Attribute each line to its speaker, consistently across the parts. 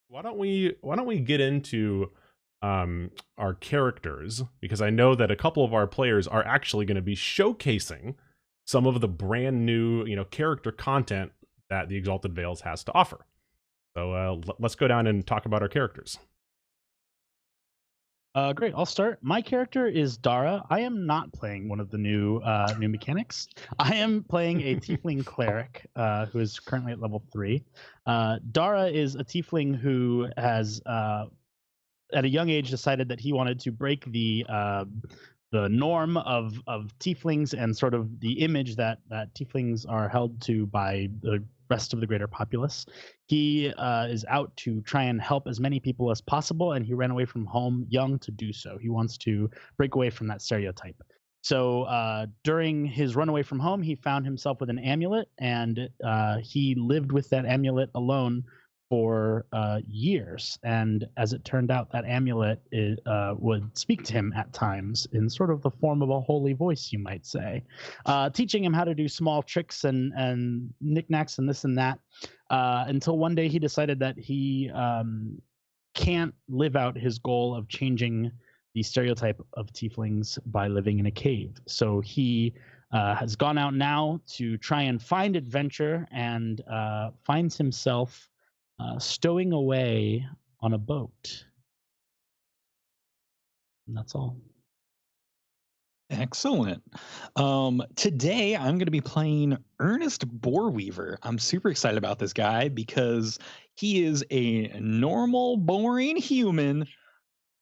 Speaker 1: Why don't we get into our characters, because I know that a couple of our players are actually going to be showcasing some of the brand new, character content that the Exalted Vales has to offer. So let's go down and talk about our characters.
Speaker 2: Great. I'll start. My character is Darruh. I am not playing one of the new mechanics. I am playing a Tiefling Cleric who is currently at level 3. Darruh is a Tiefling who has, at a young age, decided that he wanted to break the norm of Tieflings and sort of the image that Tieflings are held to by the rest of the greater populace. He is out to try and help as many people as possible, and he ran away from home young to do so. He wants to break away from that stereotype. So during his runaway from home, he found himself with an amulet, and he lived with that amulet alone for years. And as it turned out, that amulet would speak to him at times in sort of the form of a holy voice, you might say, teaching him how to do small tricks and knickknacks and this and that, until one day he decided that he can't live out his goal of changing the stereotype of tieflings by living in a cave. So he has gone out now to try and find adventure, and finds himself stowing away on a boat. And that's all.
Speaker 3: Excellent. Today I'm going to be playing Ernest Boreweaver. I'm super excited about this guy because he is a normal, boring human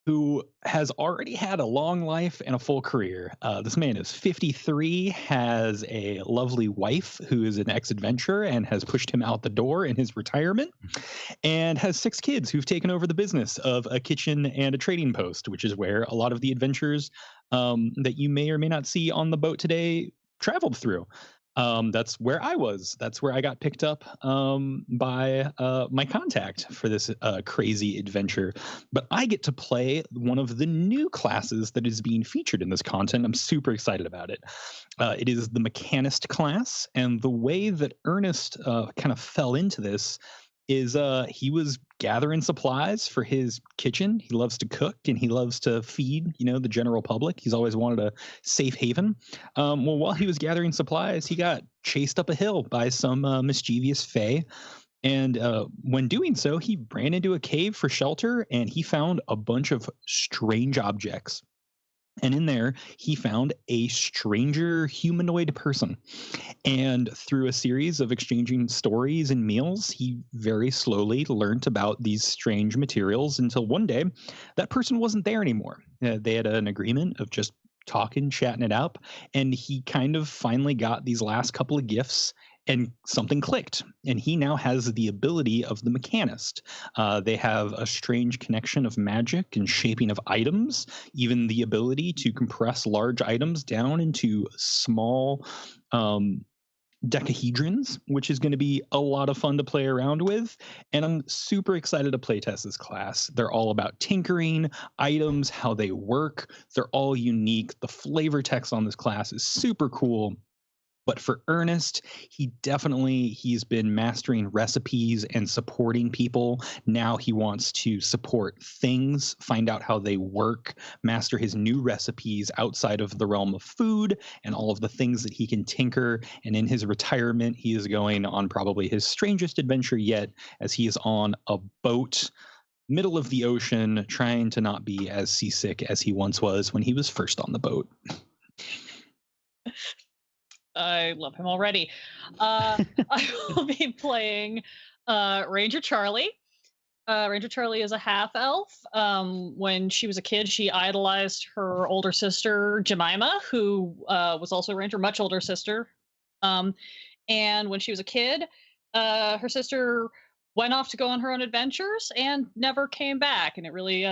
Speaker 3: who has already had a long life and a full career. This man is 53, has a lovely wife who is an ex-adventurer and has pushed him out the door in his retirement, and has 6 kids who've taken over the business of a kitchen and a trading post, which is where a lot of the adventures that you may or may not see on the boat today traveled through. That's where I was. That's where I got picked up by my contact for this crazy adventure. But I get to play one of the new classes that is being featured in this content. I'm super excited about it. It is the Mechanist class, and the way that Ernest kind of fell into this is he was gathering supplies for his kitchen. He loves to cook and he loves to feed, the general public. He's always wanted a safe haven. Well, while he was gathering supplies, he got chased up a hill by some mischievous fae. And when doing so, he ran into a cave for shelter, and he found a bunch of strange objects. And in there, he found a stranger humanoid person. And through a series of exchanging stories and meals, he very slowly learned about these strange materials until one day that person wasn't there anymore. They had an agreement of just talking, chatting it up. And he kind of finally got these last couple of gifts, and something clicked, and he now has the ability of the Mechanist. They have a strange connection of magic and shaping of items, even the ability to compress large items down into small decahedrons, which is going to be a lot of fun to play around with. And I'm super excited to playtest this class. They're all about tinkering, items, how they work. They're all unique. The flavor text on this class is super cool. But for Ernest, he's been mastering recipes and supporting people. Now he wants to support things, find out how they work, master his new recipes outside of the realm of food and all of the things that he can tinker. And in his retirement, he is going on probably his strangest adventure yet, as he is on a boat, middle of the ocean, trying to not be as seasick as he once was when he was first on the boat.
Speaker 4: I love him already. I will be playing Ranger Charlie. Ranger Charlie is a half elf. When she was a kid, she idolized her older sister, Jemima, who was also a ranger, much older sister. And when she was a kid, her sister went off to go on her own adventures and never came back. And it really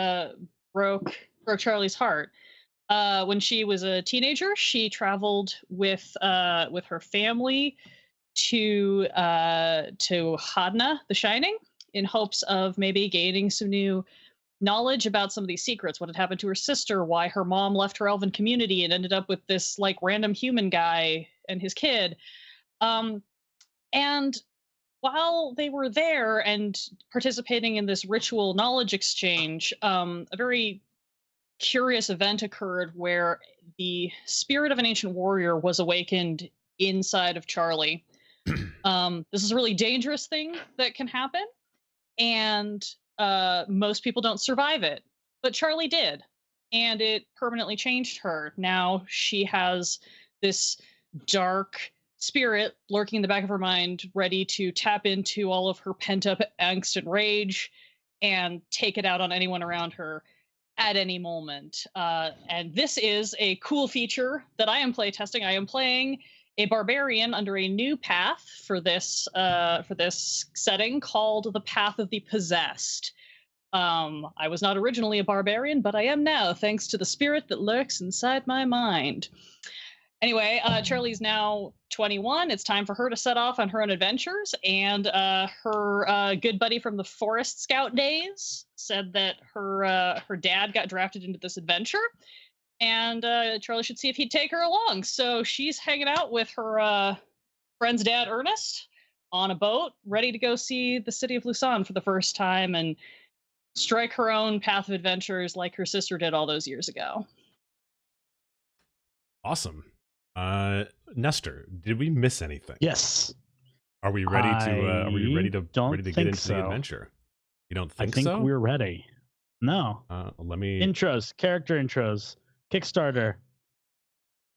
Speaker 4: broke Charlie's heart. When she was a teenager, she traveled with her family to Hadna, the Shining, in hopes of maybe gaining some new knowledge about some of these secrets, what had happened to her sister, why her mom left her elven community and ended up with this like random human guy and his kid. And while they were there and participating in this ritual knowledge exchange, a very curious event occurred where the spirit of an ancient warrior was awakened inside of Charlie. This is a really dangerous thing that can happen, and most people don't survive it. But Charlie did, and it permanently changed her. Now she has this dark spirit lurking in the back of her mind, ready to tap into all of her pent up angst and rage and take it out on anyone around her at any moment. And this is a cool feature that I am playtesting. I am playing a barbarian under a new path for this setting called the Path of the Possessed. I was not originally a barbarian, but I am now, thanks to the spirit that lurks inside my mind. Anyway, Charlie's now 21. It's time for her to set off on her own adventures, and her good buddy from the Forest Scout days said that her dad got drafted into this adventure, and Charlie should see if he'd take her along. So she's hanging out with her friend's dad, Ernest, on a boat, ready to go see the city of Lusan for the first time and strike her own path of adventures like her sister did all those years ago.
Speaker 1: Awesome. Nestor, did we miss anything?
Speaker 2: Yes.
Speaker 1: Are we ready to get into the adventure? You don't think so?
Speaker 2: I think we're ready. No.
Speaker 1: Let me
Speaker 2: intros, character intros, Kickstarter.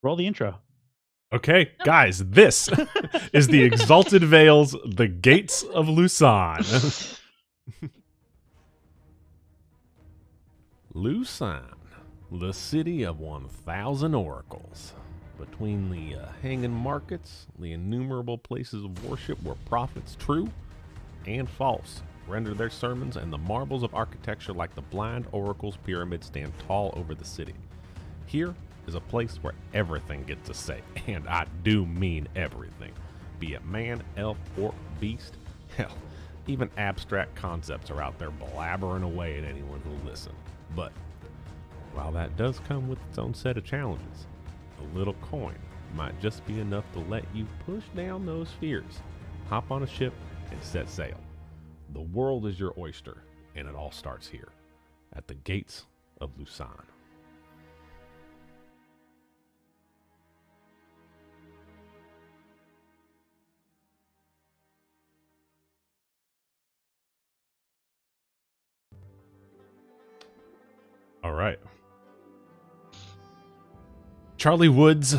Speaker 2: Roll the intro.
Speaker 1: Okay, guys, this is the Exalted Vales, the Gates of Lusan. Lusan, the city of 1,000 oracles. Between the hanging markets, the innumerable places of worship where prophets, true and false, render their sermons, and the marvels of architecture like the blind oracle's pyramid stand tall over the city. Here is a place where everything gets a say, and I do mean everything. Be it man, elf, orc, beast, hell, even abstract concepts are out there blabbering away at anyone who'll listen. But while that does come with its own set of challenges, a little coin might just be enough to let you push down those fears, hop on a ship, and set sail. The world is your oyster, and it all starts here, at the gates of Lusan. All right. Charlie Woods,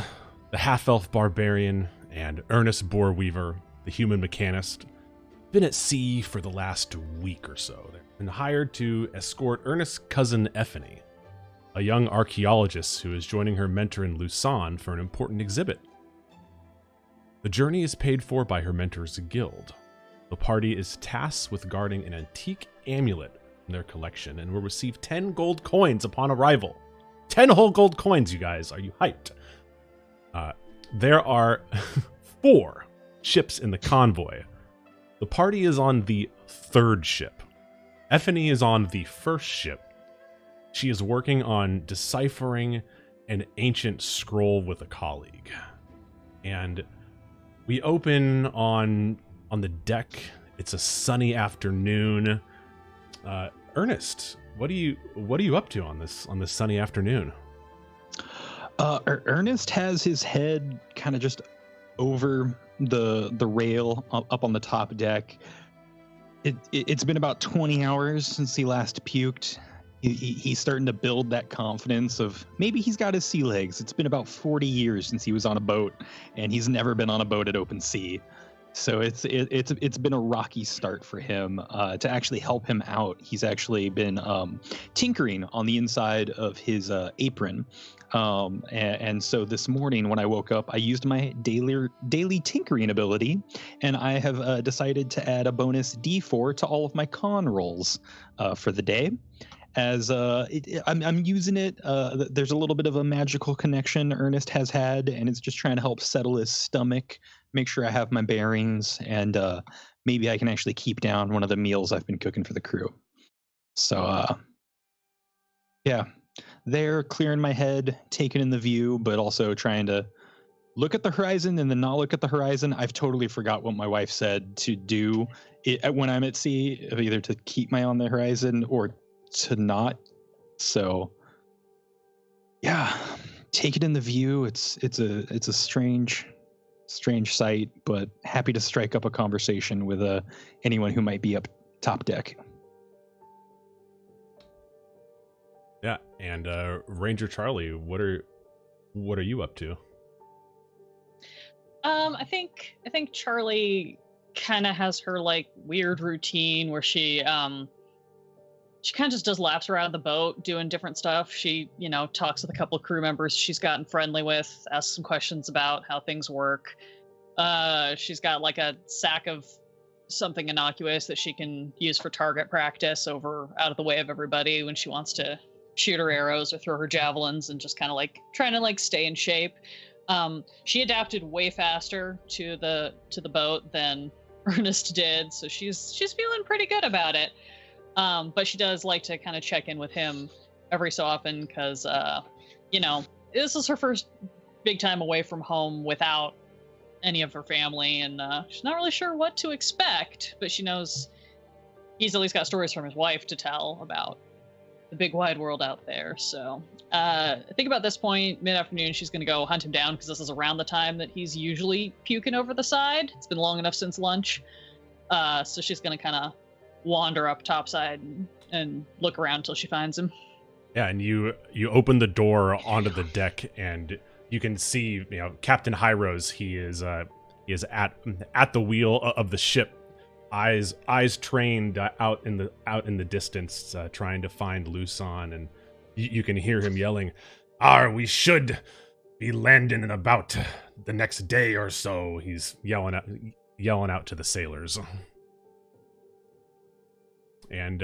Speaker 1: the half-elf barbarian, and Ernest Boreweaver, the human mechanist, been at sea for the last week or so. They've been hired to escort Ernest's cousin Efanny, a young archaeologist who is joining her mentor in Lusan for an important exhibit. The journey is paid for by her mentor's guild. The party is tasked with guarding an antique amulet in their collection and will receive 10 gold coins upon arrival. 10 whole gold coins, you guys. Are you hyped? There are 4 ships in the convoy. The party is on the 3rd ship. Efanny is on the 1st ship. She is working on deciphering an ancient scroll with a colleague. And we open on the deck. It's a sunny afternoon. Ernest, what are you up to on this sunny afternoon?
Speaker 3: Ernest has his head kind of just over the rail up on the top deck. It's been about 20 hours since he last puked. He's starting to build that confidence of maybe he's got his sea legs. It's been about 40 years since he was on a boat, and he's never been on a boat at open sea. So it's been a rocky start for him. To actually help him out, he's actually been tinkering on the inside of his apron. And so this morning when I woke up, I used my daily tinkering ability, and I have decided to add a bonus D4 to all of my con rolls for the day. As I'm using it, there's a little bit of a magical connection Ernest has had, and it's just trying to help settle his stomach, make sure I have my bearings, and maybe I can actually keep down one of the meals I've been cooking for the crew. So, yeah, they're clearing my head, taking in the view, but also trying to look at the horizon and then not look at the horizon. I've totally forgot what my wife said to do when I'm at sea, either to keep my eye on the horizon or to not. So yeah, take it in the view. It's a strange sight, but happy to strike up a conversation with anyone who might be up top deck.
Speaker 1: Yeah, and Ranger Charlie, what are you up to?
Speaker 4: I think Charlie kind of has her like weird routine where she kind of just does laps around the boat doing different stuff. She, talks with a couple of crew members she's gotten friendly with, asks some questions about how things work. She's got like a sack of something innocuous that she can use for target practice out of the way of everybody when she wants to shoot her arrows or throw her javelins, and just kind of like trying to like stay in shape. She adapted way faster to the boat than Ernest did, so she's feeling pretty good about it. But she does like to kind of check in with him every so often because this is her first big time away from home without any of her family, and she's not really sure what to expect, but she knows he's at least got stories from his wife to tell about the big wide world out there. So I think about this point, mid-afternoon, she's going to go hunt him down because this is around the time that he's usually puking over the side. It's been long enough since lunch. So she's going to kind of wander up topside and look around until she finds him.
Speaker 1: Yeah, and you open the door onto the deck, and you can see Captain Hyrose. He is at the wheel of the ship, eyes trained out in the distance, trying to find Lusan, and you can hear him yelling, we should be landing in about the next day or so." He's yelling out to the sailors. And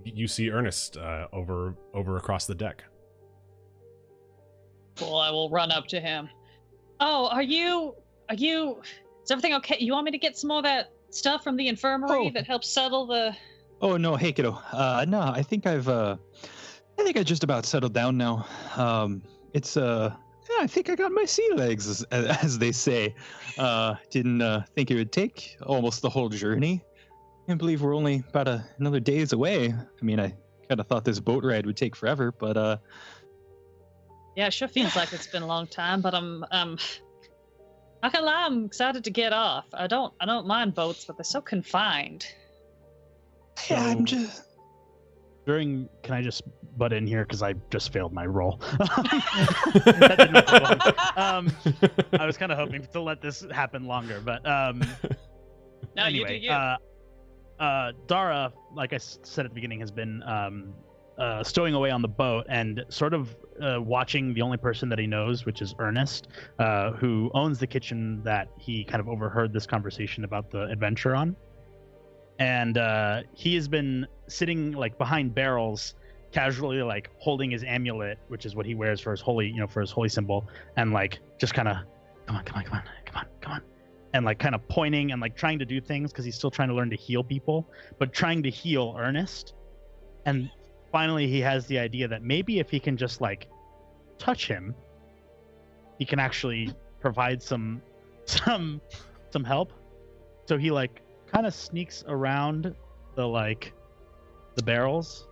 Speaker 1: you see Ernest over across the deck.
Speaker 4: Well, I will run up to him. "Oh, are you? Is everything okay? You want me to get some more of that stuff from the infirmary that helps settle the..."
Speaker 3: "Oh no, hey kiddo. No, I think I just about settled down now. I think I got my sea legs, as they say. Didn't think it would take almost the whole journey. Can't believe we're only about another days away. I mean, I kind of thought this boat ride would take forever, but
Speaker 4: Yeah, it sure feels like it's been a long time, but I'm not gonna lie, I'm excited to get off. I don't mind boats, but they're so confined.
Speaker 3: yeah, I'm just...
Speaker 2: Can I just butt in here because I just failed my roll? That did not go well. I was kind of hoping to let this happen longer, but
Speaker 4: No,
Speaker 2: anyway,
Speaker 4: you do you.
Speaker 2: Darruh, like I said at the beginning, has been stowing away on the boat and sort of watching the only person that he knows, which is Ernest, who owns the kitchen that he kind of overheard this conversation about the adventure on. And he has been sitting like behind barrels, casually like holding his amulet, which is what he wears for his holy, for his holy symbol, and like just kind of, come on, and like kind of pointing and like trying to do things because he's still trying to learn to heal people, but trying to heal Ernest. And finally, he has the idea that maybe if he can just like touch him, he can actually provide some help. So he like kind of sneaks around the barrels.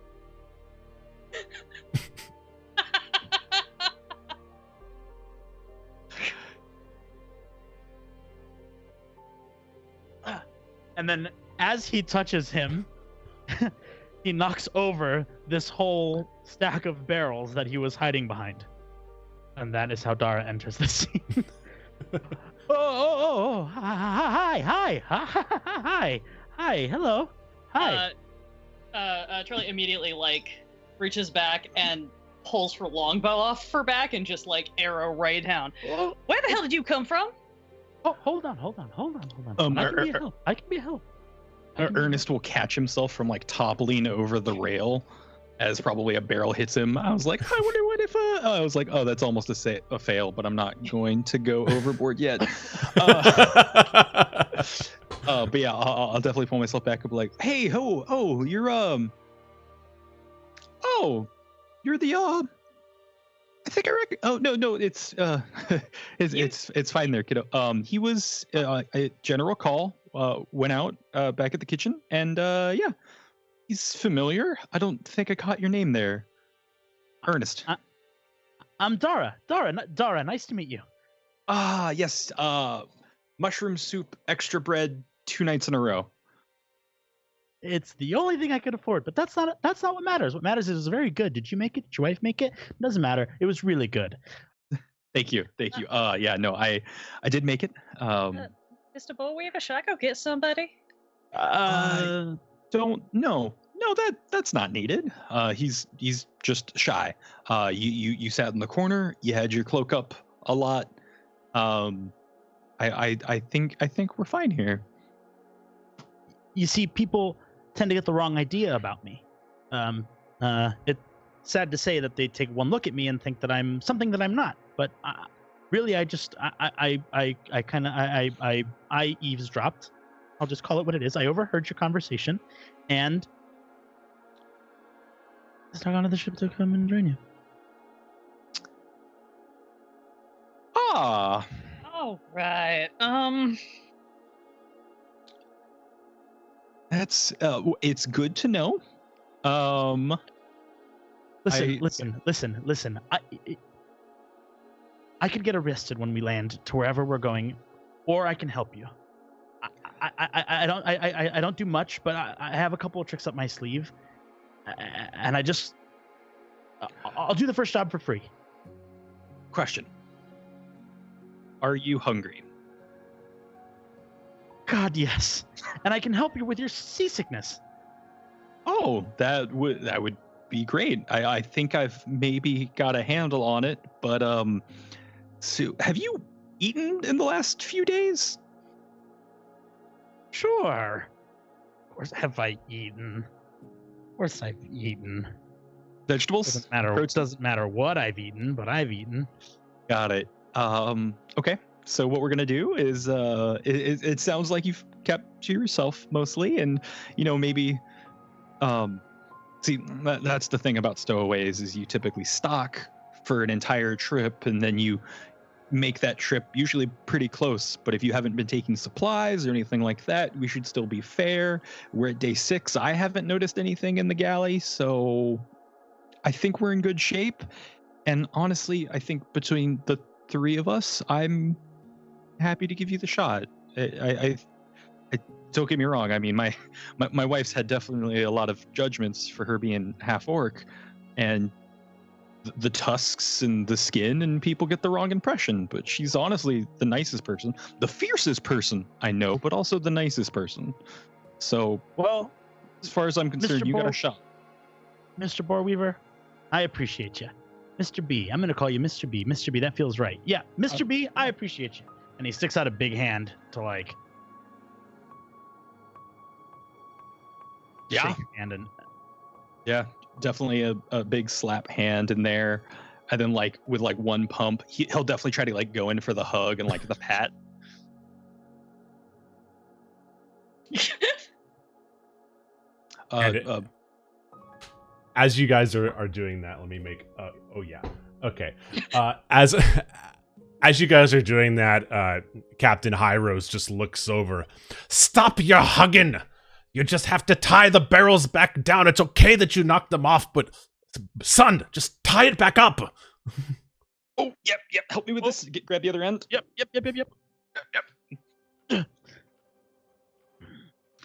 Speaker 2: And then as he touches him, he knocks over this whole stack of barrels that he was hiding behind. And that is how Darruh enters the scene. Hi, hello, hi.
Speaker 4: Charlie immediately like reaches back and pulls her longbow off her back and just like arrow right down. Where the hell did you come from?
Speaker 2: Oh, hold on. I can be a help.
Speaker 3: Ernest will catch himself from like toppling over the rail as probably a barrel hits him. I was like, I wonder what if I was like, oh, that's almost a fail, but I'm not going to go overboard yet. But yeah, I'll definitely pull myself back up like, hey, you're you're the think I reckon. Oh no, it's it's fine there, kiddo. He was a general call. Went out back at the kitchen, and yeah, he's familiar. I don't think I caught your name there, Ernest.
Speaker 2: I'm Darruh. Darruh. Nice to meet you.
Speaker 3: Ah, yes. Mushroom soup, extra bread, 2 nights in a row.
Speaker 2: It's the only thing I could afford, but that's not what matters. What matters is it was very good. Did you make it? Did your wife make it? It doesn't matter. It was really good.
Speaker 3: Thank you. Yeah, no, I did make it.
Speaker 4: Mr. Bullweaver, should I go get somebody?
Speaker 3: Don't no that's not needed. He's just shy. You sat in the corner. You had your cloak up a lot. I think we're fine here.
Speaker 2: You see, people tend to get the wrong idea about me. It's sad to say that they take one look at me and think that I'm something that I'm not. But really, I eavesdropped. I'll just call it what it is. I overheard your conversation, and stuck onto the ship to come and join you.
Speaker 3: Ah.
Speaker 4: Oh, right.
Speaker 3: That's it's good to know.
Speaker 2: Listen. I could get arrested when we land to wherever we're going, or I can help you. I don't do much, but I have a couple of tricks up my sleeve, and I'll do the first job for free.
Speaker 3: Question: are you hungry?
Speaker 2: God, yes. And I can help you with your seasickness.
Speaker 3: Oh, that would be great. I think I've maybe got a handle on it, but so have you eaten in the last few days?
Speaker 2: Sure. Of course, have I eaten? Of course I've eaten.
Speaker 3: Vegetables?
Speaker 2: Doesn't matter what I've eaten, but I've eaten.
Speaker 3: Got it. Okay. So what we're gonna do is, it sounds like you've kept to yourself mostly, and maybe, see, that's the thing about stowaways is you typically stock for an entire trip, and then you make that trip usually pretty close. But if you haven't been taking supplies or anything like that, we should still be fair. We're at day 6. I haven't noticed anything in the galley, so I think we're in good shape. And honestly, I think between the 3 of us, I'm happy to give you the shot. I don't get me wrong. I mean, my wife's had definitely a lot of judgments for her being half orc, and the tusks and the skin, and people get the wrong impression. But she's honestly the nicest person, the fiercest person I know, but also the nicest person. So, well, as far as I'm concerned, you got a shot.
Speaker 2: Mr. Boarweaver, I appreciate you. Mr. B, I'm going to call you Mr. B. Mr. B, that feels right. Yeah, Mr. B, I appreciate you. And he sticks out a big hand to shake your hand. And
Speaker 3: yeah, definitely a big slap hand in there. And then with one pump, he'll definitely try to go in for the hug and the pat.
Speaker 1: As you guys are doing that, let me make okay. As you guys are doing that, Captain Hyrose just looks over. Stop your hugging! You just have to tie the barrels back down. It's okay that you knocked them off, but son, just tie it back up.
Speaker 3: Oh, yep. Help me with this. Grab the other end.
Speaker 2: Yep.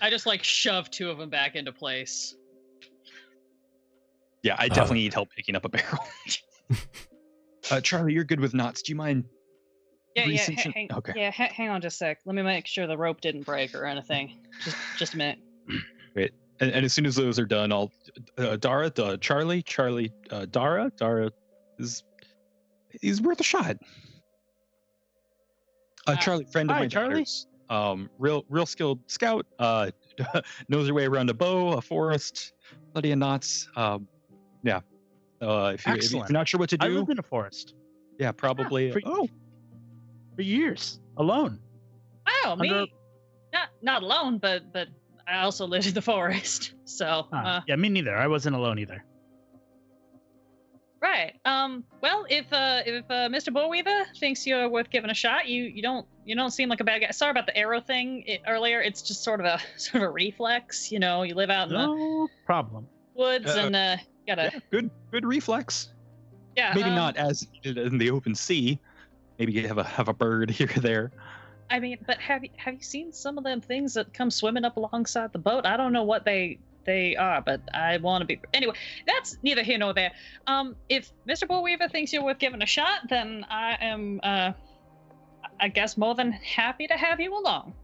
Speaker 4: I just shove 2 of them back into place.
Speaker 3: Yeah, I definitely need help picking up a barrel. Charlie, you're good with knots. Do you mind?
Speaker 4: Hang on just a sec. Let me make sure the rope didn't break or anything. Just a minute.
Speaker 3: Great. And as soon as those are done, I'll Darruh, Charlie, Darruh is worth a shot. Charlie, friend of mine,
Speaker 2: Charlie.
Speaker 3: Real skilled scout. Knows her way around a bow, a forest, plenty of knots. Yeah. If you're not sure what to do,
Speaker 2: I lived in a forest.
Speaker 3: Yeah, probably.
Speaker 2: For years, alone.
Speaker 4: Oh, me? Not alone, but I also lived in the forest. So.
Speaker 2: Yeah, me neither. I wasn't alone either.
Speaker 4: Right. Well, if Mr. Bullweaver thinks you're worth giving a shot, you don't seem like a bad guy. Sorry about the arrow thing earlier. It's just sort of a reflex. You know, you live out in
Speaker 2: No problem.
Speaker 4: the woods and gotta.
Speaker 3: Yeah, good reflex.
Speaker 4: Yeah.
Speaker 3: Maybe not as in the open sea. Maybe you have a bird here or there.
Speaker 4: I mean, but have you seen some of them things that come swimming up alongside the boat? I don't know what they are, but I want to be. Anyway, that's neither here nor there. If Mr. Bullweaver thinks you're worth giving a shot, then I am, I guess, more than happy to have you along.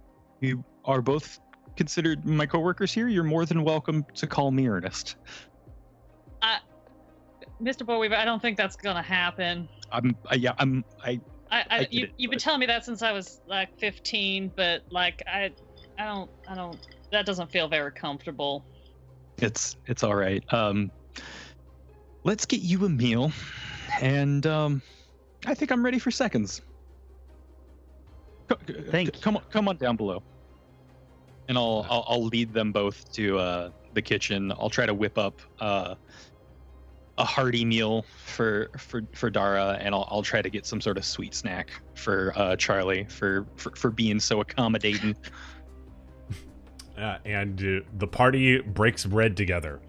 Speaker 3: You are both considered my coworkers here. You're more than welcome to call me Ernest.
Speaker 4: Mr. Bullweaver, I don't think that's gonna happen. You've been telling me that since I was like 15, but like I don't. That doesn't feel very comfortable.
Speaker 3: It's all right. Let's get you a meal, and I think I'm ready for seconds. Come on down below, and I'll lead them both to the kitchen. I'll try to whip up a hearty meal for Darruh, and I'll try to get some sort of sweet snack for Charlie for being so accommodating.
Speaker 1: And the party breaks bread together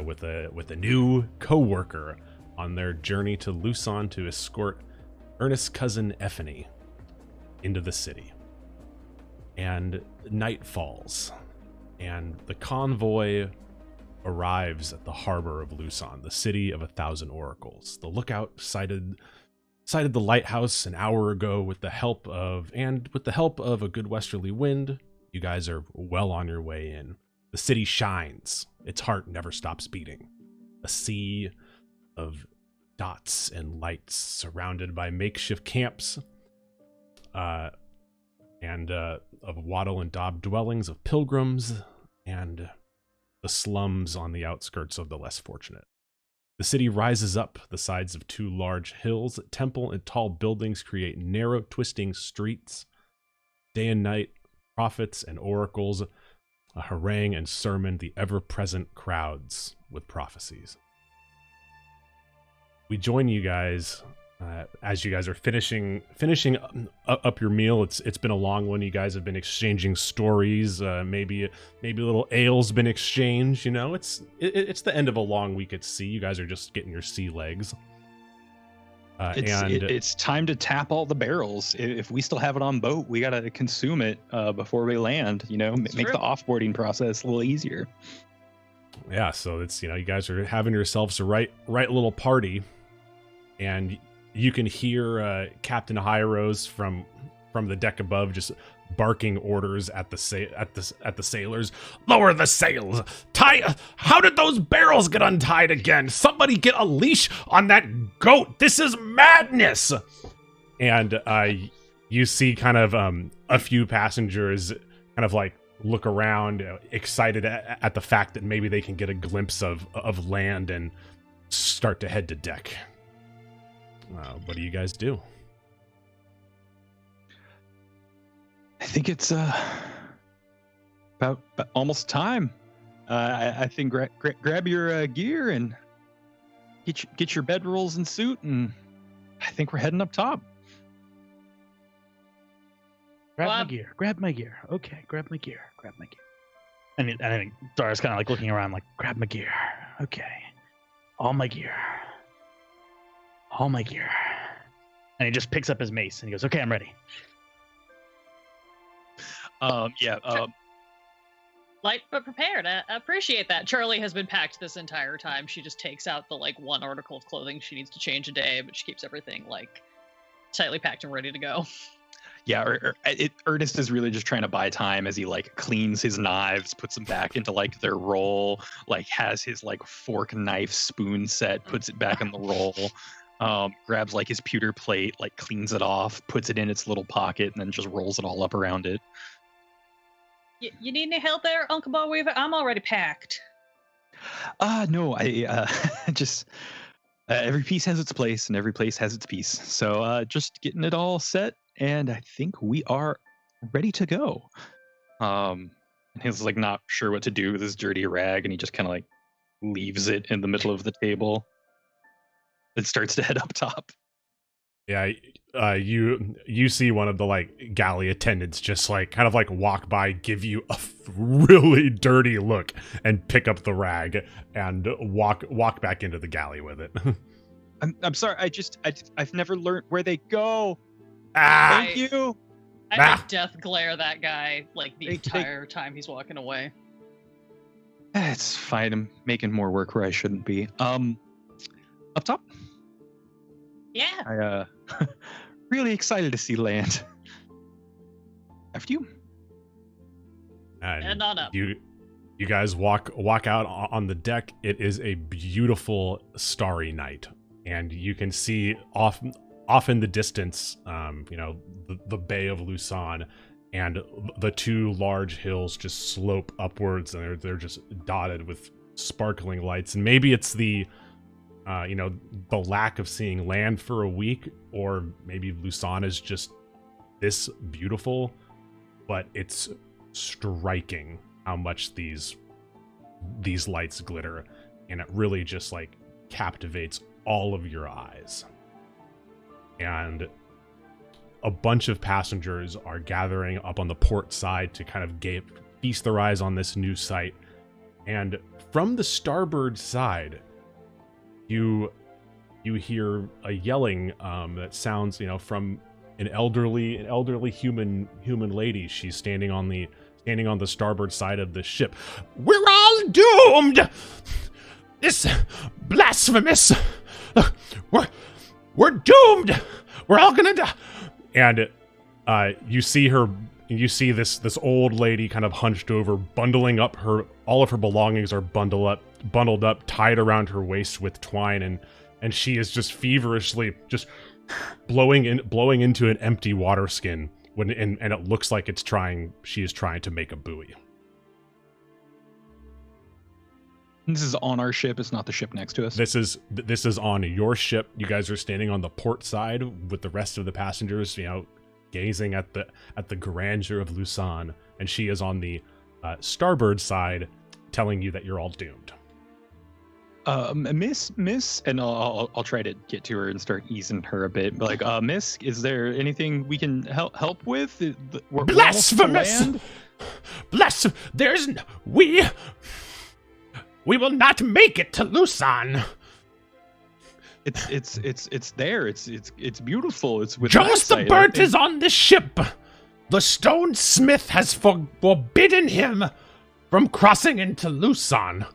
Speaker 1: with a new co-worker on their journey to Lusan to escort Ernest's cousin Efanny into the city. And night falls, and the convoy arrives at the harbor of Lusan, the city of 1,000 oracles. The lookout sighted the lighthouse an hour ago with the help of a good westerly wind. You guys are well on your way in. The city shines. Its heart never stops beating. A sea of dots and lights surrounded by makeshift camps and of wattle and daub dwellings of pilgrims and the slums on the outskirts of the less fortunate. The city rises up the sides of two large hills. Temple and tall buildings create narrow, twisting streets. Day and night, prophets and oracles, a harangue and sermon the ever-present crowds with prophecies. We join you guys as you guys are finishing up your meal. It's been a long one. You guys have been exchanging stories. Maybe a little ale's been exchanged. You know, it's the end of a long week at sea. You guys are just getting your sea legs.
Speaker 3: It's time to tap all the barrels. If we still have it on boat, we gotta consume it before we land. You know, make the offboarding process a little easier.
Speaker 1: Yeah, so it's, you know, you guys are having yourselves a right little party, and you can hear Captain Hyros from the deck above just barking orders at the sailors. Lower the sails. Tie. How did those barrels get untied again? Somebody get a leash on that goat. This is madness. And you see kind of a few passengers kind of like look around, excited at the fact that maybe they can get a glimpse of land and start to head to deck. What do you guys do?
Speaker 3: I think it's about almost time. I think grab your gear and get your bedrolls and suit, and I think we're heading up top.
Speaker 2: Grab my gear. Okay, grab my gear. And I think Darruh's kind of like looking around, like, grab my gear. Okay, all my gear. And he just picks up his mace and he goes, okay, I'm ready.
Speaker 4: Light but prepared. I appreciate that. Charlie has been packed this entire time. She just takes out the like one article of clothing she needs to change a day, but she keeps everything like tightly packed and ready to go.
Speaker 3: Yeah, Ernest is really just trying to buy time as he like cleans his knives, puts them back into like their roll, like has his like fork, knife, spoon set, puts it back in the roll, grabs like his pewter plate, like cleans it off, puts it in its little pocket, and then just rolls it all up around it.
Speaker 4: You need any help there, Uncle Ballweaver? I'm already packed.
Speaker 3: No, I just every piece has its place and every place has its piece. So just getting it all set, and I think we are ready to go. He's like not sure what to do with his dirty rag, and he just kind of like leaves it in the middle of the table. and starts to head up top.
Speaker 1: Yeah, you see one of the like galley attendants just like kind of like walk by, give you a really dirty look, and pick up the rag and walk back into the galley with it.
Speaker 3: I'm sorry. I've never learned where they go.
Speaker 1: Ah!
Speaker 3: Thank you.
Speaker 4: I death glare that guy like the entire time he's walking away.
Speaker 3: It's fine. I'm making more work where I shouldn't be. Up top.
Speaker 4: Yeah.
Speaker 3: I really excited to see land. After you.
Speaker 4: And on up.
Speaker 1: You guys walk out on the deck. It is a beautiful starry night, and you can see off in the distance, the Bay of Lusan, and the two large hills just slope upwards, and they're just dotted with sparkling lights. And maybe it's the lack of seeing land for a week, or maybe Lusan is just this beautiful, but it's striking how much these lights glitter, and it really just like captivates all of your eyes. And a bunch of passengers are gathering up on the port side to kind of feast their eyes on this new sight. And from the starboard side, you hear a yelling that sounds, from an elderly human lady. She's standing on the starboard side of the ship. "We're all doomed! This blasphemous! We're doomed! We're all gonna die!" And you see this old lady kind of hunched over, bundling up all of her belongings are bundled up, tied around her waist with twine, and she is just feverishly just blowing into an empty water skin and it looks like she is trying to make a buoy.
Speaker 3: This is on our ship. It's not the ship next to us.
Speaker 1: This is on your ship. You guys are standing on the port side with the rest of the passengers, gazing at the grandeur of Lusan, and she is on the starboard side, telling you that you're all doomed.
Speaker 3: Miss, and I'll try to get to her and start easing her a bit. But Miss, is there anything we can help with? We're
Speaker 1: blasphemous! We will not make it to Lusan.
Speaker 3: It's there. It's beautiful. It's with
Speaker 1: Jost the Burnt is on the ship. The stone smith has forbidden him from crossing into Lusan.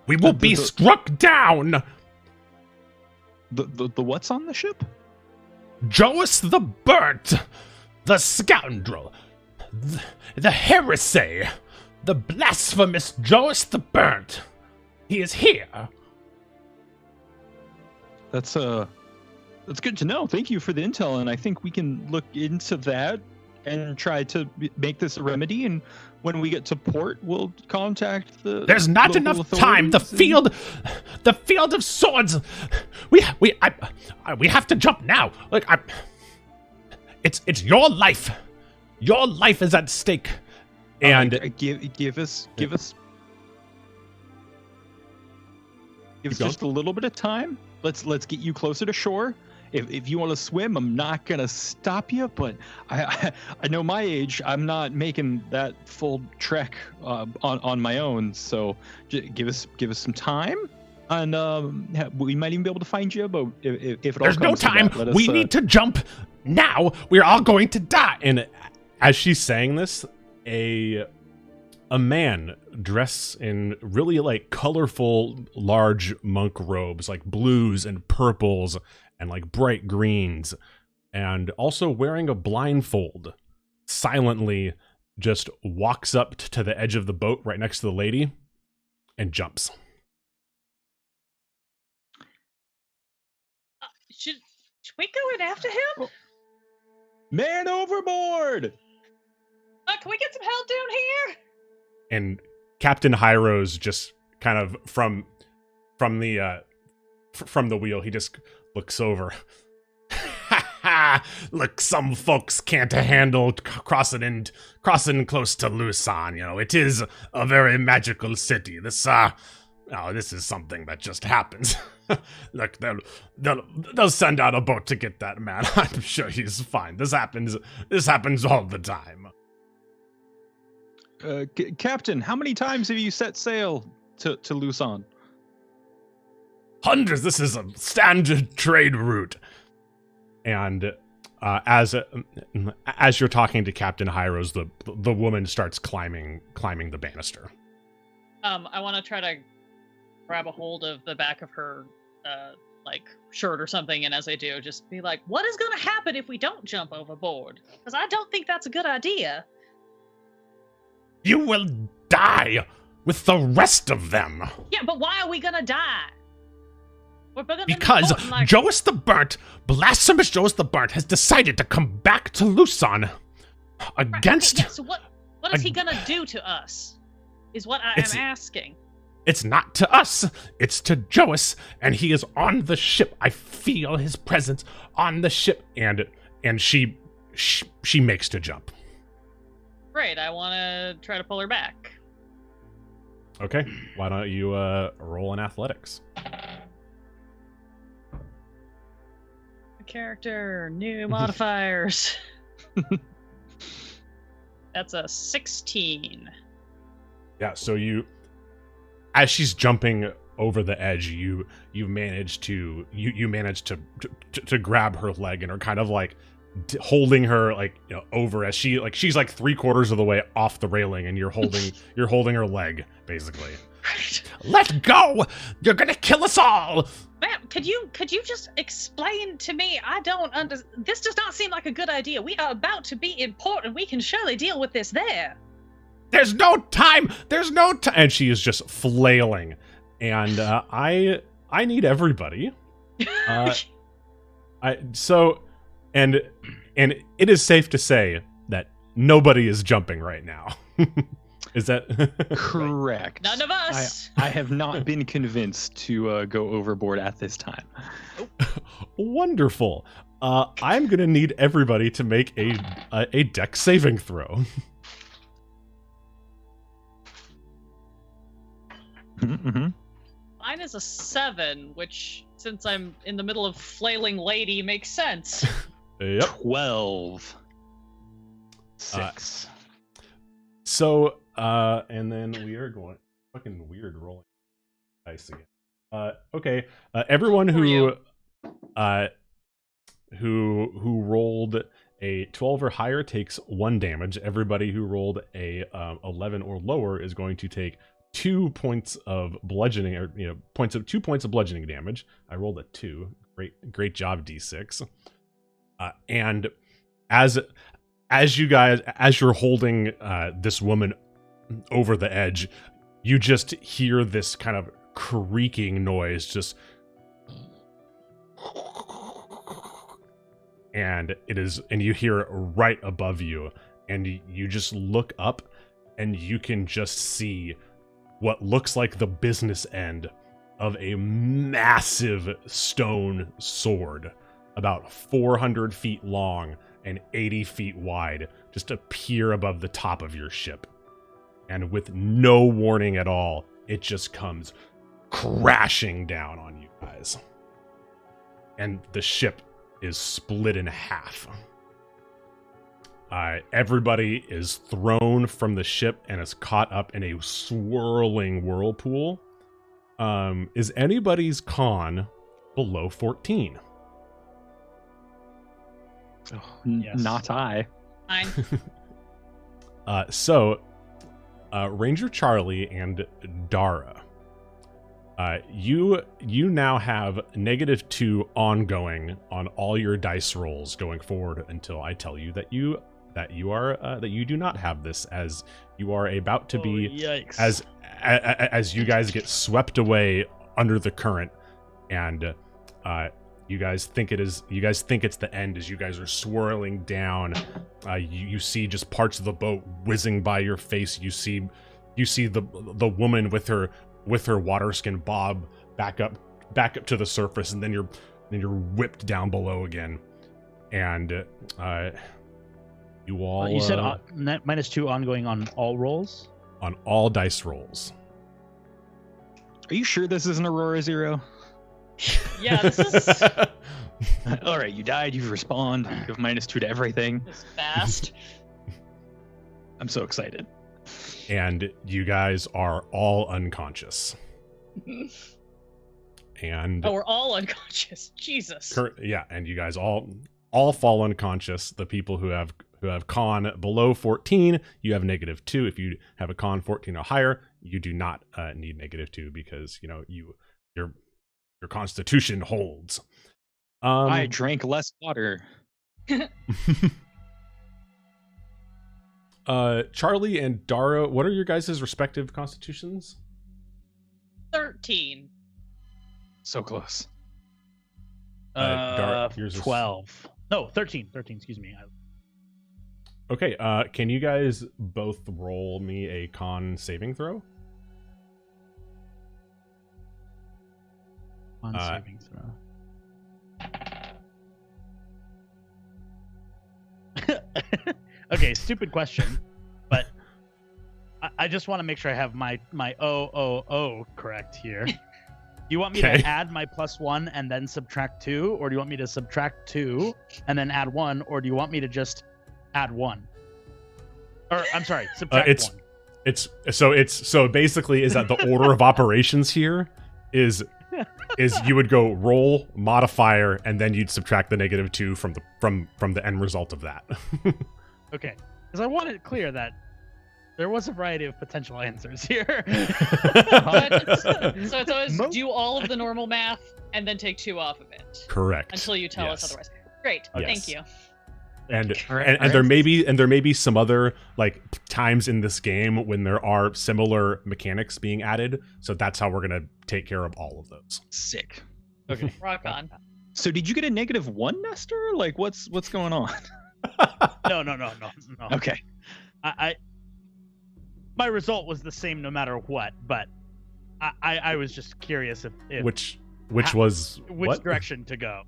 Speaker 1: We will be struck down.
Speaker 3: The what's on the ship?
Speaker 1: Jost the Burnt, the scoundrel, the heresy, the blasphemous Jost the Burnt. He is here.
Speaker 3: That's good to know. Thank you for the intel, and I think we can look into that and try to make this a remedy. And when we get to port, we'll contact the.
Speaker 1: There's not enough time. The field of swords. We have to jump now. Like it's your life. Your life is at stake. And
Speaker 3: give us just a little bit of time. Let's get you closer to shore. If you want to swim, I'm not gonna stop you. But I know my age. I'm not making that full trek on my own. So give us some time, and we might even be able to find you. But if it all
Speaker 1: there's no time, we need to jump now. We're all going to die. And as she's saying this, a man dressed in really like colorful large monk robes, like blues and purples and like bright greens, and also wearing a blindfold, silently just walks up to the edge of the boat right next to the lady and jumps.
Speaker 4: Should we go in after him?
Speaker 3: Man overboard!
Speaker 4: Can we get some help down here?
Speaker 1: And Captain Hyros just kind of from the wheel, he just looks over. Look, some folks can't handle crossing close to Lusan. It is a very magical city. This is something that just happens. Look, they'll send out a boat to get that man. I'm sure he's fine. This happens all the time.
Speaker 3: Captain, how many times have you set sail to Lusan?
Speaker 1: Hundreds. This is a standard trade route. And as you're talking to Captain Hyros, the woman starts climbing the banister.
Speaker 4: I want to try to grab a hold of the back of her like shirt or something, and as I do, just be like, "What is going to happen if we don't jump overboard? Because I don't think that's a good idea."
Speaker 1: You will die with the rest of them.
Speaker 4: Yeah, but why are we gonna die?
Speaker 1: Because Joas the Burnt, blasphemous Joas the Burnt, has decided to come back to Lusan against.
Speaker 4: Right, yeah, so what is he gonna do to us? Is what I am asking.
Speaker 1: It's not to us. It's to Joas, and he is on the ship. I feel his presence on the ship, and she makes to jump.
Speaker 4: Great, I want to try to pull her back.
Speaker 1: Okay, why don't you roll in athletics?
Speaker 4: Character, new modifiers. That's a 16.
Speaker 1: Yeah, so as she's jumping over the edge, you manage to grab her leg and are kind of like holding her like, you know, over as she's like 3/4 of the way off the railing, and you're holding her leg basically. Let go! You're gonna kill us all!
Speaker 4: Ma'am, could you just explain to me? I don't understand. This does not seem like a good idea. We are about to be in port, and we can surely deal with this there.
Speaker 1: There's no time. And she is just flailing. And I need everybody. And it is safe to say that nobody is jumping right now. Is that
Speaker 3: correct?
Speaker 4: None of us.
Speaker 3: I have not been convinced to go overboard at this time.
Speaker 1: Wonderful. I'm gonna need everybody to make a dex saving throw.
Speaker 3: Mm-hmm.
Speaker 4: Mine is a 7, which, since I'm in the middle of flailing lady, makes sense.
Speaker 1: Yep.
Speaker 3: 12. 6.
Speaker 1: And then we are going fucking weird rolling dice again. Okay. Everyone who rolled a 12 or higher takes 1 damage. Everybody who rolled a 11 or lower is going to take 2 points of bludgeoning, or 2 points of bludgeoning damage. I rolled a 2. Great job, D6. And as you're holding this woman over the edge, you just hear this kind of creaking noise, just, and you hear it right above you, and you just look up, and you can just see what looks like the business end of a massive stone sword, about 400 feet long and 80 feet wide, just appear above the top of your ship. And with no warning at all, it just comes crashing down on you guys. And the ship is split in half. Everybody is thrown from the ship and is caught up in a swirling whirlpool. Is anybody's con below 14?
Speaker 3: Oh, yes. Not I.
Speaker 4: Fine.
Speaker 1: Ranger Charlie and Darruh, you now have -2 ongoing on all your dice rolls going forward until I tell you that you do not have this, as you are about to be,
Speaker 2: yikes.
Speaker 1: as you guys get swept away under the current, and you guys think it's the end as you guys are swirling down. You see just parts of the boat whizzing by your face. You see the woman with her water skin bob back up to the surface, and then you're whipped down below again. And you all
Speaker 2: you said -2 ongoing on all rolls?
Speaker 1: On all dice rolls.
Speaker 3: Are you sure this isn't Aurora Zero?
Speaker 4: Yeah, this is
Speaker 3: All right, you died. You've respawned. You have -2 to everything.
Speaker 4: this fast.
Speaker 3: I'm so excited.
Speaker 1: And you guys are all unconscious. And
Speaker 4: Oh, we're all unconscious. Jesus.
Speaker 1: yeah, and you guys all fall unconscious. The people who have con below 14, you have -2. If you have a con 14 or higher, you do not need -2 because your constitution holds.
Speaker 3: I drank less water.
Speaker 1: Charlie and Darruh, what are your guys' respective constitutions?
Speaker 4: 13.
Speaker 3: So close.
Speaker 1: Yours is
Speaker 2: 12. No, 13. 13, excuse me.
Speaker 1: Okay, can you guys both roll me a con saving throw?
Speaker 2: Con saving throw. Okay, stupid question, but I just want to make sure I have my O correct here. Do you want me to add my +1 and then subtract 2, or do you want me to subtract 2 and then add 1, or do you want me to just add 1? Or I'm sorry, subtract 1.
Speaker 1: So basically is that the order of operations here is you would go roll modifier and then you'd subtract the -2 from the end result of that.
Speaker 2: Okay, because I wanted it clear that there was a variety of potential answers here.
Speaker 4: So it's always do all of the normal math and then take 2 off of it.
Speaker 1: Correct.
Speaker 4: Until you tell us otherwise. Great.
Speaker 1: Yes.
Speaker 4: Thank you.
Speaker 1: And there may be some other like times in this game when there are similar mechanics being added. So that's how we're gonna take care of all of those.
Speaker 3: Sick.
Speaker 2: Okay.
Speaker 4: Rock on.
Speaker 3: So did you get a -1, Nestor? Like what's going on?
Speaker 2: No.
Speaker 3: Okay.
Speaker 2: My result was the same no matter what, but I was just curious if
Speaker 1: which
Speaker 2: what direction to go.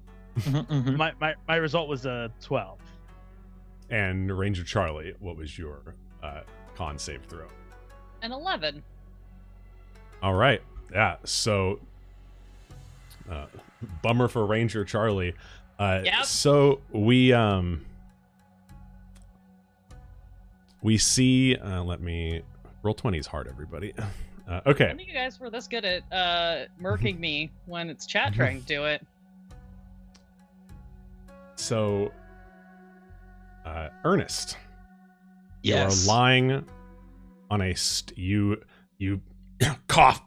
Speaker 2: My result was a 12.
Speaker 1: And Ranger Charlie, what was your con save throw?
Speaker 4: An 11.
Speaker 1: All right. Yeah. So, bummer for Ranger Charlie.
Speaker 4: Yep.
Speaker 1: So we see. Let me roll 20 is hard, everybody.
Speaker 4: I
Speaker 1: Okay.
Speaker 4: think you guys were this good at murking me when it's chat trying to do it.
Speaker 1: So, Ernest,
Speaker 3: Yes.
Speaker 1: you are lying on a you cough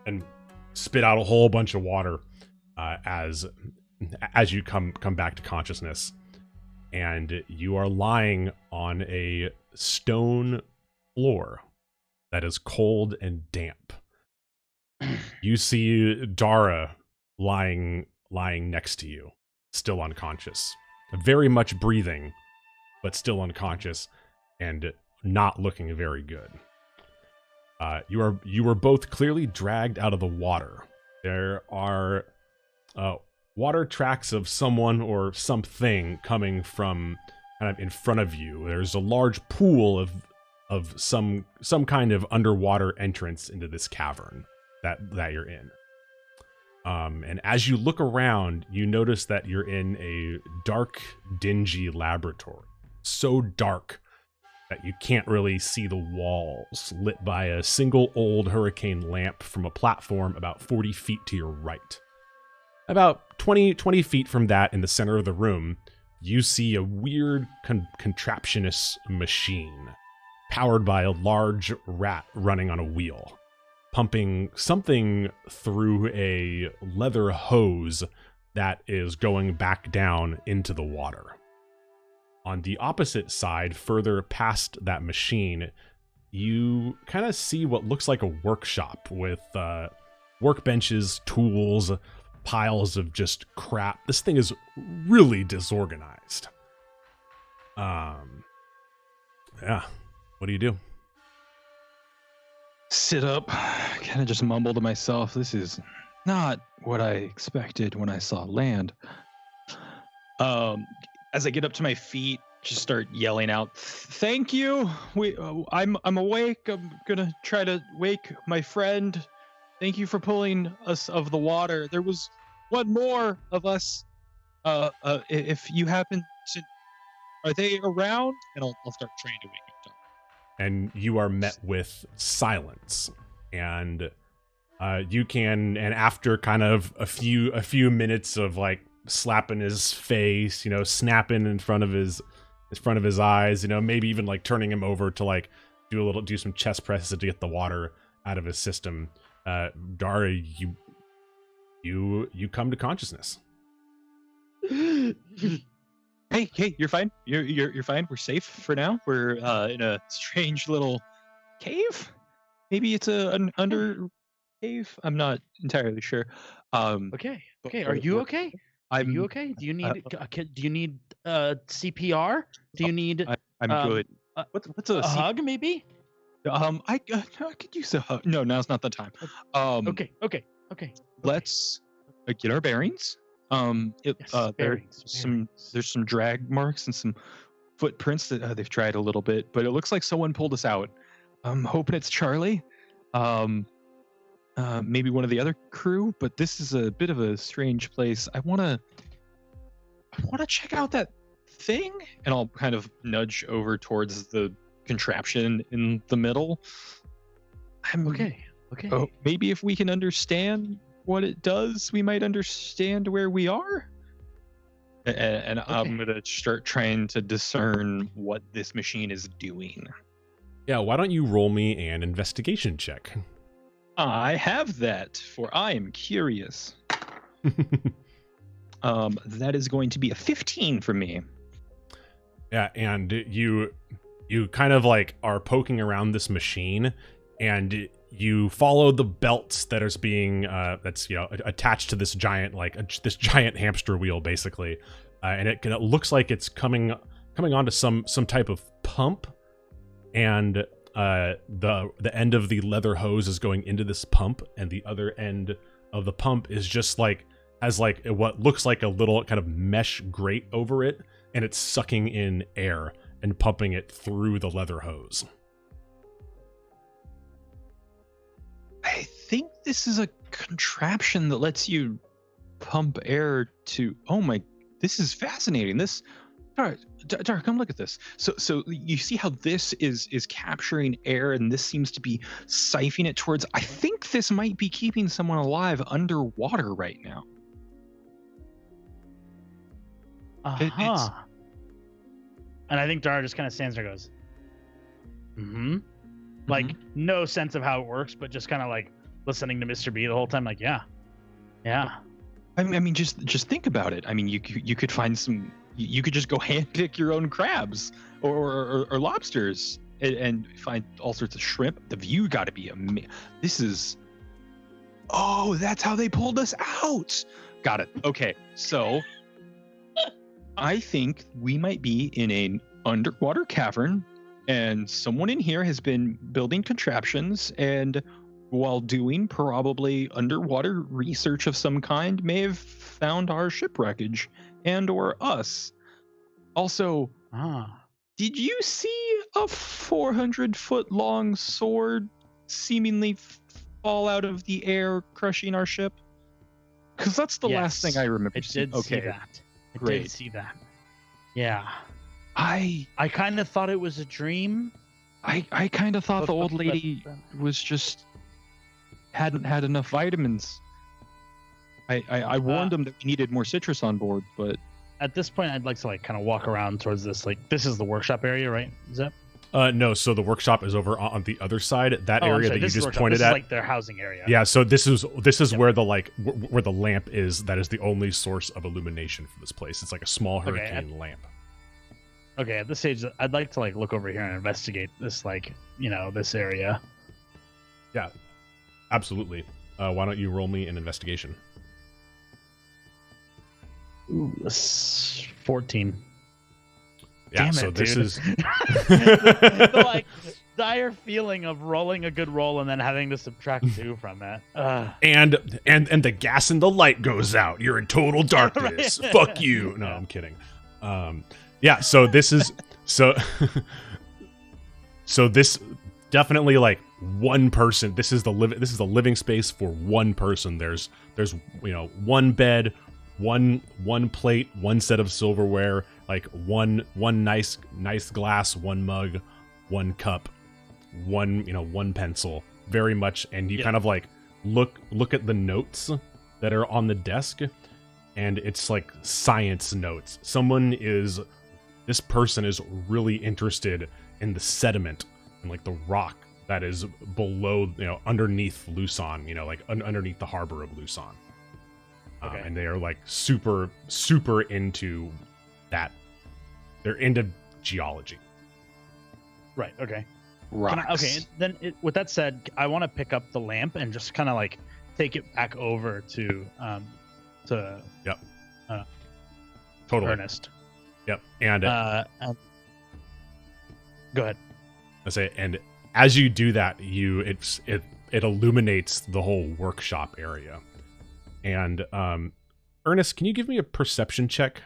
Speaker 1: and spit out a whole bunch of water as you come back to consciousness, and you are lying on a stone floor that is cold and damp. You see Darruh lying next to you, still unconscious, very much breathing, but still unconscious and not looking very good. You were both clearly dragged out of the water. There are water tracks of someone or something coming from kind of in front of you. There's a large pool of some kind of underwater entrance into this cavern that you're in. And as you look around, you notice that you're in a dark, dingy laboratory. So dark that you can't really see the walls, lit by a single old hurricane lamp from a platform about 40 feet to your right. About 20 feet from that, in the center of the room, you see a weird contraptionist machine powered by a large rat running on a wheel, pumping something through a leather hose that is going back down into the water. On the opposite side, further past that machine, you kind of see what looks like a workshop with workbenches, tools, piles of just crap. This thing is really disorganized. Yeah. What do you do?
Speaker 3: Sit up, kind of just mumble to myself. This is not what I expected when I saw land. As I get up to my feet, just start yelling out, "Thank you! I'm awake. I'm gonna try to wake my friend. Thank you for pulling us of the water. There was one more of us. If you happen to, are they around? And I'll start trying to wake up Darruh.
Speaker 1: And you are met with silence, and you can, and after kind of a few minutes of like slapping his face, you know, snapping in front of his eyes, you know, maybe even like turning him over to like do some chest presses to get the water out of his system, Darruh, you come to consciousness.
Speaker 3: Hey, you're fine. You're fine. We're safe for now. We're in a strange little cave. Maybe it's an under cave. I'm not entirely sure.
Speaker 2: Okay. Are you okay? Are you okay? Do you need CPR? Do you need?
Speaker 3: I'm good. What's a
Speaker 2: hug? Maybe.
Speaker 3: I could use a hug. No, now's not the time.
Speaker 2: Okay.
Speaker 3: Let's get our bearings. There's some drag marks and some footprints that they've tried a little bit, but it looks like someone pulled us out. I'm hoping it's Charlie. Maybe one of the other crew, but this is a bit of a strange place. I wanna check out that thing, and I'll kind of nudge over towards the contraption in the middle.
Speaker 2: Okay.
Speaker 3: Oh, maybe if we can understand what it does, we might understand where we are. And okay. I'm gonna start trying to discern what this machine is doing.
Speaker 1: Yeah, why don't you roll me an investigation check?
Speaker 3: I have that, for I am curious. That is going to be a 15 for me.
Speaker 1: Yeah, and you kind of like are poking around this machine, and you follow the belts that is being that's, you know, attached to this giant this giant hamster wheel basically, and it looks like it's coming onto some type of pump, and the end of the leather hose is going into this pump, and the other end of the pump is just has what looks like a little kind of mesh grate over it, and it's sucking in air and pumping it through the leather hose.
Speaker 3: I think this is a contraption that lets you pump air to. Oh my! This is fascinating. This, Darruh, come look at this. So you see how this is capturing air, and this seems to be siphoning it towards. I think this might be keeping someone alive underwater right now.
Speaker 2: And I think Darruh just kind of stands there and goes, like, no sense of how it works, but just kind of like listening to Mr. B the whole time, like, yeah.
Speaker 3: I mean, just think about it. I mean, you could find some. You could just go handpick your own crabs or lobsters and find all sorts of shrimp. The view got to be amazing. This is. Oh, that's how they pulled us out. Got it. Okay, so I think we might be in an underwater cavern, and someone in here has been building contraptions, and while doing probably underwater research of some kind, may have found our shipwreckage and or us. Also, did you see a 400-foot long sword seemingly fall out of the air, crushing our ship? Because that's the last thing I remember.
Speaker 2: I did see that.
Speaker 3: Great.
Speaker 2: Did see that. Yeah.
Speaker 3: I
Speaker 2: kind of thought it was a dream.
Speaker 3: I kind of thought the old lady was just hadn't had enough vitamins. I warned them that we needed more citrus on board, but
Speaker 2: at this point I'd like to like kind of walk around towards this, like, this is the workshop area, right? Is that?
Speaker 1: No, so the workshop is over on the other side. That area that you just pointed at,
Speaker 2: like their housing area.
Speaker 1: Yeah, so this is where the where the lamp is. That is the only source of illumination for this place. It's like a small hurricane lamp.
Speaker 2: Okay, at this stage, I'd like to like look over here and investigate this, like, you know, this area.
Speaker 1: Yeah, absolutely. Why don't you roll me an investigation?
Speaker 2: Ooh, 14.
Speaker 1: Yeah,
Speaker 2: Damn
Speaker 1: so
Speaker 2: it,
Speaker 1: this
Speaker 2: dude.
Speaker 1: is
Speaker 2: the like dire feeling of rolling a good roll and then having to subtract 2 from that.
Speaker 1: And the gas and the light goes out. You're in total darkness.
Speaker 2: Right.
Speaker 1: Fuck you. No, I'm kidding. Yeah, so this is so this definitely, like, one person. This is the living space for one person. There's one bed, one plate, one set of silverware, like one nice glass, one mug, one cup, one pencil. Very much, and you kind of like look at the notes that are on the desk, and it's like science notes. This person is really interested in the sediment and like the rock that is below, underneath Lusan, like underneath the harbor of Lusan.
Speaker 2: Okay.
Speaker 1: And they are like super, super into that. They're into geology.
Speaker 2: Right. Okay.
Speaker 3: Rocks.
Speaker 2: With that said, I want to pick up the lamp and just kind of like take it back over to
Speaker 1: Totally.
Speaker 2: Ernest.
Speaker 1: Yep. And
Speaker 2: go ahead.
Speaker 1: I say, and as you do that, it illuminates the whole workshop area. And Ernest, can you give me a perception check?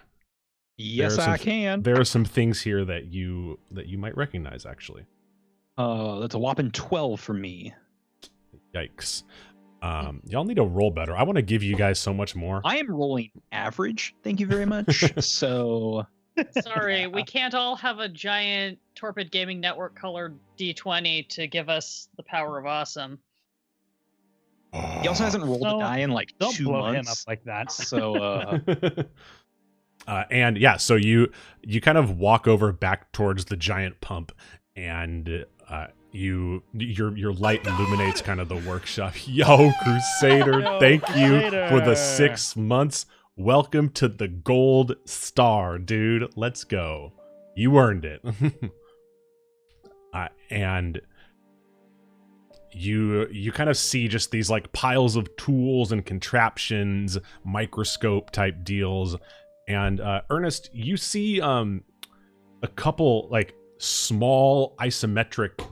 Speaker 3: Yes, I can.
Speaker 1: There are some things here that you might recognize, actually.
Speaker 3: That's a whopping 12 for me.
Speaker 1: Yikes. Y'all need to roll better. I want to give you guys so much more.
Speaker 3: I am rolling average. Thank you very much. So
Speaker 4: Sorry, we can't all have a giant Torpid Gaming Network colored D20 to give us the power of awesome.
Speaker 3: he also hasn't rolled a die in like
Speaker 2: Don't
Speaker 3: 2
Speaker 2: blow
Speaker 3: months.
Speaker 2: him up like that.
Speaker 3: So
Speaker 1: and yeah, so you kind of walk over back towards the giant pump, and your light illuminates kind of the workshop. Yo, Crusader, thank you for the 6 months. Welcome to the gold star, dude. Let's go. You earned it. And you kind of see just these like piles of tools and contraptions, microscope type deals. And Ernest, you see a couple like small isometric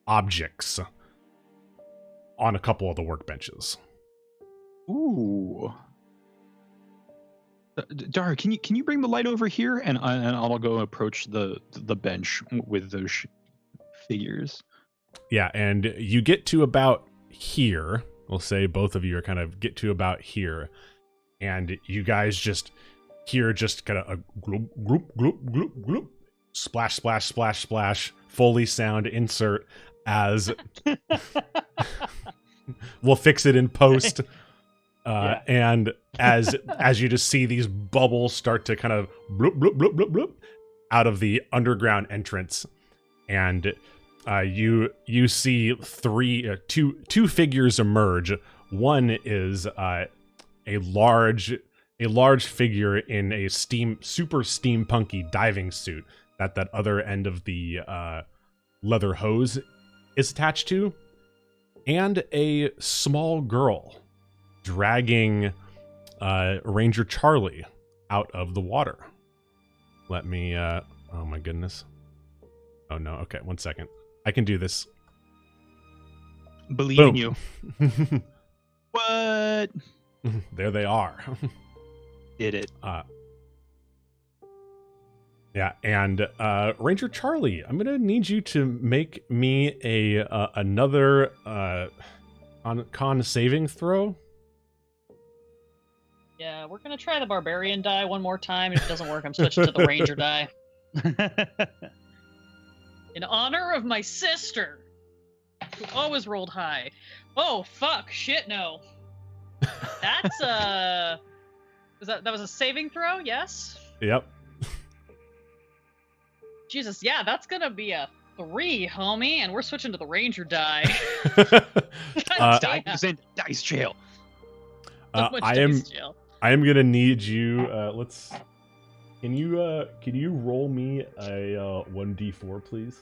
Speaker 1: objects on a couple of the workbenches.
Speaker 3: ooh. Darruh, can you bring the light over here, and I'll go approach the bench with those figures.
Speaker 1: Yeah, and you get to about here. We'll say both of you are kind of get to about here, and you guys just hear just kind of a gloop, gloop, gloop, gloop, gloop, splash, splash, splash, splash, Foley sound insert as we'll fix it in post.
Speaker 2: Yeah.
Speaker 1: And as you just see these bubbles start to kind of bloop, bloop, bloop, bloop, bloop out of the underground entrance, and you see two figures emerge. One is a large figure in a super steampunky diving suit that other end of the leather hose is attached to, and a small girl dragging Ranger Charlie out of the water. Let me oh my goodness. Oh no, okay, 1 second. I can do this.
Speaker 3: Believe
Speaker 1: Boom.
Speaker 3: in you. What?
Speaker 1: There they are.
Speaker 3: Did it.
Speaker 1: Yeah, and Ranger Charlie, I'm gonna need you to make me another con saving throw.
Speaker 4: Yeah, we're gonna try the Barbarian die one more time. If it doesn't work, I'm switching to the Ranger die. In honor of my sister, who always rolled high. Oh, fuck. Shit, no. That's that was a saving throw? Yes?
Speaker 1: Yep.
Speaker 4: Jesus, yeah, that's gonna be a 3, homie, and we're switching to the Ranger die.
Speaker 3: Dice in dice jail.
Speaker 4: So much
Speaker 1: I
Speaker 4: dice jail.
Speaker 1: am gonna need you. Can you roll me a 1d4, please?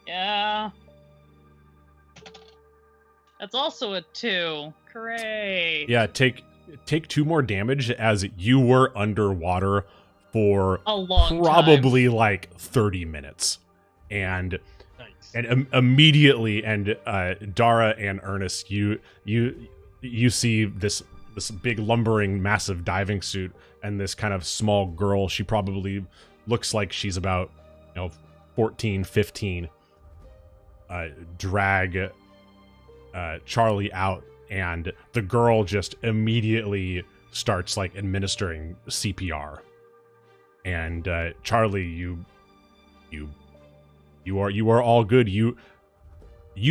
Speaker 4: Yeah. That's also a 2. Great.
Speaker 1: Yeah, take 2 more damage as you were underwater for
Speaker 4: A long
Speaker 1: probably like 30 minutes, and
Speaker 2: Nice.
Speaker 1: immediately, and Darruh and Ernest, you see this big lumbering massive diving suit and this kind of small girl. She probably looks like she's about 14, 15, drag Charlie out, and the girl just immediately starts like administering CPR. And Charlie, you are all good. You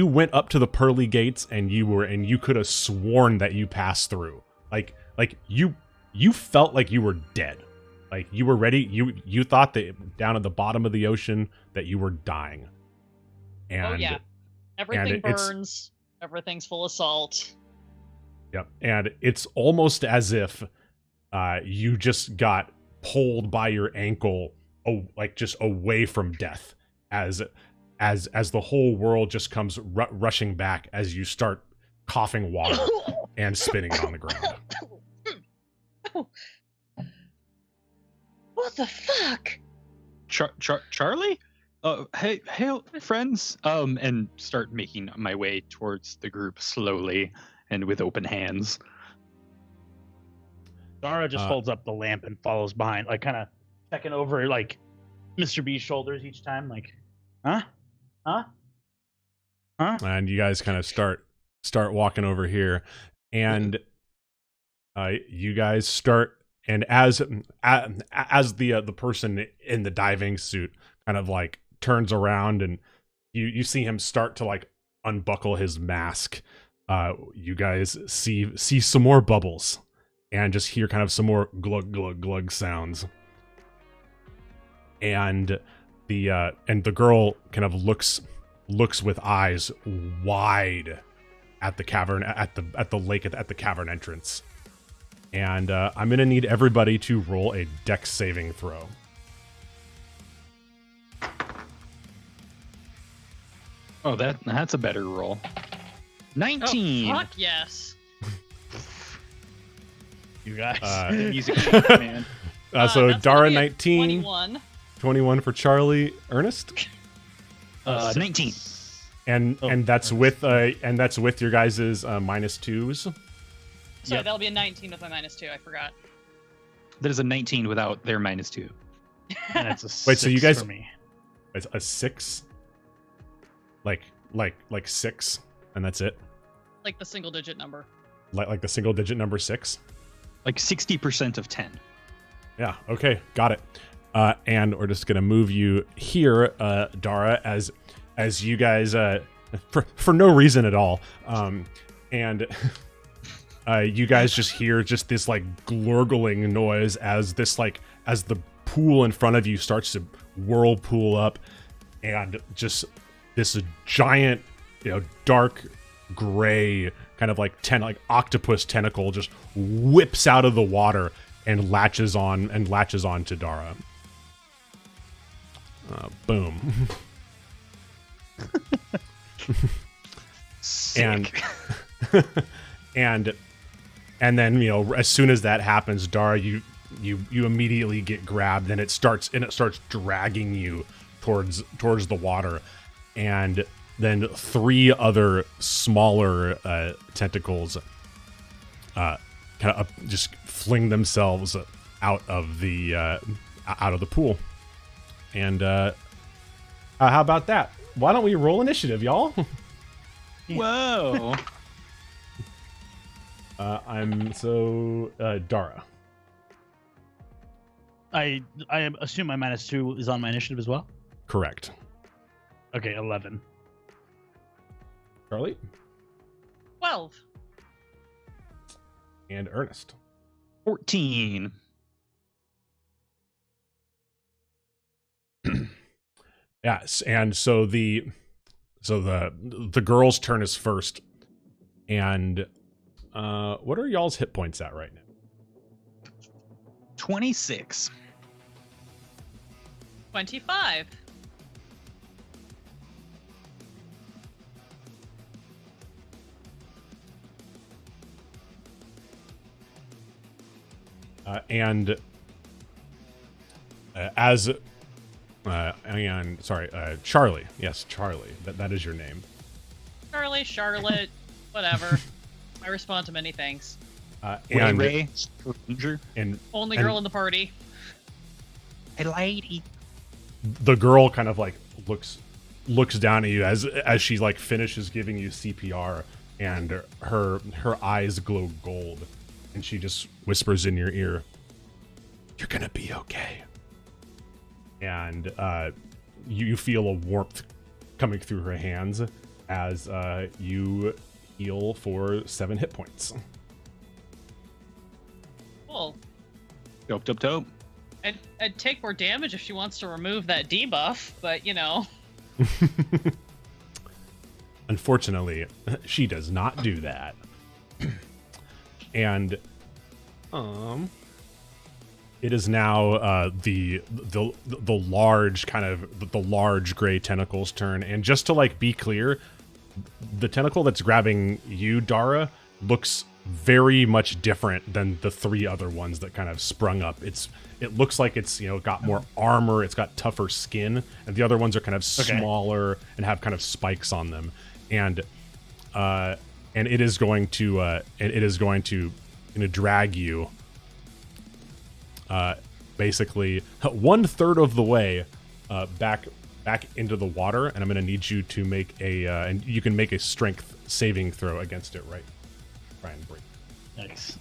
Speaker 1: went up to the pearly gates, and you could have sworn that you passed through. Like you felt like you were dead. Like you were ready. You thought that down at the bottom of the ocean that you were dying. And
Speaker 4: oh yeah, everything
Speaker 1: and
Speaker 4: burns. Everything's full of salt.
Speaker 1: Yep, and it's almost as if you just got pulled by your ankle, like just away from death, as the whole world just comes rushing back as you start coughing water and spitting it on the ground.
Speaker 4: What the fuck?
Speaker 3: Charlie? Hey, friends. And start making my way towards the group slowly and with open hands.
Speaker 2: Darruh just holds up the lamp and follows behind, like kind of checking over like Mr. B's shoulders each time, like, huh?
Speaker 1: And you guys kind of start walking over here, and you guys start, and as the person in the diving suit kind of like turns around, and you see him start to like unbuckle his mask, you guys see some more bubbles and just hear kind of some more glug glug glug sounds, and the girl kind of looks with eyes wide at the cavern, at the lake, at the cavern entrance. And I'm gonna need everybody to roll a dex saving throw.
Speaker 3: Oh, that's a better roll. 19.
Speaker 4: Oh, fuck yes.
Speaker 2: You guys.
Speaker 3: Music, man.
Speaker 1: So
Speaker 4: that's
Speaker 1: Darruh
Speaker 4: gonna be a
Speaker 1: 19, 21 for Charlie, Ernest,
Speaker 3: 19.
Speaker 1: and that's with your guys' -2s.
Speaker 4: Sorry, that'll be a 19 with my -2. I forgot.
Speaker 3: That is a 19 without their -2.
Speaker 2: And it's a
Speaker 1: Wait, so you
Speaker 2: 6
Speaker 1: guys-
Speaker 2: for me.
Speaker 1: It's a 6, like 6, and that's it.
Speaker 4: Like the single digit number.
Speaker 1: Like the single digit number 6.
Speaker 3: Like 60% of 10.
Speaker 1: Yeah. Okay. Got it. And we're just gonna move you here, Darruh, as you guys for no reason at all, and you guys just hear just this like glurgling noise as the pool in front of you starts to whirlpool up, and just this giant, dark gray kind of like octopus tentacle just whips out of the water and latches on to Darruh. Boom. and then as soon as that happens, Darruh, you immediately get grabbed, and it starts dragging you towards the water, and then 3 other smaller tentacles kind of just fling themselves out of the pool. And how about that? Why don't we roll initiative, y'all?
Speaker 3: Whoa.
Speaker 1: Darruh.
Speaker 2: I assume my -2 is on my initiative as well.
Speaker 1: Correct.
Speaker 2: Okay, 11.
Speaker 1: Charlie
Speaker 4: 12.
Speaker 1: and Ernest.
Speaker 3: 14.
Speaker 1: Yes, and so the girl's turn is first, and what are y'all's hit points at right now?
Speaker 3: 26.
Speaker 4: 25.
Speaker 1: And Charlie. Yes, Charlie. That is your name.
Speaker 4: Charlie, Charlotte, whatever. I respond to many things.
Speaker 1: And
Speaker 3: Ray, Ranger.
Speaker 4: Only girl in the party.
Speaker 3: Hey, lady.
Speaker 1: the girl kind of like looks looks down at you as she like finishes giving you CPR, and her eyes glow gold, and she just whispers in your ear, "You're gonna be okay." And you feel a warmth coming through her hands as you heal for 7 hit points.
Speaker 4: Cool.
Speaker 3: Dope.
Speaker 4: I'd take more damage if she wants to remove that debuff, but you know.
Speaker 1: Unfortunately, she does not do that. And it is now the large kind of the large gray tentacle's turn. And just to like be clear, the tentacle that's grabbing you, Darruh, looks very much different than the 3 other ones that kind of sprung up. It looks like it's, you know, got more armor, it's got tougher skin, and the other ones are kind of smaller and have kind of spikes on them. And it is going to drag you basically 1/3 of the way back into the water, and I'm going to need you to make a and you can make a strength saving throw against it, right? Try and break.
Speaker 2: Nice.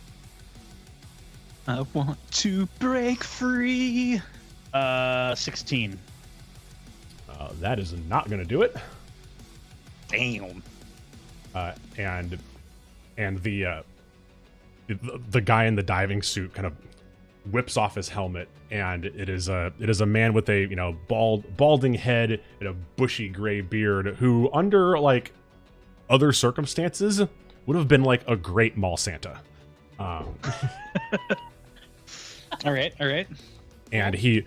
Speaker 3: I want to break free.
Speaker 2: 16.
Speaker 1: That is not going to do it.
Speaker 3: Damn.
Speaker 1: And the guy in the diving suit kind of whips off his helmet, and it is a man with a, you know, balding head and a bushy gray beard, who under like other circumstances would have been like a great mall Santa.
Speaker 3: All right.
Speaker 1: And he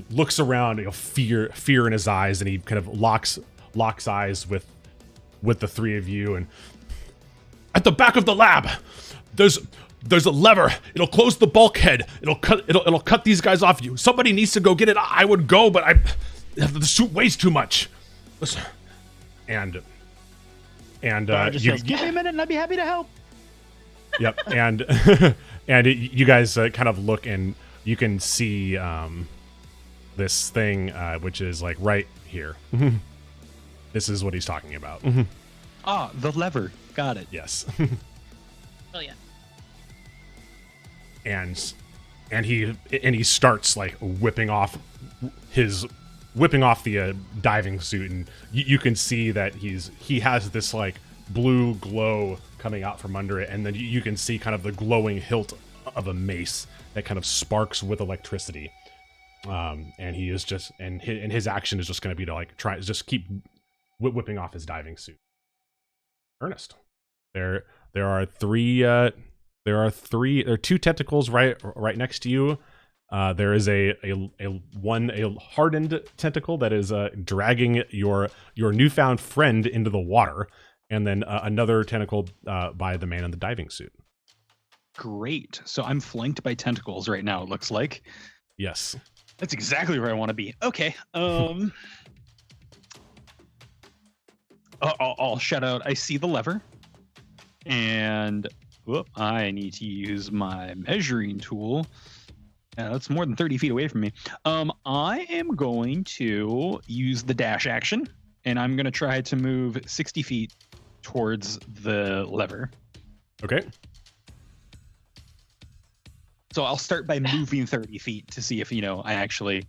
Speaker 1: looks around, you know, fear in his eyes, and he kind of locks eyes with the 3 of you. And at the back of the lab, there's a lever. It'll close the bulkhead. It'll cut these guys off you. Somebody needs to go get it. I would go, but the suit weighs too much. Listen. And
Speaker 2: Just says, give me a minute and I'd be happy to help.
Speaker 1: Yep. And you guys kind of look, and you can see this thing, which is like right here. This is what he's talking about.
Speaker 3: The lever. Got it.
Speaker 1: Yes.
Speaker 4: Brilliant.
Speaker 1: And he starts like whipping off the diving suit, and you can see that he has this like blue glow coming out from under it, and then you can see kind of the glowing hilt of a mace that kind of sparks with electricity. And he is just, and his action is just going to be to like just keep whipping off his diving suit. Ernest, there are 2 tentacles right next to you. There is a hardened tentacle that is dragging your newfound friend into the water, and then another tentacle by the man in the diving suit.
Speaker 3: Great. So I'm flanked by tentacles right now, it looks like.
Speaker 1: Yes.
Speaker 3: That's exactly where I want to be. Okay. I'll shout out, I see the lever. And I need to use my measuring tool. That's more than 30 feet away from me. I am going to use the dash action, and I'm going to try to move 60 feet towards the lever.
Speaker 1: Okay.
Speaker 3: So I'll start by moving 30 feet to see if, you know, I actually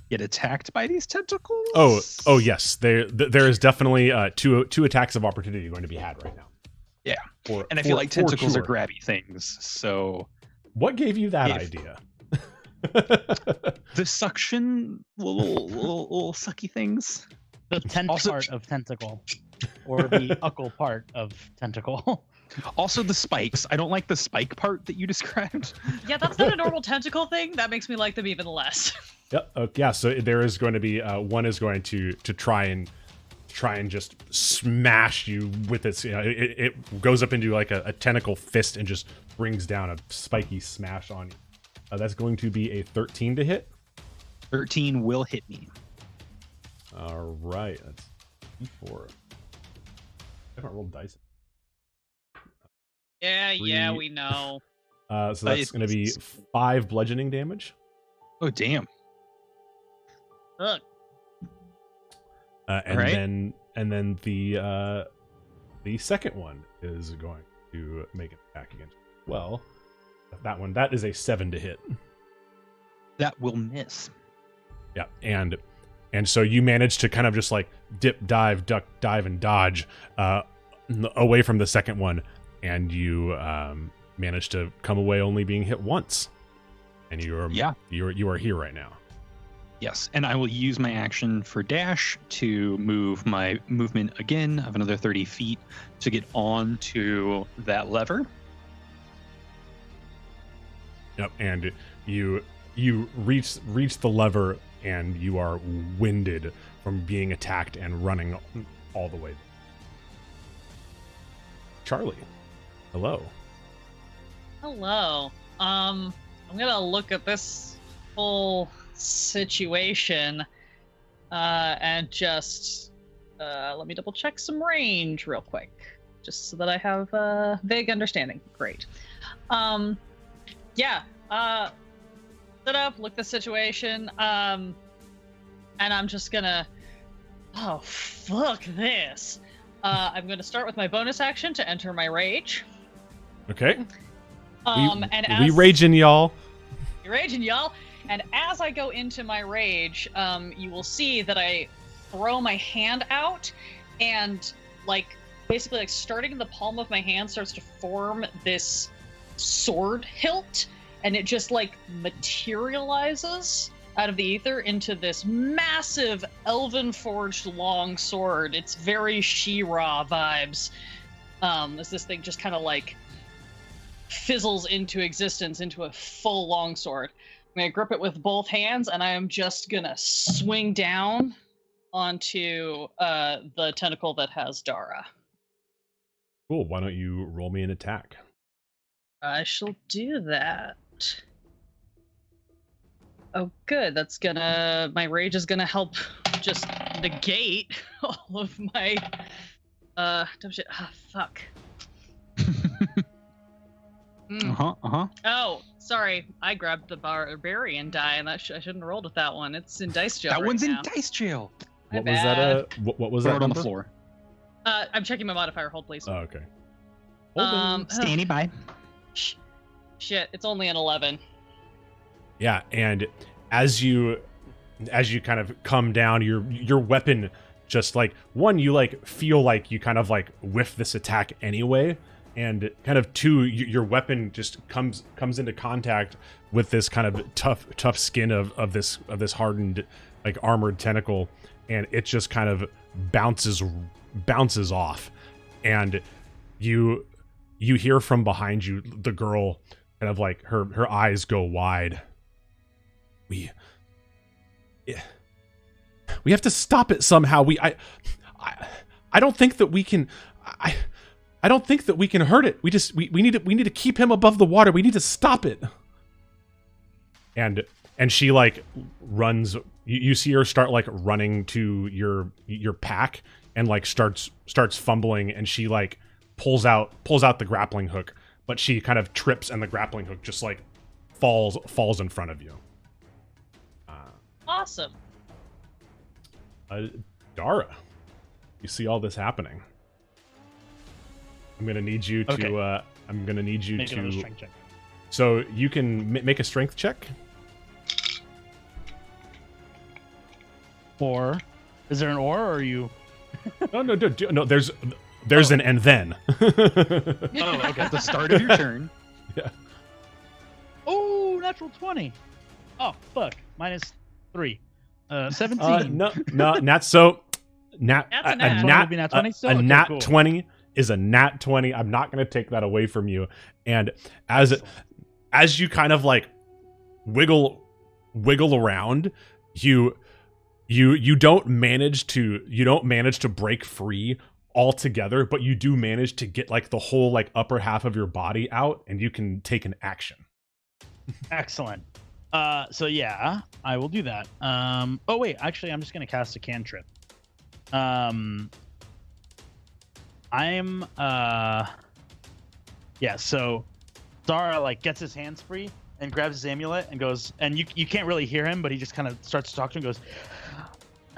Speaker 3: get attacked by these tentacles.
Speaker 1: Oh yes. There is definitely two attacks of opportunity going to be had right now.
Speaker 3: Yeah. And I feel like tentacles are grabby things. So
Speaker 1: what gave you that idea?
Speaker 3: The suction little sucky things.
Speaker 2: The part of tentacle, or the uckle part of tentacle.
Speaker 3: Also the spikes. I don't like the spike part that you described.
Speaker 4: Yeah, that's not a normal tentacle thing. That makes me like them even less.
Speaker 1: Yep. Yeah. So there is going to be one is going to try and just smash you with its. You know, it goes up into like a tentacle fist and just brings down a spiky smash on you. That's going to be a 13 to hit.
Speaker 3: 13 will hit me.
Speaker 1: All right. That's 4. I haven't rolled dice.
Speaker 4: Yeah, we know.
Speaker 1: So that's going to be 5 bludgeoning damage.
Speaker 3: Oh, damn.
Speaker 4: Look.
Speaker 1: And then the second one is going to make an attack against you. Well, that is a 7 to hit.
Speaker 3: That will miss.
Speaker 1: Yeah, and so you manage to kind of just like dip, dive, duck, dive, and dodge away from the second one, and you manage to come away only being hit once, and you are here right now.
Speaker 3: Yes, and I will use my action for dash to move my movement again of another 30 feet to get onto that lever.
Speaker 1: Yep, and you reach the lever, and you are winded from being attacked and running all the way. Charlie, hello.
Speaker 4: Hello. I'm gonna look at this whole situation and just let me double check some range real quick, just so that I have a vague understanding. Great. Sit up, look the situation, and I'm just gonna fuck this. I'm gonna start with my bonus action to enter my rage.
Speaker 1: Okay.
Speaker 4: And
Speaker 1: we raging, y'all.
Speaker 4: You're raging, y'all. And as I go into my rage, you will see that I throw my hand out, and basically starting in the palm of my hand starts to form this sword hilt, and it just materializes out of the ether into this massive elven forged long sword. It's very She-Ra vibes. As this thing just kind of fizzles into existence into a full longsword. I'm gonna grip it with both hands, and I am just gonna swing down onto the tentacle that has Darruh.
Speaker 1: Cool. Why don't you roll me an attack?
Speaker 4: I shall do that. Oh, good. My rage is gonna help just negate all of my dumb shit. Ah, fuck. Oh, sorry. I grabbed the Barbarian die, and I shouldn't have rolled with that one. It's in dice jail.
Speaker 3: That one's
Speaker 4: now.
Speaker 3: in dice jail.
Speaker 1: What was that? What was that?
Speaker 3: Throw it on the floor.
Speaker 4: I'm checking my modifier. Hold, please.
Speaker 1: Oh, okay.
Speaker 3: Standing by.
Speaker 4: Shit, it's only an 11.
Speaker 1: Yeah, and as you kind of come down, your weapon just you feel like you kind of whiff this attack anyway, and kind of two, your weapon just comes into contact with this kind of tough skin of this hardened armored tentacle, and it just kind of bounces off, and you hear from behind you the girl kind of her eyes go wide. We have to stop it somehow. I don't think that we can. I don't think that we can hurt it. We need to keep him above the water. We need to stop it. And she runs. You see her start running to your pack and starts fumbling, and she pulls out the grappling hook, but she kind of trips, and the grappling hook just falls in front of you.
Speaker 4: Awesome.
Speaker 1: Darruh, you see all this happening. I'm gonna need you to.
Speaker 2: Okay.
Speaker 1: I'm gonna need you
Speaker 2: Make another
Speaker 1: to.
Speaker 2: strength check.
Speaker 1: So you can make a strength check.
Speaker 2: Or is there an or are you?
Speaker 1: No. There's an and then.
Speaker 2: Oh, okay.
Speaker 3: At the start of your turn.
Speaker 1: Yeah.
Speaker 2: Oh, natural 20. Oh, fuck. -3. 17.
Speaker 1: No, not so.
Speaker 4: That's a nat.
Speaker 2: Would be nat 20 still?
Speaker 1: A
Speaker 2: Okay,
Speaker 1: nat
Speaker 2: cool.
Speaker 1: 20 is a nat 20. I'm not going to take that away from you. And as you kind of wiggle around, you don't manage to break free altogether, but you do manage to get the whole upper half of your body out, and you can take an action.
Speaker 2: Excellent. So yeah, I will do that. Oh wait, actually, I'm just gonna cast a cantrip. So Darruh gets his hands free and grabs his amulet and goes, and you can't really hear him, but he just kind of starts to talk to him and goes,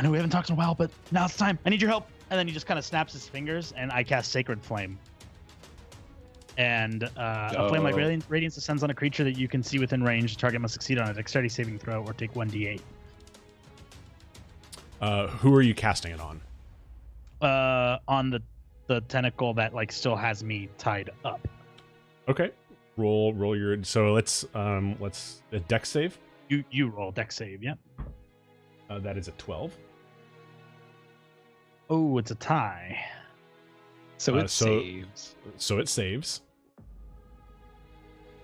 Speaker 2: I know we haven't talked in a while, but now it's time. I need your help. And then he just kind of snaps his fingers, and I cast Sacred Flame. And a flame like radiance descends on a creature that you can see within range. The target must succeed on a dexterity saving throw or take 1d8.
Speaker 1: Who are you casting it on?
Speaker 2: On the tentacle that like still has me tied up.
Speaker 1: Okay. Roll your. So let's a dex save.
Speaker 2: You roll dex save. Yeah.
Speaker 1: That is a 12.
Speaker 2: Oh, it's a tie.
Speaker 3: So it saves.
Speaker 1: So it saves.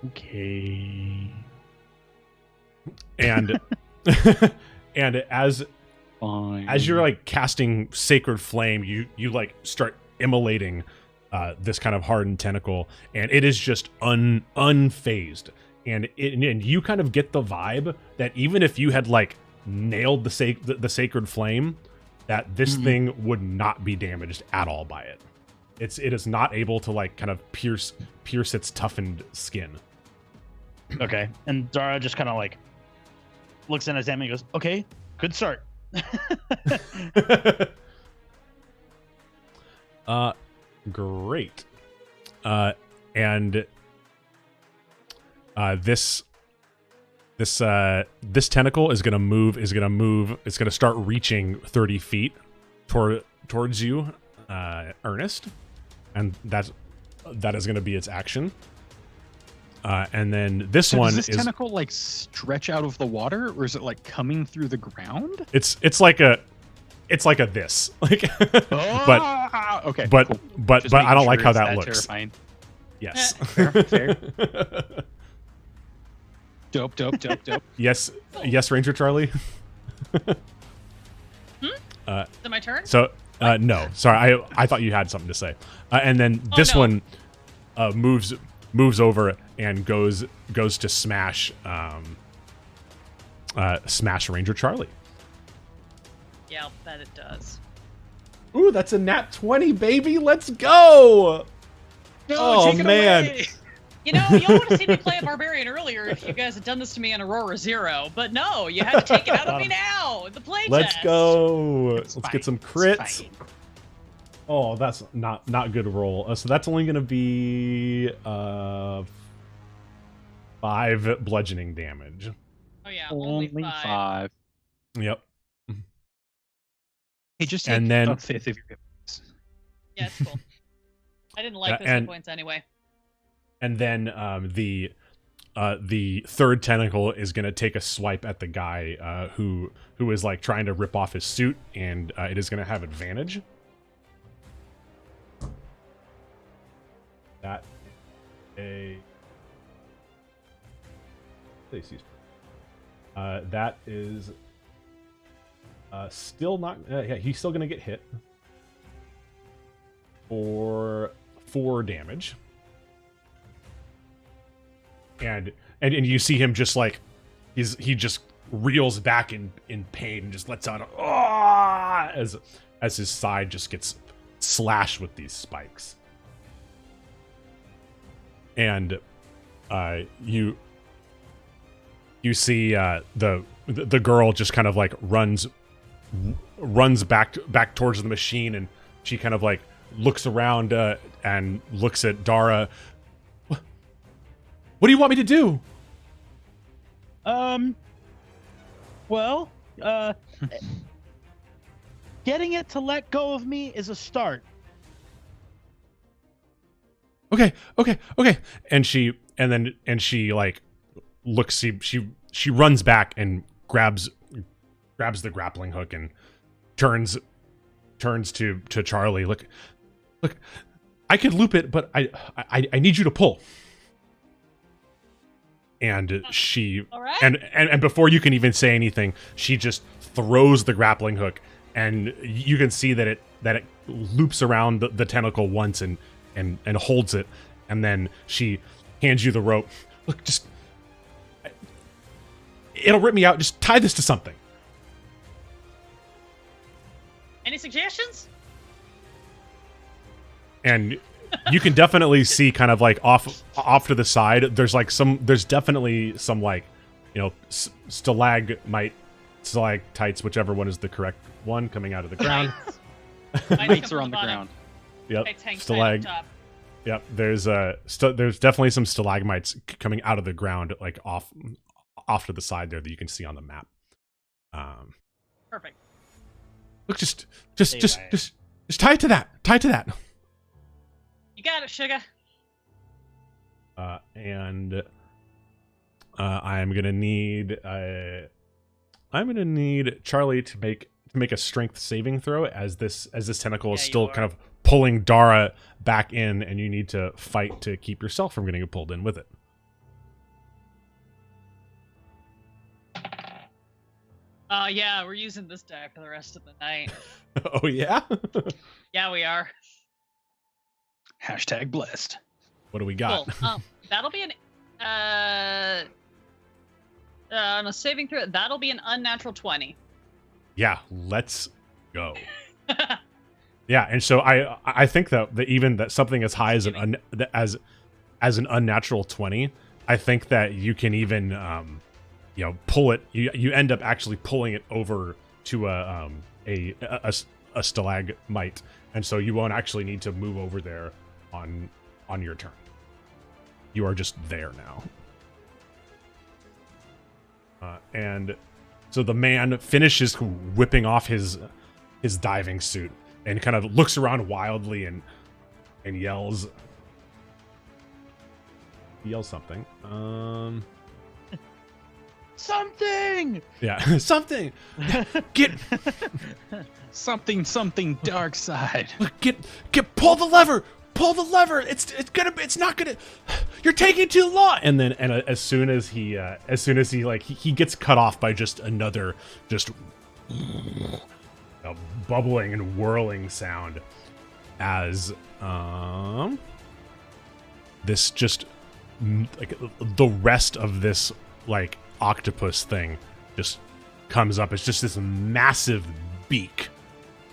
Speaker 2: Okay.
Speaker 1: And and as you're like casting Sacred Flame, you like start immolating this kind of hardened tentacle, and it is just unfazed. And you kind of get the vibe that even if you had like nailed the Sacred Flame, that this thing would not be damaged at all by it. It is not able to like kind of pierce its toughened skin.
Speaker 2: Okay. And Darruh just kind of like looks at his hand and goes, "Okay, good start."
Speaker 1: Great. And this tentacle is gonna move. It's gonna start reaching 30 feet towards you, Ernest, and that is gonna be its action. And then this one
Speaker 3: does this tentacle like stretch out of the water, or is it like coming through the ground?
Speaker 1: It's like a this like,
Speaker 3: okay,
Speaker 1: but
Speaker 3: cool.
Speaker 1: but I don't like how that looks.
Speaker 3: Terrifying.
Speaker 1: Yes.
Speaker 3: Fair. Dope.
Speaker 1: Yes, Ranger Charlie.
Speaker 4: Is it my turn?
Speaker 1: So no, sorry, I thought you had something to say. And then this one moves over and goes to smash Ranger Charlie.
Speaker 4: Yeah, I'll bet it does.
Speaker 1: Ooh, that's a nat 20, baby. Let's go.
Speaker 3: No, take it away.
Speaker 4: You know, y'all would have seen me play a Barbarian earlier if you guys had done this to me on Aurora 0, but no, you had to take it out of me now. The playtest.
Speaker 1: Let's go.
Speaker 3: It's
Speaker 1: Let's
Speaker 3: fine.
Speaker 1: get some
Speaker 3: It's
Speaker 1: crits.
Speaker 3: fine.
Speaker 1: Oh, that's not good roll. So that's only going to be 5 bludgeoning damage.
Speaker 4: Oh yeah, only 5.
Speaker 1: Yep.
Speaker 3: Hey, just take
Speaker 1: And then-
Speaker 3: a fifth of your hit points.
Speaker 4: Yeah, it's cool. I didn't like those
Speaker 1: and-
Speaker 4: hit points anyway.
Speaker 1: And then the third tentacle is going to take a swipe at the guy who is like trying to rip off his suit, and it is going to have advantage. That that is still not. Yeah, he's still going to get hit for 4 damage. And you see him just like he just reels back in pain and just lets out a as his side just gets slashed with these spikes. And you see the girl just kind of like runs back towards the machine, and she kind of like looks around and looks at Darruh. What do you want me to do?
Speaker 2: Well, getting it to let go of me is a start.
Speaker 1: Okay. And she like looks. She runs back and grabs the grappling hook and turns to Charlie. Look, I could loop it, but I need you to pull. And she
Speaker 4: All right.
Speaker 1: and before you can even say anything, she just throws the grappling hook, and you can see that it loops around the tentacle once and holds it, and then she hands you the rope. Look, just it'll rip me out. Just tie this to something.
Speaker 4: Any suggestions?
Speaker 1: And you can definitely see kind of like off to the side. There's definitely some like, stalagmite stalactites, whichever one is the correct one, coming out of the ground.
Speaker 3: Lights are on the ground.
Speaker 1: Yep.
Speaker 4: Stalag.
Speaker 1: Yep. There's there's definitely some stalagmites coming out of the ground, like off to the side there that you can see on the map.
Speaker 4: Perfect.
Speaker 1: Look, just tie it to that. Tie it to that.
Speaker 4: You got it, sugar.
Speaker 1: And I'm gonna need Charlie to make a strength saving throw as this tentacle is still kind of pulling Darruh back in, and you need to fight to keep yourself from getting pulled in with it.
Speaker 4: Yeah, we're using this deck for the rest of the night.
Speaker 1: Oh yeah?
Speaker 4: Yeah, we are.
Speaker 3: Hashtag blessed.
Speaker 1: What do we got?
Speaker 4: Cool. That'll be an on a saving throw. That'll be an unnatural 20.
Speaker 1: Yeah, let's go. Yeah, and so I think that even that something as high as an unnatural 20, I think that you can even pull it. You end up actually pulling it over to a stalagmite, and so you won't actually need to move over there on your turn. You are just there now. And so the man finishes whipping off his diving suit and kind of looks around wildly and yells something.
Speaker 2: Something.
Speaker 1: Yeah, something. Get
Speaker 3: something dark side.
Speaker 1: Get pull the lever. Pull the lever. It's not gonna. You're taking too long. And then as soon as he he gets cut off by just another a bubbling and whirling sound as this just like the rest of this like octopus thing just comes up. It's just this massive beak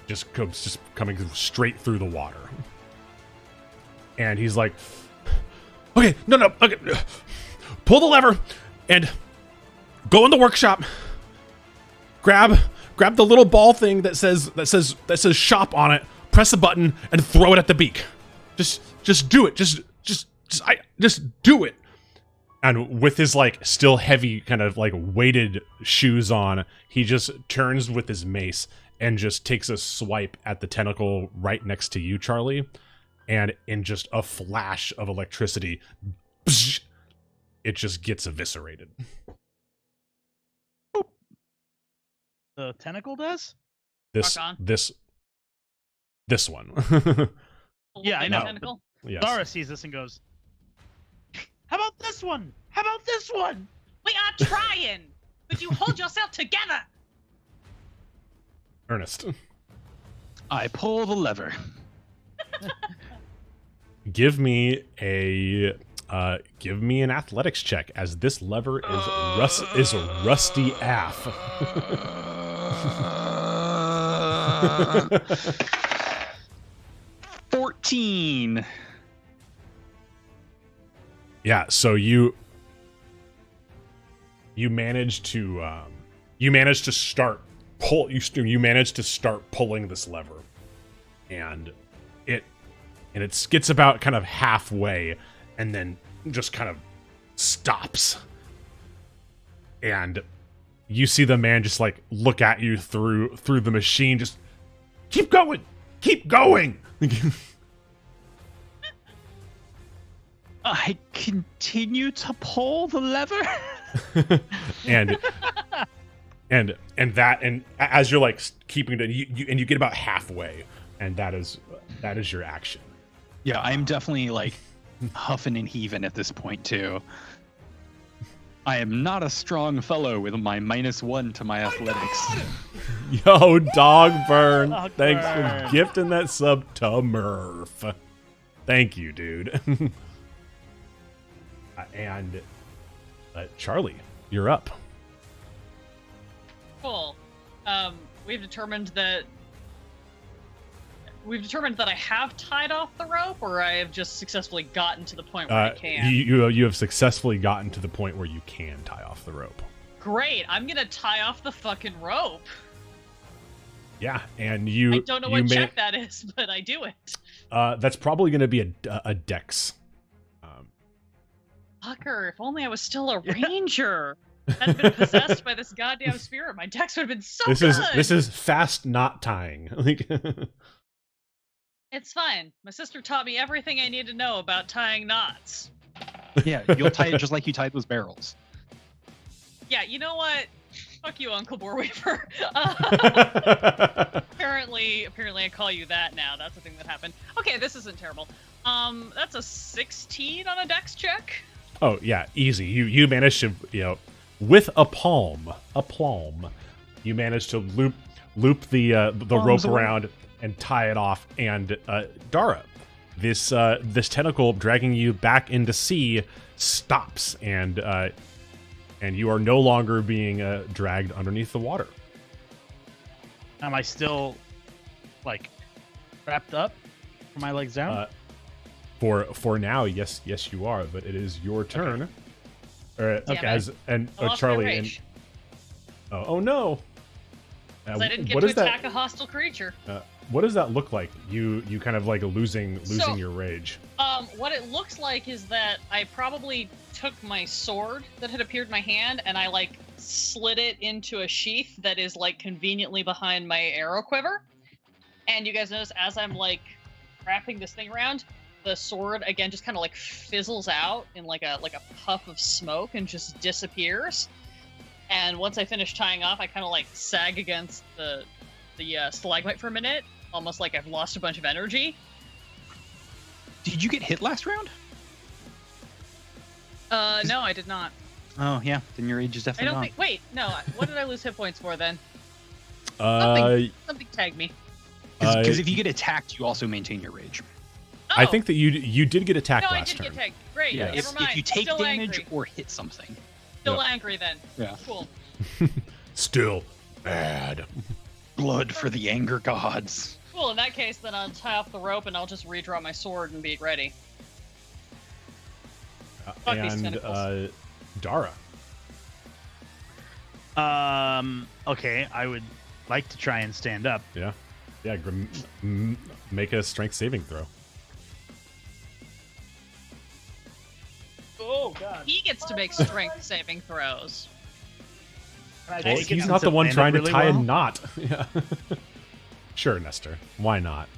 Speaker 1: just coming straight through the water. And he's like, okay, okay, pull the lever and go in the workshop. Grab the little ball thing that says shop on it. Press a button and throw it at the beak. Just do it. Just do it. And with his like still heavy kind of like weighted shoes on, he just turns with his mace and just takes a swipe at the tentacle right next to you, Charlie. And in just a flash of electricity, it just gets eviscerated.
Speaker 2: The tentacle does?
Speaker 1: This one.
Speaker 2: Yeah, I know.
Speaker 4: Tentacle?
Speaker 1: Yes.
Speaker 2: Darruh sees this and goes, how about this one? How about this one?
Speaker 4: We are trying! Could you hold yourself together?
Speaker 1: Ernest.
Speaker 3: I pull the lever.
Speaker 1: Give me an athletics check as this lever is rusty AF.
Speaker 3: 14.
Speaker 1: Yeah, so you manage to start pulling this lever, and it gets about kind of halfway and then just kind of stops. And you see the man just like look at you through the machine, just keep going.
Speaker 3: I continue to pull the lever.
Speaker 1: and as you're like keeping it, you get about halfway, and that is your action.
Speaker 3: Yeah, I'm definitely like huffing and heaving at this point too. I am not a strong fellow with my -1 to my athletics.
Speaker 1: Yo, dog burn.
Speaker 2: Dog
Speaker 1: Thanks
Speaker 2: burn.
Speaker 1: for gifting that sub to Murph. Thank you, dude. And Charlie, you're up.
Speaker 4: Cool. We've determined that I have tied off the rope, or I have just successfully gotten to the point where I can.
Speaker 1: You have successfully gotten to the point where you can tie off the rope.
Speaker 4: Great, I'm gonna tie off the fucking rope.
Speaker 1: Yeah, and you.
Speaker 4: I don't know what check that is, but I do it.
Speaker 1: That's probably going to be a dex.
Speaker 4: Fucker, if only I was still a ranger. Hadn't been possessed by this goddamn spirit. My dex would have been so good.
Speaker 1: This is fast knot tying. Like,
Speaker 4: it's fine. My sister taught me everything I need to know about tying knots.
Speaker 3: Yeah, you'll tie it just like you tied those barrels.
Speaker 4: Yeah, you know what? Fuck you, Uncle Boarweaver. Apparently I call you that now. That's the thing that happened. Okay, this isn't terrible. That's a 16 on a dex check.
Speaker 1: oh yeah, easy. You managed to, with a palm, you managed to loop the rope around and tie it off. And Darruh, this tentacle dragging you back into sea stops, and you are no longer being dragged underneath the water.
Speaker 2: Am I still, like, wrapped up? Are my legs down?
Speaker 1: For now, yes, you are. But it is your turn.
Speaker 2: Okay.
Speaker 1: Charlie and oh no!
Speaker 4: I didn't get to attack a hostile creature.
Speaker 1: What does that look like? You kind of like losing your rage.
Speaker 4: What it looks like is that I probably took my sword that had appeared in my hand and I like slid it into a sheath that is like conveniently behind my arrow quiver. And you guys notice as I'm like wrapping this thing around, the sword again just kind of like fizzles out in like a puff of smoke and just disappears. And once I finish tying off, I kind of like sag against the stalagmite for a minute, almost like I've lost a bunch of energy.
Speaker 3: Did you get hit last round?
Speaker 4: No, I did not.
Speaker 3: Oh yeah, then your age is definitely gone.
Speaker 4: Wait, no. What did I lose hit points for then? Something tagged me.
Speaker 3: Because if you get attacked, you also maintain your rage.
Speaker 4: Oh.
Speaker 1: I think that you did get attacked
Speaker 4: No, I
Speaker 1: last
Speaker 4: did
Speaker 1: turn.
Speaker 4: get tagged. Great.
Speaker 3: Yeah,
Speaker 4: Never mind.
Speaker 3: if you take
Speaker 4: Still
Speaker 3: damage
Speaker 4: angry.
Speaker 3: or hit something.
Speaker 4: Still angry then.
Speaker 3: Yeah.
Speaker 4: Cool.
Speaker 1: Still bad.
Speaker 3: Blood for the anger gods.
Speaker 4: Cool. In that case, then I'll tie off the rope and I'll just redraw my sword and be ready. Fuck these tentacles.
Speaker 1: Darruh.
Speaker 2: Okay, I would like to try and stand up.
Speaker 1: Yeah. Make a strength saving throw.
Speaker 2: Oh god.
Speaker 4: He gets to make strength saving throws.
Speaker 1: Well, he's not the one trying to tie a knot. Yeah. Sure, Nestor. Why not?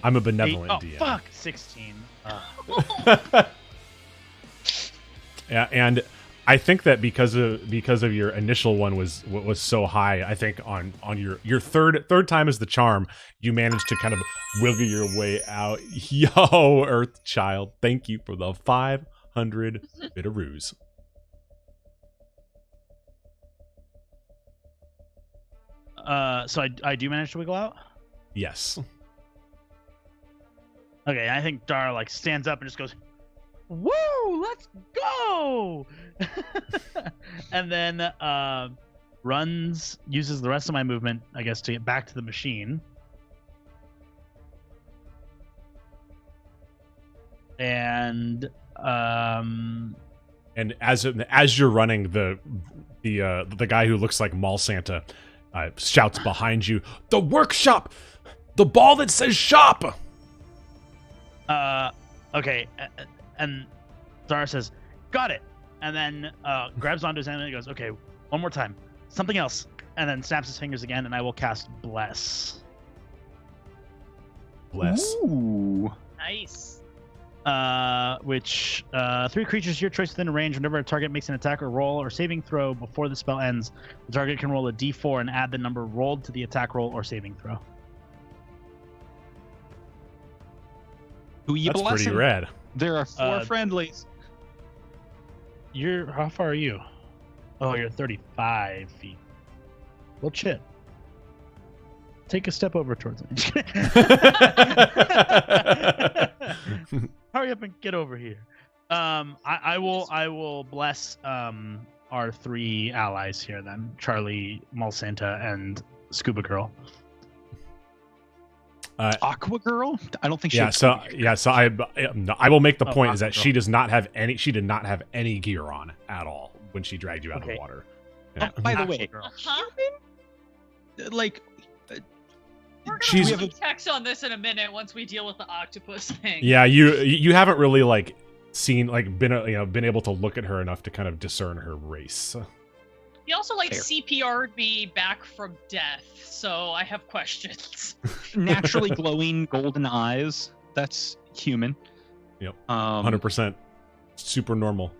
Speaker 1: I'm a benevolent DM.
Speaker 2: Fuck. 16.
Speaker 1: Yeah, and I think that because of your initial one was so high, I think on your third time as the charm, you managed to kind of wiggle your way out. Yo, Earth Child, thank you for the 500 bitteroos.
Speaker 2: So I do manage to wiggle out?
Speaker 1: Yes.
Speaker 2: Okay, I think Darruh like stands up and just goes, "Woo, let's go!" And then uses the rest of my movement, I guess, to get back to the machine. And
Speaker 1: as you're running, the guy who looks like Mall Santa shouts behind you, "The workshop! The ball that says shop!"
Speaker 2: Okay, and Darruh says, "Got it," and then grabs onto his hand and goes, "Okay, one more time, something else," and then snaps his fingers again, and I will cast Bless.
Speaker 1: Bless.
Speaker 3: Ooh.
Speaker 4: Nice.
Speaker 2: Which 3 creatures your choice within range. Whenever a target makes an attack or roll or saving throw before the spell ends, the target can roll a d4 and add the number rolled to the attack roll or saving throw.
Speaker 3: Who you
Speaker 1: That's
Speaker 3: blessing?
Speaker 1: pretty rad.
Speaker 3: There are 4 friendlies.
Speaker 2: How far are you? Oh, you're 35 feet. Well, shit. Take a step over towards me. Hurry up and get over here. I will bless our 3 allies here then. Charlie, Malsanta, and Scuba Girl.
Speaker 3: Aqua Girl? I don't think she.
Speaker 1: So I will make the
Speaker 2: Oh,
Speaker 1: point is that
Speaker 2: Aqua
Speaker 1: she did not have any gear on at all when she dragged you out of the water. Yeah.
Speaker 3: By the
Speaker 2: Actual
Speaker 3: way,
Speaker 2: girl.
Speaker 3: like,
Speaker 4: We're
Speaker 1: She's-
Speaker 4: gonna text on this in a minute once we deal with the octopus thing.
Speaker 1: Yeah, you haven't really like seen like been able to look at her enough to kind of discern her race.
Speaker 4: He also like
Speaker 3: Fair.
Speaker 4: CPR'd me back from death, so I have questions.
Speaker 3: naturally glowing golden eyes. That's human.
Speaker 1: Yep.
Speaker 3: 100%.
Speaker 1: 100% super normal.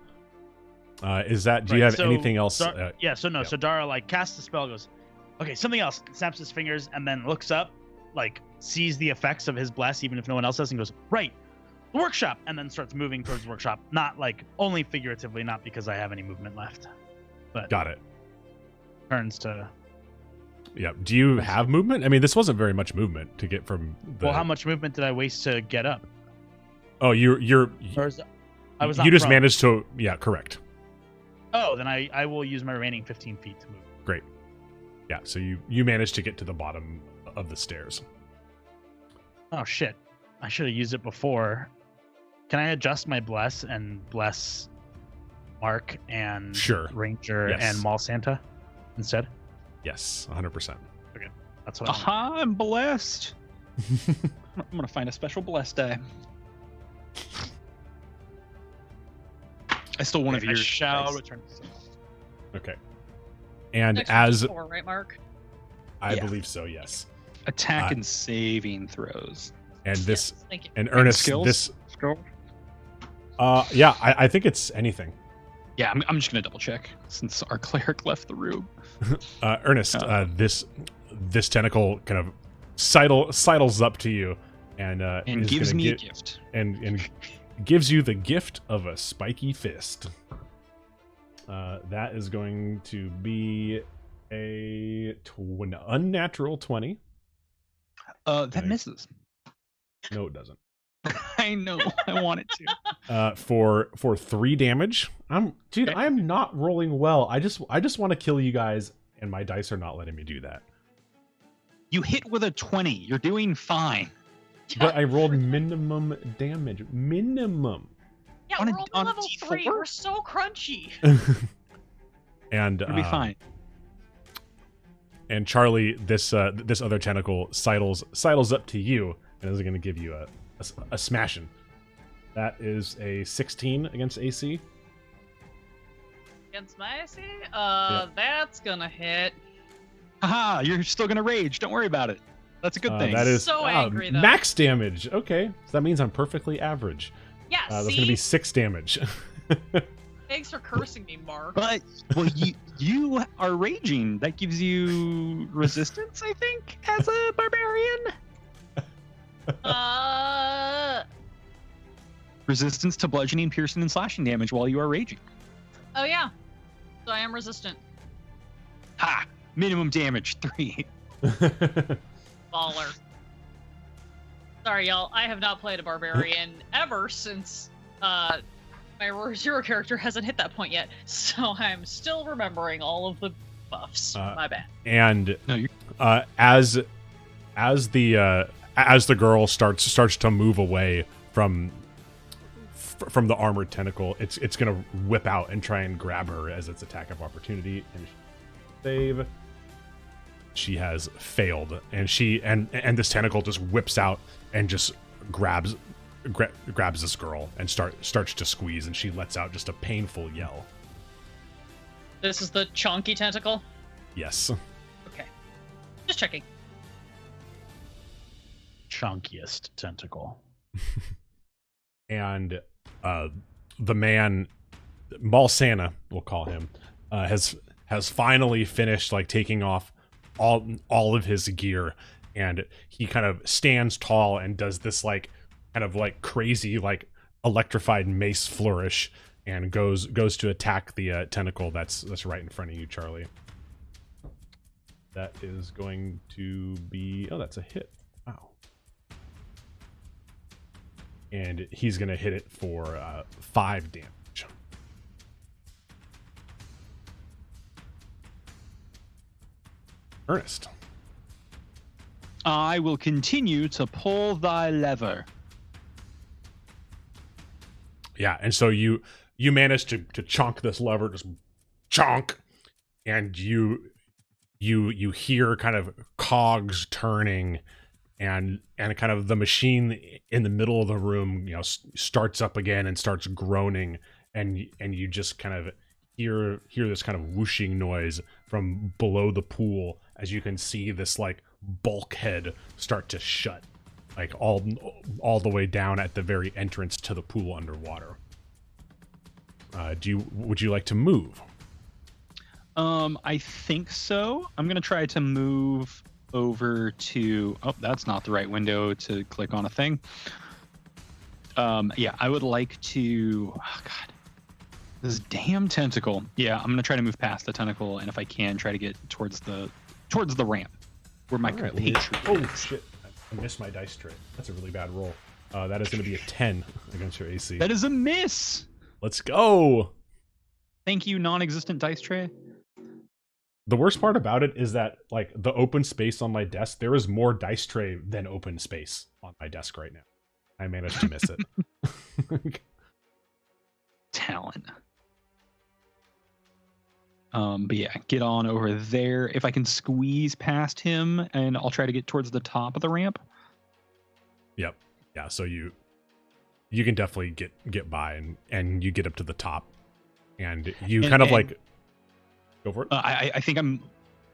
Speaker 1: Is that? Do you
Speaker 2: Right,
Speaker 1: have
Speaker 2: so
Speaker 1: anything else?
Speaker 2: So
Speaker 1: yeah.
Speaker 2: Darruh like casts the spell, goes, okay, something else, snaps his fingers, and then looks up, like sees the effects of his bless, even if no one else does, and goes, right, the workshop, and then starts moving towards the workshop. Not like only figuratively, not because I have any movement left, but
Speaker 1: Got it.
Speaker 2: turns to.
Speaker 1: Yeah. Do you have movement? I mean, this wasn't very much movement to get from.
Speaker 2: Well, how much movement did I waste to get up?
Speaker 1: Oh, you're.
Speaker 2: Or is I was.
Speaker 1: You
Speaker 2: not
Speaker 1: just
Speaker 2: prone.
Speaker 1: managed to. Yeah, correct.
Speaker 2: Oh, then I will use my remaining 15 feet to move.
Speaker 1: Great. Yeah. So you managed to get to the bottom of the stairs.
Speaker 2: Oh shit! I should have used it before. Can I adjust my bless and bless Mark and
Speaker 1: Sure.
Speaker 2: Ranger
Speaker 1: Yes.
Speaker 2: and Mall Santa instead?
Speaker 1: Yes, 100%.
Speaker 2: That's what I want.
Speaker 3: Aha, I'm blessed. I'm gonna find a special blessed die. I stole one of
Speaker 2: I
Speaker 3: yours.
Speaker 2: shall
Speaker 3: dice.
Speaker 2: return.
Speaker 1: Okay. And
Speaker 4: Next
Speaker 1: as
Speaker 4: one's 4, right, Mark?
Speaker 1: I
Speaker 3: Yeah.
Speaker 1: believe so, yes.
Speaker 3: Attack
Speaker 1: Uh,
Speaker 3: and saving throws.
Speaker 1: And this
Speaker 4: Yes, thank you.
Speaker 1: and Ernest
Speaker 3: skills?
Speaker 1: this
Speaker 3: Skill?
Speaker 1: yeah, I think it's anything.
Speaker 3: Yeah, I'm just gonna double check since our cleric left the room.
Speaker 1: Ernest, this tentacle kind of sidles up to you and
Speaker 3: And
Speaker 1: is
Speaker 3: gives
Speaker 1: gonna
Speaker 3: me a
Speaker 1: get-
Speaker 3: gift.
Speaker 1: and gives you the gift of a spiky fist. That is going to be a unnatural 20.
Speaker 3: That
Speaker 1: Nice.
Speaker 3: misses.
Speaker 1: No, it doesn't.
Speaker 3: I know. I want it to.
Speaker 1: For 3 damage. I
Speaker 3: Okay.
Speaker 1: am not rolling well. I just want to kill you guys, and my dice are not letting me do that.
Speaker 3: You hit with a 20. You're doing fine.
Speaker 1: But I rolled minimum damage. Minimum.
Speaker 4: Yeah,
Speaker 3: on a-
Speaker 4: we're
Speaker 3: on
Speaker 4: on
Speaker 3: a
Speaker 4: level
Speaker 3: D4?
Speaker 4: 3. We're so crunchy.
Speaker 1: And
Speaker 3: You'll be fine.
Speaker 1: And Charlie, this other tentacle sidles up to you and is going to give you a smashing. That is a 16 against AC.
Speaker 4: Against my AC?
Speaker 1: Yeah.
Speaker 4: That's gonna hit.
Speaker 3: Haha, you're still gonna rage. Don't worry about it. That's a good thing.
Speaker 1: That is
Speaker 4: So angry, though.
Speaker 1: max damage. Okay, so that means I'm perfectly average.
Speaker 4: Yeah,
Speaker 1: That's
Speaker 4: see?
Speaker 1: going to be 6 damage.
Speaker 4: Thanks for cursing me, Mark.
Speaker 3: But well, you are raging. That gives you resistance, I think, as a barbarian. Resistance to bludgeoning, piercing, and slashing damage while you are raging.
Speaker 4: Oh yeah. So I am resistant.
Speaker 3: Ha! Minimum damage 3.
Speaker 4: Baller. Sorry, y'all. I have not played a barbarian ever since my zero character hasn't hit that point yet. So I'm still remembering all of the buffs. My bad.
Speaker 1: And
Speaker 3: No, you.
Speaker 1: as the girl starts to move away from the armored tentacle, it's gonna whip out and try and grab her as its attack of opportunity and save. She has failed, and and this tentacle just whips out and just grabs this girl and starts to squeeze, and she lets out just a painful yell.
Speaker 4: This is the chonky tentacle.
Speaker 1: Yes.
Speaker 4: Okay. Just checking.
Speaker 2: Chunkiest tentacle.
Speaker 1: And the man, Malsana, we'll call him, has finally finished like taking off all of his gear, and he kind of stands tall and does this like kind of like crazy like electrified mace flourish and goes to attack the tentacle that's right in front of you, Charlie. That is going to be that's a hit. Wow. And he's going to hit it for 5 damage. Ernest.
Speaker 3: I will continue to pull thy lever.
Speaker 1: Yeah, and so you manage to chonk this lever, just chonk, and you hear kind of cogs turning, and kind of the machine in the middle of the room, starts up again and starts groaning, and you just kind of hear this kind of whooshing noise from below the pool as you can see this like bulkhead start to shut, like all the way down at the very entrance to the pool underwater. Would you like to move?
Speaker 3: I think so. I'm gonna try to move over to. Oh, that's not the right window to click on a thing. Yeah, I would like to. Oh God, this damn tentacle. Yeah, I'm gonna try to move past the tentacle, and if I can, try to get towards the ramp where my compatriot.
Speaker 1: Oh shit! I missed my dice tray. That's a really bad roll. That is gonna be a 10 against your AC.
Speaker 3: That is a miss.
Speaker 1: Let's go.
Speaker 3: Thank you, non-existent dice tray.
Speaker 1: The worst part about it is that, like, the open space on my desk, there is more dice tray than open space on my desk right now. I managed to miss it.
Speaker 3: Talent. But yeah, get on over there. If I can squeeze past him, and I'll try to get towards the top of the ramp.
Speaker 1: Yep. Yeah, so you can definitely get by, and you get up to the top, and you kind of like go for it.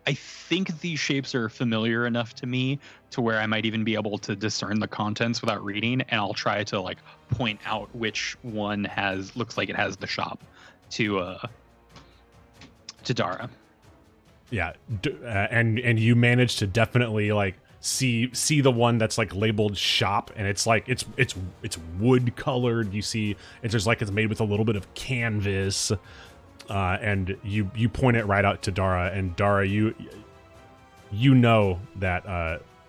Speaker 3: I think these shapes are familiar enough to me to where I might even be able to discern the contents without reading, and I'll try to like point out which one looks like it has the shop to Darruh.
Speaker 1: Yeah, and you manage to definitely like see the one that's like labeled shop, and it's like it's wood colored. You see it's made with a little bit of canvas, and you point it right out to Darruh, and Darruh, you know that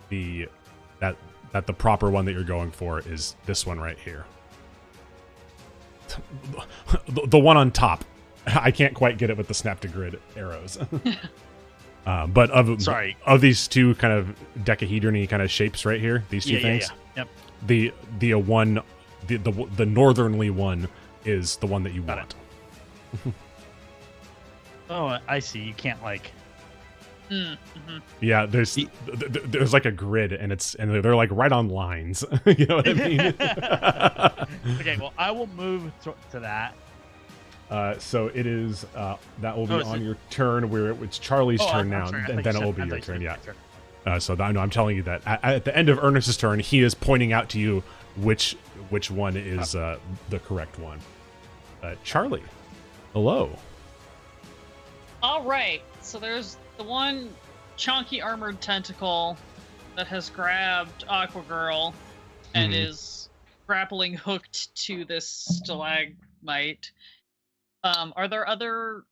Speaker 1: the proper one that you're going for is this one right here, the one on top. I can't quite get it with the snap to grid arrows. But of these two kind of decahedron-y kind of shapes right here, these two things.
Speaker 2: Yep.
Speaker 1: The northernly one is the one that you want.
Speaker 2: Oh, I see. You can't like.
Speaker 4: Mm-hmm.
Speaker 1: Yeah, there's like a grid, and they're like right on lines. You know what I mean?
Speaker 2: Okay, well, I will move to that.
Speaker 1: So it is that will be on your turn, where it's Charlie's turn now, and then it will be your turn. Yeah. So I'm telling you that at the end of Ernest's turn, he is pointing out to you which one is the correct one. Charlie, hello.
Speaker 4: All right. So there's the one chunky armored tentacle that has grabbed Aqua Girl and is grappling hooked to this stalagmite. Are there other?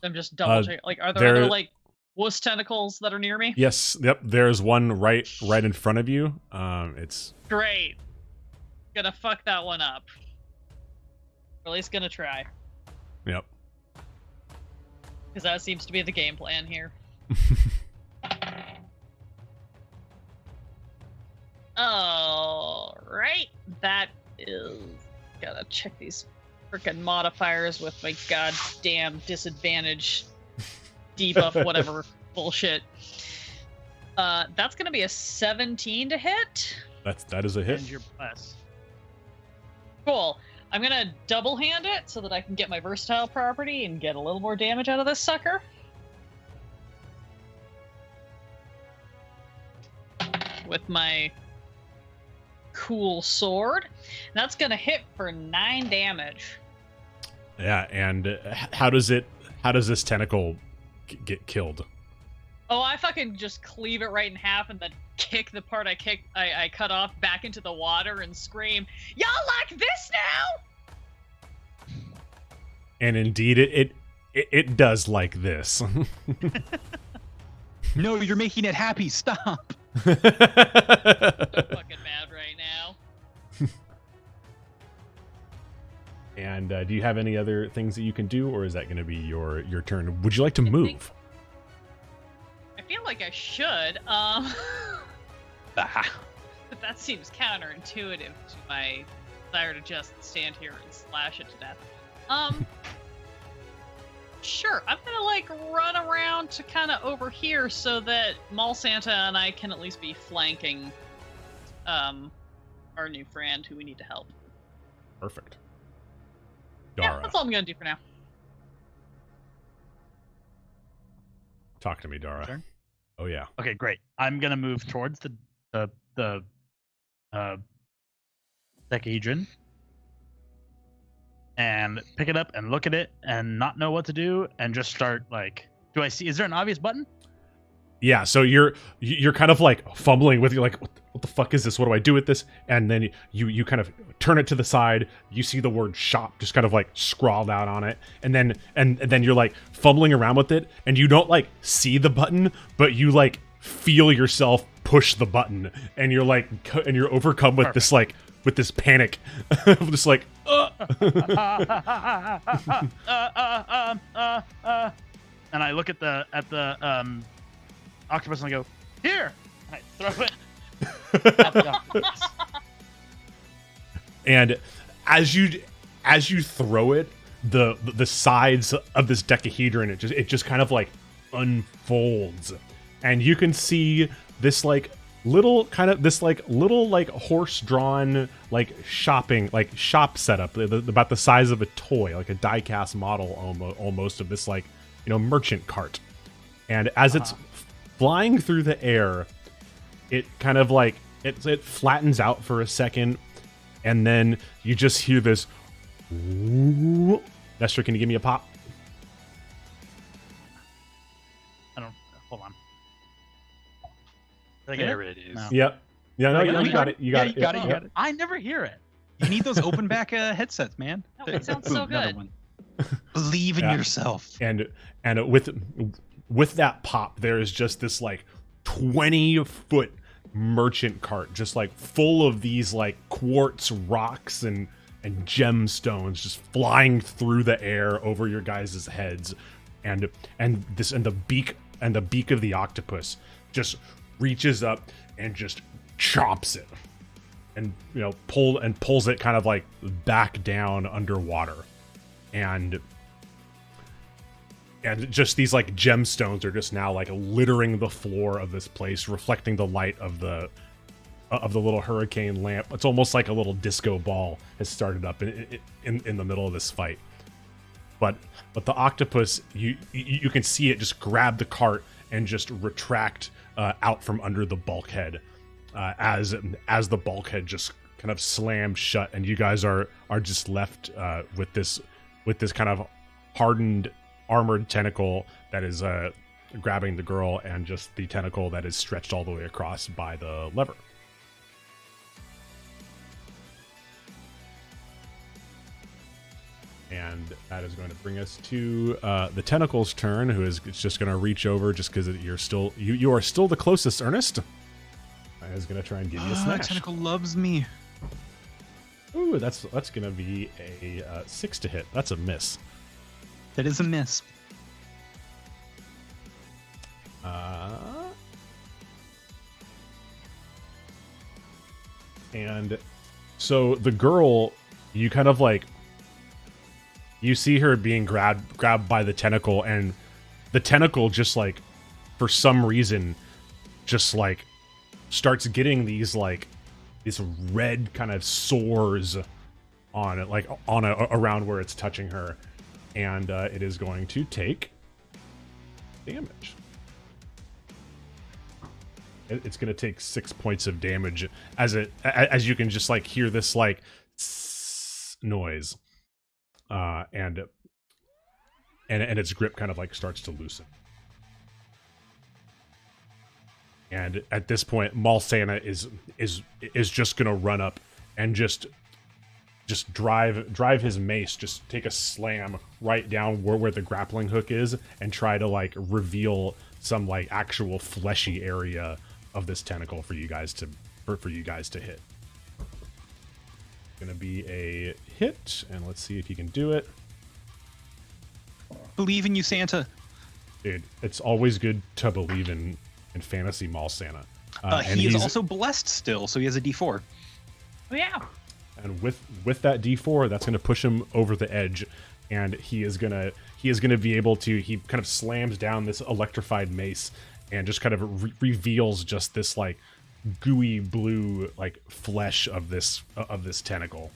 Speaker 4: I'm just double checking. Like, are there other like wuss tentacles that are near me?
Speaker 1: Yes. Yep. There's one right in front of you. It's
Speaker 4: great. Gonna fuck that one up. Or at least gonna try.
Speaker 1: Yep.
Speaker 4: Because that seems to be the game plan here. All right. That is. Gotta check these freaking modifiers with my goddamn disadvantage debuff whatever bullshit. That's gonna be a 17 to hit.
Speaker 1: That is a hit.
Speaker 2: And your plus.
Speaker 4: Cool. I'm gonna double hand it so that I can get my versatile property and get a little more damage out of this sucker. With my cool sword. And that's gonna hit for 9 damage.
Speaker 1: Yeah, and how does this tentacle get killed?
Speaker 4: Oh, I fucking just cleave it right in half and then kick the part I cut off back into the water and scream, "Y'all like this now?"
Speaker 1: And indeed, it does like this.
Speaker 3: No, you're making it happy. Stop.
Speaker 4: I'm fucking mad right now.
Speaker 1: And do you have any other things that you can do, or is that going to be your turn? Would you like to move?
Speaker 4: I feel like I should. But that seems counterintuitive to my desire to just stand here and slash it to death. Sure, I'm gonna like run around to kind of over here so that Mall Santa and I can at least be flanking our new friend who we need to help.
Speaker 1: Perfect.
Speaker 4: Yeah,
Speaker 1: Darruh,
Speaker 4: that's all I'm gonna do for now.
Speaker 1: talk to me, Darruh.
Speaker 2: Sure.
Speaker 1: Oh yeah.
Speaker 2: Okay, great. I'm gonna move towards the decahedron and pick it up and look at it and not know what to do and just start like. Do I see? Is there an obvious button?
Speaker 1: Yeah, so you're kind of like fumbling with, you're like, what the fuck is this? What do I do with this? And then you kind of turn it to the side. You see the word shop just kind of like scrawled out on it, and then you're like fumbling around with it, and you don't like see the button, but you like feel yourself push the button, and you're like, and you're overcome with this like with this panic, just like
Speaker 2: and I look at the octopus and I go, here. And I throw it at the octopus.
Speaker 1: And as you throw it, the sides of this decahedron, it just kind of like unfolds, and you can see this like little horse-drawn shop setup about the size of a toy, like a die-cast model almost of this like, you know, merchant cart. And as it's flying through the air, it kind of like it flattens out for a second, and then you just hear this. Ooh. Nestor, can you give me a pop?
Speaker 2: I don't. Hold on.
Speaker 3: There it is.
Speaker 2: No.
Speaker 1: Yep. Yeah, no,
Speaker 2: Yeah,
Speaker 1: you got it. You got it.
Speaker 3: You got it.
Speaker 2: I never hear it.
Speaker 3: You need those open back headsets, man.
Speaker 4: Oh, it sounds so
Speaker 3: Another
Speaker 4: good.
Speaker 3: one. Believe in
Speaker 1: Yeah.
Speaker 3: yourself.
Speaker 1: And with that pop, there is just this like 20-foot merchant cart, just like full of these like quartz rocks and gemstones, just flying through the air over your guys' heads, and the beak of the octopus just reaches up and just chops it, and you know pulls it kind of like back down underwater, and just these like gemstones are just now like littering the floor of this place, reflecting the light of the little hurricane lamp. It's almost like a little disco ball has started up in the middle of this fight. But the octopus, you can see it just grab the cart and just retract out from under the bulkhead, as the bulkhead just kind of slams shut, and you guys are just left with this kind of hardened armored tentacle that is grabbing the girl, and just the tentacle that is stretched all the way across by the lever. And that is going to bring us to the tentacle's turn, who is just going to reach over, just because you are still the closest, Ernest. I was going to try and give you a smash.
Speaker 3: Tentacle loves me.
Speaker 1: Ooh, that's going to be a 6 to hit. That's a miss.
Speaker 3: That is a miss.
Speaker 1: And so the girl, you kind of like, you see her being grabbed by the tentacle, and the tentacle just like, for some reason, just like starts getting these red kind of sores on it, like around where it's touching her, and it is going to take damage. It's going to take 6 points of damage as you can just like hear this like noise, and its grip kind of like starts to loosen. And at this point, Mall Santa is just going to run up and just drive his mace, just take a slam right down where the grappling hook is, and try to like reveal some like actual fleshy area of this tentacle for you guys to hit. Gonna be a hit, and let's see if you can do it.
Speaker 3: Believe in you, Santa.
Speaker 1: Dude, it's always good to believe in fantasy Mall Santa. And
Speaker 3: he is also blessed still, so he has a D4.
Speaker 4: Oh yeah.
Speaker 1: And with that D4, that's going to push him over the edge, and he is gonna be able to. He kind of slams down this electrified mace and just kind of reveals just this like gooey blue like flesh of this tentacle.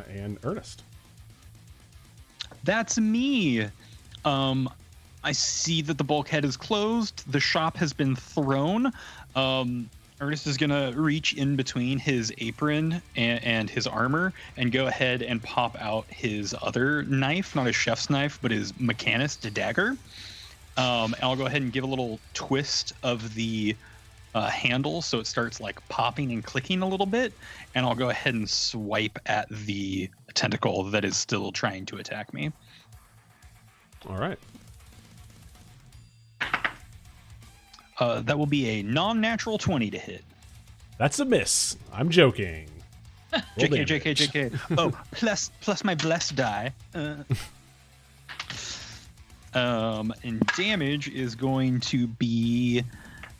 Speaker 1: And Ernest.
Speaker 3: That's me. I see that the bulkhead is closed. The shop has been thrown. Ernest is going to reach in between his apron and his armor and go ahead and pop out his other knife, not a chef's knife, but his mechanist dagger. And I'll go ahead and give a little twist of the handle so it starts like popping and clicking a little bit. And I'll go ahead and swipe at the tentacle that is still trying to attack me.
Speaker 1: All right.
Speaker 3: That will be a non-natural 20 to hit.
Speaker 1: That's a miss. I'm joking.
Speaker 3: JK. Oh, plus my blessed die. And damage is going to be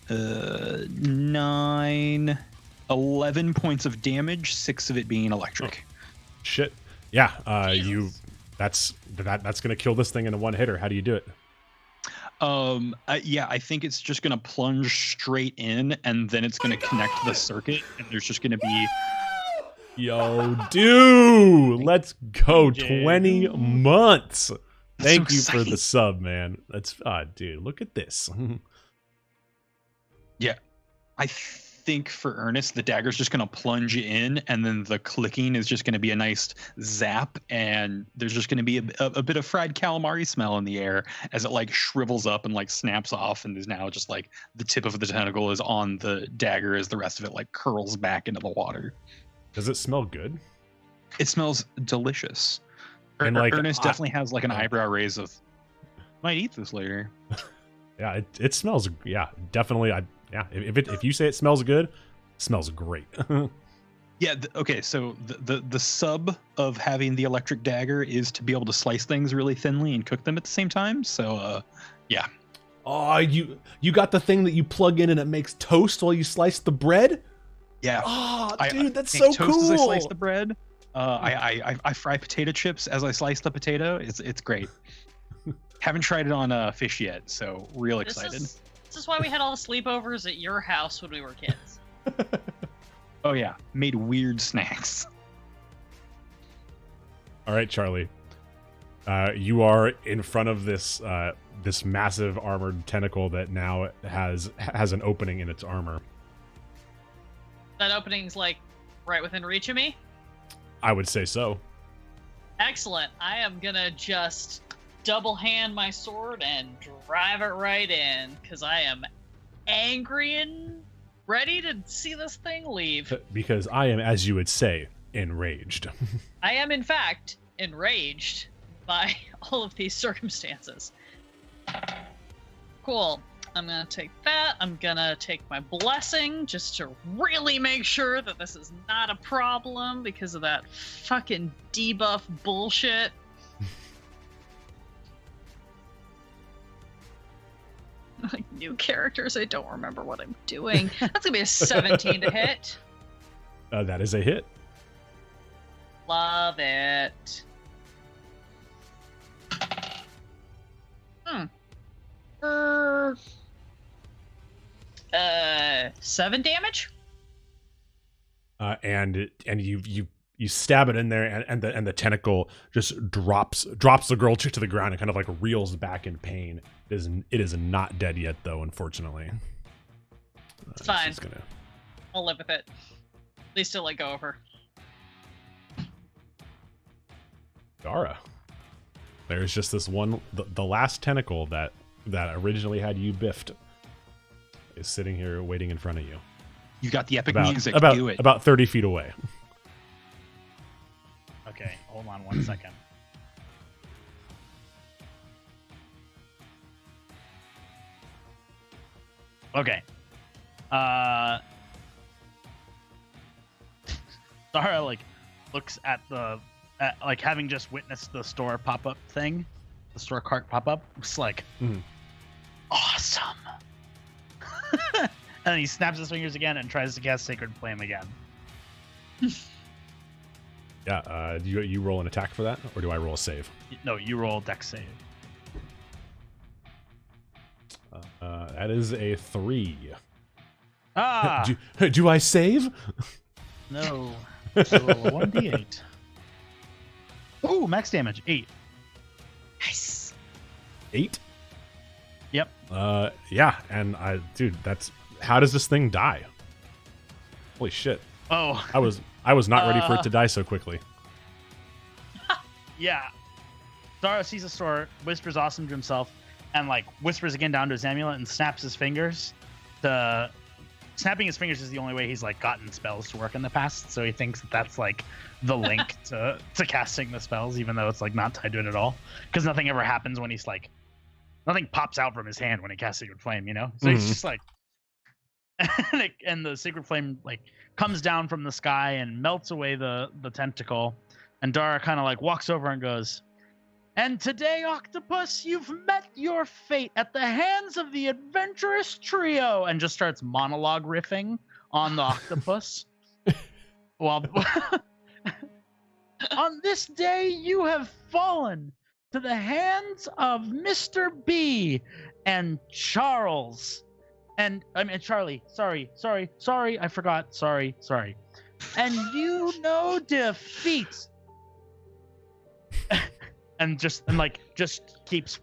Speaker 3: 11 points of damage, 6 of it being electric.
Speaker 1: Shit. Yeah. That's gonna kill this thing in a one hitter. How do you do it?
Speaker 3: I think it's just gonna plunge straight in, and then it's gonna connect the circuit, and there's just gonna be.
Speaker 1: Yo, dude, let's go. 20 months. Thank you for the sub, man. That's dude, look at this.
Speaker 3: Yeah, I think for Ernest, the dagger's just gonna plunge in, and then the clicking is just gonna be a nice zap, and there's just gonna be a bit of fried calamari smell in the air as it like shrivels up and like snaps off, and is now just like the tip of the tentacle is on the dagger as the rest of it like curls back into the water.
Speaker 1: Does it smell good?
Speaker 3: It smells delicious.
Speaker 1: And like,
Speaker 3: Ernest definitely has like an eyebrow raise of, might eat this later.
Speaker 1: Yeah, it smells. Yeah, definitely. If you say it smells good, it smells great.
Speaker 3: Yeah. Okay. So the sub of having the electric dagger is to be able to slice things really thinly and cook them at the same time. So, yeah.
Speaker 1: Oh, you got the thing that you plug in and it makes toast while you slice the bread?
Speaker 3: Yeah.
Speaker 1: Oh, dude, that's
Speaker 3: I
Speaker 1: so
Speaker 3: toast
Speaker 1: cool.
Speaker 3: as I slice the bread. I fry potato chips as I slice the potato. It's great. Haven't tried it on fish yet, so real excited.
Speaker 4: This is why we had all the sleepovers at your house when we were kids.
Speaker 3: Oh yeah, made weird snacks.
Speaker 1: All right, Charlie. You are in front of this this massive armored tentacle that now has an opening in its armor.
Speaker 4: That opening's like right within reach of me?
Speaker 1: I would say so.
Speaker 4: Excellent. I am gonna just double hand my sword and drive it right in, because I am angry and ready to see this thing leave.
Speaker 1: Because I am, as you would say, enraged.
Speaker 4: I am, in fact, enraged by all of these circumstances. Cool. I'm going to take that. I'm going to take my blessing just to really make sure that this is not a problem because of that fucking debuff bullshit. Like new characters, I don't remember what I'm doing. That's going to be a 17 to hit.
Speaker 1: That is a hit.
Speaker 4: Love it. 7 damage.
Speaker 1: And you stab it in there, and the tentacle just drops the girl chick to the ground and kind of like reels back in pain. It is not dead yet, though, unfortunately.
Speaker 4: It's fine. I'll live with it. At least I'll let go of her.
Speaker 1: Darruh. There's just this one, the last tentacle that originally had you biffed is sitting here waiting in front of you.
Speaker 3: You got the epic music. Do it.
Speaker 1: About 30 feet away.
Speaker 2: Okay, hold on 1 second. Okay. Darruh like looks at like having just witnessed the store pop-up thing, the store cart pop-up. It's like awesome. And then he snaps his fingers again and tries to cast Sacred Flame again.
Speaker 1: Yeah. Do you roll an attack for that, or do I roll a save?
Speaker 2: No, you roll dex save.
Speaker 1: That is a 3.
Speaker 2: Ah,
Speaker 1: Do I save?
Speaker 2: no. So roll a 1d8. Ooh, max damage 8.
Speaker 4: Nice.
Speaker 1: 8?
Speaker 2: Yep.
Speaker 1: Yeah, and dude, how does this thing die? Holy shit.
Speaker 2: Oh,
Speaker 1: I was not ready for it to die so quickly.
Speaker 2: yeah. Darruh sees a sword, whispers awesome to himself, and like whispers again down to his amulet and snaps his fingers. Snapping his fingers is the only way he's like gotten spells to work in the past, so he thinks that's like the link to casting the spells, even though it's like not tied to it at all. Because nothing ever happens when he's like, nothing pops out from his hand when he casts Sacred Flame, you know? So he's just like, and the Sacred Flame like comes down from the sky and melts away the tentacle, and Darruh kind of like walks over and goes, "And today, Octopus, you've met your fate at the hands of the adventurous trio," and just starts monologue riffing on the octopus. Well, on this day, you have fallen to the hands of Mr. B and Charles. Charlie. Sorry. I forgot. Sorry. And you know defeat. and just keeps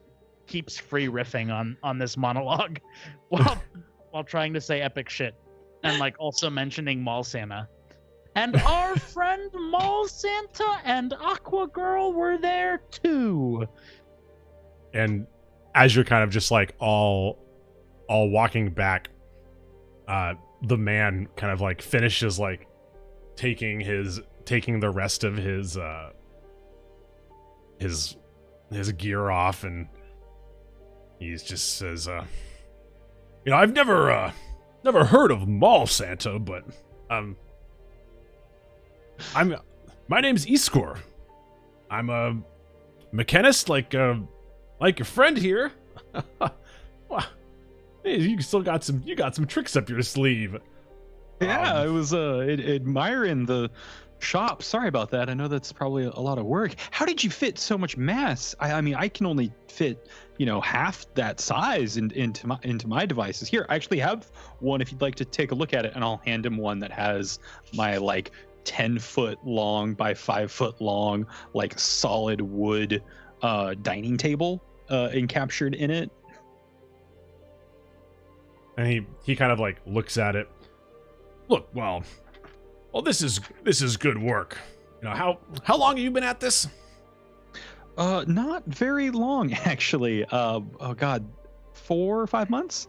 Speaker 2: free riffing on this monologue while trying to say epic shit, and like also mentioning Mall Santa. And our friend Mall Santa and Aqua Girl were there too.
Speaker 1: And as you're kind of just like all walking back, the man kind of like finishes like taking the rest of his gear off, and he just says, I've never heard of Mall Santa, but my name's Iskor. I'm a mechanist, like your friend here. Hey, you got some tricks up your sleeve.
Speaker 3: Yeah, I was admiring the shop. Sorry about that. I know that's probably a lot of work. How did you fit so much mass? I mean, I can only fit, half that size into my devices. Here, I actually have one if you'd like to take a look at it, and I'll hand him one that has my like 10-foot long by 5-foot long, like solid wood dining table encaptured in it.
Speaker 1: And he kind of like looks at it. Look, well, this is good work. How long have you been at this?
Speaker 3: Not very long, actually. Oh God, 4 or 5 months.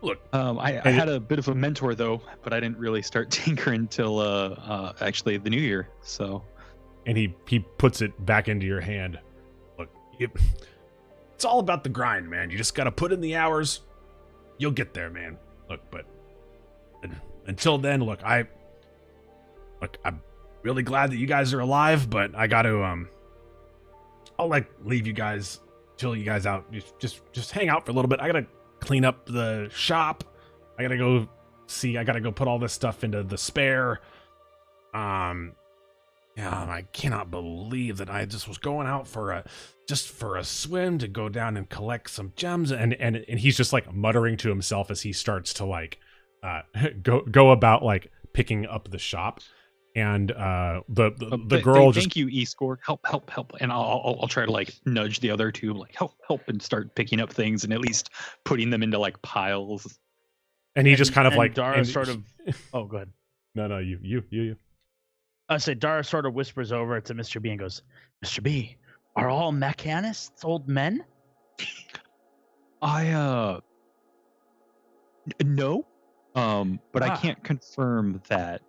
Speaker 1: Look,
Speaker 3: I had a bit of a mentor though, but I didn't really start tinkering until actually the new year. So,
Speaker 1: and he puts it back into your hand. Look, it's all about the grind, man. You just got to put in the hours. You'll get there, man. Look, but until then, I'm really glad that you guys are alive, but I got to I'll leave you guys, chill you guys out. Just hang out for a little bit. I got to clean up the shop. I got to go put all this stuff into the spare. Yeah, I cannot believe that I just was going out for a swim to go down and collect some gems, and he's just like muttering to himself as he starts to go about like picking up the shop, and the girl just
Speaker 3: thank you, Iskor, help, and I'll try to like nudge the other two, like help, and start picking up things and at least putting them into like piles.
Speaker 1: And he just kind of like
Speaker 2: Darruh sort of. Oh, go ahead.
Speaker 1: No, you.
Speaker 2: I say Darruh sort of whispers over to Mr. B and goes, "Mr. B, are all mechanists old men?"
Speaker 3: No, but I can't confirm that.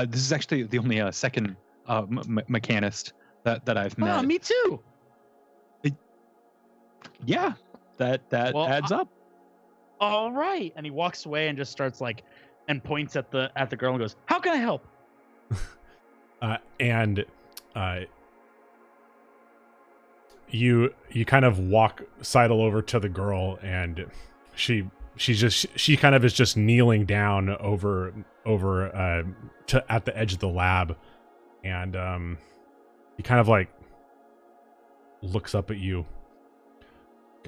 Speaker 3: This is actually the only second mechanist that I've met.
Speaker 2: Oh, me too.
Speaker 3: Yeah, that adds up.
Speaker 2: All right, and he walks away and just starts and points at the girl and goes, "How can I help?"
Speaker 1: You kind of sidle over to the girl, and she kind of is just kneeling down over at the edge of the lab, and he kind of like looks up at you.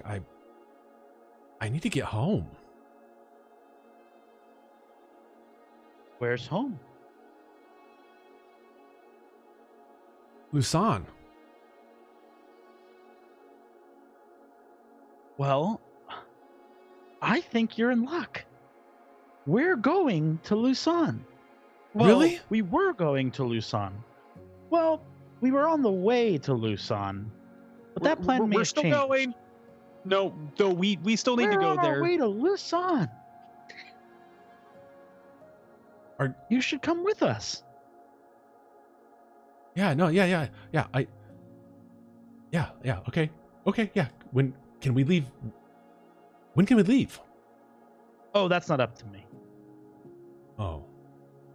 Speaker 1: I need to get home.
Speaker 2: Where's home?
Speaker 1: Lusan.
Speaker 2: Well, I think you're in luck. We're going to Lusan. Well,
Speaker 1: Really?
Speaker 2: We were going to Lusan. Well, we were on the way to Lusan, but that plan may
Speaker 3: We're
Speaker 2: have
Speaker 3: still
Speaker 2: changed.
Speaker 3: going. No, though we still need to
Speaker 2: We're
Speaker 3: go
Speaker 2: on our
Speaker 3: there.
Speaker 2: way to Lusan. You should come with us.
Speaker 1: Yeah, no, yeah. Okay, yeah. When can we leave? When can we leave?
Speaker 2: Oh, that's not up to me.
Speaker 1: Oh,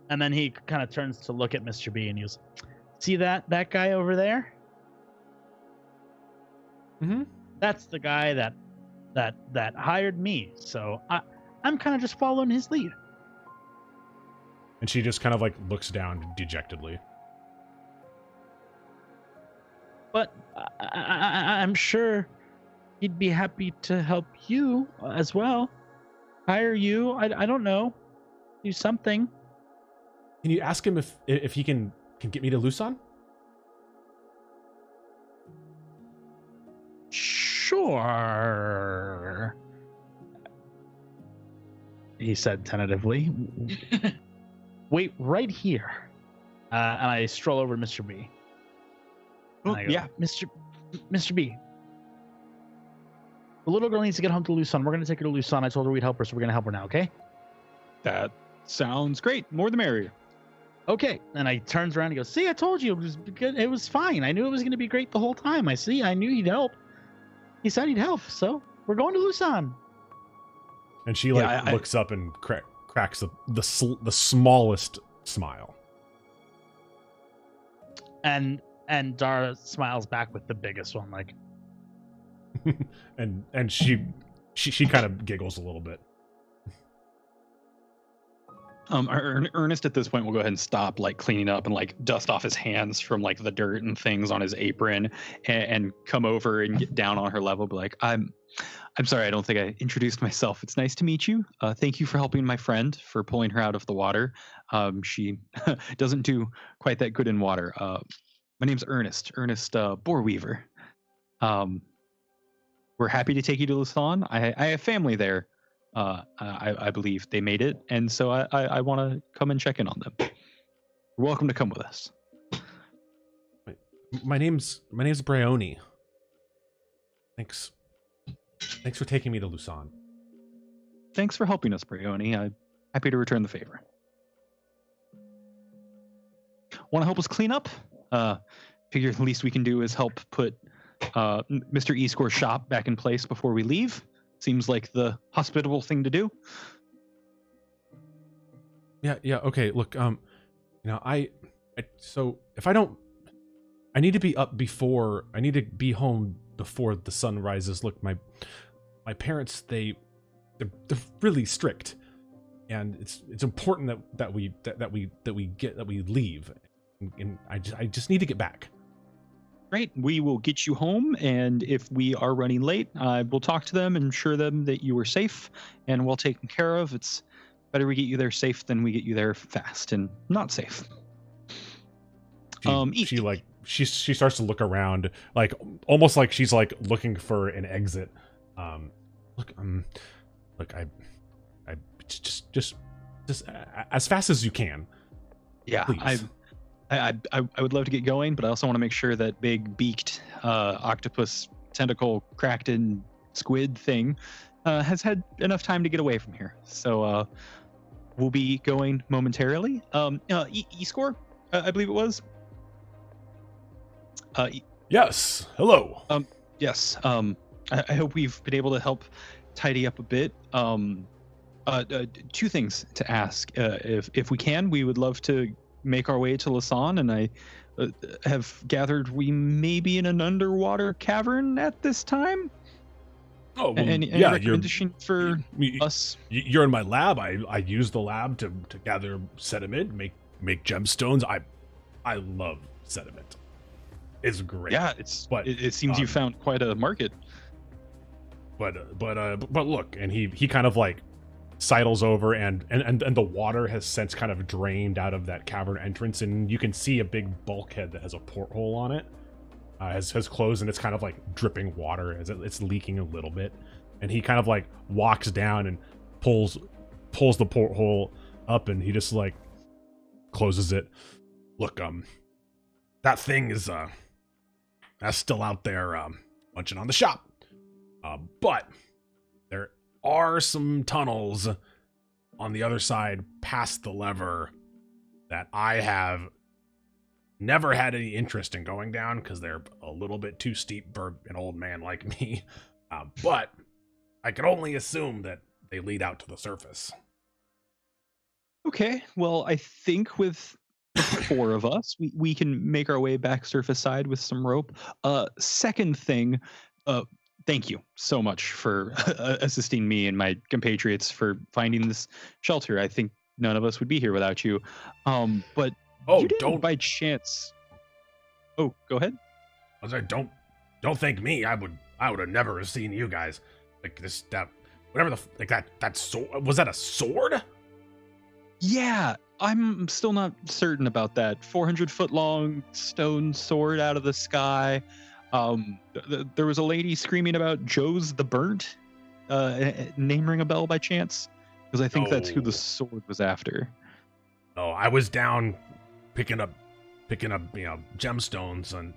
Speaker 2: And then he kind of turns to look at Mr. B and he goes, "See that guy over there?
Speaker 1: mm-hmm.
Speaker 2: That's the guy that hired me. So I'm kind of just following his lead."
Speaker 1: And she just kind of like looks down dejectedly.
Speaker 2: But I'm sure he'd be happy to help you as well. Hire you. I don't know. Do something.
Speaker 1: Can you ask him if he can get me to Lusan?
Speaker 2: Sure. He said tentatively. Wait right here. And I stroll over to Mr. B. And I go,
Speaker 3: Yeah.
Speaker 2: Mr. B. The little girl needs to get home to Lusan. We're going to take her to Lusan. I told her we'd help her, so we're going to help her now, okay?
Speaker 3: That sounds great. More the merrier.
Speaker 2: Okay. And I turns around and goes, "See, I told you it was good. It was fine. I knew it was going to be great the whole time. I knew he'd help. He said he'd help, so we're going to Lusan."
Speaker 1: And she like looks up and cracks the smallest smile.
Speaker 2: And Darruh smiles back with the biggest one, like.
Speaker 1: and she kind of giggles a little bit.
Speaker 3: Ernest at this point will go ahead and stop like cleaning up and like dust off his hands from like the dirt and things on his apron and come over and get down on her level. Be like, I'm sorry, I don't think I introduced myself. It's nice to meet you. Thank you for helping my friend, for pulling her out of the water. She doesn't do quite that good in water. My name's Ernest Boreweaver. We're happy to take you to Lusan. I have family there. I believe they made it, and so I want to come and check in on them. You're welcome to come with us.
Speaker 1: My name's Bryony. Thanks for taking me to Lusan.
Speaker 3: Thanks for helping us, Bryony. I'm happy to return the favor. Want to help us clean up? Figure the least we can do is help put Mr. Escore's shop back in place before we leave. Seems like the hospitable thing to do.
Speaker 1: Yeah. Okay. Look, so if I don't, I need to be up before. I need to be home before the sun rises. Look, my parents, they're really strict, and it's important that we leave, and I just need to get back.
Speaker 3: Great. We will get you home, and if we are running late, we'll talk to them and assure them that you are safe and well taken care of. It's better we get you there safe than we get you there fast and not safe.
Speaker 1: She starts to look around, like almost like she's like looking for an exit. Look, I just as fast as you can.
Speaker 3: Yeah,
Speaker 1: please.
Speaker 3: I would love to get going, but I also want to make sure that big beaked octopus tentacle cracked in squid thing has had enough time to get away from here. So we'll be going momentarily. E-score, I believe it was.
Speaker 1: Yes. Hello.
Speaker 3: Yes. I hope we've been able to help tidy up a bit. Two things to ask. If we can, we would love to make our way to Lusan, and I have gathered we may be in an underwater cavern at this time.
Speaker 1: Oh, well,
Speaker 3: any recommendation for us?
Speaker 1: You're in my lab. I use the lab to gather sediment, make gemstones. I love sediment. It's great.
Speaker 3: Yeah,
Speaker 1: but
Speaker 3: it seems you found quite a market.
Speaker 1: But look, and he kind of like sidles over, and the water has since kind of drained out of that cavern entrance, and you can see a big bulkhead that has a porthole on it. Has closed, and it's kind of like dripping water as it's leaking a little bit. And he kind of like walks down and pulls the porthole up, and he just like closes it. Look, that thing is that's still out there munching on the shop. But there are some tunnels on the other side past the lever that I have never had any interest in going down because they're a little bit too steep for an old man like me. But I can only assume that they lead out to the surface.
Speaker 3: Okay, well, I think with the 4 of us, we can make our way back surface side with some rope. Second thing, thank you so much for assisting me and my compatriots for finding this shelter. I think none of us would be here without you. But you didn't by chance. Oh, go ahead.
Speaker 1: I was like, don't thank me. I would have never have seen you guys like this. That whatever that sword, was that a sword?
Speaker 3: Yeah, I'm still not certain about that. 400-foot long stone sword out of the sky. There was a lady screaming about Joe's the Burnt. Name ring a bell by chance? Because I think that's who the sword was after.
Speaker 1: Oh, I was down picking up gemstones,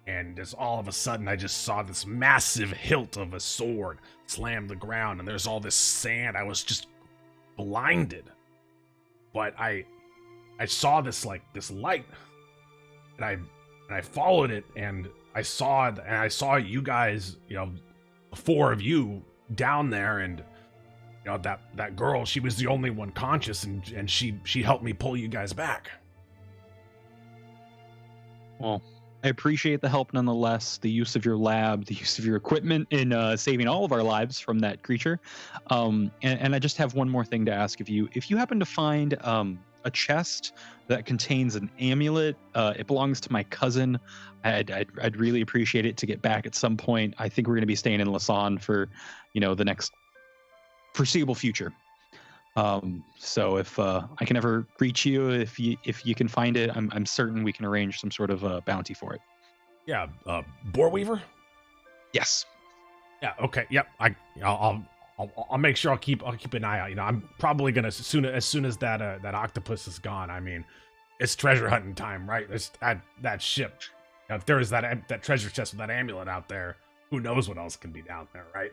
Speaker 1: and just all of a sudden I just saw this massive hilt of a sword slam the ground, and there's all this sand. I was just blinded. But I saw this light, and I followed it, and I saw you guys, the 4 of you down there, and that girl, she was the only one conscious, and she helped me pull you guys back.
Speaker 3: Well, I appreciate the help nonetheless, the use of your lab, the use of your equipment in saving all of our lives from that creature. And I just have one more thing to ask of you. If you happen to find a chest that contains an amulet, it belongs to my cousin. I'd really appreciate it to get back at some point. I think we're going to be staying in Lusan for, the next foreseeable future. So if I can ever reach you, if you can find it, I'm certain we can arrange some sort of bounty for it.
Speaker 1: Yeah, Boar Weaver?
Speaker 3: Yes.
Speaker 1: Yeah, okay. Yep. I'll make sure I'll keep an eye out. I'm probably gonna as soon as that octopus is gone. I mean, it's treasure hunting time, right? There's that ship. If there is that treasure chest with that amulet out there, who knows what else can be down there, right?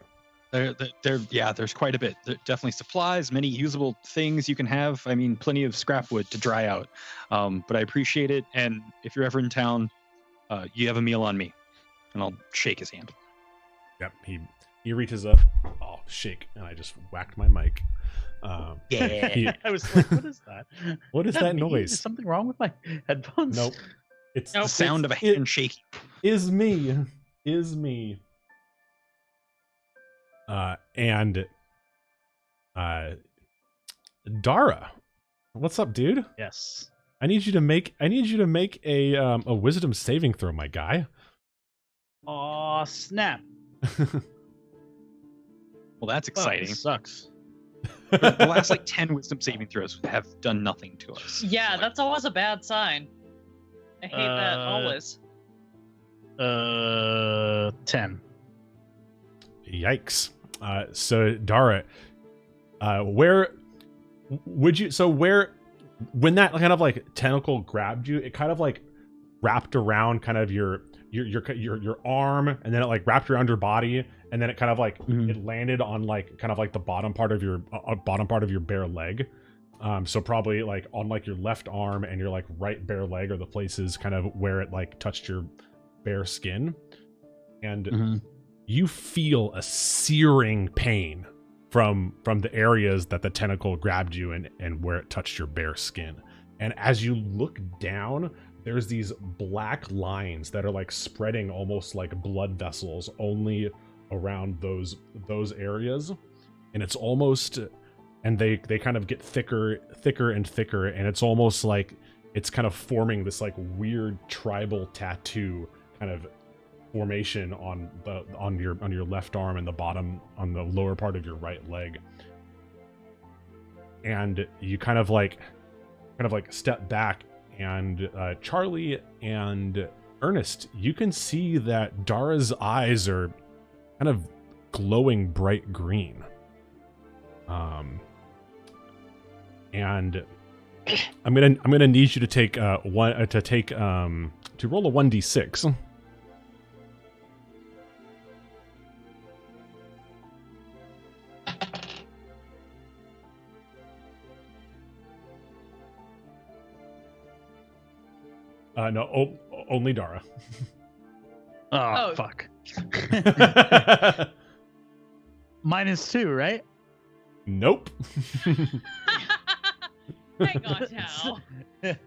Speaker 3: There's quite a bit. There definitely supplies, many usable things you can have. I mean, plenty of scrap wood to dry out. But I appreciate it. And if you're ever in town, you have a meal on me. And I'll shake his hand.
Speaker 1: Yep. He reaches up. Oh, shake. And I just whacked my mic.
Speaker 2: Yeah. I was like, what is that?
Speaker 1: What is that noise?
Speaker 2: Is something wrong with my headphones?
Speaker 1: Nope. It's
Speaker 3: the sound of a hand shaking.
Speaker 1: Is me. And Darruh, what's up, dude?
Speaker 2: Yes.
Speaker 1: I need you to make a wisdom saving throw, my guy.
Speaker 2: Aw, snap.
Speaker 3: Well, that's exciting.
Speaker 2: This sucks.
Speaker 3: The last 10 wisdom saving throws have done nothing to us.
Speaker 4: Yeah, that's always a bad sign. I hate that always.
Speaker 2: 10.
Speaker 1: Yikes. So Darruh, where would you? So when that kind of tentacle grabbed you, it kind of wrapped around kind of your arm, and then it wrapped around your body, and then it kind of it landed on kind of the bottom part of your bare leg. So probably on your left arm and your right bare leg are the places kind of where it touched your bare skin, and you feel a searing pain from the areas that the tentacle grabbed you and where it touched your bare skin. And as you look down, there's these black lines that are spreading almost like blood vessels only around those areas. And it's almost, and they kind of get thicker and thicker, and it's almost like it's kind of forming this like weird tribal tattoo kind of formation on your left arm and the bottom on the lower part of your right leg. And you kind of like step back, and Charlie and Ernest, you can see that Darruh's eyes are kind of glowing bright green. And I'm gonna need you to take to roll a 1d6. No, only Darruh.
Speaker 2: Oh,
Speaker 4: Oh.
Speaker 2: fuck. -2, right?
Speaker 1: Nope.
Speaker 4: Hang on now.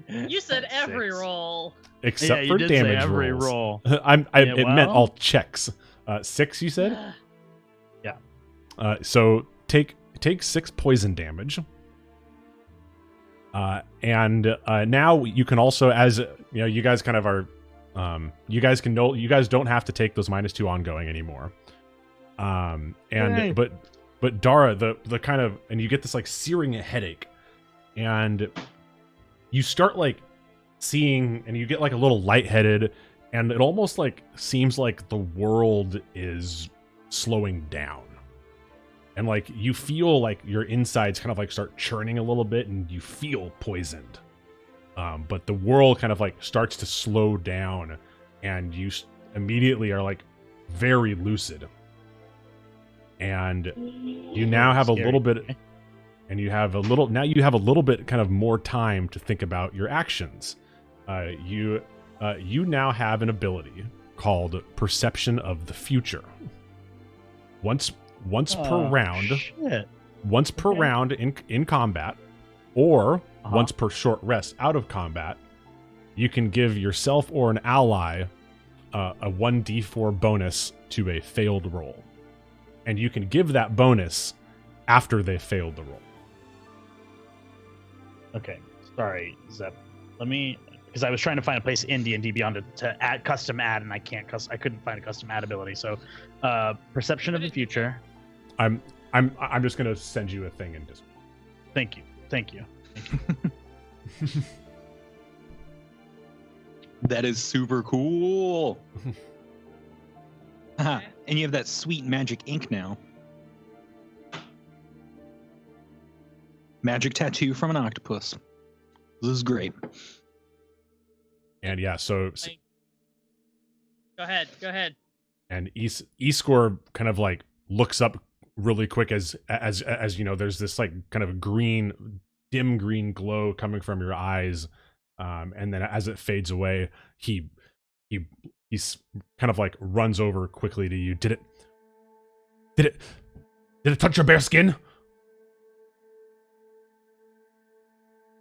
Speaker 4: You said every
Speaker 2: 6.
Speaker 4: roll.
Speaker 1: Except
Speaker 2: you
Speaker 1: for
Speaker 2: did
Speaker 1: damage
Speaker 2: say every
Speaker 1: rolls.
Speaker 2: roll.
Speaker 1: It meant
Speaker 2: well.
Speaker 1: all checks. 6, you said?
Speaker 2: Yeah.
Speaker 1: So take 6 poison damage. And now you can also, as you know, you guys kind of are, you guys don't have to take those -2 ongoing anymore.
Speaker 2: Yay.
Speaker 1: But Darruh, the kind of, and you get this like searing headache, and you start like seeing, and you get like a little lightheaded, and it almost like seems like the world is slowing down. And like you feel like your insides kind of like start churning a little bit, and you feel poisoned. But the world kind of like starts to slow down, and you immediately are like very lucid. And you now have a little bit, and you have a little bit kind of more time to think about your actions. You now have an ability called Perception of the Future. Once per round,
Speaker 2: Shit.
Speaker 1: once per
Speaker 2: Okay.
Speaker 1: round in combat, or once per short rest out of combat, you can give yourself or an ally a 1d4 bonus to a failed roll. And you can give that bonus after they failed the roll.
Speaker 2: Okay, sorry, Zep. Let me, because I was trying to find a place in D&D Beyond to add custom add, and I couldn't find a custom add ability. So, Perception of the Future.
Speaker 1: I'm just gonna send you a thing in Discord.
Speaker 2: Thank you.
Speaker 3: That is super cool. Haha, and you have that sweet magic ink now. Magic tattoo from an octopus. This is great.
Speaker 1: And yeah, so
Speaker 4: Go ahead.
Speaker 1: and E-score kind of like looks up really quick as you know, there's this like kind of dim green glow coming from your eyes, and then as it fades away, he's kind of like runs over quickly to you. Did it touch your bare skin?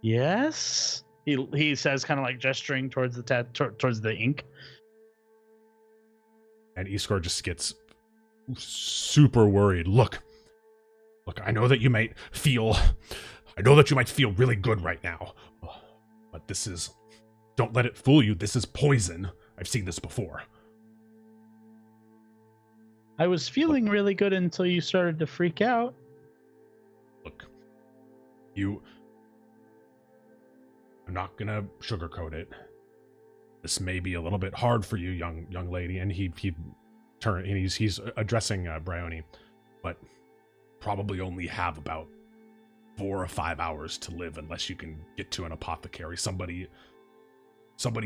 Speaker 2: Yes, he says, kind of like gesturing towards the towards the ink.
Speaker 1: And E-score just gets super worried. Look, I know that you might feel really good right now, but don't let it fool you. This is poison. I've seen this before.
Speaker 2: I was feeling really good until you started to freak out.
Speaker 1: Look, I'm not gonna sugarcoat it. This may be a little bit hard for you, young lady. And he's addressing Bryony, but probably only have about 4 or 5 hours to live unless you can get to an apothecary, somebody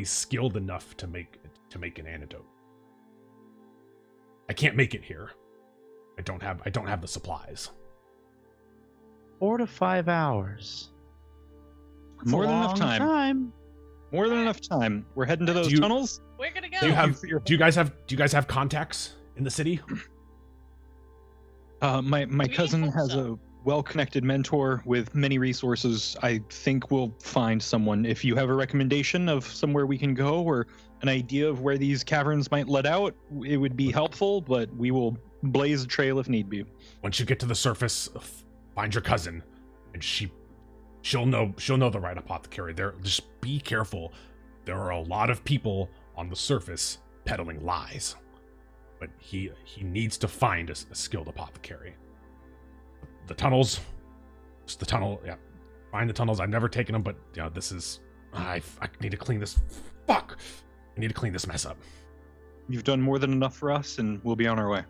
Speaker 1: skilled enough to make an antidote. I can't make it here. I don't have the supplies.
Speaker 2: 4 to 5 hours. That's
Speaker 3: More
Speaker 2: a
Speaker 3: than enough
Speaker 2: long
Speaker 3: time. More than enough time. We're heading to those tunnels.
Speaker 4: We're gonna go.
Speaker 1: Do you guys have contacts in the city?
Speaker 3: My cousin
Speaker 4: hope
Speaker 3: has
Speaker 4: so.
Speaker 3: a well-connected mentor with many resources. I think we'll find someone. If you have a recommendation of somewhere we can go or an idea of where these caverns might let out, it would be helpful, but we will blaze a trail if need be.
Speaker 1: Once you get to the surface, find your cousin, and she she'll know the right apothecary. Just be careful. There are a lot of people on the surface peddling lies, but he needs to find a skilled apothecary. The tunnels, just the tunnel. Yeah, find the tunnels. I've never taken them, but this is. I need to clean this. Fuck! I need to clean this mess up.
Speaker 3: You've done more than enough for us, and we'll be on our way.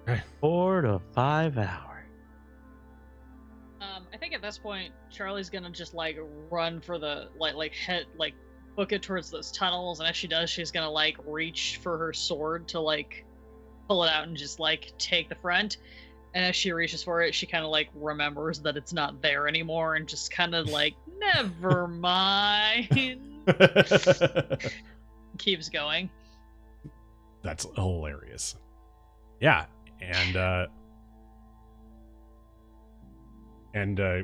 Speaker 1: Okay.
Speaker 2: 4 to 5 hours.
Speaker 4: I think at this point, Charlie's gonna just like run for the head book it towards those tunnels, and as she does, she's gonna like reach for her sword to like pull it out and just like take the front. And as she reaches for it, she kind of like remembers that it's not there anymore, and just kind of like, never mind. Keeps going.
Speaker 1: That's hilarious. Yeah, and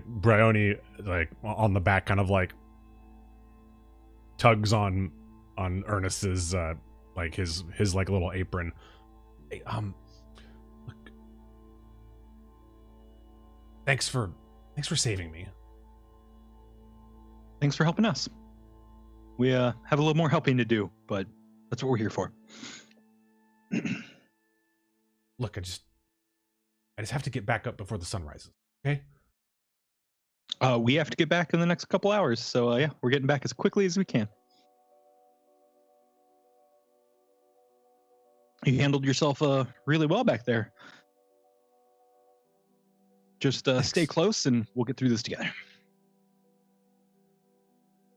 Speaker 1: Bryony, like on the back, kind of like tugs on Ernest's like his like little apron. Hey, look, thanks for saving me.
Speaker 3: Thanks for helping us. We have a little more helping to do, but that's what we're here for.
Speaker 1: Look, I just have to get back up before the sun rises. Okay.
Speaker 3: We have to get back in the next couple hours, so yeah, we're getting back as quickly as we can. You handled yourself really well back there. Just stay close, and we'll get through this together.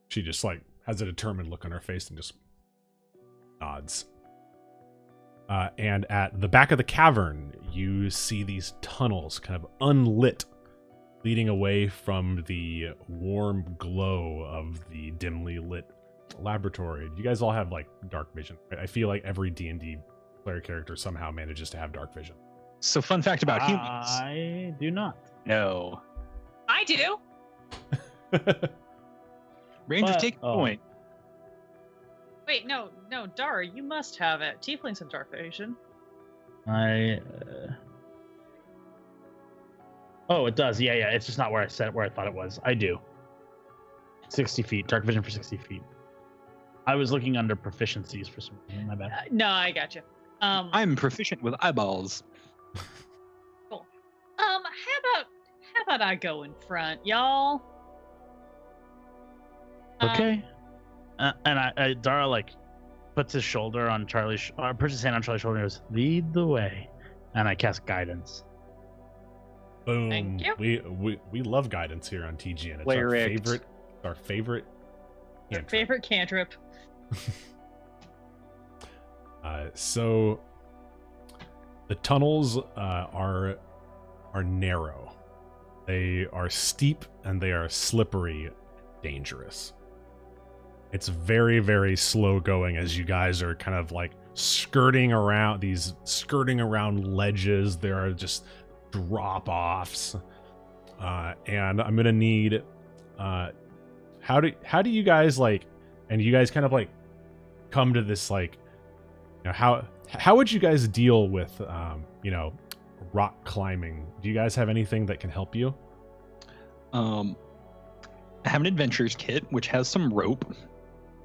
Speaker 1: She just like has a determined look on her face and just nods. And at the back of the cavern, you see these tunnels kind of unlit, leading away from the warm glow of the dimly lit laboratory. You guys all have like dark vision. I feel like every D&D player character somehow manages to have dark vision.
Speaker 3: So fun fact about humans.
Speaker 2: I do not.
Speaker 3: No.
Speaker 4: I do.
Speaker 3: Rangers take a point.
Speaker 4: Wait, no, Darruh, you must have it. Tieflings have dark vision.
Speaker 2: Oh, it does. Yeah. It's just not where I thought it was. I do. 60 feet. Dark vision for 60 feet. I was looking under proficiencies for some reason. My bad.
Speaker 4: No, I got you.
Speaker 3: I'm proficient with eyeballs.
Speaker 4: Cool. How about I go in front, y'all?
Speaker 2: Okay. And Darruh like puts his shoulder on Charlie's, puts his hand on Charlie's shoulder and goes, "Lead the way," and I cast guidance.
Speaker 1: Boom.
Speaker 4: Thank you.
Speaker 1: We love guidance here on TG, and it's
Speaker 3: Cleric.
Speaker 1: our favorite
Speaker 4: Our favorite cantrip.
Speaker 1: So the tunnels are narrow. They are steep and they are slippery, dangerous. It's very, very slow going as you guys are kind of like skirting around ledges. There are just drop-offs. And I'm gonna need how do you guys like, and you guys kind of like come to this like, how would you guys deal with rock climbing? Do you guys have anything that can help you?
Speaker 3: I have an adventurer's kit which has some rope.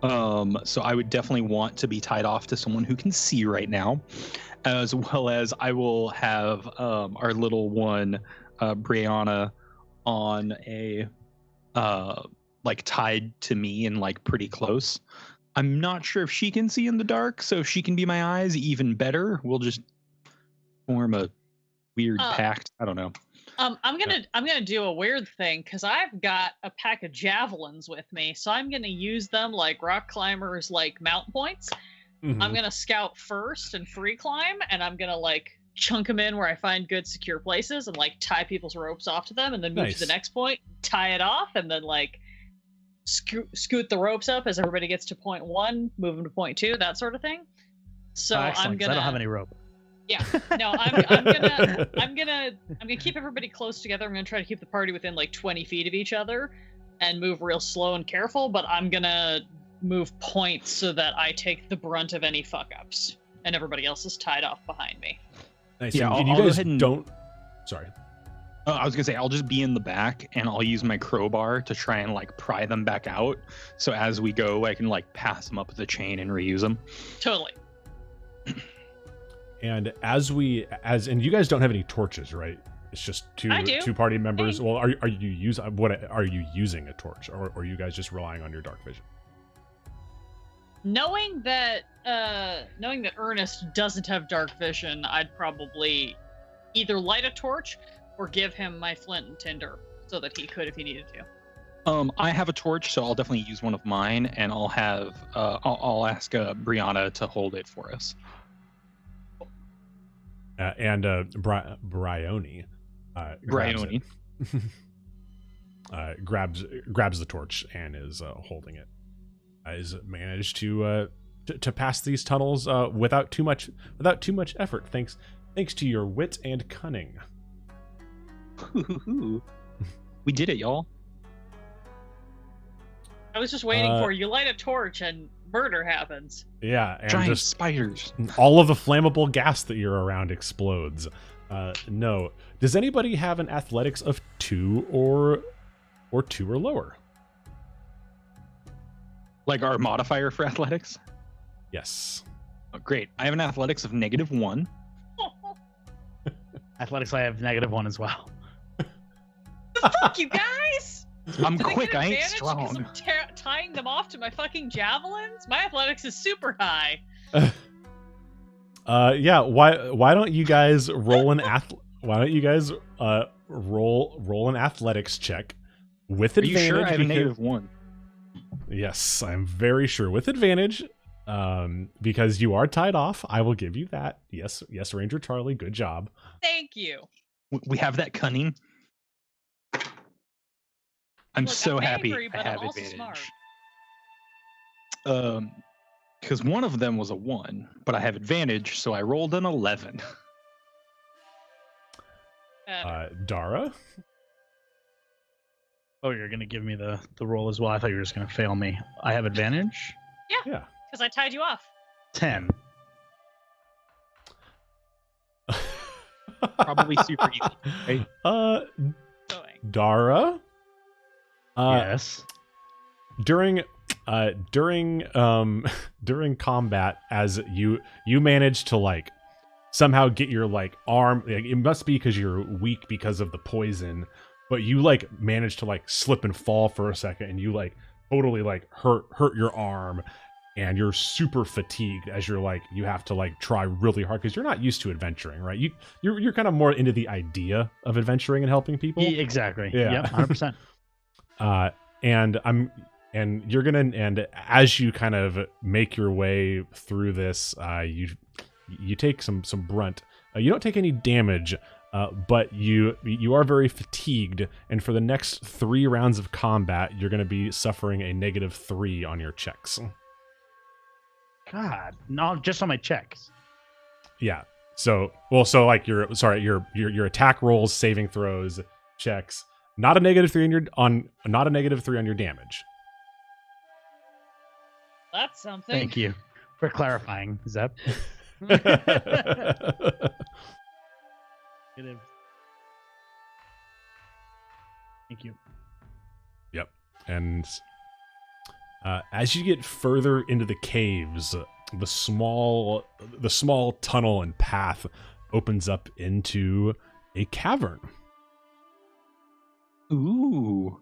Speaker 3: So I would definitely want to be tied off to someone who can see right now, as well as I will have our little one, Brianna, on a like tied to me and like pretty close. I'm not sure if she can see in the dark, so if she can be my eyes, even better. We'll just form a weird pact. I don't know.
Speaker 4: I'm gonna do a weird thing because I've got a pack of javelins with me, so I'm gonna use them like rock climbers, like mount points. Mm-hmm. I'm gonna scout first and free climb, and I'm gonna like chunk them in where I find good secure places and like tie people's ropes off to them, and then move to the next point, tie it off, and then like scoot the ropes up as everybody gets to point 1, move them to point 2, that sort of thing. So I'm gonna.
Speaker 2: I don't have any rope.
Speaker 4: Yeah, no, I'm gonna keep everybody close together. I'm gonna try to keep the party within like 20 feet of each other, and move real slow and careful. But I'm gonna move points so that I take the brunt of any fuck ups, and everybody else is tied off behind me.
Speaker 1: Nice.
Speaker 3: Yeah,
Speaker 1: and
Speaker 3: I'll
Speaker 1: you
Speaker 3: go
Speaker 1: guys
Speaker 3: ahead and-
Speaker 1: don't. Sorry.
Speaker 3: I was gonna say I'll just be in the back and I'll use my crowbar to try and like pry them back out. So as we go, I can like pass them up the chain and reuse them.
Speaker 4: Totally.
Speaker 1: And and you guys don't have any torches, right? It's just
Speaker 4: I do.
Speaker 1: two party members.
Speaker 4: Hey.
Speaker 1: Well, are you using a torch, or are you guys just relying on your dark vision?
Speaker 4: Knowing that Ernest doesn't have dark vision, I'd probably either light a torch or give him my flint and tinder so that he could if he needed to.
Speaker 3: I have a torch, so I'll definitely use one of mine, and I'll have I'll ask Brianna to hold it for us.
Speaker 1: And Bryony,
Speaker 3: Bryony.
Speaker 1: grabs the torch and is holding it. Has managed to pass these tunnels without too much effort, thanks to your wit and cunning.
Speaker 3: We did it, y'all.
Speaker 4: I was just waiting for you light a torch and murder happens.
Speaker 1: Yeah, and
Speaker 3: Giant
Speaker 1: just
Speaker 3: spiders.
Speaker 1: all of the flammable gas that you're around explodes. No. Does anybody have an athletics of 2 or 2 or lower?
Speaker 3: Like our modifier for athletics?
Speaker 1: Yes.
Speaker 3: Oh, great. I have an athletics of -1.
Speaker 2: Athletics, I have -1 as well.
Speaker 4: Fuck you guys!
Speaker 3: I'm
Speaker 4: Did I
Speaker 3: quick,
Speaker 4: get
Speaker 3: I ain't
Speaker 4: advantage 'cause
Speaker 3: strong.
Speaker 4: I'm tying them off to my fucking javelins? My athletics is super high.
Speaker 1: Yeah, why don't you guys roll an roll an athletics check with
Speaker 3: Are you
Speaker 1: advantage?
Speaker 3: sure I have a
Speaker 1: because-
Speaker 3: -1?
Speaker 1: Yes, I'm very sure with advantage. Because you are tied off. I will give you that. Yes, Ranger Charlie, good job.
Speaker 4: Thank you.
Speaker 3: We have that cunning. I'm
Speaker 4: Look,
Speaker 3: so
Speaker 4: I'm
Speaker 3: happy
Speaker 4: angry,
Speaker 3: I
Speaker 4: but
Speaker 3: have
Speaker 4: I'm also
Speaker 3: advantage.
Speaker 4: smart.
Speaker 3: Because one of them was a 1, but I have advantage, so I rolled an 11.
Speaker 1: Darruh?
Speaker 2: Oh, you're gonna give me the roll as well. I thought you were just gonna fail me. I have advantage.
Speaker 1: Yeah.
Speaker 4: Because I tied you off.
Speaker 2: 10.
Speaker 3: Probably super easy, right?
Speaker 4: Going.
Speaker 1: Darruh?
Speaker 2: Yes.
Speaker 1: During combat, as you manage to like somehow get your like arm, like, it must be because you're weak because of the poison, but you like manage to like slip and fall for a second, and you like totally like hurt your arm, and you're super fatigued as you're like you have to like try really hard because you're not used to adventuring, right? You're kind of more into the idea of adventuring and helping people.
Speaker 2: Exactly.
Speaker 1: Yeah.
Speaker 2: Yep. 100%.
Speaker 1: And you're gonna, and as you kind of make your way through this, you take some brunt. You don't take any damage, but you are very fatigued, and for the next 3 rounds of combat, you're going to be suffering a -3 on your checks.
Speaker 2: God, no, just on my checks.
Speaker 1: Yeah. So like your attack rolls, saving throws, checks, not a -3 not a -3 on your damage.
Speaker 4: That's something.
Speaker 2: Thank you for clarifying, Zep. Thank you.
Speaker 1: Yep. And as you get further into the caves, the small tunnel and path opens up into a cavern.
Speaker 3: Ooh.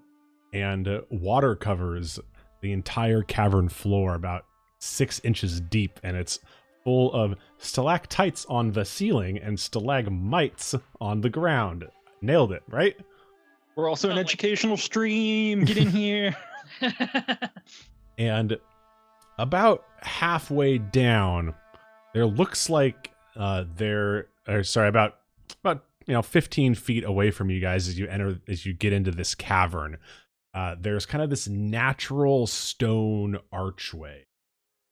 Speaker 1: And water covers the entire cavern floor, about 6 inches deep, and it's full of stalactites on the ceiling and stalagmites on the ground. Nailed it, right?
Speaker 3: We're also an
Speaker 4: Totally.
Speaker 3: educational stream. Get in here.
Speaker 1: And about halfway down, there looks like about 15 feet away from you guys as you get into this cavern. There's kind of this natural stone archway,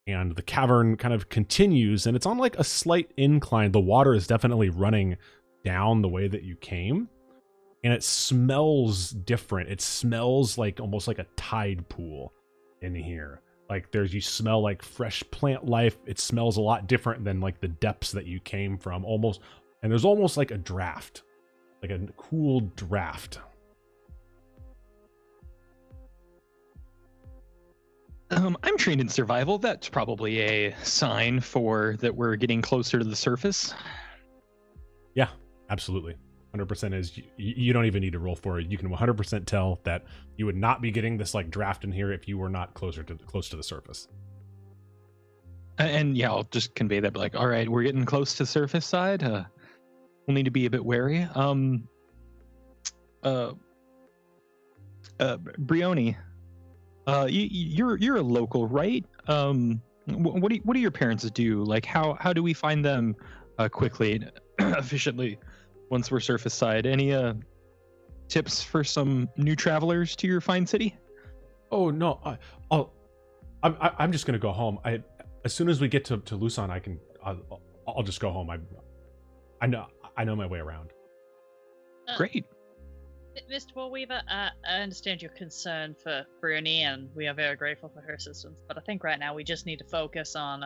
Speaker 1: and the cavern kind of continues, and it's on like a slight incline. The water is definitely running down the way that you came, and it smells different. It smells like almost like a tide pool in here. Like you smell like fresh plant life. It smells a lot different than like the depths that you came from. Almost and there's almost like a draft, like a cool draft.
Speaker 3: I'm trained in survival. That's probably a sign for that we're getting closer to the surface.
Speaker 1: Yeah, absolutely. 100% is you don't even need to roll for it. You can 100% tell that you would not be getting this like draft in here if you were not close to the surface.
Speaker 3: And yeah, I'll just convey that, like, all right, we're getting close to the surface side. We'll need to be a bit wary. Brioni, you're a local, right? What do your parents do? Like, how do we find them quickly and efficiently once we're surface side? Any tips for some new travelers to your fine city?
Speaker 1: Oh no, I'm just gonna go home. As soon as we get to Lusan, I'll just go home. I know my way around.
Speaker 3: Great.
Speaker 4: Mr. Warweaver, I understand your concern for Bruni, and we are very grateful for her assistance. But I think right now we just need to focus on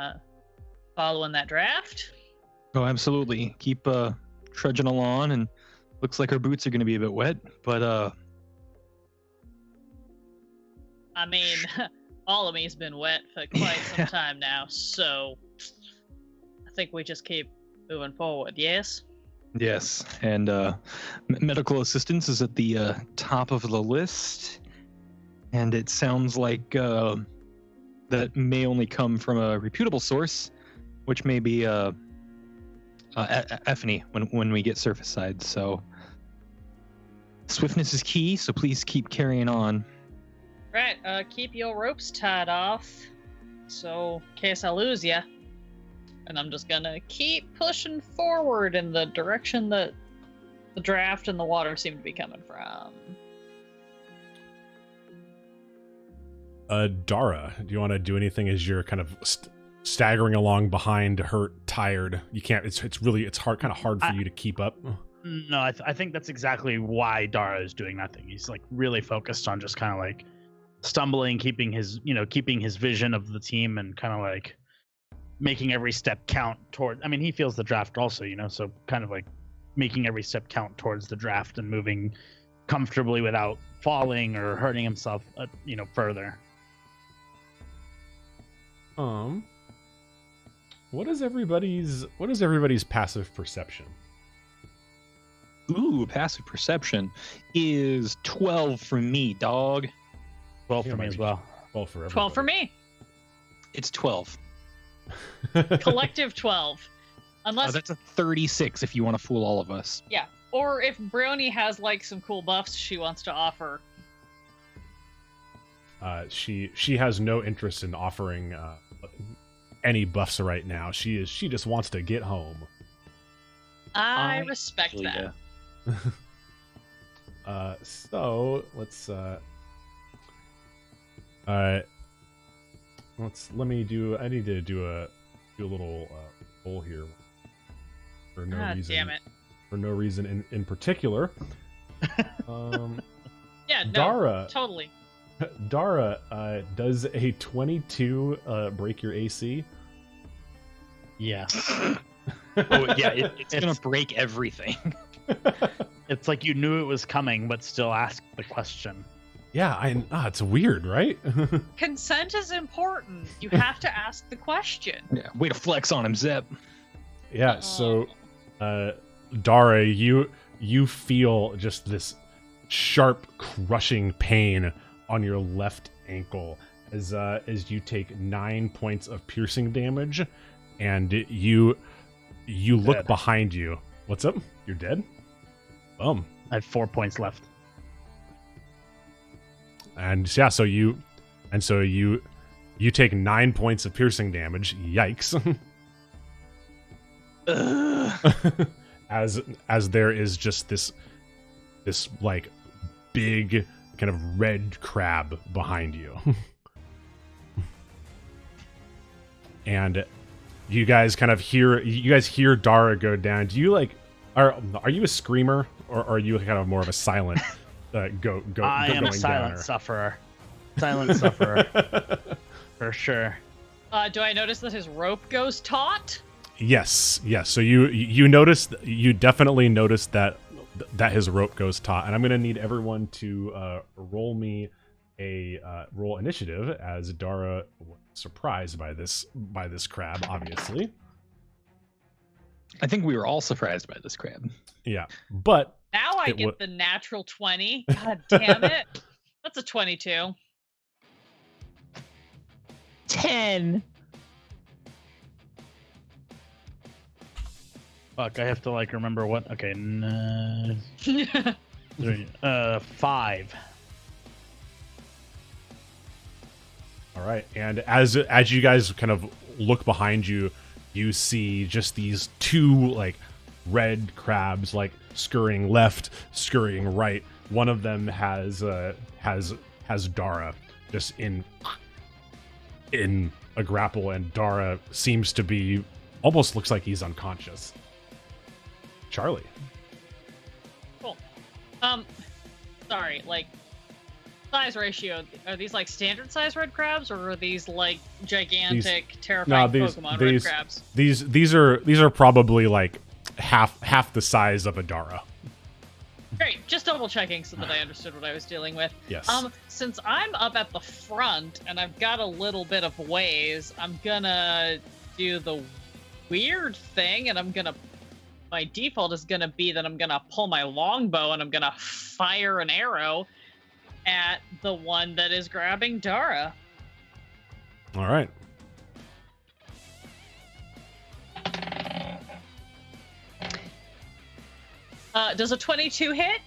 Speaker 4: following that draft.
Speaker 3: Oh, absolutely. Keep trudging along, and looks like our boots are going to be a bit wet, but
Speaker 4: I mean, all of me's been wet for quite some time now, so I think we just keep moving forward, yes?
Speaker 3: Yes, and medical assistance is at the top of the list, and it sounds like that may only come from a reputable source, which may be Efanny when we get surface side. So swiftness is key, so please keep carrying on.
Speaker 4: Right, keep your ropes tied off, so in case I lose ya. And I'm just gonna keep pushing forward in the direction that the draft and the water seem to be coming from.
Speaker 1: Darruh, do you want to do anything as you're kind of staggering along behind, hurt, tired? You can't. It's hard, kind of hard for you to keep up.
Speaker 2: No, I think that's exactly why Darruh is doing nothing. He's like really focused on just kind of like stumbling, keeping his vision of the team, and kind of like making every step count toward. I mean, he feels the draft also, so kind of like making every step count towards the draft and moving comfortably without falling or hurting himself, further.
Speaker 1: What is everybody's passive perception?
Speaker 3: Ooh, passive perception is 12 for me, dog.
Speaker 2: 12 for me as well.
Speaker 1: 12 for everybody.
Speaker 4: 12 for me.
Speaker 3: It's 12.
Speaker 4: Collective 12. Unless
Speaker 3: that's a 36 if you want to fool all of us.
Speaker 4: Yeah. Or if Brony has like some cool buffs she wants to offer.
Speaker 1: She has no interest in offering any buffs right now. She just wants to get home.
Speaker 4: I respect that.
Speaker 1: So let's I need to do a little poll here for no reason.
Speaker 4: Damn it.
Speaker 1: For no reason in particular.
Speaker 4: Yeah, no,
Speaker 1: Darruh,
Speaker 4: totally.
Speaker 1: Darruh, does a 22 break your AC?
Speaker 2: Yes.
Speaker 3: Oh yeah, it's gonna break everything.
Speaker 2: It's like you knew it was coming, but still asked the question.
Speaker 1: Yeah, it's weird, right?
Speaker 4: Consent is important. You have to ask the question.
Speaker 3: Yeah, way to flex on him, Zep.
Speaker 1: Yeah, so Darruh, you feel just this sharp crushing pain on your left ankle as you take 9 points of piercing damage, and you look behind you. What's up? You're dead? I
Speaker 2: have 4 points left.
Speaker 1: And yeah, so you take 9 points of piercing damage. Yikes. as there is just this like big kind of red crab behind you. And you guys hear Darruh go down. Do you are you a screamer, or are you kind of more of a silent go
Speaker 2: I am a silent sufferer. Silent sufferer. For sure.
Speaker 4: Do I notice that his rope goes taut?
Speaker 1: Yes. So you noticed, you definitely noticed that his rope goes taut, and I'm gonna need everyone to roll me a roll initiative, as Darruh was surprised by this crab, obviously.
Speaker 3: I think we were all surprised by this crab.
Speaker 1: Yeah, but
Speaker 4: now I get the natural 20. God damn it! That's a 22.
Speaker 2: 10. Fuck, I have to like remember what. Okay, 5.
Speaker 1: All right, and as you guys kind of look behind you, you see just these two like red crabs like scurrying left, scurrying right. One of them has Darruh just in a grapple, and Darruh seems to be, almost looks like he's unconscious. Charlie.
Speaker 4: Cool. Sorry, like, size ratio, are these like standard size red crabs, or are these like gigantic, terrifying Pokemon red crabs?
Speaker 1: These are probably like half the size of a Darruh.
Speaker 4: Great, just double checking so that I understood what I was dealing with.
Speaker 1: Yes.
Speaker 4: Since I'm up at the front and I've got a little bit of ways, I'm gonna do the weird thing, and my default is gonna be that I'm gonna pull my longbow and I'm gonna fire an arrow at the one that is grabbing Darruh.
Speaker 1: All right.
Speaker 4: Does a 22 hit?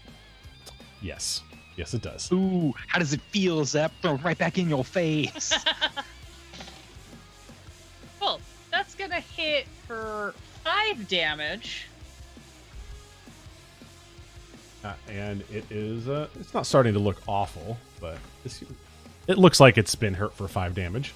Speaker 1: Yes, it does.
Speaker 3: Ooh, how does it feel, Zep? Throw right back in your face.
Speaker 4: Well, that's gonna hit for 5 damage.
Speaker 1: And it is, it's not starting to look awful, but it looks like it's been hurt for 5 damage.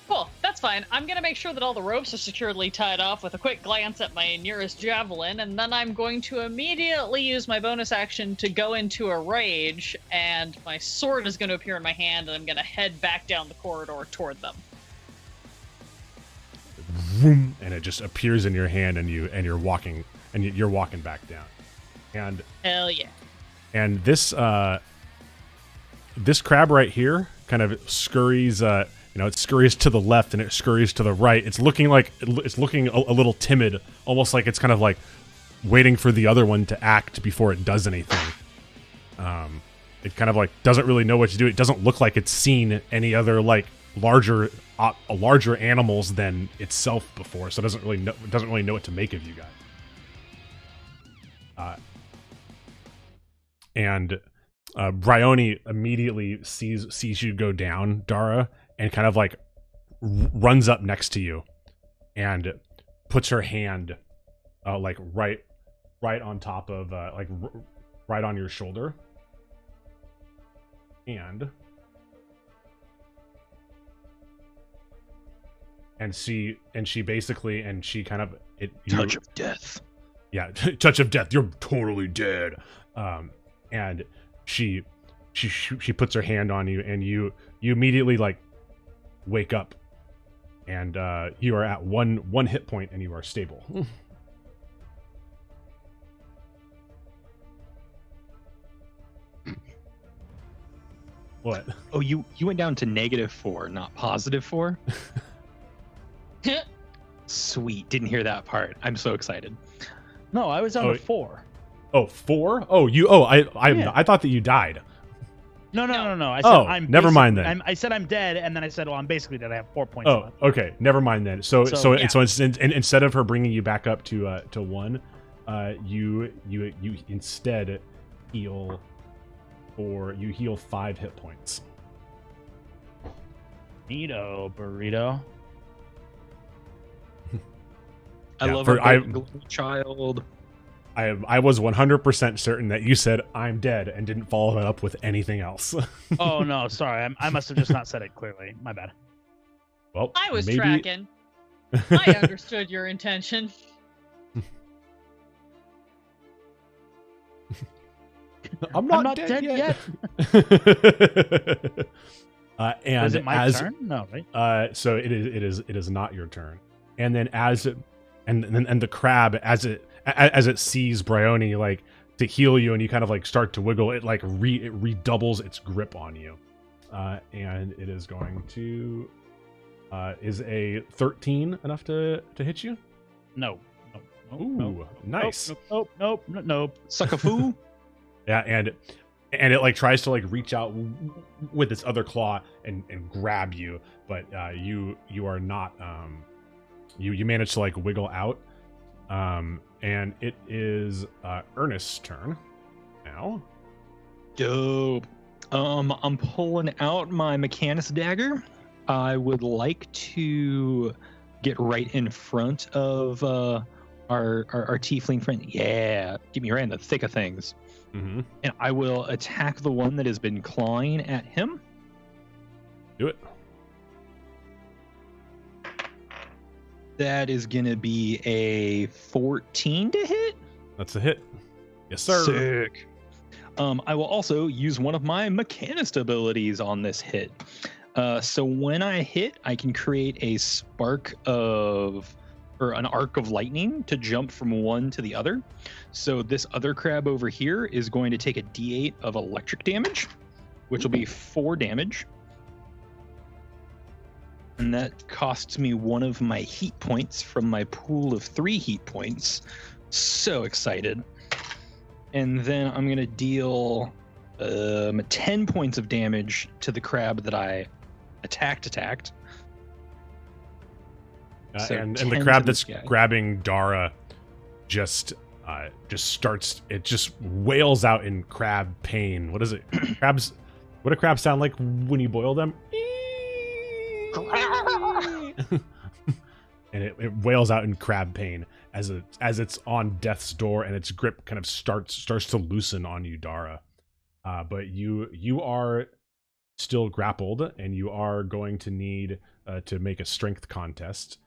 Speaker 4: Cool, that's fine. I'm going to make sure that all the ropes are securely tied off with a quick glance at my nearest javelin, and then I'm going to immediately use my bonus action to go into a rage, and my sword is going to appear in my hand, and I'm going to head back down the corridor toward them.
Speaker 1: Vroom, and it just appears in your hand, and you're walking back down. And
Speaker 4: hell yeah.
Speaker 1: And this crab right here kind of scurries, it scurries to the left and it scurries to the right. It's looking a little timid, almost like it's kind of like waiting for the other one to act before it does anything. It kind of like doesn't really know what to do. It doesn't look like it's seen any other like larger animals than itself before, so it doesn't really know what to make of you guys. And Bryony immediately sees you go down, Darruh, and kind of like runs up next to you and puts her hand like right on top of right on your shoulder, and she kind of
Speaker 3: touch of death.
Speaker 1: Yeah, touch of death. You're totally dead. And she puts her hand on you, and you immediately like wake up, and you are at one hit point, and you are stable. What?
Speaker 3: Oh, you went down to -4, not +4. Sweet, didn't hear that part. I'm so excited.
Speaker 2: No, I was on a 4.
Speaker 1: Oh, 4? Oh, you. Oh, I thought that you died.
Speaker 2: No. I said I'm.
Speaker 1: Never mind then.
Speaker 2: I said I'm dead, and then I said, well, I'm basically dead. I have 4 points left.
Speaker 1: Okay. Never mind then. So instead of her bringing you back up to 1, you instead heal 5 hit points.
Speaker 2: Neato, burrito.
Speaker 3: I love a child.
Speaker 1: I was 100% certain that you said I'm dead and didn't follow that up with anything else.
Speaker 2: Oh no, sorry. I must have just not said it clearly. My bad.
Speaker 1: Well,
Speaker 4: I was tracking. I understood your intention.
Speaker 1: I'm not dead yet.
Speaker 2: And is it my turn? No, right?
Speaker 1: So it is not your turn. And then as and the crab, as it sees Bryony like to heal you, and you kind of like start to wiggle, it like it redoubles its grip on you, and it is going to is a 13 enough to hit you?
Speaker 2: No.
Speaker 1: Ooh, nice.
Speaker 2: Nope.
Speaker 3: Suck a fool.
Speaker 1: Yeah, and it like tries to like reach out with its other claw and grab you, but you are not you manage to like wiggle out, and it is Ernest's turn now.
Speaker 3: Dope. I'm pulling out my Mechanist dagger. I would like to get right in front of our Tiefling friend. Yeah, get me right in the thick of things.
Speaker 1: Mm-hmm.
Speaker 3: And I will attack the one that has been clawing at him.
Speaker 1: Do it.
Speaker 3: That is going to be a 14 to hit.
Speaker 1: That's a hit. Yes, sir.
Speaker 3: Sick. I will also use one of my Mechanist abilities on this hit. So when I hit, I can create a an arc of lightning to jump from one to the other. So this other crab over here is going to take a d8 of electric damage, which will be 4 damage. And that costs me one of my heat points from my pool of 3 heat points. So excited. And then I'm going to deal 10 points of damage to the crab that I attacked. So
Speaker 1: and
Speaker 3: 10
Speaker 1: the
Speaker 3: to
Speaker 1: crab
Speaker 3: this
Speaker 1: that's
Speaker 3: guy.
Speaker 1: grabbing Darruh just wails out in crab pain. What is it? What do crabs sound like when you boil them? And it wails out in crab pain as it's on death's door, and its grip kind of starts to loosen on you, Darruh. But you are still grappled, and you are going to need to make a strength contest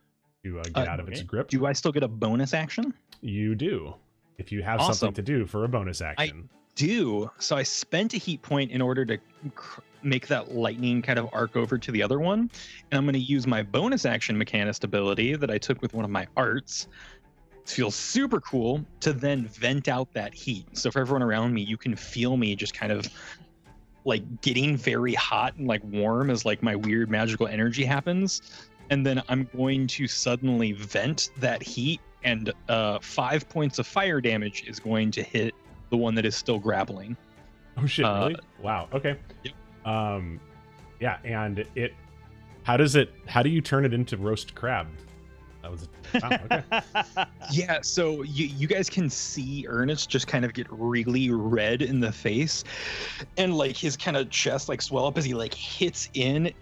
Speaker 1: to get out of its grip.
Speaker 3: Do I still get a bonus action?
Speaker 1: You do, if you have
Speaker 3: Awesome.
Speaker 1: something to do for a bonus action.
Speaker 3: Do. So I spent a heat point in order to make that lightning kind of arc over to the other one. And I'm going to use my bonus action Mechanist ability that I took with one of my arts. It feels super cool to then vent out that heat. So for everyone around me, you can feel me just kind of like getting very hot and like warm as like my weird magical energy happens. And then I'm going to suddenly vent that heat, and 5 points of fire damage is going to hit the one that is still grappling.
Speaker 1: Oh shit! Really? Wow. Okay. Yep. Yeah, and how do you turn it into roast crab? That was wow, okay.
Speaker 3: Yeah, so you guys can see Ernest just kind of get really red in the face, and like his kind of chest like swell up as he like hits in.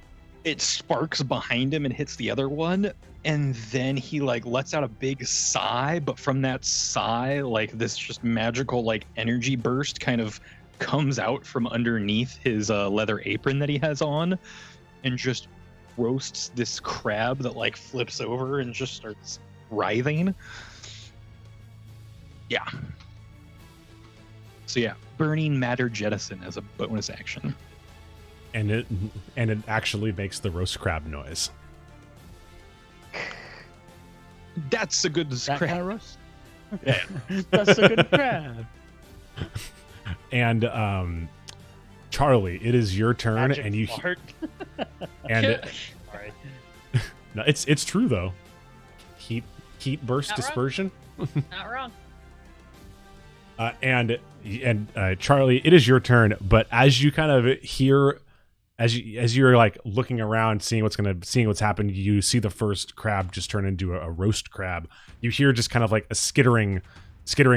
Speaker 3: It sparks behind him and hits the other one, and then he like lets out a big sigh, but from that sigh, like this just magical like energy burst kind of comes out from underneath his leather apron that he has on, and just roasts this crab that like flips over and just starts writhing. Yeah. So yeah, burning matter jettison as a bonus action.
Speaker 1: And it actually makes the roast crab noise.
Speaker 3: That's a good
Speaker 2: That
Speaker 3: crab.
Speaker 2: kind of roast?
Speaker 3: Yeah.
Speaker 2: That's a good crab.
Speaker 1: And Charlie, it is your turn,
Speaker 2: Magic
Speaker 1: and you
Speaker 2: fart.
Speaker 1: and
Speaker 2: Sorry.
Speaker 1: no, it's true though. Heat burst
Speaker 4: Not wrong.
Speaker 1: dispersion.
Speaker 4: Not wrong.
Speaker 1: And Charlie, it is your turn. But as you kind of hear, as you're like looking around, seeing what's happened, you see the first crab just turn into a roast crab. You hear just kind of like a skittering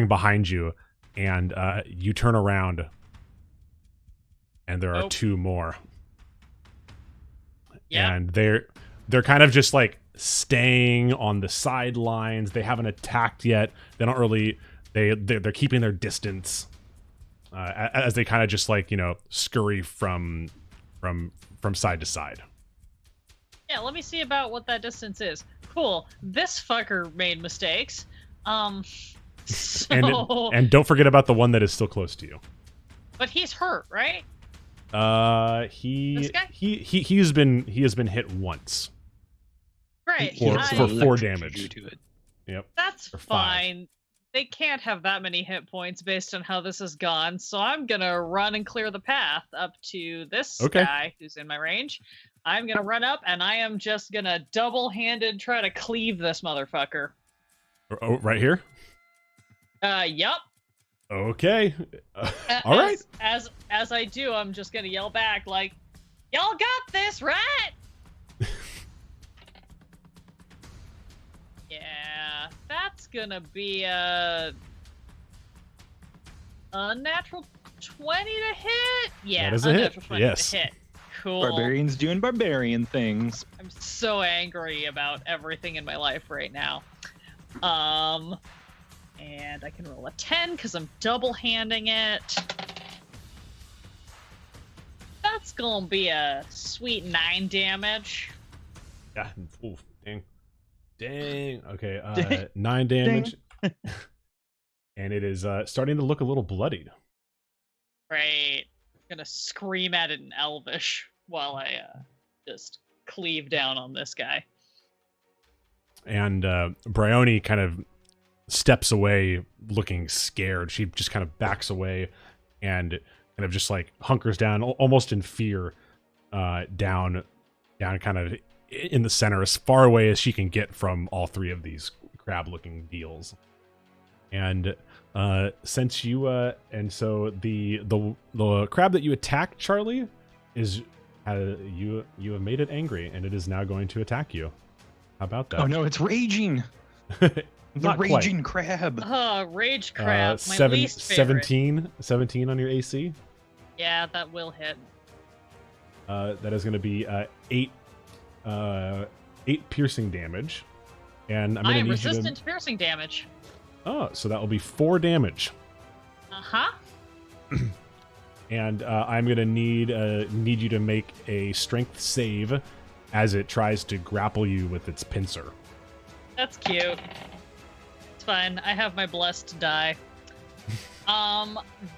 Speaker 1: behind you, and you turn around, and there are 2 more.
Speaker 4: Yeah.
Speaker 1: And they're kind of just like staying on the sidelines. They haven't attacked yet. They don't really. They're keeping their distance as they kind of just like scurry from side to side.
Speaker 4: Yeah, let me see about what that distance is. Cool. This fucker made mistakes. So...
Speaker 1: And don't forget about the one that is still close to you.
Speaker 4: But he's hurt, right?
Speaker 1: He
Speaker 4: This guy?
Speaker 1: he has been hit once
Speaker 4: Right.
Speaker 1: for
Speaker 4: I-
Speaker 1: 4
Speaker 3: Electric
Speaker 1: damage.
Speaker 3: juju to it.
Speaker 1: Yep.
Speaker 4: That's
Speaker 1: Or 5.
Speaker 4: fine. They can't have that many hit points based on how this has gone, so I'm gonna run and clear the path up to this
Speaker 1: Okay.
Speaker 4: guy who's in my range. I'm gonna run up and I am just gonna double-handed try to cleave this motherfucker.
Speaker 1: Oh, right here.
Speaker 4: Yup.
Speaker 1: Okay. All right.
Speaker 4: As I do, I'm just gonna yell back like, "Y'all got this, right?" Yeah, that's gonna be a unnatural 20 to hit. Yeah,
Speaker 1: That is a hit.
Speaker 4: unnatural 20
Speaker 1: Yes.
Speaker 4: to hit. Cool.
Speaker 3: Barbarians doing barbarian things.
Speaker 4: I'm so angry about everything in my life right now. And I can roll a 10 because I'm double-handing it. That's gonna be a sweet 9 damage.
Speaker 1: Yeah. Ooh, dang. Dang. Okay. 9 damage. And it is starting to look a little bloodied.
Speaker 4: Right. I'm gonna scream at it in Elvish while I just cleave down on this guy.
Speaker 1: And Bryony kind of steps away looking scared. She just kind of backs away and kind of just like hunkers down almost in fear, down kind of in the center as far away as she can get from all 3 of these crab looking deals. And since you and so the crab that you attacked, Charlie, is you have made it angry and it is now going to attack you. How about that?
Speaker 3: Oh no, it's raging. The
Speaker 1: Not quite.
Speaker 3: raging crab.
Speaker 4: Rage crab, my least favorite.
Speaker 1: 17 on your AC.
Speaker 4: Yeah, that will hit.
Speaker 1: That is going to be 8 piercing damage, and I'm
Speaker 4: I
Speaker 1: going
Speaker 4: am
Speaker 1: to need you
Speaker 4: resistant to piercing damage.
Speaker 1: Oh, so that will be 4 damage.
Speaker 4: Uh-huh.
Speaker 1: And I'm going to need you to make a strength save as it tries to grapple you with its pincer.
Speaker 4: That's cute. It's fine. I have my blessed die.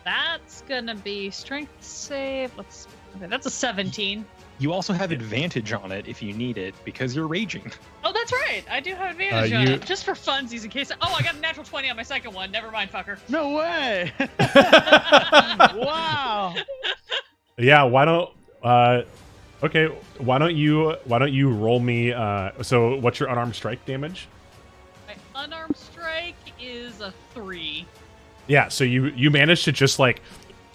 Speaker 4: That's gonna be strength save. Okay, that's a 17.
Speaker 3: You also have advantage on it if you need it because you're raging.
Speaker 4: Oh, that's right. I do have advantage on it. Just for funsies in case. Oh, I got a natural 20 on my second one. Never mind, fucker.
Speaker 2: No way! Wow.
Speaker 1: Yeah, why don't okay, why don't you roll me so what's your unarmed strike damage?
Speaker 4: My unarmed strike is a 3.
Speaker 1: Yeah, so you managed to just like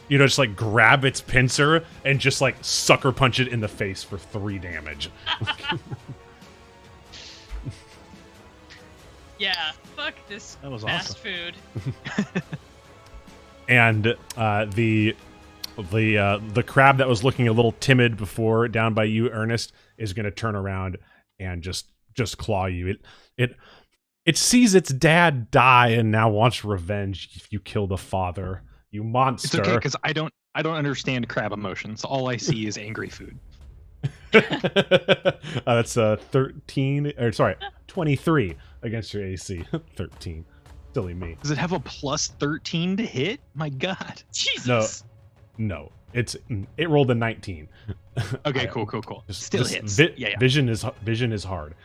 Speaker 1: just like grab its pincer and just like sucker punch it in the face for 3 damage.
Speaker 4: Yeah, fuck this
Speaker 2: That was
Speaker 4: fast
Speaker 2: awesome.
Speaker 4: food.
Speaker 1: And the crab that was looking a little timid before down by you, Ernest, is going to turn around and just claw you. It sees its dad die and now wants revenge. If you kill the father, you monster.
Speaker 3: It's okay because I don't understand crab emotions. All I see is angry food.
Speaker 1: That's 13 or sorry 23 against your AC. 13. Silly me.
Speaker 3: Does it have a plus 13 to hit? My God.
Speaker 4: Jesus.
Speaker 1: No, it rolled a 19.
Speaker 3: Okay, cool. Still hits. Yeah.
Speaker 1: Vision is hard,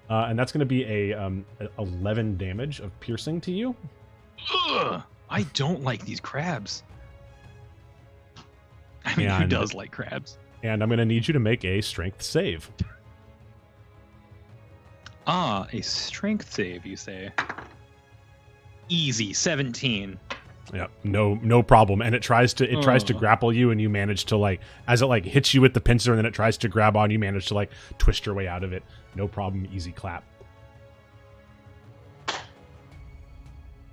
Speaker 1: and that's going to be a 11 damage of piercing to you.
Speaker 3: Ugh, I don't like these crabs. I mean, who does like crabs?
Speaker 1: And I'm going to need you to make a strength save.
Speaker 3: A strength save, you say? Easy, 17.
Speaker 1: Yeah, no problem. And it tries to grapple you, and you manage to like as it like hits you with the pincer, and then it tries to grab on you, manage to like twist your way out of it. No problem, easy clap.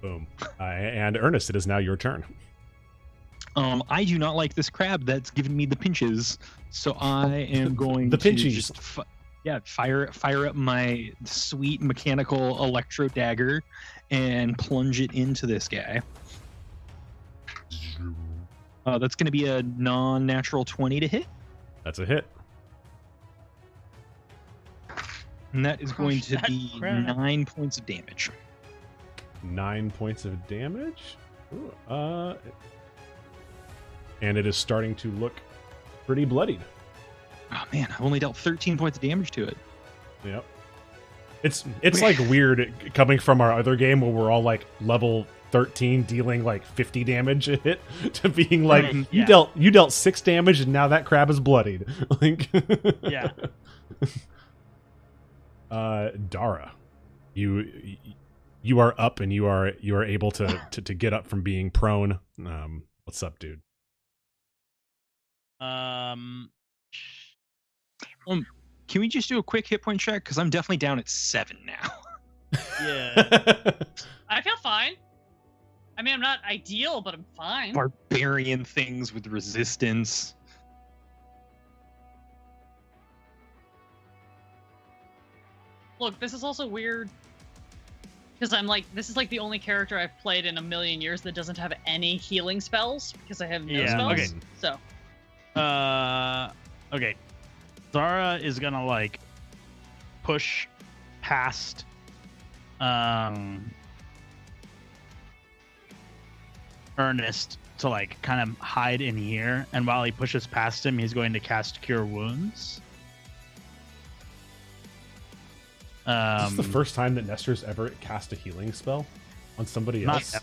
Speaker 1: Boom. And Ernest, it is now your turn.
Speaker 3: I do not like this crab that's giving me the pinches, so I am going
Speaker 1: The
Speaker 3: to
Speaker 1: pinchies.
Speaker 3: just fire up my sweet mechanical electro dagger and plunge it into this guy. That's going to be a non-natural 20 to hit.
Speaker 1: That's a hit.
Speaker 3: And that is going to
Speaker 2: that
Speaker 3: be
Speaker 2: crap.
Speaker 3: 9 points of damage.
Speaker 1: 9 points of damage. Ooh, and it is starting to look pretty bloodied.
Speaker 3: Oh man, I've only dealt 13 points of damage to it.
Speaker 1: Yep. It's like weird coming from our other game where we're all like level 13 dealing like 50 damage a hit to being like you dealt 6 damage and now that crab is bloodied. Like
Speaker 2: Yeah.
Speaker 1: Darruh, you are up and you are able to get up from being prone. What's up, dude?
Speaker 3: Can we just do a quick hit point check? Because I'm definitely down at 7 now.
Speaker 2: Yeah.
Speaker 4: I feel fine. I mean, I'm not ideal, but I'm fine.
Speaker 3: Barbarian things with resistance.
Speaker 4: Look, this is also weird because I'm like, this is like the only character I've played in a million years that doesn't have any healing spells because I have no spells.
Speaker 2: Okay.
Speaker 4: So.
Speaker 2: Okay. Darruh is gonna like push past Ernest to like kind of hide in here, and while he pushes past him, he's going to cast Cure Wounds.
Speaker 1: Is this the first time that Nestor's ever cast a healing spell on somebody else?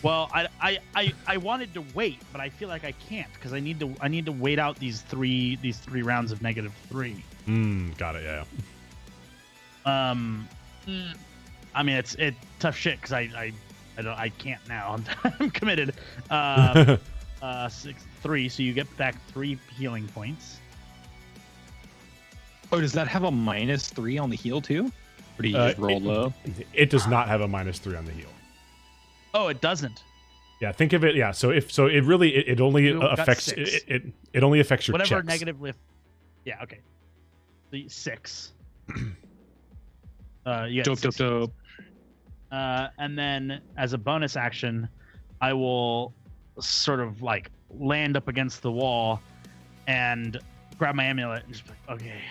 Speaker 2: Well, I wanted to wait, but I feel like I can't because I need to wait out these three rounds of -3.
Speaker 1: Got it. Yeah.
Speaker 2: I mean, it's tough shit because I can't now. I'm committed. 3, so you get back 3 healing points.
Speaker 3: Oh, does that have a -3 on the heal too? Or do you just roll low?
Speaker 1: It does not have a -3 on the heal.
Speaker 2: Oh, it doesn't.
Speaker 1: Yeah, think of it. Yeah, so it only affects it only affects your
Speaker 2: whatever
Speaker 1: checks.
Speaker 2: negative lift. Yeah, okay. The 6. You get
Speaker 3: Dope.
Speaker 2: And then as a bonus action, I will sort of like land up against the wall and grab my amulet and just be like, okay,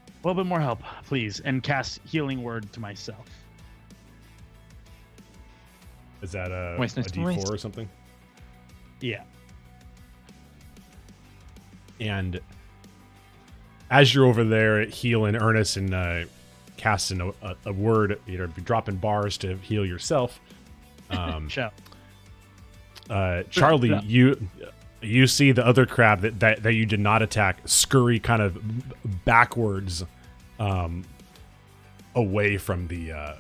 Speaker 2: a little bit more help, please, and cast Healing Word to myself.
Speaker 1: Is that a
Speaker 3: Nice.
Speaker 1: D4 or something?
Speaker 2: Yeah.
Speaker 1: And as you're over there healing Ernest and casting a word, dropping bars to heal yourself. Charlie, you see the other crab that you did not attack scurry kind of backwards, away from the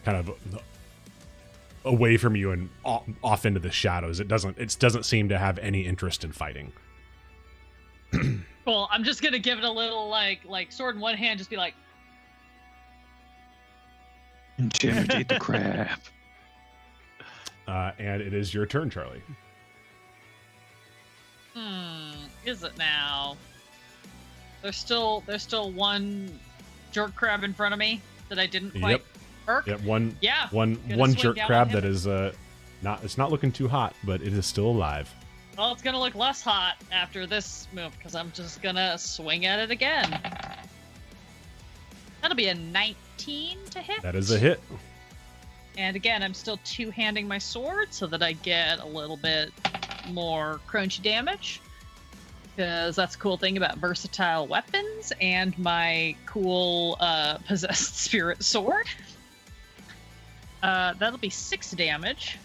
Speaker 1: kind of away from you and off into the shadows. It doesn't seem to have any interest in fighting.
Speaker 4: Cool. I'm just gonna give it a little like sword in one hand, just be like,
Speaker 3: Intimidate the crab.
Speaker 1: And it is your turn, Charlie.
Speaker 4: Is it now? There's still one jerk crab in front of me that I didn't quite irk.
Speaker 1: Yep, one jerk
Speaker 4: down
Speaker 1: crab
Speaker 4: on
Speaker 1: that
Speaker 4: him.
Speaker 1: is it's not looking too hot, but it is still alive.
Speaker 4: Well, it's gonna look less hot after this move because I'm just gonna swing at it again. That'll be a 19 to hit.
Speaker 1: That is a hit.
Speaker 4: And again, I'm still two-handing my sword so that I get a little bit more crunchy damage. Because that's the cool thing about versatile weapons and my cool possessed spirit sword. That'll be 6 damage.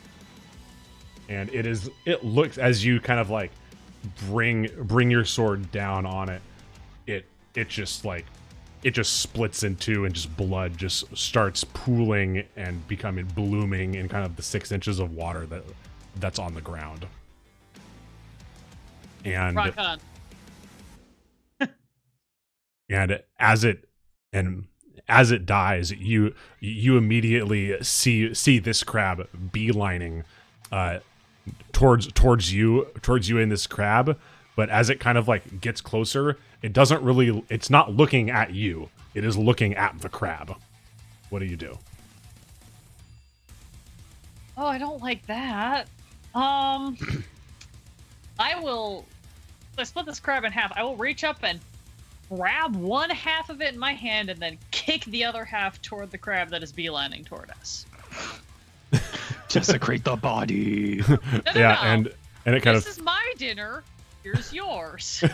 Speaker 1: And it looks, as you kind of like bring your sword down on it, it just splits in two and just blood just starts pooling and becoming blooming in kind of the 6 inches of water that's on the ground. And
Speaker 4: Rock on.
Speaker 1: and as it dies, you immediately see this crab beelining towards you in this crab, but as it kind of like gets closer, it's not looking at you. It is looking at the crab. What do you do?
Speaker 4: Oh, I don't like that. Let's split this crab in half. I will reach up and grab one half of it in my hand and then kick the other half toward the crab that is beelining toward us.
Speaker 3: Desecrate the body.
Speaker 4: No.
Speaker 1: And it kind
Speaker 4: this is my dinner. Here's yours.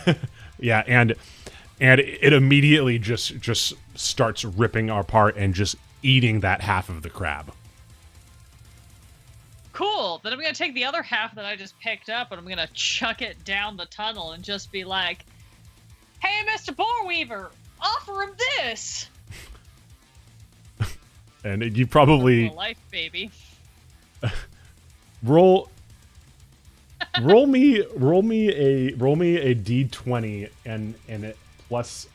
Speaker 1: Yeah, and and it immediately just starts ripping apart and just eating that half of the crab.
Speaker 4: Cool. Then I'm gonna take the other half that I just picked up and I'm gonna chuck it down the tunnel and just be like, "Hey, Mr. Boarweaver, offer him this."
Speaker 1: And you probably
Speaker 4: Life, baby.
Speaker 1: roll me a d20 and it plus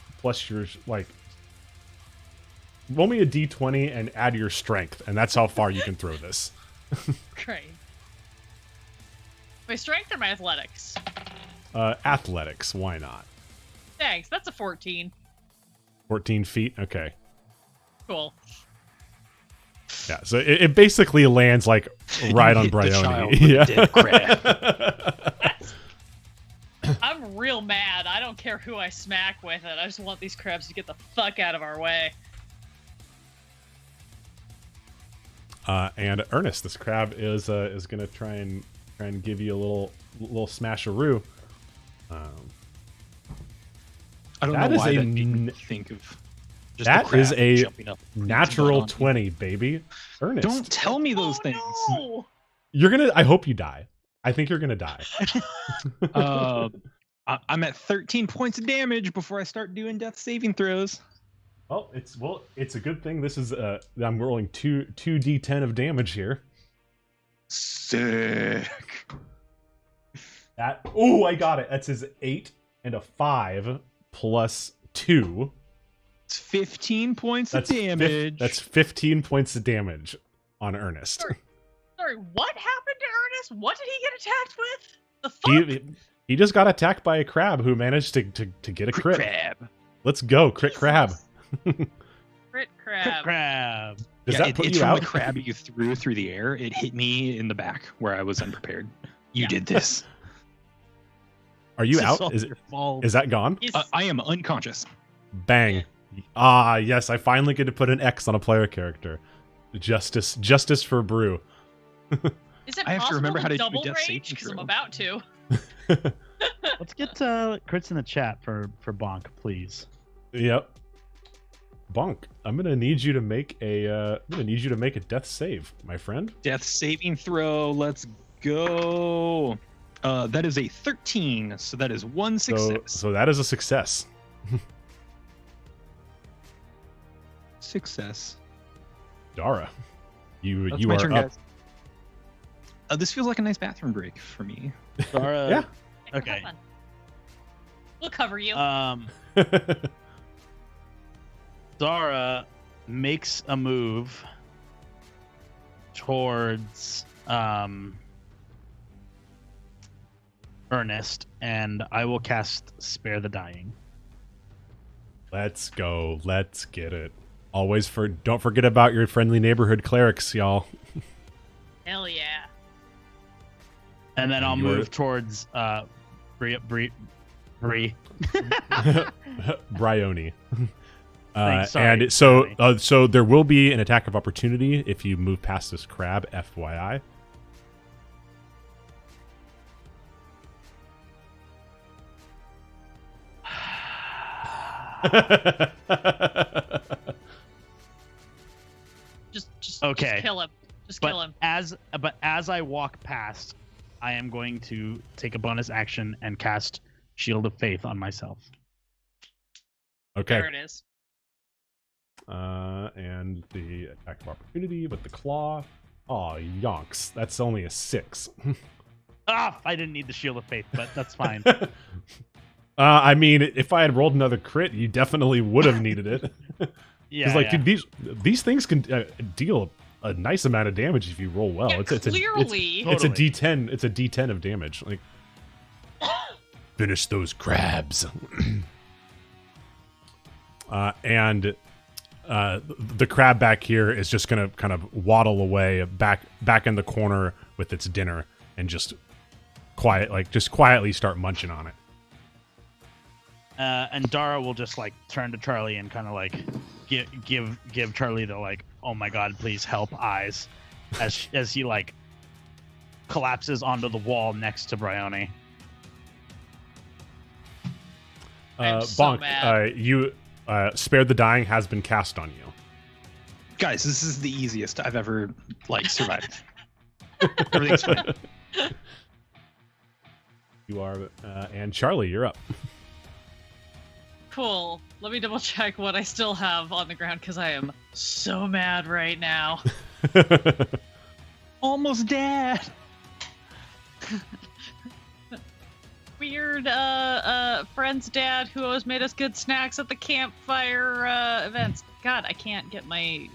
Speaker 1: your like. Roll me a d20 and add your strength, and that's how far you can throw this.
Speaker 4: Great. My strength or my athletics?
Speaker 1: Athletics, why not?
Speaker 4: Thanks. That's a 14.
Speaker 1: 14 feet, okay.
Speaker 4: Cool.
Speaker 1: Yeah, so it basically lands like right on
Speaker 3: Hit the child
Speaker 1: Bryony.
Speaker 3: with a
Speaker 1: Yeah.
Speaker 3: dead crab.
Speaker 4: I'm real mad. I don't care who I smack with it. I just want these crabs to get the fuck out of our way.
Speaker 1: And Ernest, this crab is gonna try and give you a little smasheroo.
Speaker 3: I don't
Speaker 1: That
Speaker 3: know
Speaker 1: is
Speaker 3: why
Speaker 1: a
Speaker 3: that made me
Speaker 1: n-
Speaker 3: think of just
Speaker 1: that
Speaker 3: the crab
Speaker 1: is a
Speaker 3: jumping up and
Speaker 1: natural
Speaker 3: on you.
Speaker 1: 20, baby. Ernest,
Speaker 3: Don't tell me those things.
Speaker 4: No!
Speaker 1: you're gonna. I hope you die. I think you're gonna die.
Speaker 3: I'm at 13 points of damage before I start doing death saving throws.
Speaker 1: It's a good thing. This is I'm rolling 2d10 of damage here.
Speaker 3: Sick.
Speaker 1: I got it. That's his 8 and a 5 plus 2.
Speaker 3: It's 15 points of damage.
Speaker 1: That's 15 points of damage on Ernest.
Speaker 4: Sorry, what happened to Ernest? What did he get attacked with? The fuck?
Speaker 1: He just got attacked by a crab who managed to get a crit.
Speaker 3: crab.
Speaker 1: Let's go, crit crab.
Speaker 4: Crit crab.
Speaker 2: Crab.
Speaker 1: Does that put
Speaker 3: it's
Speaker 1: you
Speaker 3: from
Speaker 1: out?
Speaker 3: the crab you threw through the air. It hit me in the back where I was unprepared. You
Speaker 4: Yeah.
Speaker 3: did this.
Speaker 1: Are you
Speaker 2: It's
Speaker 1: out?
Speaker 2: all
Speaker 1: Is
Speaker 2: your fault.
Speaker 1: is that gone?
Speaker 4: He's-
Speaker 3: I am unconscious.
Speaker 1: Bang. Ah, yes, I finally get to put an X on a player character. Justice for Brew.
Speaker 4: Is it
Speaker 3: I have to
Speaker 4: possible
Speaker 3: remember how to do
Speaker 4: double
Speaker 3: death saving
Speaker 4: rage? Because I'm
Speaker 3: throw.
Speaker 4: about to.
Speaker 2: Let's get crits in the chat for Bonk, please.
Speaker 1: Yep. Bonk, I'm gonna need you to make a death save, my friend.
Speaker 3: Death saving throw. Let's go. That is a 13, so that is one success.
Speaker 1: So that is a success.
Speaker 3: Success.
Speaker 1: Darruh, you
Speaker 3: That's
Speaker 1: you
Speaker 3: my
Speaker 1: are
Speaker 3: turn,
Speaker 1: up.
Speaker 3: guys. This feels like a nice bathroom break for me.
Speaker 2: Zara,
Speaker 1: Yeah.
Speaker 2: Okay.
Speaker 4: Have fun. We'll cover you.
Speaker 2: Zara makes a move towards Ernest, and I will cast Spare the Dying.
Speaker 1: Let's go. Let's get it. Don't forget about your friendly neighborhood clerics, y'all.
Speaker 4: Hell yeah.
Speaker 2: And then I'll
Speaker 1: You're-
Speaker 2: move towards Bree.
Speaker 1: Bryony.
Speaker 2: Thanks, sorry,
Speaker 1: And so
Speaker 2: Bryony.
Speaker 1: so there will be an attack of opportunity if you move past this crab, FYI.
Speaker 4: Just
Speaker 2: Okay.
Speaker 4: kill him. Just kill him.
Speaker 2: But as I walk past, I am going to take a bonus action and cast Shield of Faith on myself.
Speaker 1: Okay.
Speaker 4: There it is.
Speaker 1: And the attack of opportunity with the claw. Aw, yonks. That's only a 6.
Speaker 2: Ah, I didn't need the Shield of Faith, but that's fine.
Speaker 1: I mean, if I had rolled another crit, you definitely would have needed it.
Speaker 2: Yeah,
Speaker 1: Because
Speaker 2: yeah.
Speaker 1: dude, these things can deal a nice amount of damage if you roll well.
Speaker 4: Yeah,
Speaker 1: it's a
Speaker 4: clearly.
Speaker 1: it's a
Speaker 2: Totally.
Speaker 1: D10. It's a D10 of damage. Like, finish those crabs. And the crab back here is just gonna kind of waddle away back in the corner with its dinner and just quietly start munching on it.
Speaker 2: And Darruh will just like turn to Charlie and kind of like give Charlie the like, oh my god, please help eyes, as he like collapses onto the wall next to Bryony.
Speaker 4: I'm so
Speaker 1: Bonk,
Speaker 4: mad.
Speaker 1: you spared the dying has been cast on you.
Speaker 3: Guys, this is the easiest I've ever survived. Everything's fine.
Speaker 1: You are, and Charlie, you're up.
Speaker 4: Cool. Let me double check what I still have on the ground because I am so mad right now.
Speaker 2: Almost dead.
Speaker 4: Weird friend's dad who always made us good snacks at the campfire events. God, I can't get my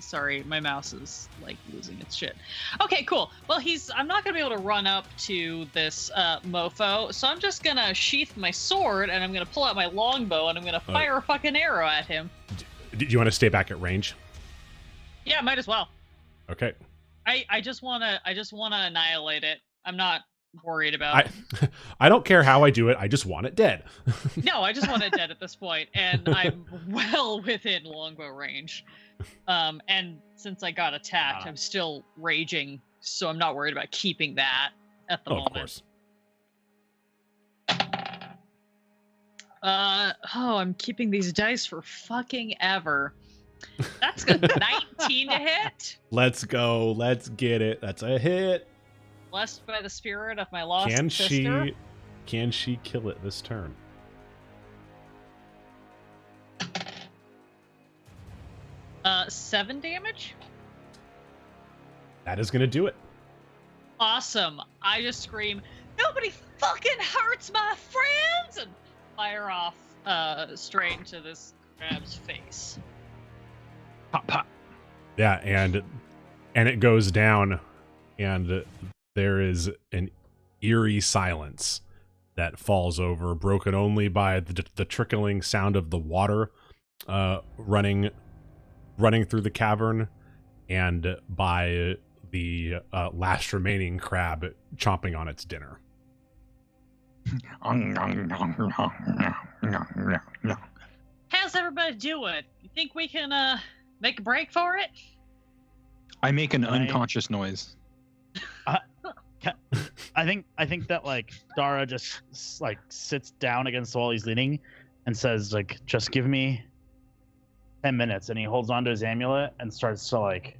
Speaker 4: mouse is like losing its shit. Okay, cool. Well, I'm not gonna be able to run up to this mofo, so I'm just gonna sheath my sword and I'm gonna pull out my longbow and I'm gonna fire a fucking arrow at him.
Speaker 1: Do you want to stay back at range?
Speaker 4: Yeah, might as well.
Speaker 1: Okay.
Speaker 4: I just wanna annihilate it. I'm not worried about it.
Speaker 1: I don't care how I do it. I just want it dead.
Speaker 4: No, I just want it dead at this point, and I'm well within longbow range. And since I got attacked, I'm still raging, so I'm not worried about keeping that at the moment.
Speaker 1: Of course.
Speaker 4: I'm keeping these dice for fucking ever. That's good. 19 to hit.
Speaker 1: Let's go. Let's get it. That's a hit.
Speaker 4: Blessed by the spirit of my lost
Speaker 1: Can
Speaker 4: sister.
Speaker 1: she kill it this turn?
Speaker 4: Uh, 7 damage.
Speaker 1: That is gonna do it.
Speaker 4: Awesome. I just scream, "Nobody fucking hurts my friends!" and fire off straight into this crab's face.
Speaker 3: Pop, pop.
Speaker 1: Yeah, and it goes down, and there is an eerie silence that falls over, broken only by the trickling sound of the water running through the cavern, and by the last remaining crab chomping on its dinner.
Speaker 4: How's everybody doing? You think we can make a break for it?
Speaker 3: I make an unconscious noise.
Speaker 2: I think that like Darruh just like sits down against the wall he's leaning and says like, just give me 10 minutes, and he holds onto his amulet and starts to like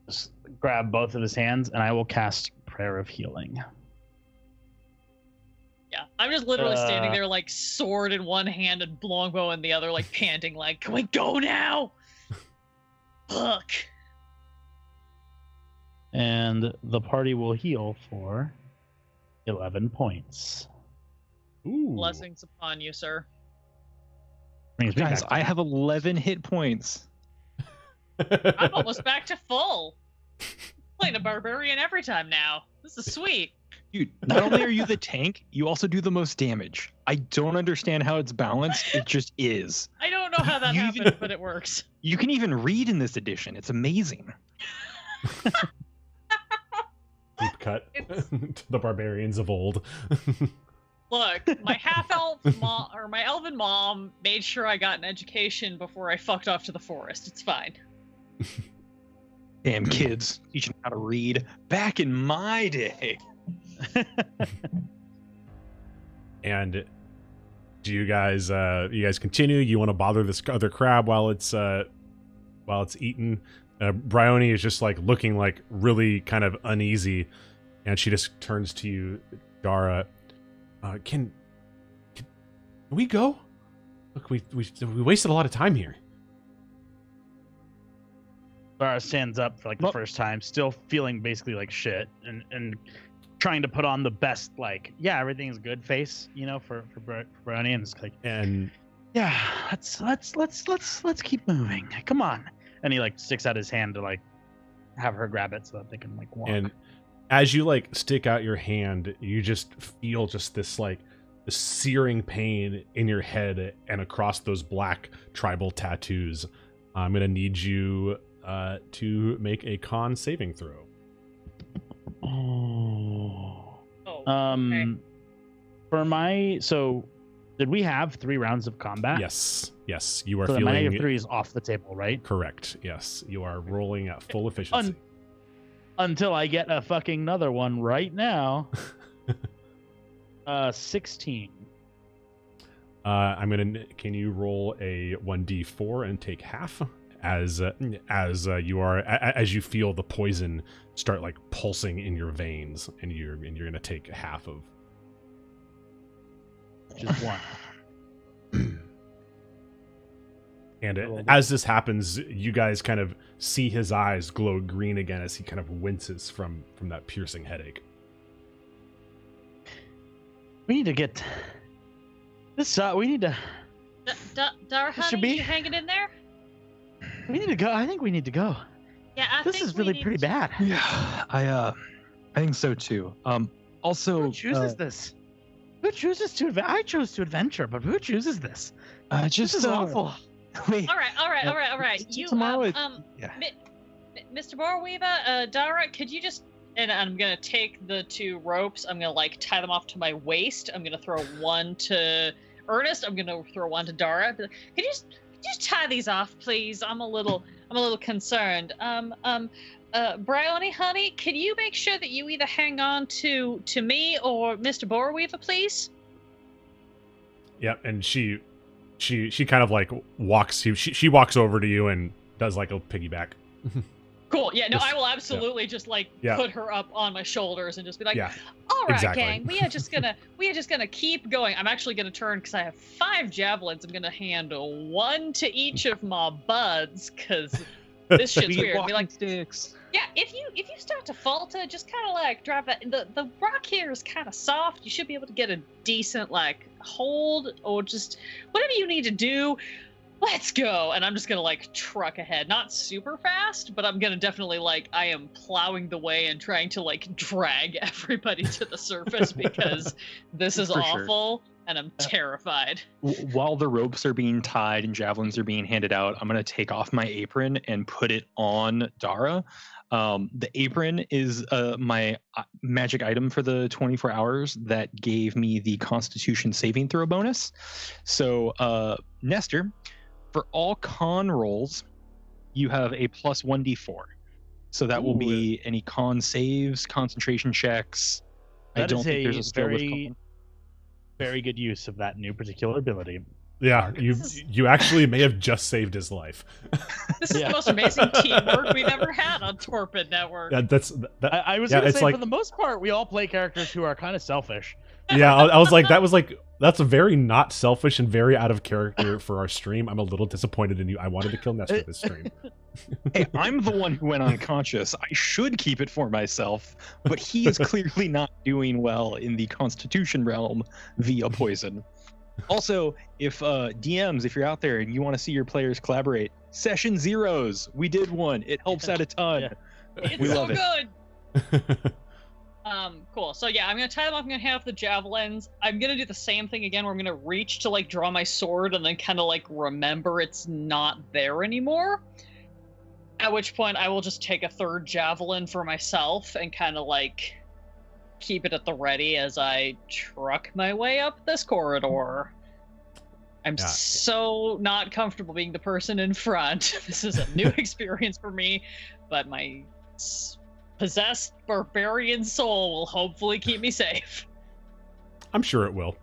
Speaker 2: just grab both of his hands, and I will cast Prayer of Healing.
Speaker 4: Yeah, I'm just literally standing there like sword in one hand and longbow in the other, like panting like, can we go now? Fuck.
Speaker 2: And the party will heal for 11 points.
Speaker 1: Ooh.
Speaker 4: Blessings upon you, sir.
Speaker 2: Brings me
Speaker 3: Guys,
Speaker 2: back to
Speaker 3: I have 11 hit points.
Speaker 4: I'm almost back to full. Playing a barbarian every time now. This is sweet.
Speaker 3: Dude, not only are you the tank, you also do the most damage. I don't understand how it's balanced. It just is.
Speaker 4: I don't know how that happened, but it works.
Speaker 3: You can even read in this edition. It's amazing.
Speaker 1: Deep cut to the barbarians of old.
Speaker 4: Look, my half-elf mom or my elven mom made sure I got an education before I fucked off to the forest. It's fine.
Speaker 3: Damn kids teaching how to read. Back in my day.
Speaker 1: And do you guys continue? You want to bother this other crab while it's eaten? Bryony is just like looking like really kind of uneasy, and she just turns to you, Darruh. Can we go? Look, we wasted a lot of time here.
Speaker 2: Darruh stands up for like the first time, still feeling basically like shit, and trying to put on the best like, yeah, everything's good face, you know, for Brownie, and it's like,
Speaker 1: And
Speaker 2: yeah, let's keep moving. Come on. And he like sticks out his hand to like have her grab it so that they can like walk.
Speaker 1: And as you like stick out your hand, you just feel just this like this searing pain in your head and across those black tribal tattoos. I'm gonna need you to make a con saving throw.
Speaker 4: Okay.
Speaker 2: Did we have 3 rounds of combat?
Speaker 1: Yes, you are
Speaker 2: So
Speaker 1: feeling
Speaker 2: my -3 is off the table, right?
Speaker 1: correct. Yes, you are rolling at full efficiency.
Speaker 2: Until I get a fucking another one right now. 16.
Speaker 1: Can you roll a 1d4 and take half as you feel the poison start like pulsing in your veins, and you're gonna take half of.
Speaker 2: Just one.
Speaker 1: And as this happens, you guys kind of see his eyes glow green again as he kind of winces from that piercing headache.
Speaker 2: We need to get this. We need to.
Speaker 4: Darruh, honey, you hanging in there?
Speaker 2: We need to go. I think we need to go.
Speaker 4: Yeah,
Speaker 2: this is really pretty bad.
Speaker 3: Yeah, I think so too. Also,
Speaker 2: who chooses this? Who chooses to? I chose to adventure, but who chooses this?
Speaker 3: This
Speaker 2: is awful.
Speaker 3: Wait.
Speaker 4: All right. You,
Speaker 3: tomorrow.
Speaker 4: Mr. Boreweaver, Darruh, could you just? And I'm gonna take the 2 ropes. I'm gonna like tie them off to my waist. I'm gonna throw one to Ernest. I'm gonna throw one to Darruh. Could you just tie these off, please? I'm a little concerned. Brownie, honey, can you make sure that you either hang on to me or Mr. Boreweaver, please?
Speaker 1: Yep, and she kind of like walks you. She walks over to you and does like a piggyback.
Speaker 4: Cool. Yeah. No, I will absolutely just like put her up on my shoulders and just be like, "All right,
Speaker 1: exactly.
Speaker 4: gang, we are just gonna keep going." I'm actually gonna turn because I have 5 javelins. I'm gonna hand 1 to each of my buds because this shit's weird. Be like,
Speaker 3: sticks.
Speaker 4: Yeah. If you start to falter, just kind of like drive that. The rock here is kind of soft. You should be able to get a decent like hold or just whatever you need to do. Let's go. And I'm just gonna like truck ahead, not super fast, but I'm gonna definitely like I am plowing the way and trying to like drag everybody to the surface because this is awful and I'm terrified.
Speaker 3: While the ropes are being tied and javelins are being handed out, I'm gonna take off my apron and put it on Darruh. The apron is my magic item for the 24 hours that gave me the Constitution saving throw bonus. So Nestor, for all con rolls, you have a plus 1d4. So that will be any con saves, concentration checks.
Speaker 2: I don't think there's a skill with con. Very good use of that new particular ability.
Speaker 1: Yeah, you actually may have just saved his life.
Speaker 4: This is the most amazing teamwork we've ever had on Torpid Network.
Speaker 1: I
Speaker 2: was going to say, for the most part, we all play characters who are kind of selfish.
Speaker 1: Yeah, I was like, that's a very not selfish and very out of character for our stream. I'm a little disappointed in you. I wanted to kill Nestor this stream.
Speaker 3: Hey, I'm the one who went unconscious. I should keep it for myself, but he is clearly not doing well in the Constitution realm via poison. Also, if DMs, if you're out there and you want to see your players collaborate, session zeros. We did one. It helps out a ton.
Speaker 4: Yeah. It's
Speaker 3: we
Speaker 4: so
Speaker 3: love it.
Speaker 4: Good. Cool. So yeah, I'm gonna tie them off. I'm gonna hand off the javelins. I'm gonna do the same thing again, where I'm gonna reach to like draw my sword and then kind of like remember it's not there anymore. At which point, I will just take a 3rd javelin for myself and kind of like keep it at the ready as I truck my way up this corridor. I'm so not comfortable being the person in front. This is a new experience for me, but my possessed barbarian soul will hopefully keep me safe.
Speaker 1: I'm sure it will.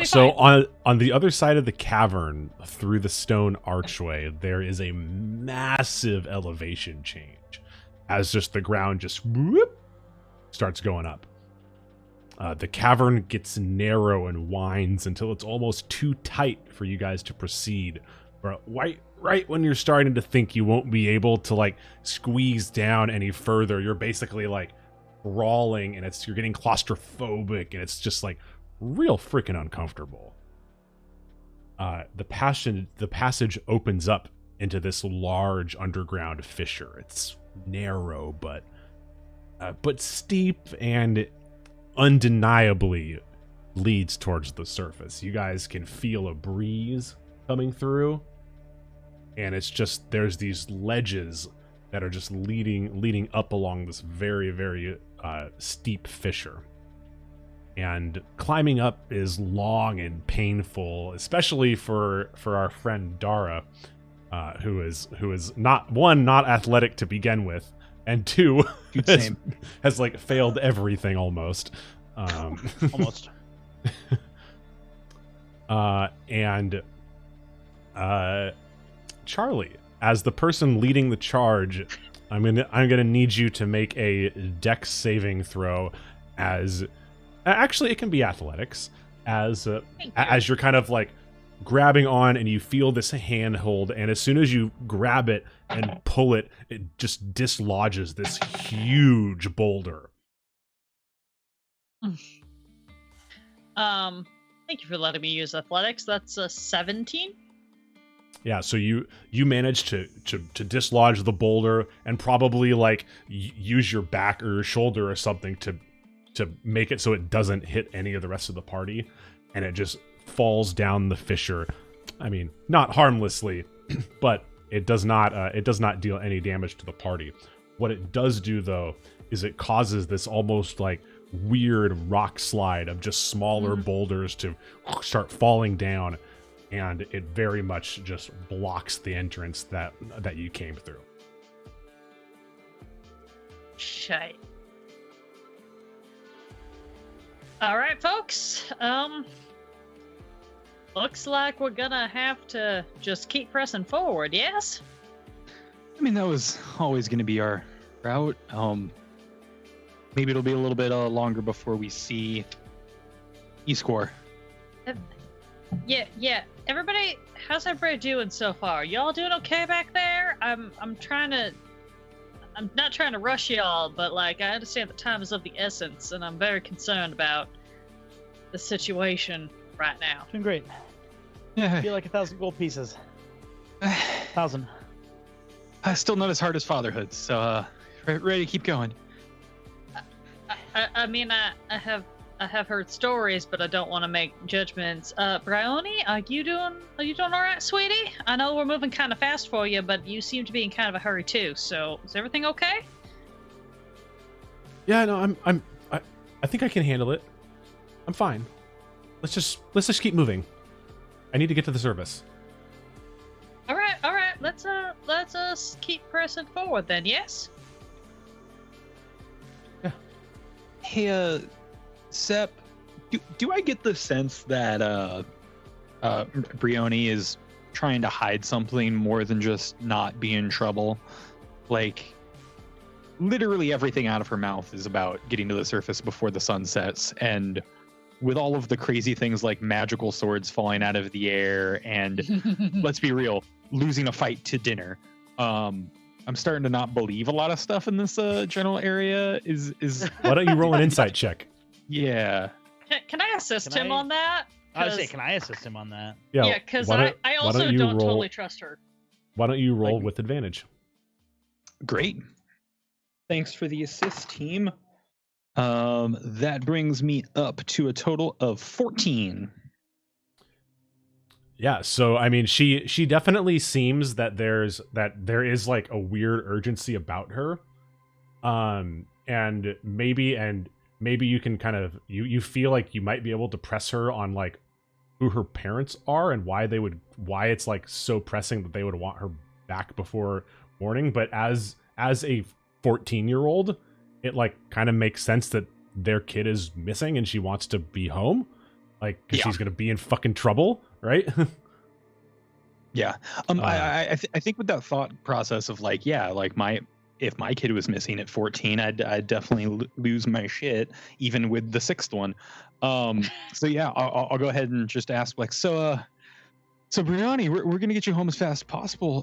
Speaker 1: So on the other side of the cavern, through the stone archway, there is a massive elevation change as just the ground just whoop, starts going up. The cavern gets narrow and winds until it's almost too tight for you guys to proceed. But right when you're starting to think you won't be able to like squeeze down any further, you're basically like crawling and you're getting claustrophobic and it's just like real freaking uncomfortable. The passage opens up into this large underground fissure. It's narrow but steep and undeniably leads towards the surface. You guys can feel a breeze coming through, and it's just there's these ledges that are just leading up along this very, very steep fissure. And climbing up is long and painful, especially for our friend Darruh, who is not athletic to begin with, and 2 has like failed everything almost.
Speaker 2: Almost.
Speaker 1: And Charlie, as the person leading the charge, I'm gonna need you to make a dex saving throw. As actually, it can be athletics. As you're kind of like grabbing on, and you feel this handhold, and as soon as you grab it and pull it, it just dislodges this huge boulder.
Speaker 4: Thank you for letting me use athletics. That's a 17.
Speaker 1: Yeah, so you manage to dislodge the boulder and probably like use your back or your shoulder or something to make it so it doesn't hit any of the rest of the party, and it just falls down the fissure. I mean, not harmlessly, but it does not deal any damage to the party. What it does do though is it causes this almost like weird rock slide of just smaller boulders to start falling down, and it very much just blocks the entrance that you came through.
Speaker 4: Shite. All right, folks. Looks like we're gonna have to just keep pressing forward, yes?
Speaker 3: I mean, that was always going to be our route. Maybe it'll be a little bit longer before we see E-score.
Speaker 4: Yeah. Everybody, how's everybody doing so far? Y'all doing okay back there? I'm not trying to rush y'all, but like I understand the time is of the essence, and I'm very concerned about the situation right now.
Speaker 2: Doing great.
Speaker 3: Yeah.
Speaker 2: I feel like 1,000 gold pieces. 1,000.
Speaker 3: Still not as hard as fatherhood, so ready to keep going.
Speaker 4: I mean, I have heard stories, but I don't want to make judgments. Bryony, are you doing all right, sweetie? I know we're moving kind of fast for you, but you seem to be in kind of a hurry too. So is everything okay?
Speaker 1: Yeah, no, I think I can handle it. I'm fine. Let's just keep moving. I need to get to the service.
Speaker 4: All right. Let's us keep pressing forward then. Yes.
Speaker 1: Yeah.
Speaker 3: Hey, Sep, do I get the sense that Bryony is trying to hide something more than just not be in trouble? Like, literally everything out of her mouth is about getting to the surface before the sun sets, and with all of the crazy things like magical swords falling out of the air and, let's be real, losing a fight to dinner. I'm starting to not believe a lot of stuff in this general area. Is
Speaker 1: Why don't you roll an insight check?
Speaker 3: Yeah.
Speaker 4: Can I assist him on that?
Speaker 2: I would say, can I assist him on that?
Speaker 4: Yeah, because I also don't totally trust her.
Speaker 1: Why don't you roll with advantage?
Speaker 3: Great. Thanks for the assist, team. That brings me up to a total of 14.
Speaker 1: Yeah, so I mean, she definitely seems that there is like a weird urgency about her, and maybe you can kind of you feel like you might be able to press her on like who her parents are and why it's like so pressing that they would want her back before morning. But as a 14-year-old, it like kind of makes sense that their kid is missing and she wants to be home, like because she's gonna be in fucking trouble, right?
Speaker 3: Yeah. I think with that thought process of like, yeah, like if my kid was missing at 14, I'd definitely lose my shit, even with the sixth one. So yeah, I'll go ahead and just ask like, so Bryony, we're gonna get you home as fast as possible.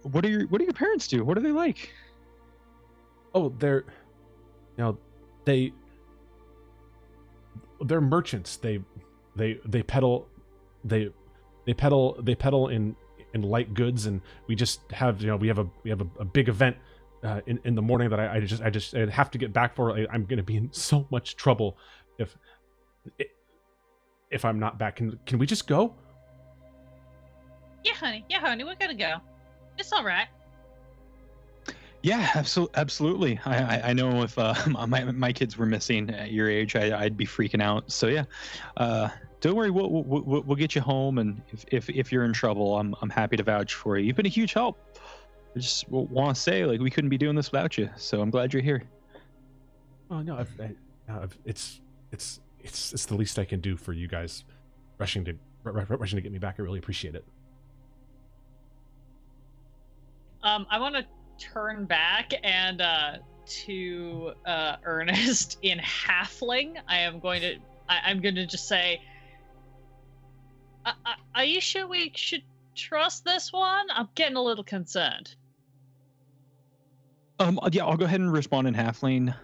Speaker 3: What do your parents do? What are they like?
Speaker 1: Oh, they're merchants. They peddle in light goods, and we just have we have a big event in the morning that I'd have to get back for. I'm gonna be in so much trouble if I'm not back. Can we just go?
Speaker 4: Yeah, honey, we're gonna go. It's all right.
Speaker 3: Yeah, absolutely. I know if my kids were missing at your age, I'd be freaking out. So yeah, don't worry, we'll get you home, and if you're in trouble, I'm happy to vouch for you. You've been a huge help. I just want to say, like, we couldn't be doing this without you. So I'm glad you're here.
Speaker 1: Oh no, it's the least I can do for you guys, rushing to rushing to get me back. I really appreciate it.
Speaker 4: I want to turn back and to Ernest in halfling. I'm going to just say, are you sure we should trust this one? I'm getting a little concerned.
Speaker 3: Yeah, I'll go ahead and respond in halfling.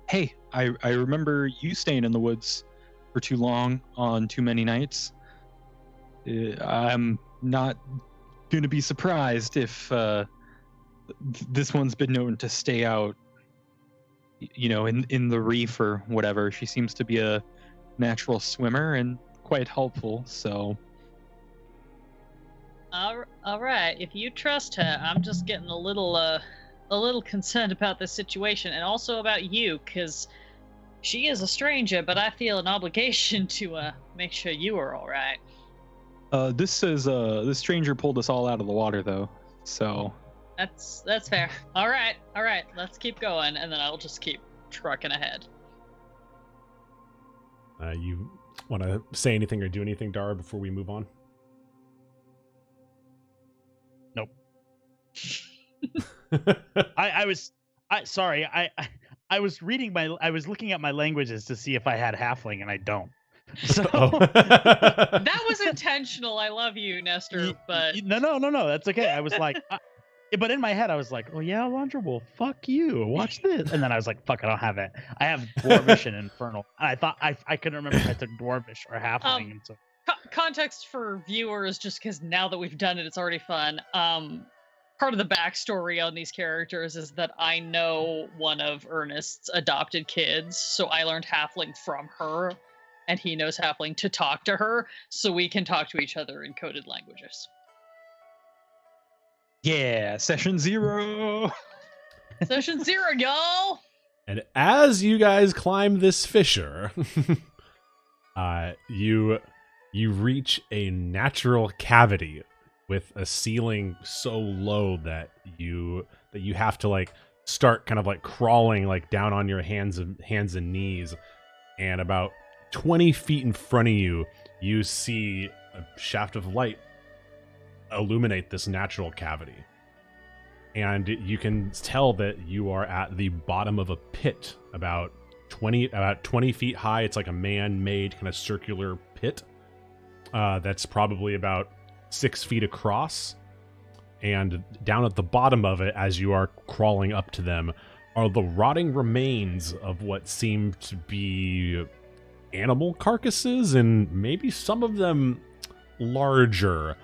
Speaker 3: Hey, I remember you staying in the woods for too long on too many nights. I'm not going to be surprised if this one's been known to stay out, in the reef or whatever. She seems to be a natural swimmer and quite helpful, so...
Speaker 4: All right, if you trust her, I'm just getting a little concerned about this situation, and also about you, because she is a stranger, but I feel an obligation to make sure you are all right.
Speaker 3: This stranger pulled us all out of the water, though, so...
Speaker 4: That's fair. All right, let's keep going, and then I'll just keep trucking ahead.
Speaker 1: You want to say anything or do anything, Darruh, before we move on?
Speaker 2: Nope. I was looking at my languages to see if I had halfling, and I don't. So
Speaker 4: that was intentional. I love you, Nestor, but
Speaker 2: no, that's okay. I was like, but in my head, I was like, oh yeah, Alandra, well, fuck you. Watch this. And then I was like, fuck, I don't have it. I have Dwarvish and Infernal. And I thought I couldn't remember if I took Dwarvish or Halfling. And so
Speaker 4: context for viewers, just because now that we've done it, it's already fun. Part of the backstory on these characters is that I know one of Ernest's adopted kids, so I learned Halfling from her, and he knows Halfling to talk to her, so we can talk to each other in coded languages.
Speaker 3: Yeah, session 0.
Speaker 4: Session 0, y'all.
Speaker 1: And as you guys climb this fissure, you reach a natural cavity with a ceiling so low that you have to like start kind of like crawling like down on your hands and knees. And about 20 feet in front of you, you see a shaft of light illuminate this natural cavity. And you can tell that you are at the bottom of a pit about 20 feet high. It's like a man-made kind of circular pit that's probably about 6 feet across. And down at the bottom of it, as you are crawling up to them, are the rotting remains of what seem to be animal carcasses, and maybe some of them larger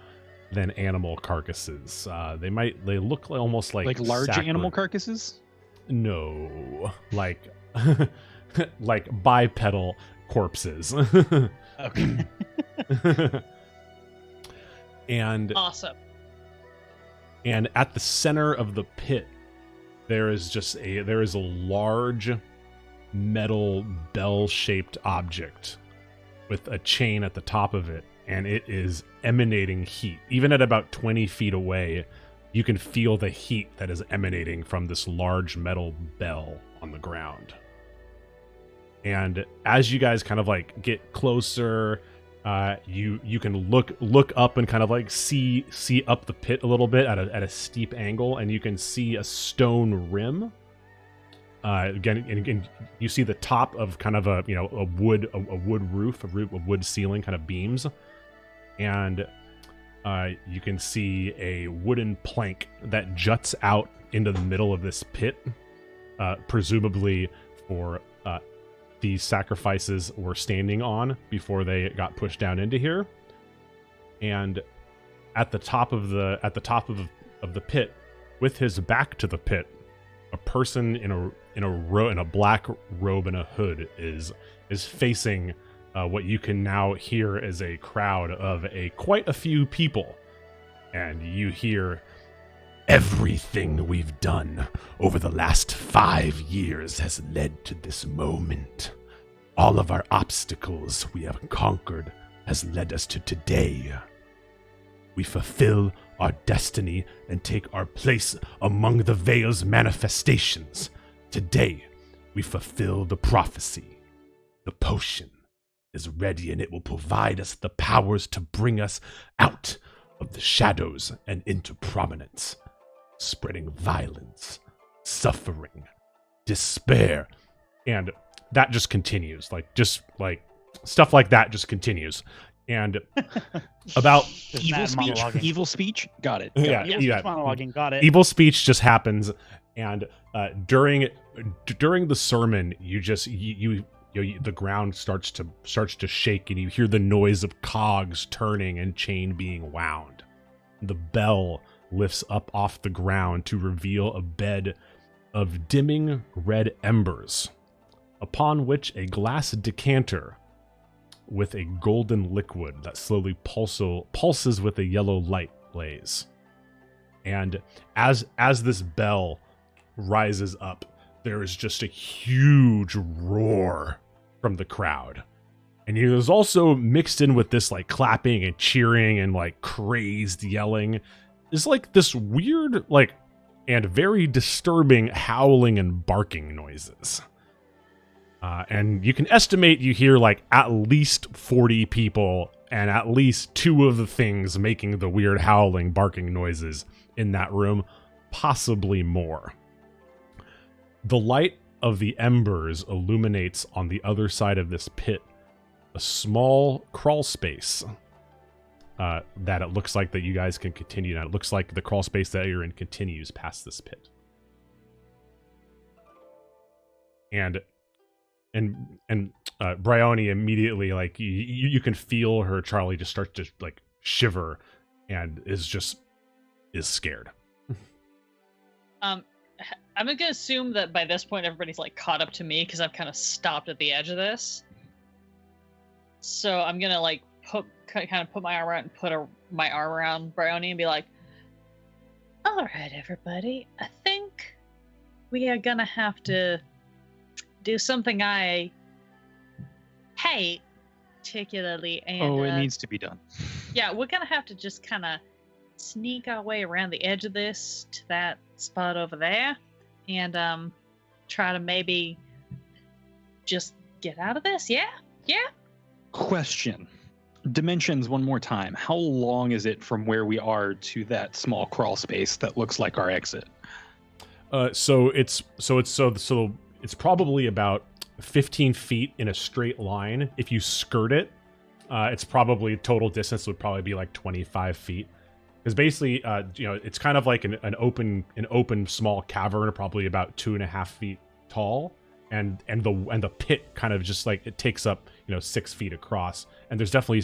Speaker 1: than animal carcasses. They look like almost like
Speaker 3: large animal carcasses.
Speaker 1: No, like like bipedal corpses.
Speaker 2: okay.
Speaker 1: And
Speaker 4: awesome.
Speaker 1: And at the center of the pit, there is a large metal bell-shaped object with a chain at the top of it, and it is emanating heat. Even at about 20 feet away, you can feel the heat that is emanating from this large metal bell on the ground. And as you guys kind of like get closer, you can look up and kind of like see up the pit a little bit at a steep angle, and you can see a stone rim. Again, you see the top of kind of a wood roof, a wood ceiling, kind of beams, and you can see a wooden plank that juts out into the middle of this pit, presumably for these sacrifices were standing on before they got pushed down into here. And at the top of the pit, with his back to the pit, a person in a black robe and a hood is facing what you can now hear as a crowd of quite a few people. And you hear, "Everything we've done over the last 5 years has led to this moment. All of our obstacles we have conquered has led us to today. We fulfill our destiny and take our place among the Vales manifestations. Today, we fulfill the prophecy, the potion, is ready, and it will provide us the powers to bring us out of the shadows and into prominence, spreading violence, suffering, despair. And that just continues. Stuff like that just continues. And about
Speaker 3: evil speech. Got it.
Speaker 2: Monologuing. Got it.
Speaker 1: Evil speech just happens, and during the sermon, the ground starts to shake, and you hear the noise of cogs turning and chain being wound. The bell lifts up off the ground to reveal a bed of dimming red embers, upon which a glass decanter with a golden liquid that slowly pulses with a yellow light lays. And as this bell rises up, there is just a huge roar from the crowd. And there's also mixed in with this like clapping and cheering and like crazed yelling is like this weird and very disturbing howling and barking noises. And you can estimate you hear at least 40 people and at least 2 of the things making the weird howling, barking noises in that room, possibly more. The light of the embers illuminates on the other side of this pit a small crawl space that it looks like that you guys can continue. Now, it looks like the crawl space that you're in continues past this pit. And Bryony immediately, you can feel her, Charlie, just start to shiver and is scared.
Speaker 4: I'm gonna assume that by this point everybody's caught up to me because I've kind of stopped at the edge of this. So I'm gonna put my arm around and put my arm around Bryony and be like, "All right, everybody, I think we are gonna have to do something I hate particularly, and
Speaker 3: it needs to be done.
Speaker 4: Yeah, we're gonna have to just kind of sneak our way around the edge of this to that spot over there, and try to maybe just get out of this. Yeah.
Speaker 3: Question. Dimensions one more time. How long is it from where we are to that small crawl space that looks like our exit?
Speaker 1: So it's probably about 15 feet in a straight line. If you skirt it, it's probably total distance would probably be 25 feet. Because basically, it's kind of like an open small cavern, probably about 2.5 feet tall, and the pit kind of just it takes up 6 feet across, and there's definitely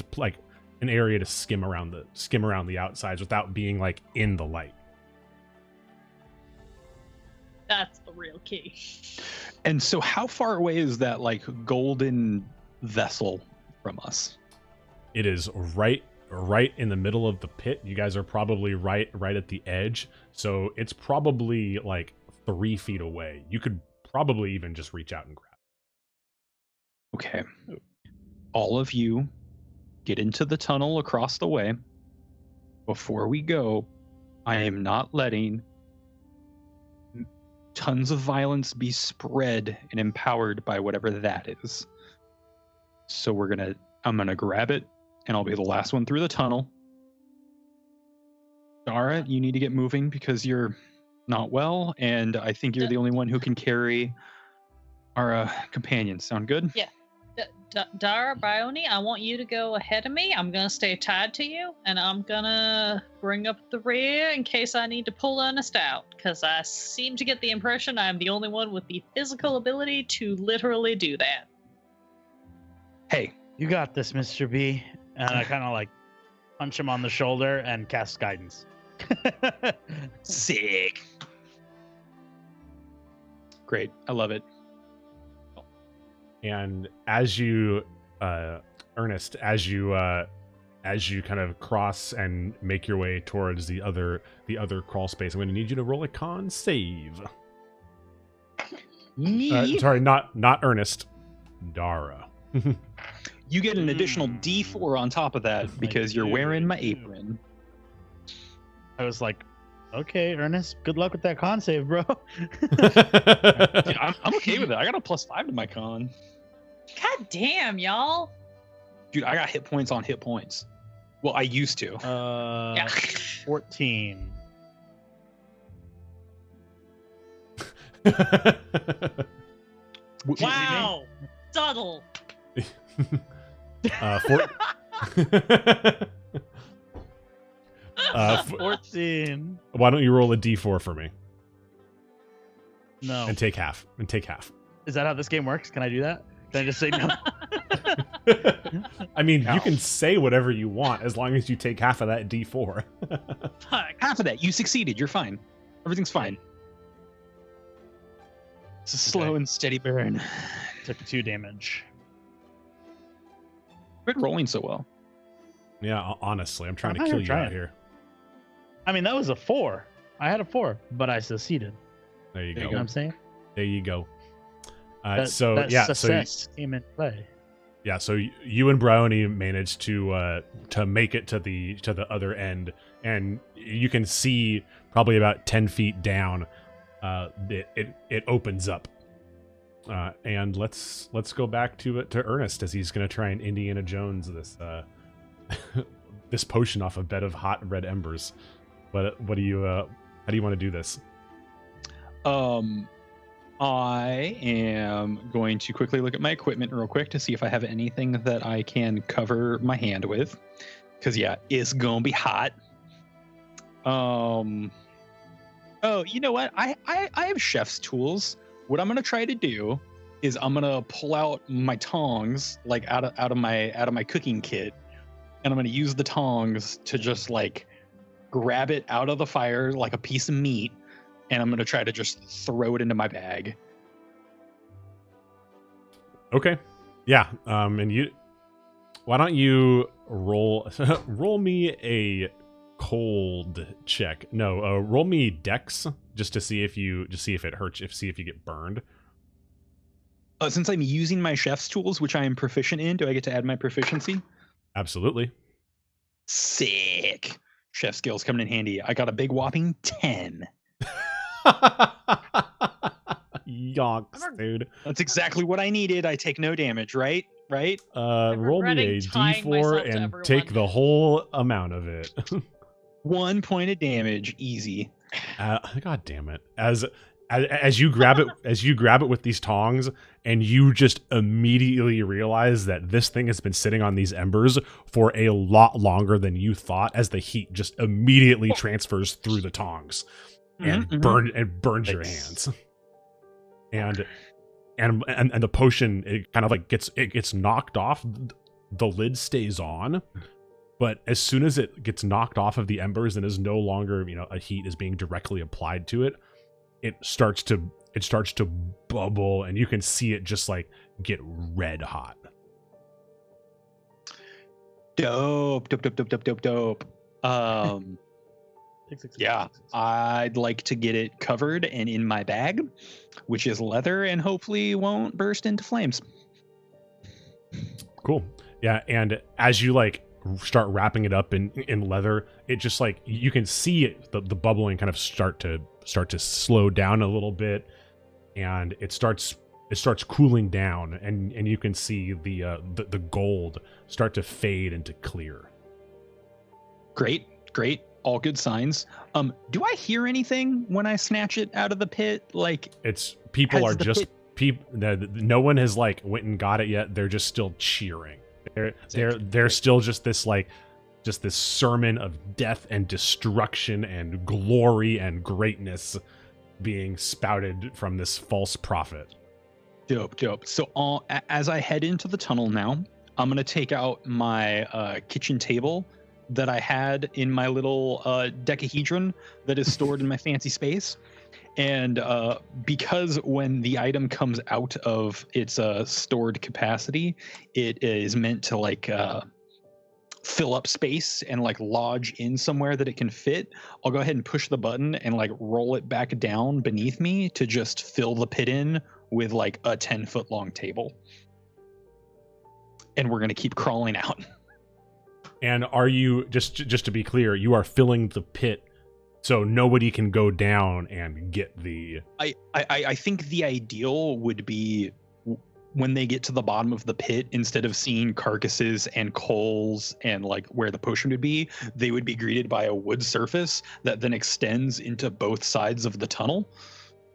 Speaker 1: an area to skim around the outsides without being in the light.
Speaker 4: That's the real key.
Speaker 3: And so how far away is that golden vessel from us?
Speaker 1: It is right in the middle of the pit. You guys are probably right at the edge, so it's probably 3 feet away. You could probably even just reach out and grab it.
Speaker 3: Okay. All of you get into the tunnel across the way. Before we go, I am not letting tons of violence be spread and empowered by whatever that is. So I'm gonna grab it, and I'll be the last one through the tunnel. Darruh, you need to get moving because you're not well, and I think you're the only one who can carry our companions. Sound good?
Speaker 4: Yeah. Darruh, Bryony, I want you to go ahead of me. I'm gonna stay tied to you, and I'm gonna bring up the rear in case I need to pull Ernest out, because I seem to get the impression I'm the only one with the physical ability to literally do that.
Speaker 3: Hey.
Speaker 2: You got this, Mr. B. And I kind of punch him on the shoulder and cast guidance.
Speaker 3: Sick. Great. I love it.
Speaker 1: And as you, Ernest, as you kind of cross and make your way towards the other crawl space, I'm going to need you to roll a con save. Sorry, not Ernest, Darruh.
Speaker 3: You get an additional D4 on top of that because you're wearing my apron.
Speaker 2: I was like, okay, Ernest, good luck with that con save, bro.
Speaker 3: Dude, I'm okay with it. I got a +5 to my con.
Speaker 4: God damn, y'all.
Speaker 3: Dude, I got hit points on hit points. Well, I used to.
Speaker 4: Yeah.
Speaker 2: 14.
Speaker 4: Wow. Subtle.
Speaker 1: Four...
Speaker 2: 14.
Speaker 1: Why don't you roll a d4 for me
Speaker 2: No.
Speaker 1: and take half?
Speaker 2: Is that how this game works? Can I do that? Can I just say no?
Speaker 1: I mean,
Speaker 3: No.
Speaker 1: you can say whatever you want as long as you take half of that d4.
Speaker 4: Fuck.
Speaker 3: Half of that. You succeeded. You're fine. Everything's fine. It's a slow and steady burn.
Speaker 2: Took 2 damage.
Speaker 3: Quit rolling so well.
Speaker 1: Yeah, honestly, I'm trying to
Speaker 2: I'm
Speaker 1: kill you
Speaker 2: trying.
Speaker 1: out here.
Speaker 2: I mean, that was a 4. I had a 4, but I succeeded.
Speaker 1: There you
Speaker 2: You know
Speaker 1: go.
Speaker 2: what I'm saying?
Speaker 1: There you go.
Speaker 2: That success came in play.
Speaker 1: So you and Brownie managed to make it to the other end, and you can see probably about 10 feet down. It opens up, and let's go back to Ernest as he's going to try and Indiana Jones this this potion off a bed of hot red embers. What do you how do you want to do this?
Speaker 3: I am going to quickly look at my equipment real quick to see if I have anything that I can cover my hand with. Because, yeah, it's going to be hot. Oh, you know what? I have chef's tools. What I'm going to try to do is I'm going to pull out my tongs, like out of my cooking kit. And I'm going to use the tongs to just, like, grab it out of the fire like a piece of meat. And I'm going to try to just throw it into my bag.
Speaker 1: Okay. Yeah. And you, why don't you roll me a cold check? No, roll me dex just to see if it hurts, see if you get burned.
Speaker 3: Since I'm using my chef's tools, which I am proficient in, do I get to add my proficiency?
Speaker 1: Absolutely.
Speaker 3: Sick. Chef skills coming in handy. I got a big whopping 10.
Speaker 1: Yonks, dude.
Speaker 3: That's exactly what I needed. I take no damage, right?
Speaker 1: Roll me a
Speaker 4: regretting tying myself
Speaker 1: d4
Speaker 4: to
Speaker 1: and
Speaker 4: everyone.
Speaker 1: take the whole amount of it.
Speaker 3: 1 point of damage, easy.
Speaker 1: God damn it. As you grab it with these tongs, and you just immediately realize that this thing has been sitting on these embers for a lot longer than you thought, as the heat just immediately transfers through the tongs and burns your hands. And the potion, it kind of like gets knocked off. The lid stays on, but as soon as it gets knocked off of the embers and is no longer, a heat is being directly applied to it, it starts to bubble, and you can see it just like get red hot.
Speaker 3: Dope. Yeah, I'd like to get it covered and in my bag, which is leather and hopefully won't burst into flames.
Speaker 1: Cool. Yeah, and as you like start wrapping it up in leather, it just like you can see it, the bubbling kind of start to slow down a little bit, and it starts cooling down, and you can see the gold start to fade into clear. Great.
Speaker 3: All good signs. Do I hear anything when I snatch it out of the pit? Like,
Speaker 1: it's people are just people. No one has like went and got it yet. They're just still cheering. They're still just this sermon of death and destruction and glory and greatness being spouted from this false prophet.
Speaker 3: Dope. So as I head into the tunnel now, I'm gonna take out my kitchen table that I had in my little decahedron that is stored in my fancy space. And because when the item comes out of its stored capacity, it is meant to like fill up space and like lodge in somewhere that it can fit, I'll go ahead and push the button and like roll it back down beneath me to just fill the pit in with like a 10-foot long table. And we're going to keep crawling out.
Speaker 1: And are you, just to be clear, you are filling the pit so nobody can go down and get the...
Speaker 3: I think the ideal would be when they get to the bottom of the pit, instead of seeing carcasses and coals and like where the potion would be, they would be greeted by a wood surface that then extends into both sides of the tunnel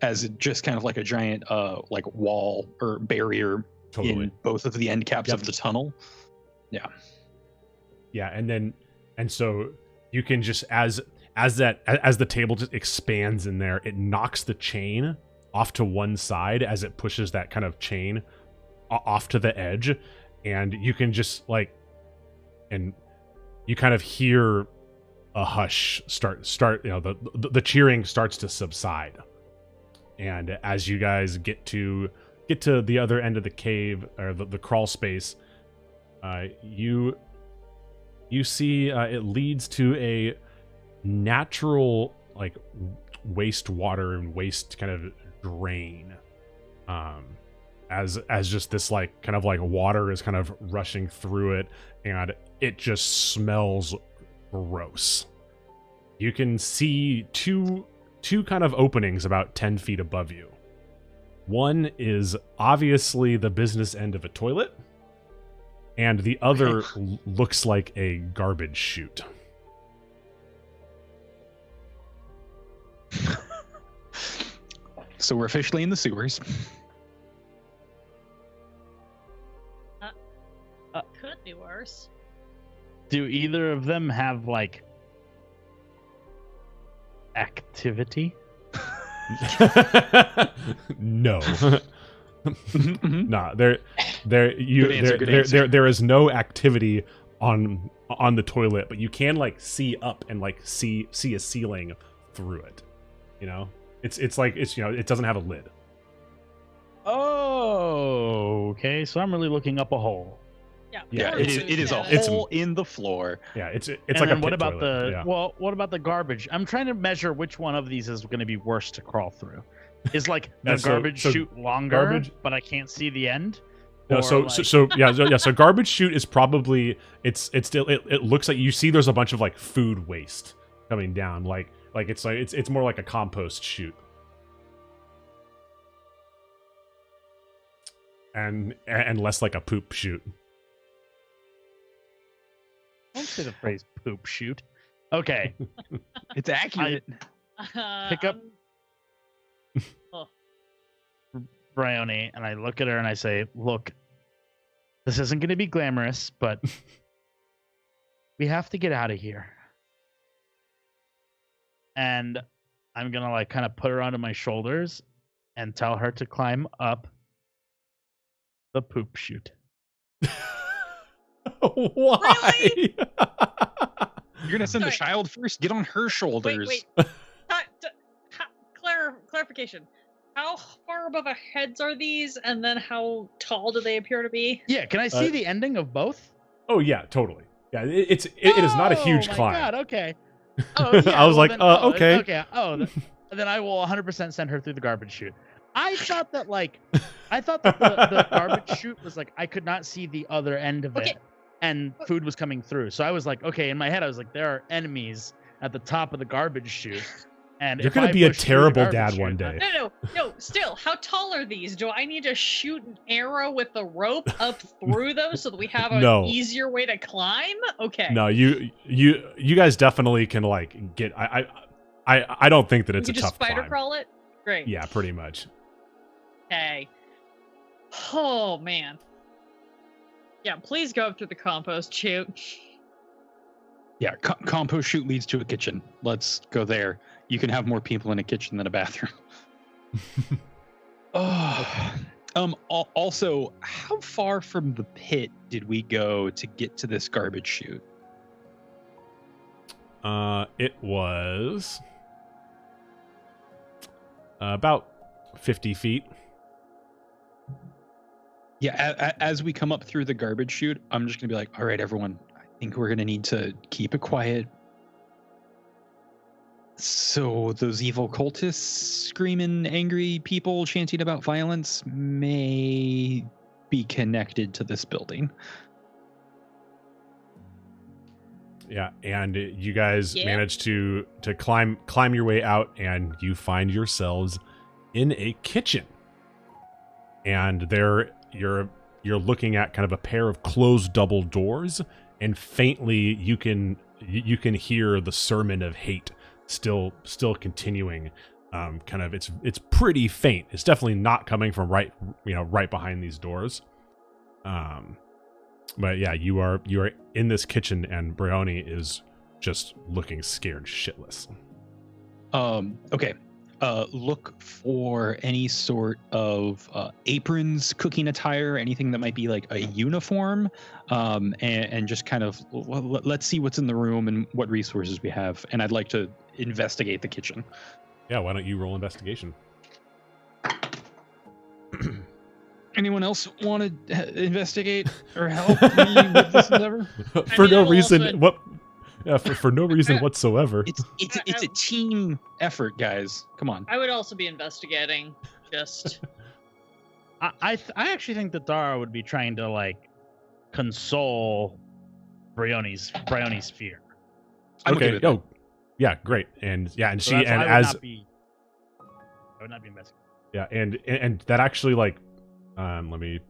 Speaker 3: as just kind of like a giant like wall or barrier in both of the end caps of the tunnel. Yeah.
Speaker 1: Yeah, and so you can just as the table just expands in there, it knocks the chain off to one side as it pushes that kind of chain off to the edge, and you can just like, and you kind of hear a hush start, you know, the cheering starts to subside. And as you guys get to the other end of the cave, or the crawl space, you see it leads to a natural like wastewater and waste kind of drain, as just this like kind of like water is kind of rushing through it, and it just smells gross. You can see two kind of openings about 10 feet above you. One is obviously the business end of a toilet, and the other looks like a garbage chute.
Speaker 3: So we're officially in the sewers.
Speaker 4: Could be worse.
Speaker 2: Do either of them have like activity?
Speaker 1: No. Nah, there is no activity on the toilet, but you can like see up and like see a ceiling through it. You know, it's like it's, you know, it doesn't have a lid.
Speaker 2: Oh, okay. So I'm really looking up a hole.
Speaker 3: Yeah, it is a hole in the floor.
Speaker 1: Yeah, it's
Speaker 2: And
Speaker 1: like a
Speaker 2: then
Speaker 1: pit
Speaker 2: what about
Speaker 1: toilet.
Speaker 2: the what about the garbage? I'm trying to measure which one of these is going to be worse to crawl through. Is like the
Speaker 1: Yeah, so
Speaker 2: garbage chute longer, but I can't see the end?
Speaker 1: No,
Speaker 2: Or
Speaker 1: so
Speaker 2: like-
Speaker 1: so garbage chute is probably it's still it looks like you see there's a bunch of like food waste coming down, like it's more like a compost chute. And less like a poop chute.
Speaker 2: Don't say the phrase poop chute. Okay.
Speaker 3: It's accurate.
Speaker 2: Pick up Bryony, and I look at her and I say, look, this isn't going to be glamorous, but we have to get out of here. And I'm going to like kind of put her onto my shoulders and tell her to climb up the poop chute.
Speaker 1: Why?
Speaker 4: Really?
Speaker 3: You're gonna send the child first? Get on her shoulders.
Speaker 4: Wait. Clarification. How far above our heads are these, and then how tall do they appear to be?
Speaker 2: Yeah, can I see the ending of both?
Speaker 1: Oh yeah, totally. Yeah, it is not a huge climb.
Speaker 2: Oh my god, okay. Oh, yeah,
Speaker 1: I was like,
Speaker 2: then,
Speaker 1: okay.
Speaker 2: Okay. Then I will 100% send her through the garbage chute. I thought that the garbage chute was like I could not see the other end of it, and food was coming through. So I was like, okay, in my head I was like, there are enemies at the top of the garbage chute, and
Speaker 1: you're gonna be a terrible dad one day.
Speaker 4: No. Still, how tall are these? Do I need to shoot an arrow with the rope up through those so that we have an easier way to climb? Okay.
Speaker 1: No, you guys definitely can like get. I don't think that it's a tough climb.
Speaker 4: Just spider crawl it. Great.
Speaker 1: Yeah, pretty much.
Speaker 4: Okay. Oh man. Yeah, please go up through the compost chute.
Speaker 3: Yeah, compost chute leads to a kitchen. Let's go there. You can have more people in a kitchen than a bathroom. Also, how far from the pit did we go to get to this garbage chute?
Speaker 1: It was about 50 feet.
Speaker 3: Yeah, as we come up through the garbage chute, I'm just going to be like, all right, everyone, I think we're going to need to keep it quiet. So those evil cultists, screaming, angry people chanting about violence may be connected to this building.
Speaker 1: Yeah, and you guys manage to climb your way out, and you find yourselves in a kitchen. And there you're looking at kind of a pair of closed double doors, and faintly you can hear the sermon of hate still continuing. Kind of it's pretty faint. It's definitely not coming from right behind these doors. But yeah, you are in this kitchen, and Brioni is just looking scared shitless.
Speaker 3: Okay. Look for any sort of aprons, cooking attire, anything that might be like a uniform, and just kind of let's see what's in the room and what resources we have. And I'd like to investigate the kitchen.
Speaker 1: Yeah, why don't you roll investigation?
Speaker 3: Anyone else want to investigate or help me with this endeavor?
Speaker 1: For no reason. What? Yeah, for no reason whatsoever.
Speaker 3: It's a team effort, guys. Come on.
Speaker 4: I would also be investigating. Just.
Speaker 2: I actually think that Darruh would be trying to like console Brioni's fear.
Speaker 3: I'm
Speaker 1: okay.
Speaker 3: with that.
Speaker 1: Yeah, great. And yeah, and
Speaker 2: So
Speaker 1: she
Speaker 2: that's-
Speaker 1: and
Speaker 2: I would not be investigating.
Speaker 1: yeah, and that actually like, let me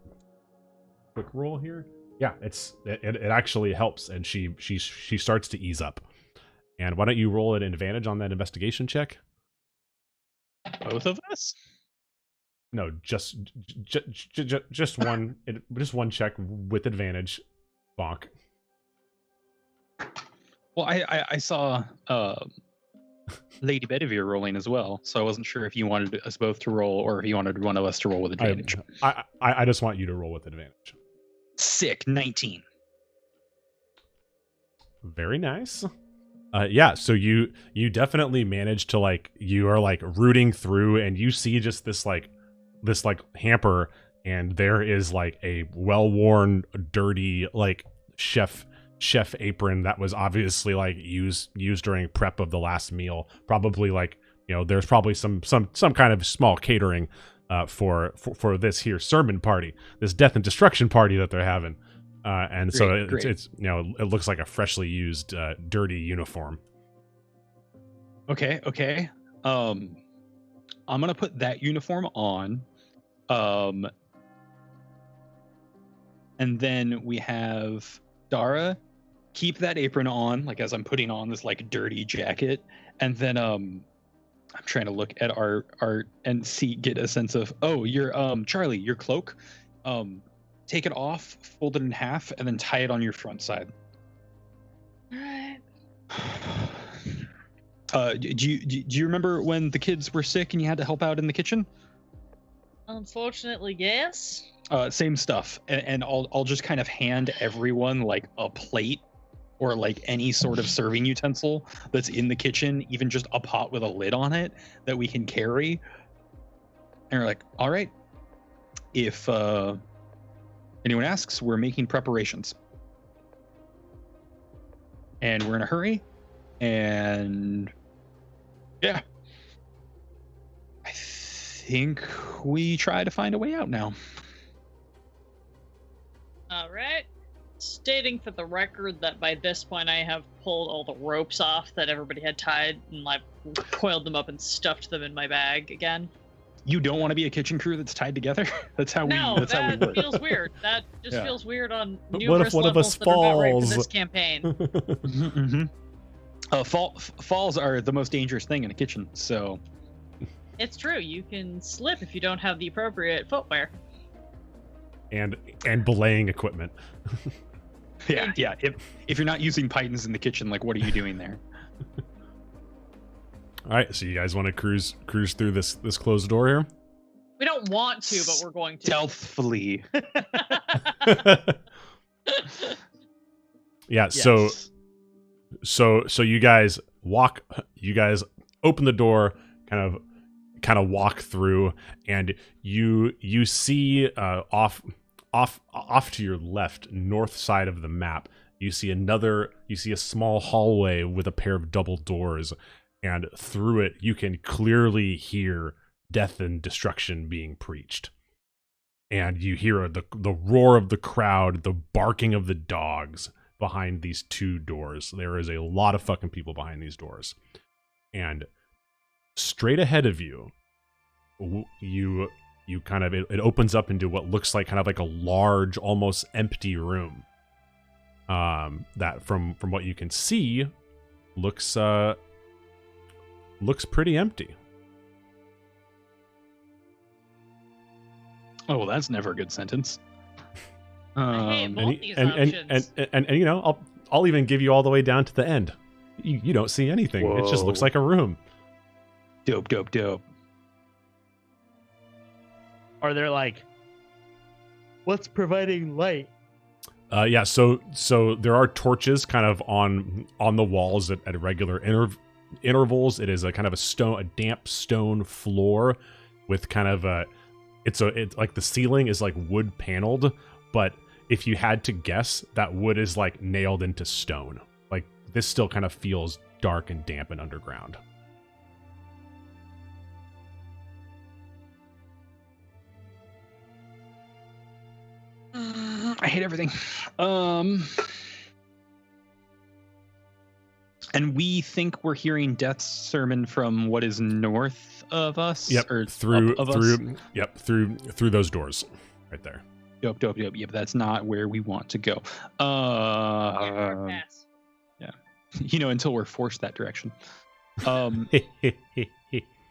Speaker 1: quick roll here. Yeah, it actually helps, and she starts to ease up. And why don't you roll an advantage on that investigation check?
Speaker 3: Both of us?
Speaker 1: No, just one. Just one check with advantage. Bonk.
Speaker 3: Well, I saw Lady Bedivere rolling as well, so I wasn't sure if you wanted us both to roll or if you wanted one of us to roll with advantage.
Speaker 1: I just want you to roll with advantage.
Speaker 3: Sick, 19.
Speaker 1: Very nice. Yeah, so you definitely manage to like, you are like rooting through, and you see just this hamper, and there is like a well-worn, dirty like chef apron that was obviously like used during prep of the last meal. Probably like, there's probably some kind of small catering for this here sermon party, this death and destruction party that they're having. And
Speaker 3: great,
Speaker 1: so
Speaker 3: great.
Speaker 1: it's it looks like a freshly used dirty uniform.
Speaker 3: Okay. I'm gonna put that uniform on. And then we have Darruh keep that apron on, like as I'm putting on this like dirty jacket. And then I'm trying to look at our art and get a sense of, your Charlie, your cloak. Take it off, fold it in half, and then tie it on your front side.
Speaker 4: Alright.
Speaker 3: Do you remember when the kids were sick and you had to help out in the kitchen?
Speaker 4: Unfortunately, yes.
Speaker 3: Same stuff, and I'll just kind of hand everyone like a plate or like any sort of serving utensil that's in the kitchen, even just a pot with a lid on it that we can carry. And we're like, all right, if anyone asks, we're making preparations. And we're in a hurry. And yeah. I think we try to find a way out now.
Speaker 4: All right. Stating for the record that by this point I have pulled all the ropes off that everybody had tied, and I've coiled them up and stuffed them in my bag again.
Speaker 3: You don't want to be a kitchen crew that's tied together? That's how we work.
Speaker 4: That feels weird. That just feels weird on
Speaker 1: What if
Speaker 4: numerous
Speaker 1: one of
Speaker 4: levels
Speaker 1: us
Speaker 4: that are not right for
Speaker 1: falls?
Speaker 4: this campaign.
Speaker 3: Falls are the most dangerous thing in a kitchen, so...
Speaker 4: It's true. You can slip if you don't have the appropriate footwear.
Speaker 1: And belaying equipment.
Speaker 3: Yeah. If you're not using pythons in the kitchen, like, what are you doing there?
Speaker 1: All right, so you guys want to cruise through this closed door here?
Speaker 4: We don't want to, but we're going to.
Speaker 3: Stealthily.
Speaker 1: Yeah.
Speaker 2: Yes.
Speaker 1: So you guys open the door, kind of walk through, and you see off to your left, north side of the map, you see a small hallway with a pair of double doors, and through it you can clearly hear death and destruction being preached. And you hear the roar of the crowd, the barking of the dogs behind these two doors. There is a lot of fucking people behind these doors. And straight ahead of you, you kind of it opens up into what looks like kind of like a large, almost empty room. That from what you can see looks pretty empty.
Speaker 3: Oh, well, that's never a good sentence.
Speaker 4: I hate both these options.
Speaker 1: And you know, I'll even give you all the way down to the end. You don't see anything. It just looks
Speaker 3: Whoa.
Speaker 1: like a room.
Speaker 3: Dope.
Speaker 2: Are there like, what's providing light?
Speaker 1: Yeah, so there are torches kind of on the walls at regular intervals. It is a kind of a damp stone floor with kind of it's like the ceiling is like wood paneled, but if you had to guess, that wood is like nailed into stone. Like this still kind of feels dark and damp and underground.
Speaker 3: I hate everything. And we think we're hearing Death's sermon from what is north of us.
Speaker 1: Yep,
Speaker 3: or
Speaker 1: through
Speaker 3: up of us?
Speaker 1: through those doors, right there.
Speaker 3: Dope. Yep, that's not where we want to go.
Speaker 4: Pass.
Speaker 3: You know, until we're forced that direction.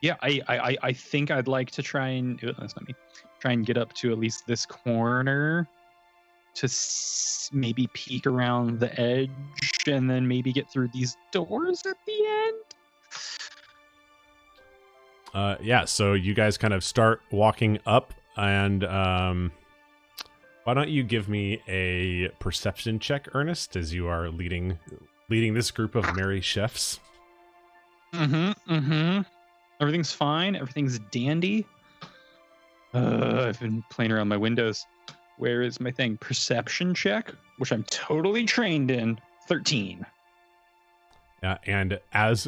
Speaker 3: Yeah, I think I'd like to try and that's not me. Try and get up to at least this corner to maybe peek around the edge and then maybe get through these doors at the end.
Speaker 1: Yeah, so you guys kind of start walking up, and why don't you give me a perception check, Ernest, as you are leading this group of merry chefs.
Speaker 3: Everything's fine. Everything's dandy. I've been playing around my windows. Where is my thing? Perception check, which I'm totally trained in. 13.
Speaker 1: Yeah, and as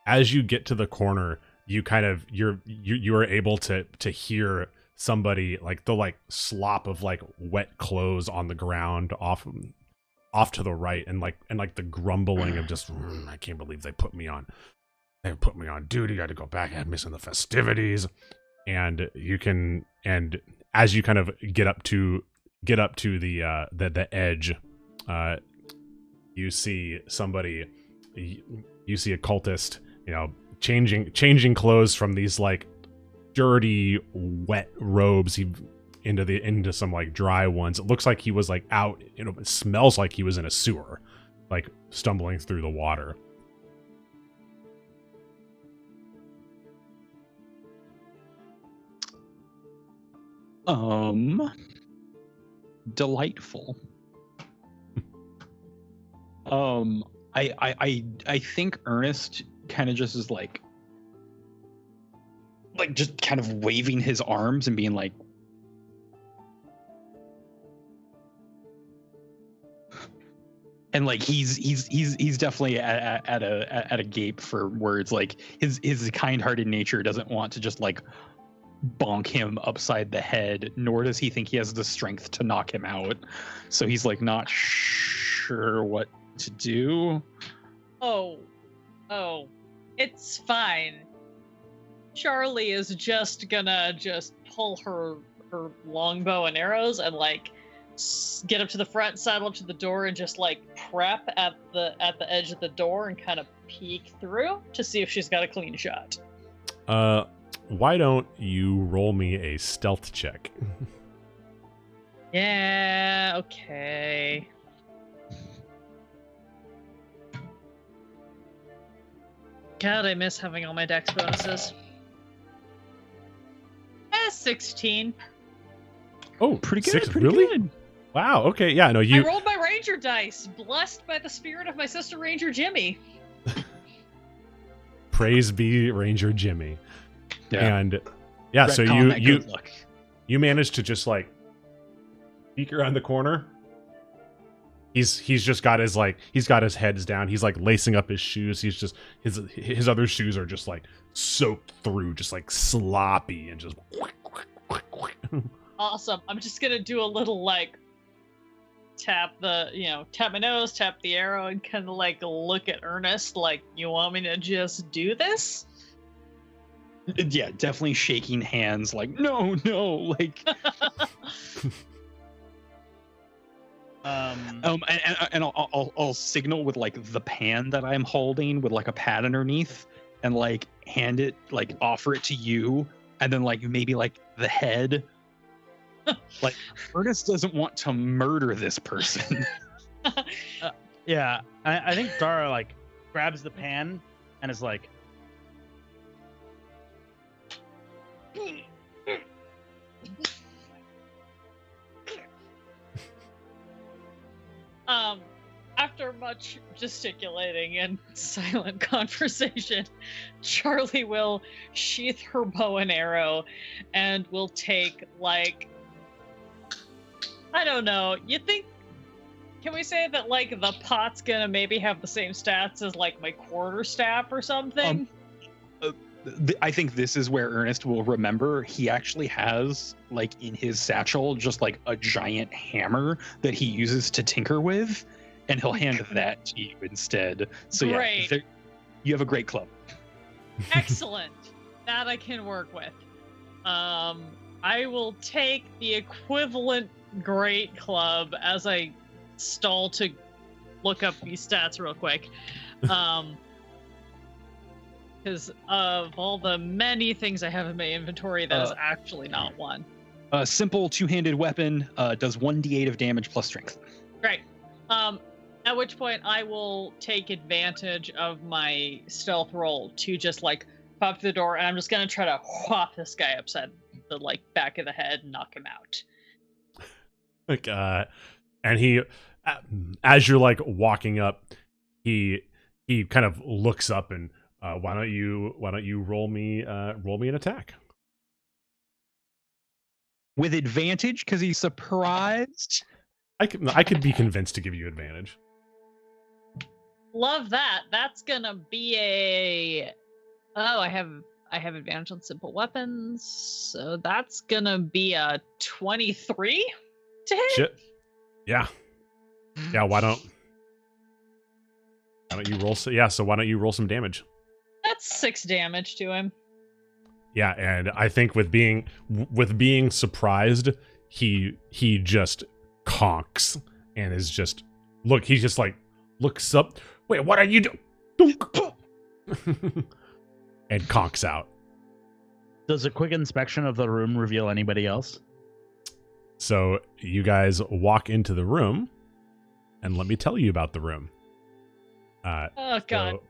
Speaker 1: you get to the corner, you kind of you are able to hear somebody like the slop of like wet clothes on the ground off to the right, and the grumbling of just I can't believe they put me on duty. I had to go back. I'm missing the festivities. And as you kind of get up to the edge, you see somebody, you see a cultist, changing clothes from these like dirty, wet robes into some like dry ones. It looks like he was like out. It smells like he was in a sewer, like stumbling through the water.
Speaker 3: Delightful. I think Ernest kind of just is like just kind of waving his arms and being like, and like he's definitely at a gape for words. Like his kind-hearted nature doesn't want to just like bonk him upside the head, nor does he think he has the strength to knock him out. So he's like not sure what to do.
Speaker 4: Oh, it's fine. Charlie is just gonna pull her longbow and arrows and like get up to the front, saddle up to the door, and just like prep at the edge of the door and kind of peek through to see if she's got a clean shot.
Speaker 1: Why don't you roll me a stealth check?
Speaker 4: Yeah, okay. God, I miss having all my dex bonuses. 16.
Speaker 1: Oh,
Speaker 3: pretty good.
Speaker 1: Six,
Speaker 3: pretty
Speaker 1: really?
Speaker 3: good.
Speaker 1: Wow. Okay. Yeah. No.
Speaker 4: I rolled my ranger dice, blessed by the spirit of my sister Ranger Jimmy.
Speaker 1: Praise be Ranger Jimmy.
Speaker 3: Yeah.
Speaker 1: And yeah, so
Speaker 3: Retcon that
Speaker 1: you
Speaker 3: good luck.
Speaker 1: you managed to just like peek around the corner. He's just got his heads down. He's like lacing up his shoes. He's just his other shoes are just like soaked through, just like sloppy and just.
Speaker 4: Awesome. I'm just gonna do a little like tap my nose, tap the arrow, and kind of like look at Ernest like, you want me to just do this?
Speaker 3: Yeah, definitely shaking hands like, no, like. And I'll signal with like the pan that I'm holding with like a pad underneath, and like hand it, like offer it to you, and then like maybe like the head. Like Ernest doesn't want to murder this person.
Speaker 2: Yeah, I think Darruh like grabs the pan and is like,
Speaker 4: after much gesticulating and silent conversation, Charlie will sheath her bow and arrow and will take, like, I don't know, can we say that, like, the pot's gonna maybe have the same stats as, like, my quarterstaff or something?
Speaker 3: I think this is where Ernest will remember he actually has, like, in his satchel, just like a giant hammer that he uses to tinker with, and he'll hand that to you instead. So
Speaker 4: Great.
Speaker 3: Yeah, you have a great club.
Speaker 4: Excellent. That I can work with. I will take the equivalent great club as I stall to look up these stats real quick. Because of all the many things I have in my inventory, that is actually not one.
Speaker 3: A simple two-handed weapon does 1d8 of damage plus strength.
Speaker 4: Great. At which point I will take advantage of my stealth roll to just like pop through the door, and I'm just gonna try to whop this guy upside the like back of the head and knock him out.
Speaker 1: Like, and he, as you're like walking up, he kind of looks up and why don't you roll me an attack
Speaker 3: with advantage because he's surprised.
Speaker 1: I could be convinced to give you advantage.
Speaker 4: Love that. That's gonna be I have advantage on simple weapons, so that's gonna be a 23 to hit.
Speaker 1: Shit. Yeah. Why don't you roll? So why don't you roll some damage?
Speaker 4: That's 6 damage to him.
Speaker 1: Yeah, and I think with being surprised, he just conks and is just he just like looks up. Wait, what are you doing? And conks out.
Speaker 2: Does a quick inspection of the room reveal anybody else?
Speaker 1: So you guys walk into the room, and let me tell you about the room.
Speaker 4: Oh God!
Speaker 1: So,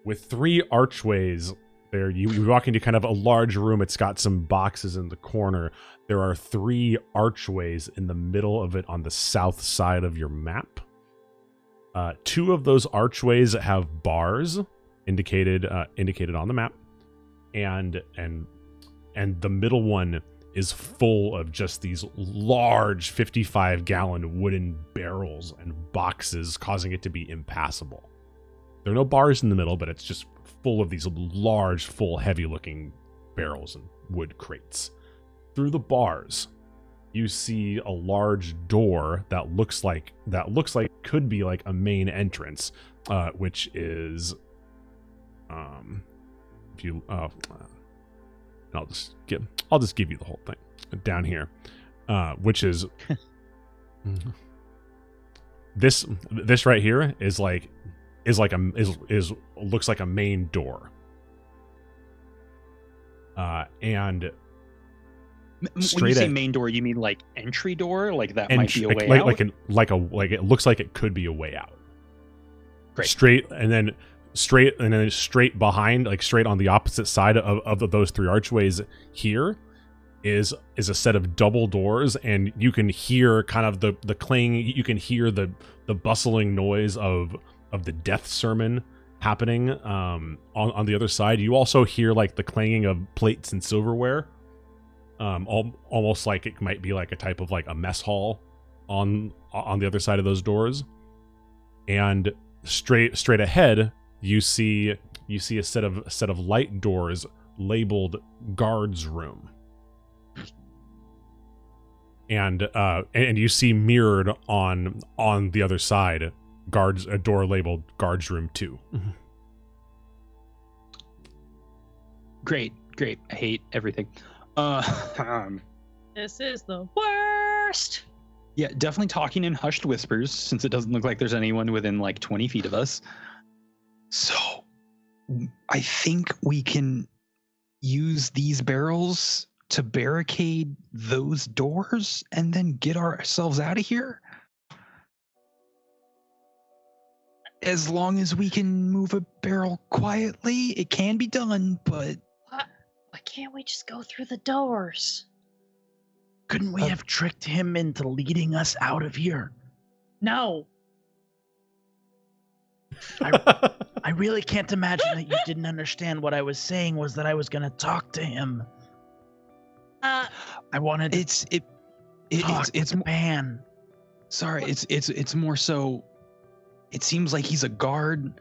Speaker 1: with 3 archways there, you walk into kind of a large room. It's got some boxes in the corner. There are 3 archways in the middle of it on the south side of your map. 2 of those archways have bars indicated on the map, and the middle one is full of just these large 55-gallon wooden barrels and boxes, causing it to be impassable. There are no bars in the middle, but it's just full of these large, full, heavy-looking barrels and wood crates. Through the bars, you see a large door that looks like could be like a main entrance, which is if you I'll just give you the whole thing down here, which is this right here is looks like a main door, and
Speaker 3: when you say main door, you mean like entry door, like that might be a way out?
Speaker 1: Like it looks like it could be a way out.
Speaker 3: Great.
Speaker 1: Straight behind, like straight on the opposite side of those 3 archways here is a set of double doors, and you can hear kind of the clang. You can hear the bustling noise of the death sermon happening on the other side. You also hear like the clanging of plates and silverware, almost like it might be like a type of like a mess hall on the other side of those doors. And straight ahead, you see a set of light doors labeled guards room, and you see mirrored on the other side a door labeled guards room 2.
Speaker 3: Great. I hate everything.
Speaker 4: This is the worst.
Speaker 3: Yeah, definitely talking in hushed whispers, since it doesn't look like there's anyone within like 20 feet of us. So, I think we can use these barrels to barricade those doors and then get ourselves out of here. As long as we can move a barrel quietly, it can be done, but...
Speaker 4: Why can't we just go through the doors?
Speaker 2: Couldn't we have tricked him into leading us out of here?
Speaker 4: No.
Speaker 2: I really can't imagine that you didn't understand what I was saying was that I was going to talk to him. I wanted to talk with the pan.
Speaker 3: Sorry, it's more so... It seems like he's a guarding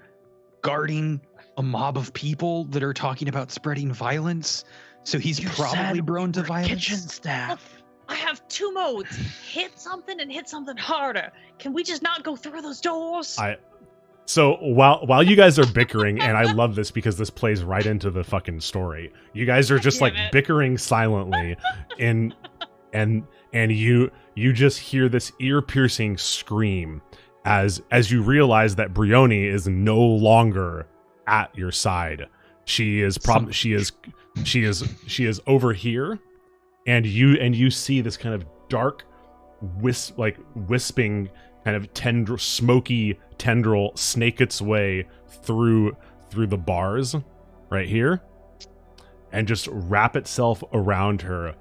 Speaker 3: a mob of people that are talking about spreading violence. So he's probably prone to violence.
Speaker 2: Kitchen staff.
Speaker 4: I have 2 modes. Hit something and hit something harder. Can we just not go through those doors?
Speaker 1: So while you guys are bickering, and I love this because this plays right into the fucking story. You guys are just like bickering silently, and you just hear this ear-piercing scream as you realize that Brioni is no longer at your side. She is over here, and you see this kind of dark wisping kind of smoky tendril snake its way through the bars right here and just wrap itself around her,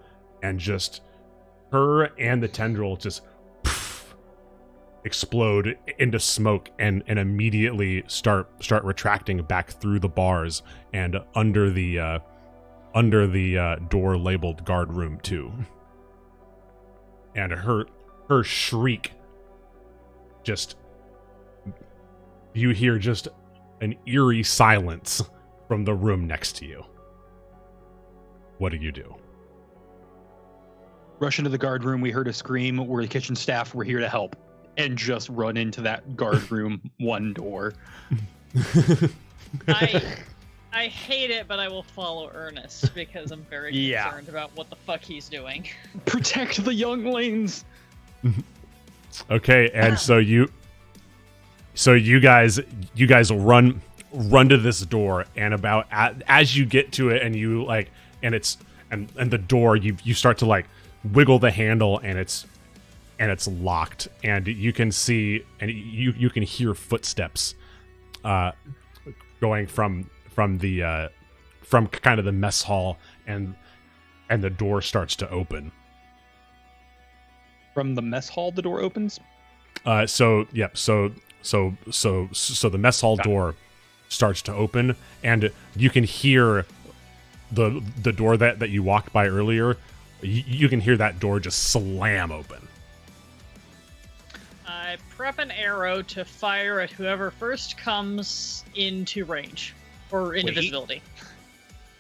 Speaker 1: and just her and the tendril just explode into smoke and immediately start retracting back through the bars and under the door labeled guard room 2. And her shriek, just, you hear just an eerie silence from the room next to you. What do you do?
Speaker 3: Rush into the guard room. We heard a scream. We're the kitchen staff. We're here to help. And just run into that guard room 1 door.
Speaker 4: I hate it, but I will follow Ernest because I'm very concerned about what the fuck he's doing.
Speaker 3: Protect the younglings.
Speaker 1: Okay, and so you guys run to this door, and about as you get to it, and you like, and it's and the door, you start to like wiggle the handle, and it's locked, and you can see and you can hear footsteps going from kind of the mess hall, and the door starts to open.
Speaker 3: From the mess hall, the door opens.
Speaker 1: So the mess hall door starts to open, and you can hear the door that you walked by earlier. You can hear that door just slam open.
Speaker 4: I prep an arrow to fire at whoever first comes into range or into visibility.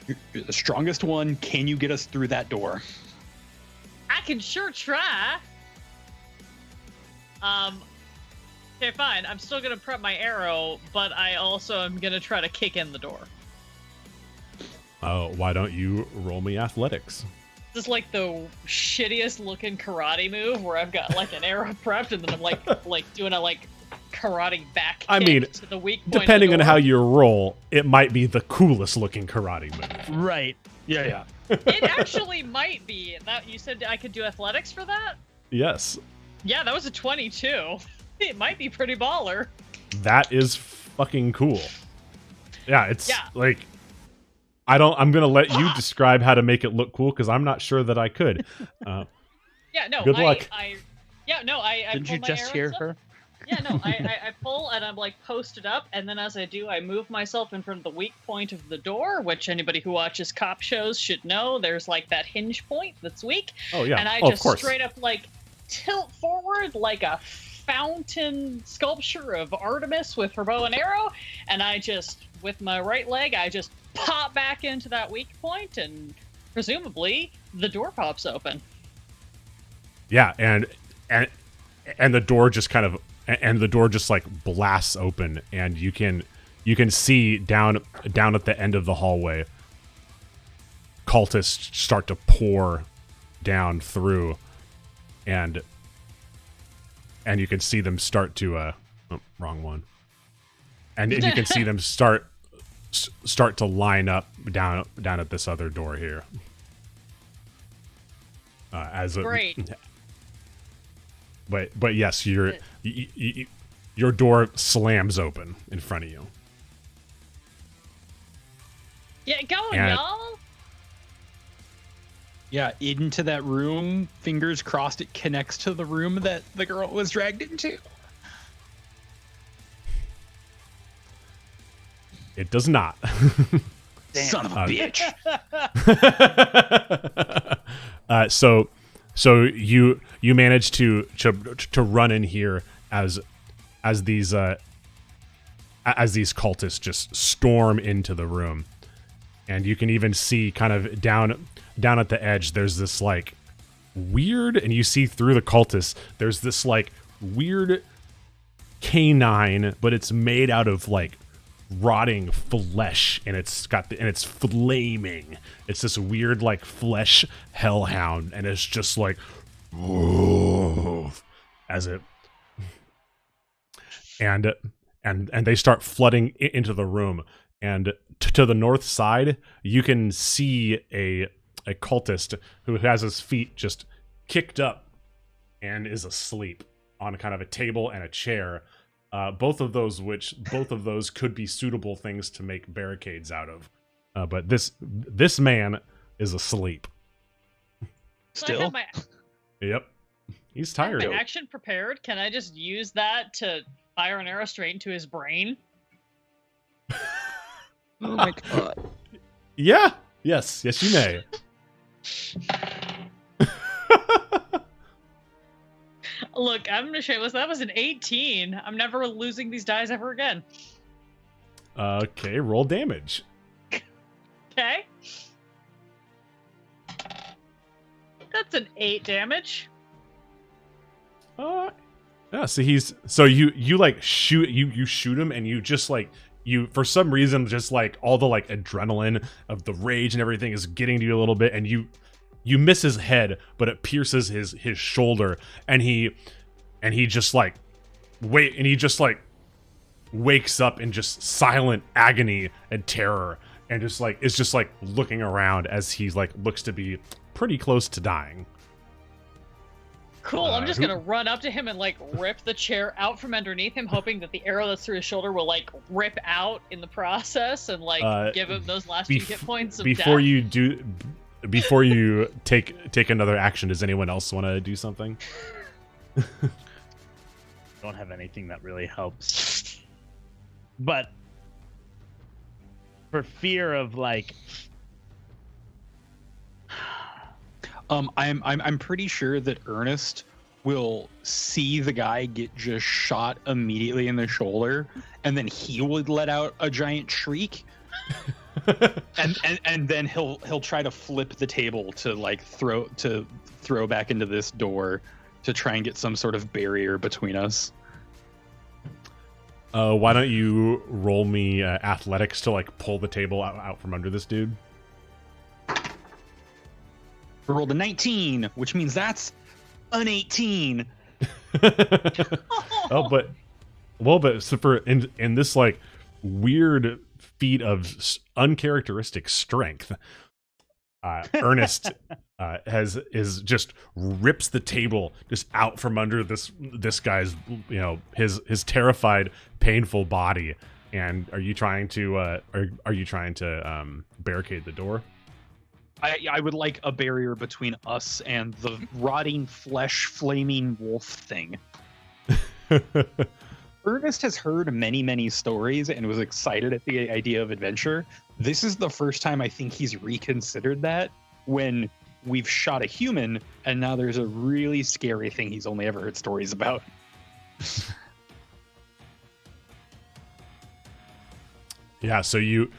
Speaker 3: You're the strongest one. Can you get us through that door?
Speaker 4: I can sure try. Okay, fine. I'm still gonna prep my arrow, but I also am gonna try to kick in the door.
Speaker 1: Oh, why don't you roll me athletics?
Speaker 4: This is like the shittiest looking karate move where I've got like an arrow prepped and then I'm like doing a like karate back kick to the weak point.
Speaker 1: Depending on how you roll, it might be the coolest looking karate move.
Speaker 2: Right. Yeah.
Speaker 4: It actually might be. That you said I could do athletics for that?
Speaker 1: Yes.
Speaker 4: Yeah, that was a 22. It might be pretty baller.
Speaker 1: That is fucking cool. Yeah, it's like I'm gonna let you describe how to make it look cool because I'm not sure that I could. Good luck.
Speaker 4: I
Speaker 2: Didn't you just hear her?
Speaker 4: Yeah, no, I pull and I'm like posted up, and then as I do, I move myself in front of the weak point of the door, which anybody who watches cop shows should know. There's like that hinge point that's weak.
Speaker 1: Oh yeah.
Speaker 4: And I just straight up like tilt forward like a fountain sculpture of Artemis with her bow and arrow, and I just, with my right leg, I just pop back into that weak point, and presumably the door pops open.
Speaker 1: Yeah, and the door just kind of like blasts open, and you can see down at the end of the hallway cultists start to pour down through, and you can see them start to wrong one. And you can see them start to line up down at this other door here.
Speaker 4: Great.
Speaker 1: But yes, your door slams open in front of you.
Speaker 4: Get going,
Speaker 1: And-
Speaker 4: y'all.
Speaker 3: Yeah, into that room. Fingers crossed it connects to the room that the girl was dragged into.
Speaker 1: It does not.
Speaker 3: Son of a bitch.
Speaker 1: So you manage to run in here as these cultists just storm into the room, and you can even see kind of down at the edge. There's this like weird, and you see through the cultists. There's this like weird canine, but it's made out of like rotting flesh, and it's flaming. It's this weird like flesh hellhound, and it's just like as it and they start flooding into the room, and to the north side you can see a cultist who has his feet just kicked up and is asleep on kind of a table and a chair. Both of those could be suitable things to make barricades out of. But this man is asleep.
Speaker 4: So I
Speaker 3: Still?
Speaker 4: have my,
Speaker 1: Yep. He's
Speaker 4: I have
Speaker 1: tired.
Speaker 4: my action prepared. Can I just use that to fire an arrow straight into his brain?
Speaker 3: Oh my god.
Speaker 1: Yeah. Yes, you may.
Speaker 4: Look, I'm gonna show you. That was an 18. I'm never losing these dice ever again.
Speaker 1: Okay, roll damage.
Speaker 4: Okay. That's an 8 damage.
Speaker 1: Yeah, so you like shoot you shoot him, and you just like you for some reason just like all the like adrenaline of the rage and everything is getting to you a little bit, and you miss his head, but it pierces his shoulder, and he just like wakes up in just silent agony and terror, and just like is just like looking around as he like looks to be pretty close to dying.
Speaker 4: Cool. I'm just
Speaker 1: who-
Speaker 4: gonna run up to him and like rip the chair out from underneath him, hoping that the arrow that's through his shoulder will like rip out in the process and like give him those last few hit points of
Speaker 1: Before
Speaker 4: death.
Speaker 1: before you take another action, does anyone else want to do something?
Speaker 2: Don't have anything that really helps. But for fear of like
Speaker 3: I'm pretty sure that Ernest will see the guy get just shot immediately in the shoulder, and then he would let out a giant shriek. and then he'll try to flip the table to like throw back into this door to try and get some sort of barrier between us.
Speaker 1: Why don't you roll me athletics to like pull the table out from under this dude?
Speaker 3: We rolled a 19, which means that's an 18.
Speaker 1: But so for in this like weird feat of uncharacteristic strength, Ernest is just rips the table just out from under this guy's his terrified, painful body. And are you trying to barricade the door?
Speaker 3: I would like a barrier between us and the rotting flesh flaming wolf thing. Ernest has heard many, many stories and was excited at the idea of adventure. This is the first time I think he's reconsidered that, when we've shot a human and now there's a really scary thing he's only ever heard stories about.
Speaker 1: Yeah, so you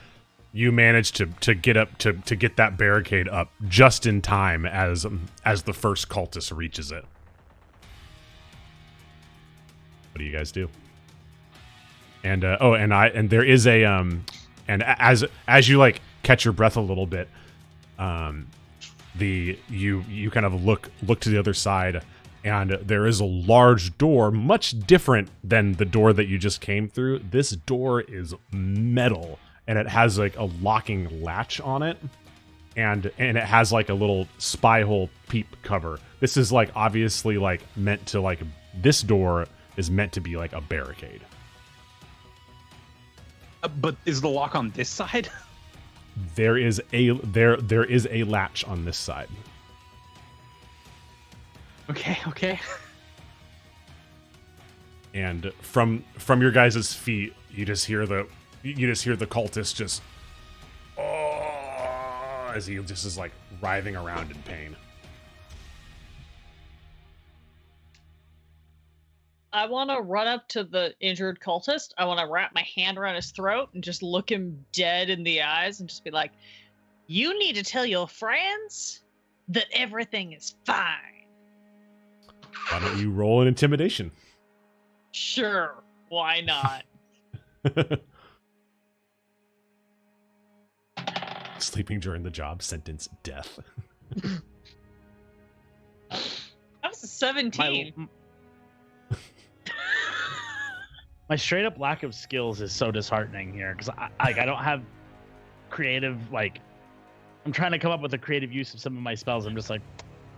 Speaker 1: managed to get up to get that barricade up just in time as the first cultist reaches it. What do you guys do? And and there is a and as you like catch your breath a little bit, You kind of look to the other side, and there is a large door, much different than the door that you just came through. This door is metal, and it has like a locking latch on it, and it has like a little spy hole peep cover. This is like obviously like meant to like, this door is meant to be like a barricade.
Speaker 3: But is the lock on this side?
Speaker 1: There is a latch on this side.
Speaker 3: Okay.
Speaker 1: And from your guys' feet, you just hear the cultist just as he just is like writhing around in pain.
Speaker 4: I want to run up to the injured cultist. I want to wrap my hand around his throat and just look him dead in the eyes and just be like, "You need to tell your friends that everything is fine."
Speaker 1: Why don't you roll an intimidation?
Speaker 4: Sure, why not?
Speaker 1: Sleeping during the job, sentence death.
Speaker 4: That was a 17.
Speaker 2: My straight up lack of skills is so disheartening here because I don't have creative, like, I'm trying to come up with a creative use of some of my spells. I'm just like,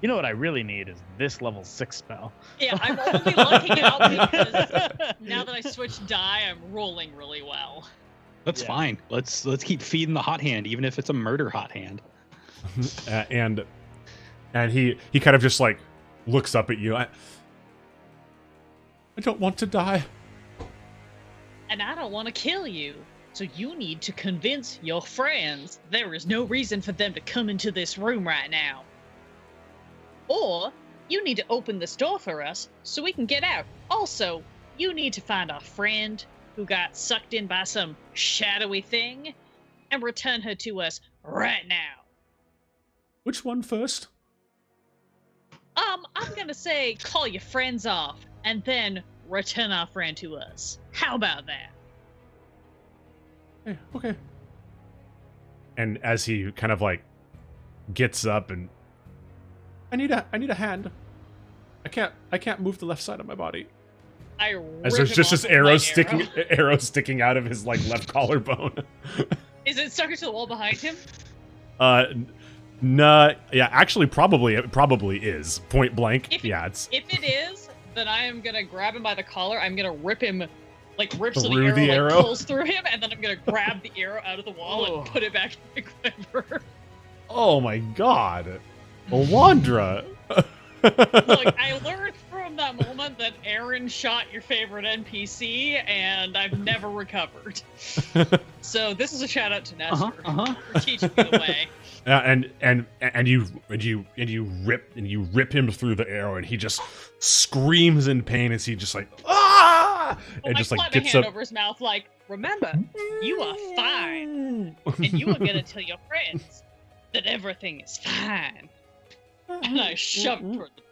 Speaker 2: you know what I really need is this level 6 spell.
Speaker 4: Yeah, I'm only lucking out because now that I switched die, I'm rolling really well.
Speaker 3: That's fine. Let's keep feeding the hot hand, even if it's a murder hot hand.
Speaker 1: And he kind of just like looks up at you. I don't want to die.
Speaker 4: And I don't want to kill you. So you need to convince your friends there is no reason for them to come into this room right now. Or you need to open this door for us so we can get out. Also, you need to find our friend who got sucked in by some shadowy thing and return her to us right now.
Speaker 1: Which one first?
Speaker 4: I'm gonna say call your friends off and then return our friend to us. How about that?
Speaker 1: Okay. And as he kind of like gets up and I need a hand. I can't move the left side of my body. As there's just arrows sticking out of his like left collarbone.
Speaker 4: Is it stuck into the wall behind him?
Speaker 1: Nah, yeah, actually it probably is. Point blank. If
Speaker 4: it is, then I am gonna grab him by the collar. I'm gonna rip him, like rips so
Speaker 1: through
Speaker 4: the arrow, like, pulls through him, and then I'm gonna grab the arrow out of the wall and put it back in the quiver.
Speaker 1: Oh my god, Alandra!
Speaker 4: Look, I learned from that moment that Aaron shot your favorite NPC, and I've never recovered. So this is a shout out to Nestor for teaching me the way.
Speaker 1: And you rip him through the arrow, and he just screams in pain as he just like and
Speaker 4: I
Speaker 1: just like
Speaker 4: clap
Speaker 1: gets
Speaker 4: my hand
Speaker 1: up
Speaker 4: over his mouth, like, remember, you are fine, and you are gonna tell your friends that everything is fine. And I shoved toward the...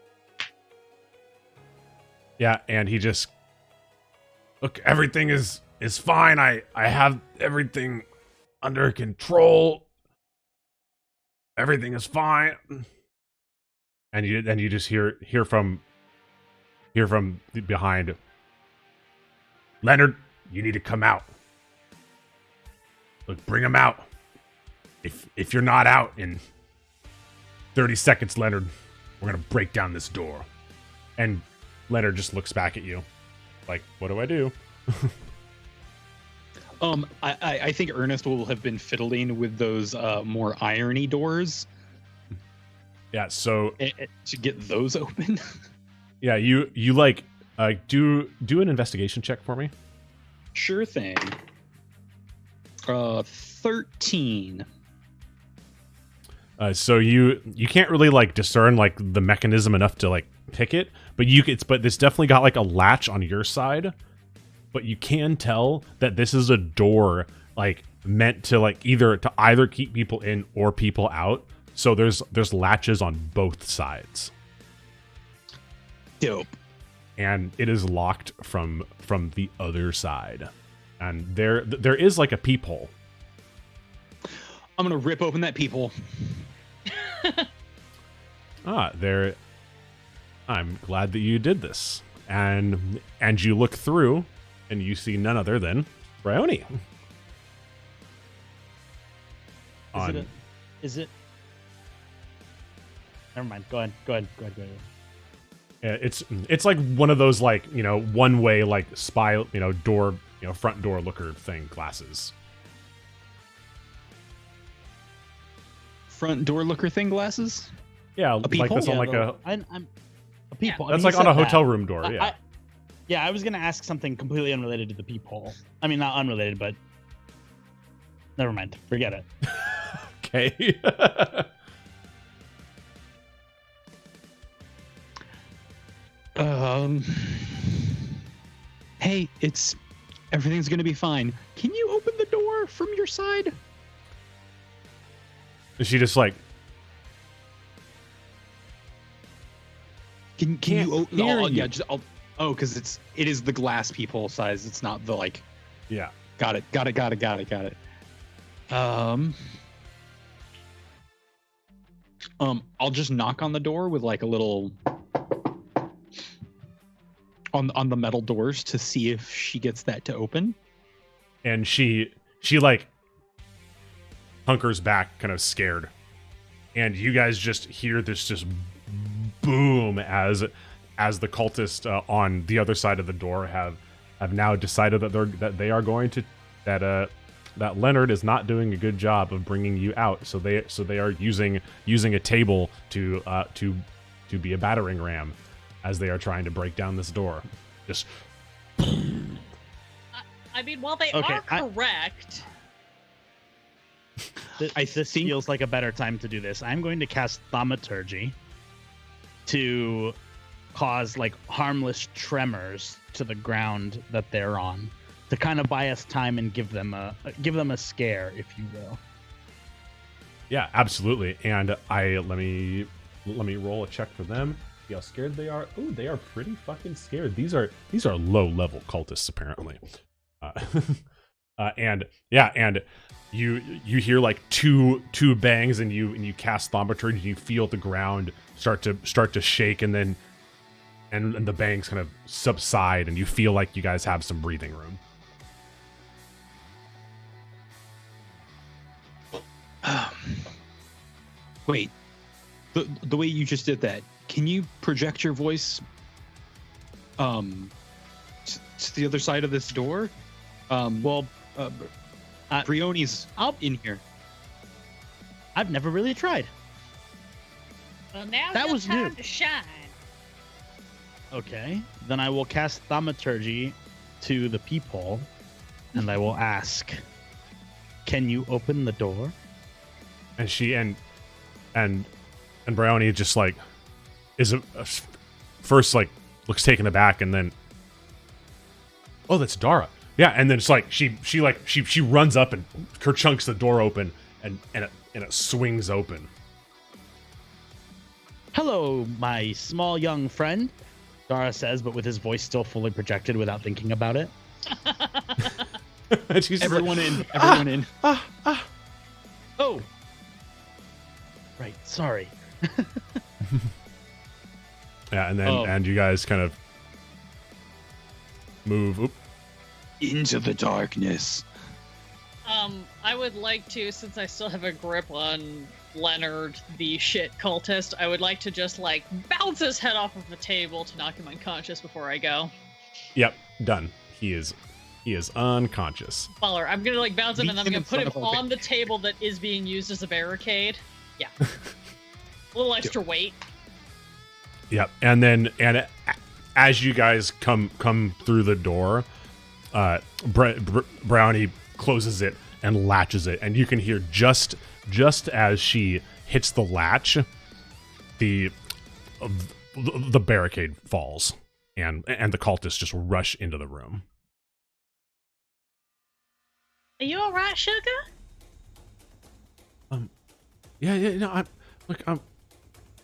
Speaker 1: Yeah, and he just, look, everything is fine. I have everything under control. Everything is fine. And you just hear from behind, Leonard, you need to come out. Look, bring him out. If you're not out in 30 seconds, Leonard, we're gonna break down this door. And Leonard just looks back at you, like, what do I do?
Speaker 3: I think Ernest will have been fiddling with those more irony doors.
Speaker 1: Yeah, so
Speaker 3: to get those open.
Speaker 1: Yeah, you like do an investigation check for me.
Speaker 3: Sure thing. 13.
Speaker 1: So you can't really like discern like the mechanism enough to like pick it, but this definitely got like a latch on your side. But you can tell that this is a door like meant to like either keep people in or people out. So there's latches on both sides.
Speaker 3: Dope.
Speaker 1: And it is locked from the other side. And there is like a peephole.
Speaker 3: I'm gonna rip open that peephole.
Speaker 1: There. I'm glad that you did this. And you look through, and you see none other than Bryony.
Speaker 2: Is it? Never mind. Go ahead.
Speaker 1: It's like one of those, like, you know, one way, like, spy, you know, door, you know, front door looker thing glasses.
Speaker 3: Front door looker thing glasses?
Speaker 1: Yeah, like this on like
Speaker 2: I'm a peephole.
Speaker 1: That's like on a hotel room door. Yeah.
Speaker 2: I was gonna ask something completely unrelated to the peephole. I mean, not unrelated, but never mind. Forget it.
Speaker 1: Okay.
Speaker 3: Hey, everything's gonna be fine. Can you open the door from your side?
Speaker 1: Is she just like,
Speaker 3: can you
Speaker 1: hear you.
Speaker 3: Yeah, because it is the glass peephole size. It's not the like.
Speaker 1: Yeah.
Speaker 3: Got it. I'll just knock on the door with like a little on the metal doors to see if she gets that to open.
Speaker 1: And she like hunkers back, kind of scared. And you guys just hear this just boom as the cultists on the other side of the door have now decided that Leonard is not doing a good job of bringing you out. So they are using a table to be a battering ram as they are trying to break down this door. Just.
Speaker 4: I mean, while they are correct.
Speaker 2: This feels like a better time to do this. I'm going to cast Thaumaturgy to cause like harmless tremors to the ground that they're on, to kind of buy us time and give them a scare, if you will.
Speaker 1: Yeah, absolutely. And let me roll a check for them. See how scared they are. Oh, they are pretty fucking scared. These are low level cultists apparently. And you hear like two bangs, and you cast Thaumaturgy, and you feel the ground start to shake, and then and the bangs kind of subside, and you feel like you guys have some breathing room.
Speaker 3: Wait, the way you just did that, can you project your voice to the other side of this door? Brioni's in here.
Speaker 2: I've never really tried.
Speaker 4: Well, now
Speaker 2: that was
Speaker 4: time
Speaker 2: new
Speaker 4: to shine.
Speaker 2: Okay, then I will cast Thaumaturgy to the peephole, and I will ask, "Can you open the door?"
Speaker 1: And she and Bryony just like first like looks taken aback, and then, oh, that's Darruh. Yeah, and then it's like she runs up and kerchunks the door open, and it swings open.
Speaker 2: "Hello, my small young friend," Darruh says, but with his voice still fully projected without thinking about it.
Speaker 1: And she's
Speaker 3: everyone
Speaker 1: like,
Speaker 3: in.
Speaker 2: Oh, right. Sorry.
Speaker 1: Yeah, and then and you guys kind of move
Speaker 3: into the darkness.
Speaker 4: I would like to, since I still have a grip on Leonard, the shit cultist, I would like to just like bounce his head off of the table to knock him unconscious before I go.
Speaker 1: Yep, done. He is unconscious.
Speaker 4: Baller. I'm gonna like bounce him, and then I'm gonna put him on the table that is being used as a barricade. Yeah. A little extra weight.
Speaker 1: Yep, and as you guys come through the door, Brownie closes it and latches it, and you can hear just as she hits the latch, the barricade falls, and the cultists just rush into the room.
Speaker 4: Are you all right, sugar?
Speaker 1: Yeah, no,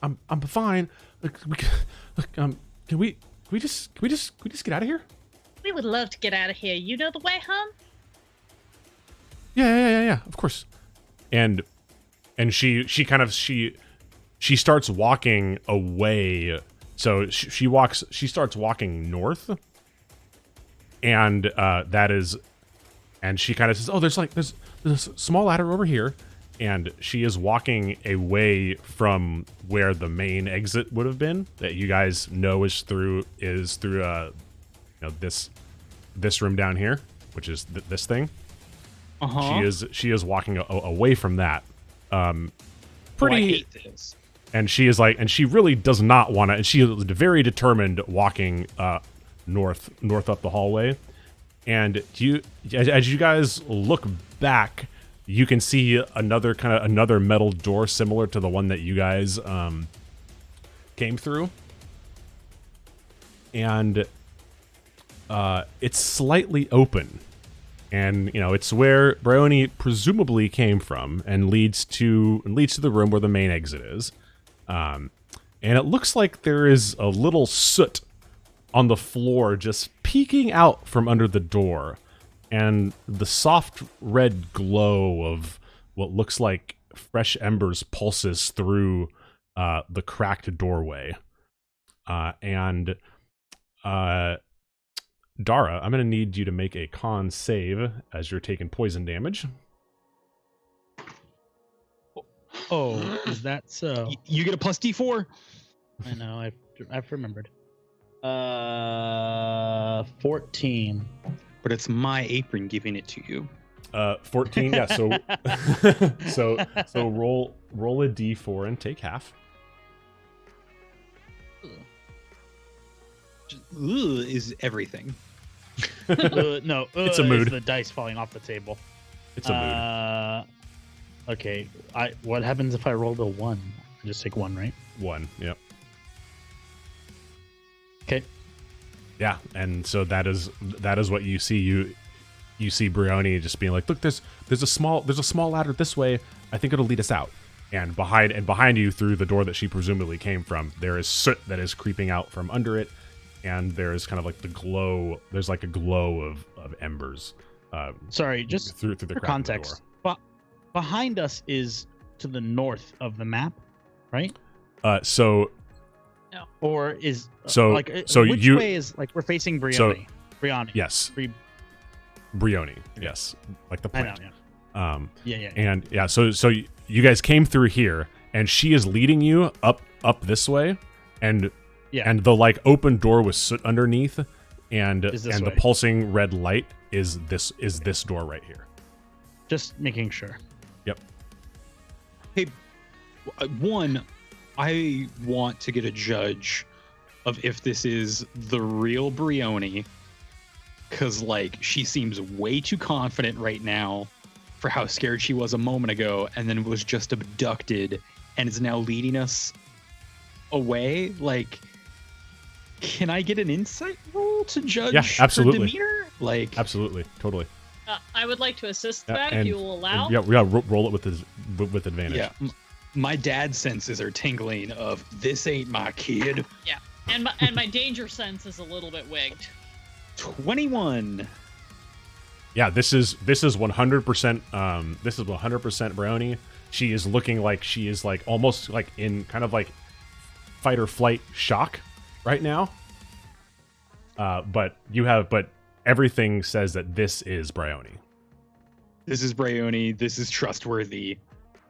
Speaker 1: I'm fine. Can we just get out of here?
Speaker 4: We would love to get out of here. You know the way, hon?
Speaker 1: Yeah, of course. And she she starts walking away. So she starts walking north, and and she kind of says, "Oh, there's a small ladder over here," and she is walking away from where the main exit would have been, that you guys know is through this room down here, which is this thing. She is walking away from that. Pretty.
Speaker 3: I hate this.
Speaker 1: And she is like, and she really does not want to, and she is very determined walking north up the hallway. And as you guys look back, you can see another metal door similar to the one that you guys came through. And it's slightly open. And, it's where Bryony presumably came from, and leads to the room where the main exit is. And it looks like there is a little soot on the floor just peeking out from under the door. And the soft red glow of what looks like fresh embers pulses through the cracked doorway. Darruh, I'm going to need you to make a con save as you're taking poison damage.
Speaker 2: Oh, is that so?
Speaker 3: You get a plus D4.
Speaker 2: I know, I've remembered. 14.
Speaker 3: But it's my apron giving it to you.
Speaker 1: 14, yeah, so so roll a D4 and take half.
Speaker 3: Is everything.
Speaker 2: No,
Speaker 1: it's a mood.
Speaker 2: Is the dice falling off the table.
Speaker 1: It's a mood.
Speaker 2: Okay, what happens if I rolled a 1? I just take 1, right?
Speaker 1: 1, yep.
Speaker 2: Okay.
Speaker 1: Yeah, and so that is what you see. You see Bryony just being like, "Look, there's a small ladder this way. I think it'll lead us out." And behind you, through the door that she presumably came from, there is soot that is creeping out from under it, and there's kind of like the glow. There's like a glow of embers.
Speaker 2: Sorry, just
Speaker 1: through the
Speaker 2: for
Speaker 1: crack
Speaker 2: context.
Speaker 1: of the door.
Speaker 2: Behind us is to the north of the map, right?
Speaker 1: So.
Speaker 4: No.
Speaker 2: Or is
Speaker 1: so
Speaker 2: like
Speaker 1: so
Speaker 2: which
Speaker 1: you
Speaker 2: way is, like, we're facing Bryony? Bryony.
Speaker 1: Yes. Bryony. Yes. Like the plant.
Speaker 2: I know, yeah. Yeah.
Speaker 1: And yeah, so you guys came through here, and she is leading you up this way, and the like open door with soot underneath, and the pulsing red light is this door right here.
Speaker 2: Just making sure.
Speaker 1: Yep.
Speaker 3: Hey, one, I want to get a judge of if this is the real Bryony, because like she seems way too confident right now for how scared she was a moment ago, and then was just abducted and is now leading us away. Like, can I get an insight roll to judge
Speaker 1: absolutely.
Speaker 3: her demeanor? Like,
Speaker 1: absolutely, totally.
Speaker 4: I would like to assist that if you will allow.
Speaker 1: Roll it with advantage.
Speaker 3: Yeah. My dad's senses are tingling of this ain't my kid.
Speaker 4: Yeah, and my danger sense is a little bit wigged.
Speaker 3: 21.
Speaker 1: Yeah, this is 100%. This is 100% Bryony. She is looking like she is like almost like in kind of like fight or flight shock right now. But everything says that this is Bryony.
Speaker 3: This is Bryony. This is trustworthy.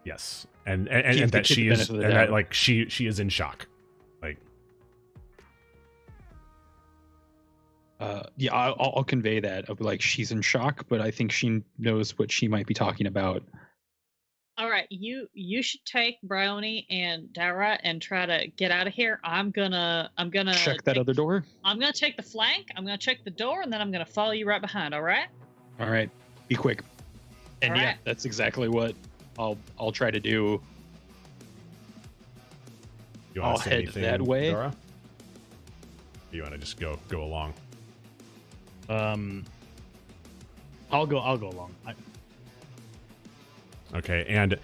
Speaker 1: Yes. And that she is, and that like she is in shock, like.
Speaker 3: Yeah, I'll convey that. I'll be like, she's in shock, but I think she knows what she might be talking about.
Speaker 4: All right, you should take Bryony and Darruh and try to get out of here. I'm gonna
Speaker 3: check that other door.
Speaker 4: I'm gonna take the flank. I'm gonna check the door, and then I'm gonna follow you right behind. All right.
Speaker 3: All right. Be quick. And
Speaker 4: All
Speaker 3: yeah,
Speaker 4: right.
Speaker 3: that's exactly what I'll try to do. I'll head that way.
Speaker 1: Darruh? Or you want to just go along?
Speaker 2: I'll go along.
Speaker 1: Okay, and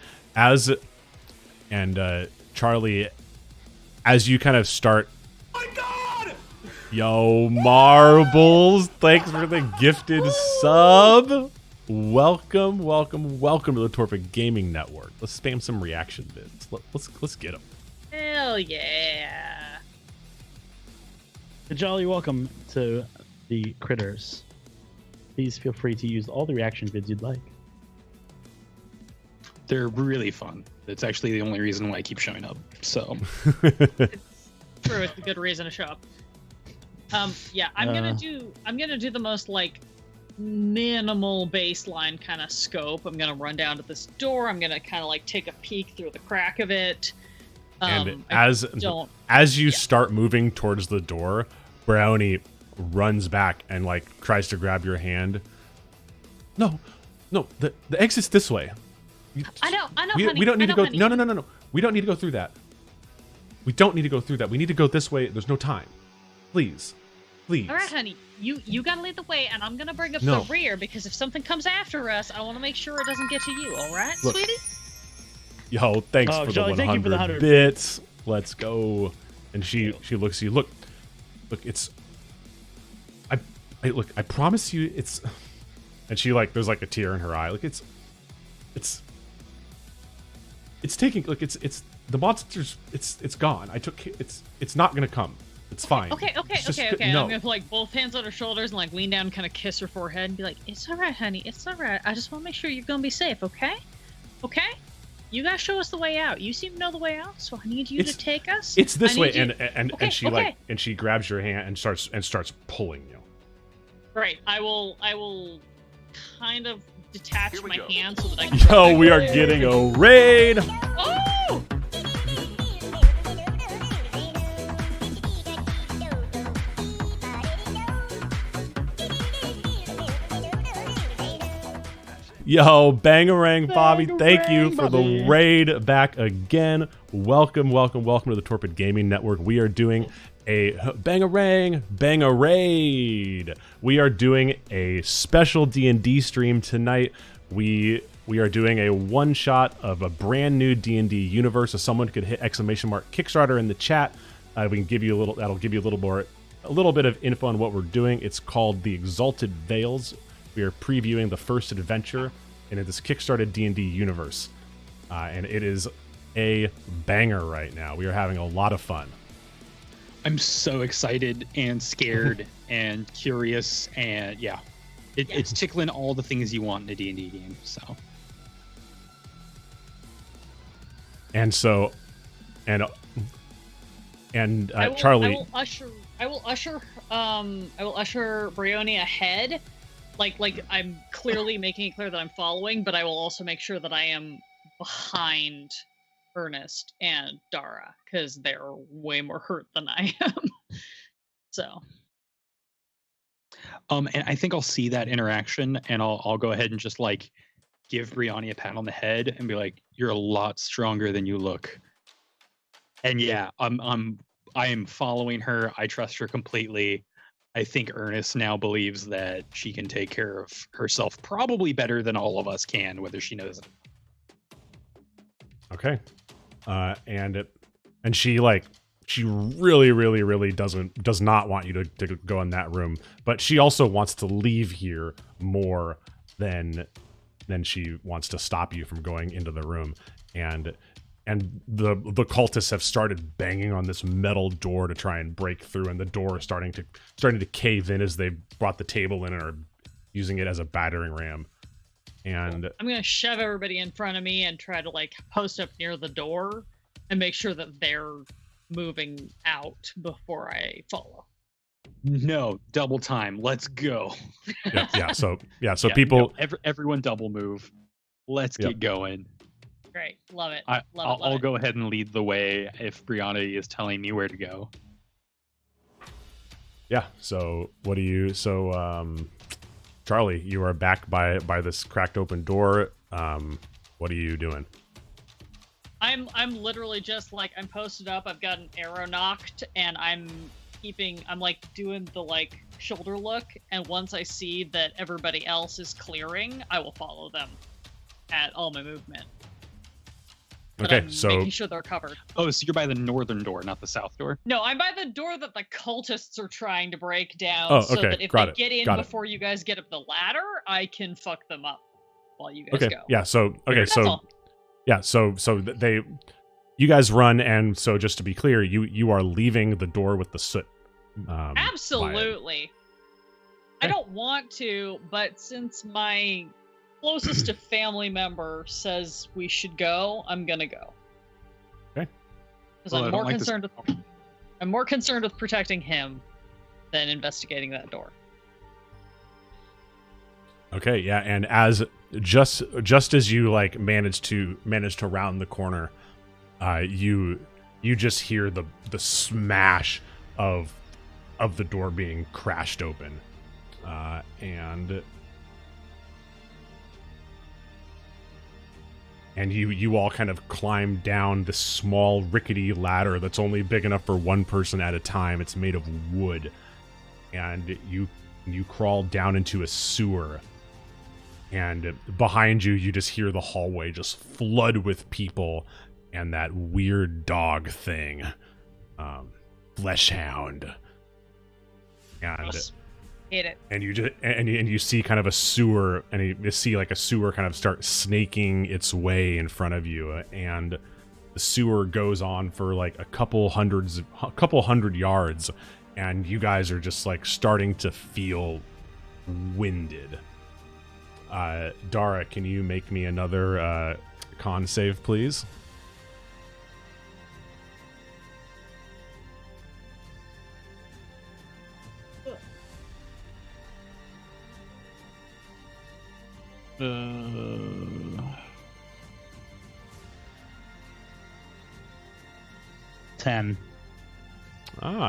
Speaker 1: Charlie, as you kind of start. Oh my God! Yo, Marbles! Thanks for the gifted sub. Welcome to the Torpid Gaming Network. Let's spam some reaction vids. Let's get them.
Speaker 4: Hell yeah.
Speaker 2: A jolly welcome to the critters. Please feel free to use all the reaction vids you'd like.
Speaker 3: They're really fun. It's actually the only reason why I keep showing up. So
Speaker 4: It's true. It's a good reason to show up. Yeah, I'm gonna do the most like minimal baseline kind of scope. I'm gonna run down to this door. I'm gonna kind of like take a peek through the crack of it.
Speaker 1: And as you start moving towards the door, Brownie runs back and like tries to grab your hand. No, the exit's this way.
Speaker 4: I know,
Speaker 1: We don't need to go. No. We don't need to go through that. We don't need to go through that. We need to go this way. There's no time. Please.
Speaker 4: All right, honey. You gotta lead the way, and I'm gonna bring up the rear because if something comes after us, I want to make sure it doesn't get to you. All right,
Speaker 1: Look,
Speaker 4: sweetie?
Speaker 1: Yo, thanks for
Speaker 2: Jolly,
Speaker 1: the
Speaker 2: thank you for the
Speaker 1: 100
Speaker 2: 100
Speaker 1: bits. Let's go. And she looks at you. Look, it's. I promise you, it's. And she like, there's like a tear in her eye. Like it's taking. Look, it's the monsters. It's gone. It's not gonna come. It's fine.
Speaker 4: Okay.
Speaker 1: No.
Speaker 4: I'm gonna put like both hands on her shoulders and like lean down and kind of kiss her forehead and be like, "It's all right, honey. It's all right. I just want to make sure you're gonna be safe. Okay? Okay? You guys show us the way out. You seem to know the way out, so I need you to take us.
Speaker 1: It's this way."
Speaker 4: Okay,
Speaker 1: And she like and she grabs your hand and starts pulling you.
Speaker 4: Great. I will kind of detach my hand so that I can.
Speaker 1: Yo, we are getting a raid.
Speaker 4: Oh!
Speaker 1: Yo, Bangarang Bobby, thank you for
Speaker 2: Bobby.
Speaker 1: the raid back again. Welcome to the Torpid Gaming Network. We are doing a Bangarang Bang-a-raid. We are doing a special D&D stream tonight. We are doing a one-shot of a brand new D&D universe. So someone could hit ! Kickstarter in the chat. We can give you that'll give you a little bit of info on what we're doing. It's called the Exalted Vales. We are previewing the first adventure in this Kickstarted D&D universe. And it is a banger right now. We are having a lot of fun.
Speaker 3: I'm so excited and scared and curious, and yeah, it's tickling all the things you want in a D&D game. So,
Speaker 1: Charlie,
Speaker 4: I will usher Brioni ahead. Like I'm clearly making it clear that I'm following, but I will also make sure that I am behind Ernest and Darruh because they're way more hurt than I am. So.
Speaker 3: And I think I'll see that interaction, and I'll go ahead and just like give Brioni a pat on the head and be like, "You're a lot stronger than you look." And yeah, I am following her. I trust her completely. I think Ernest now believes that she can take care of herself probably better than all of us can, whether she knows it.
Speaker 1: Okay. And she really does not want you to go in that room, but she also wants to leave here more than she wants to stop you from going into the room. And the cultists have started banging on this metal door to try and break through, and the door is starting to cave in as they brought the table in and are using it as a battering ram. And
Speaker 4: I'm gonna shove everybody in front of me and try to like post up near the door and make sure that they're moving out before I follow.
Speaker 3: No, double time. Let's go.
Speaker 1: So people,
Speaker 3: everyone double move. Let's get going.
Speaker 4: Great, love it.
Speaker 3: I'll go ahead and lead the way if Brioni is telling me where to go.
Speaker 1: Yeah. So what do you? So Charlie, you are back by this cracked open door. What are you doing?
Speaker 4: I'm literally just like I'm posted up. I've got an arrow knocked, and I'm like doing the like shoulder look. And once I see that everybody else is clearing, I will follow them at all my movement. But
Speaker 1: okay,
Speaker 4: I'm
Speaker 1: so
Speaker 4: making sure they're covered.
Speaker 3: Oh, so you're by the northern door, not the south door?
Speaker 4: No, I'm by the door that the cultists are trying to break down.
Speaker 1: Oh,
Speaker 4: so
Speaker 1: okay,
Speaker 4: that if
Speaker 1: got
Speaker 4: they
Speaker 1: it,
Speaker 4: get in
Speaker 1: got it.
Speaker 4: before you guys get up the ladder, I can fuck them up while you guys
Speaker 1: okay,
Speaker 4: go.
Speaker 1: yeah. So okay,
Speaker 4: That's
Speaker 1: so
Speaker 4: all.
Speaker 1: yeah, so they you guys run, and so just to be clear, you are leaving the door with the soot.
Speaker 4: Absolutely. I don't want to, but since my closest to family member says we should go, I'm gonna go.
Speaker 1: Okay.
Speaker 4: Because I'm more concerned with protecting him than investigating that door.
Speaker 1: Okay, yeah, and as just as you like manage to round the corner, you just hear the smash of the door being crashed open, and you all kind of climb down this small rickety ladder that's only big enough for one person at a time. It's made of wood, and you crawl down into a sewer. And behind you, you just hear the hallway just flood with people and that weird dog thing, Fleshhound. And
Speaker 4: hate it.
Speaker 1: And you just and you see kind of a sewer, and you see like a sewer kind of start snaking its way in front of you, and the sewer goes on for like a couple hundred yards, and you guys are just like starting to feel winded. Darruh, can you make me another con save, please?
Speaker 2: Uh, 10.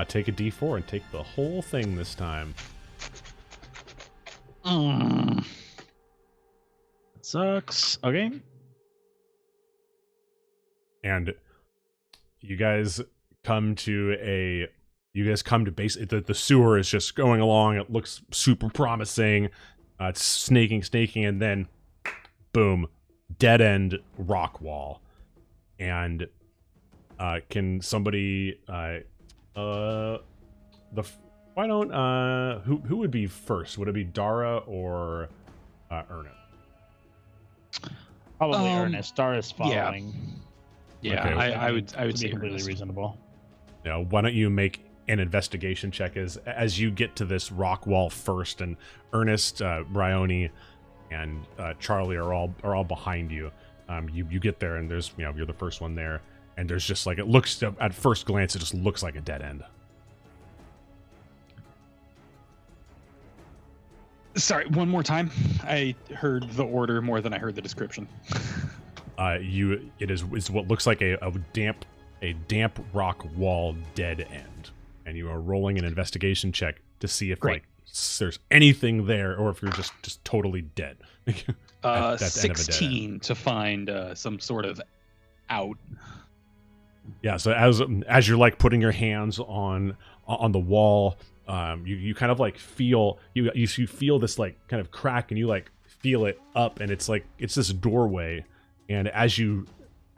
Speaker 1: Take a D4 and take the whole thing this time.
Speaker 2: Sucks. Okay.
Speaker 1: And you guys come to basically the sewer is just going along. It looks super promising. It's snaking, and then boom, dead end rock wall. And can somebody who would be first? Would it be Darruh or Ernest?
Speaker 2: Probably Ernest. Darruh's following.
Speaker 3: Yeah,
Speaker 1: Okay.
Speaker 3: I would say
Speaker 2: completely
Speaker 3: Ernest.
Speaker 2: reasonable.
Speaker 1: Now, why don't you make an investigation check as you get to this rock wall first, and Ernest, Bryony, and Charlie are all behind you. You get there, and there's you're the first one there, and there's just like, it looks at first glance, it just looks like a dead end.
Speaker 3: Sorry, one more time. I heard the order more than I heard the description.
Speaker 1: It's what looks like a damp rock wall dead end, and you are rolling an investigation check to see if there's anything there, or if you're just totally dead. At the end of a dead
Speaker 3: 16
Speaker 1: end.
Speaker 3: to find some sort of out.
Speaker 1: Yeah, so as you're like putting your hands on the wall, you kind of like feel you feel this like kind of crack, and you like feel it up, and it's this doorway, and as you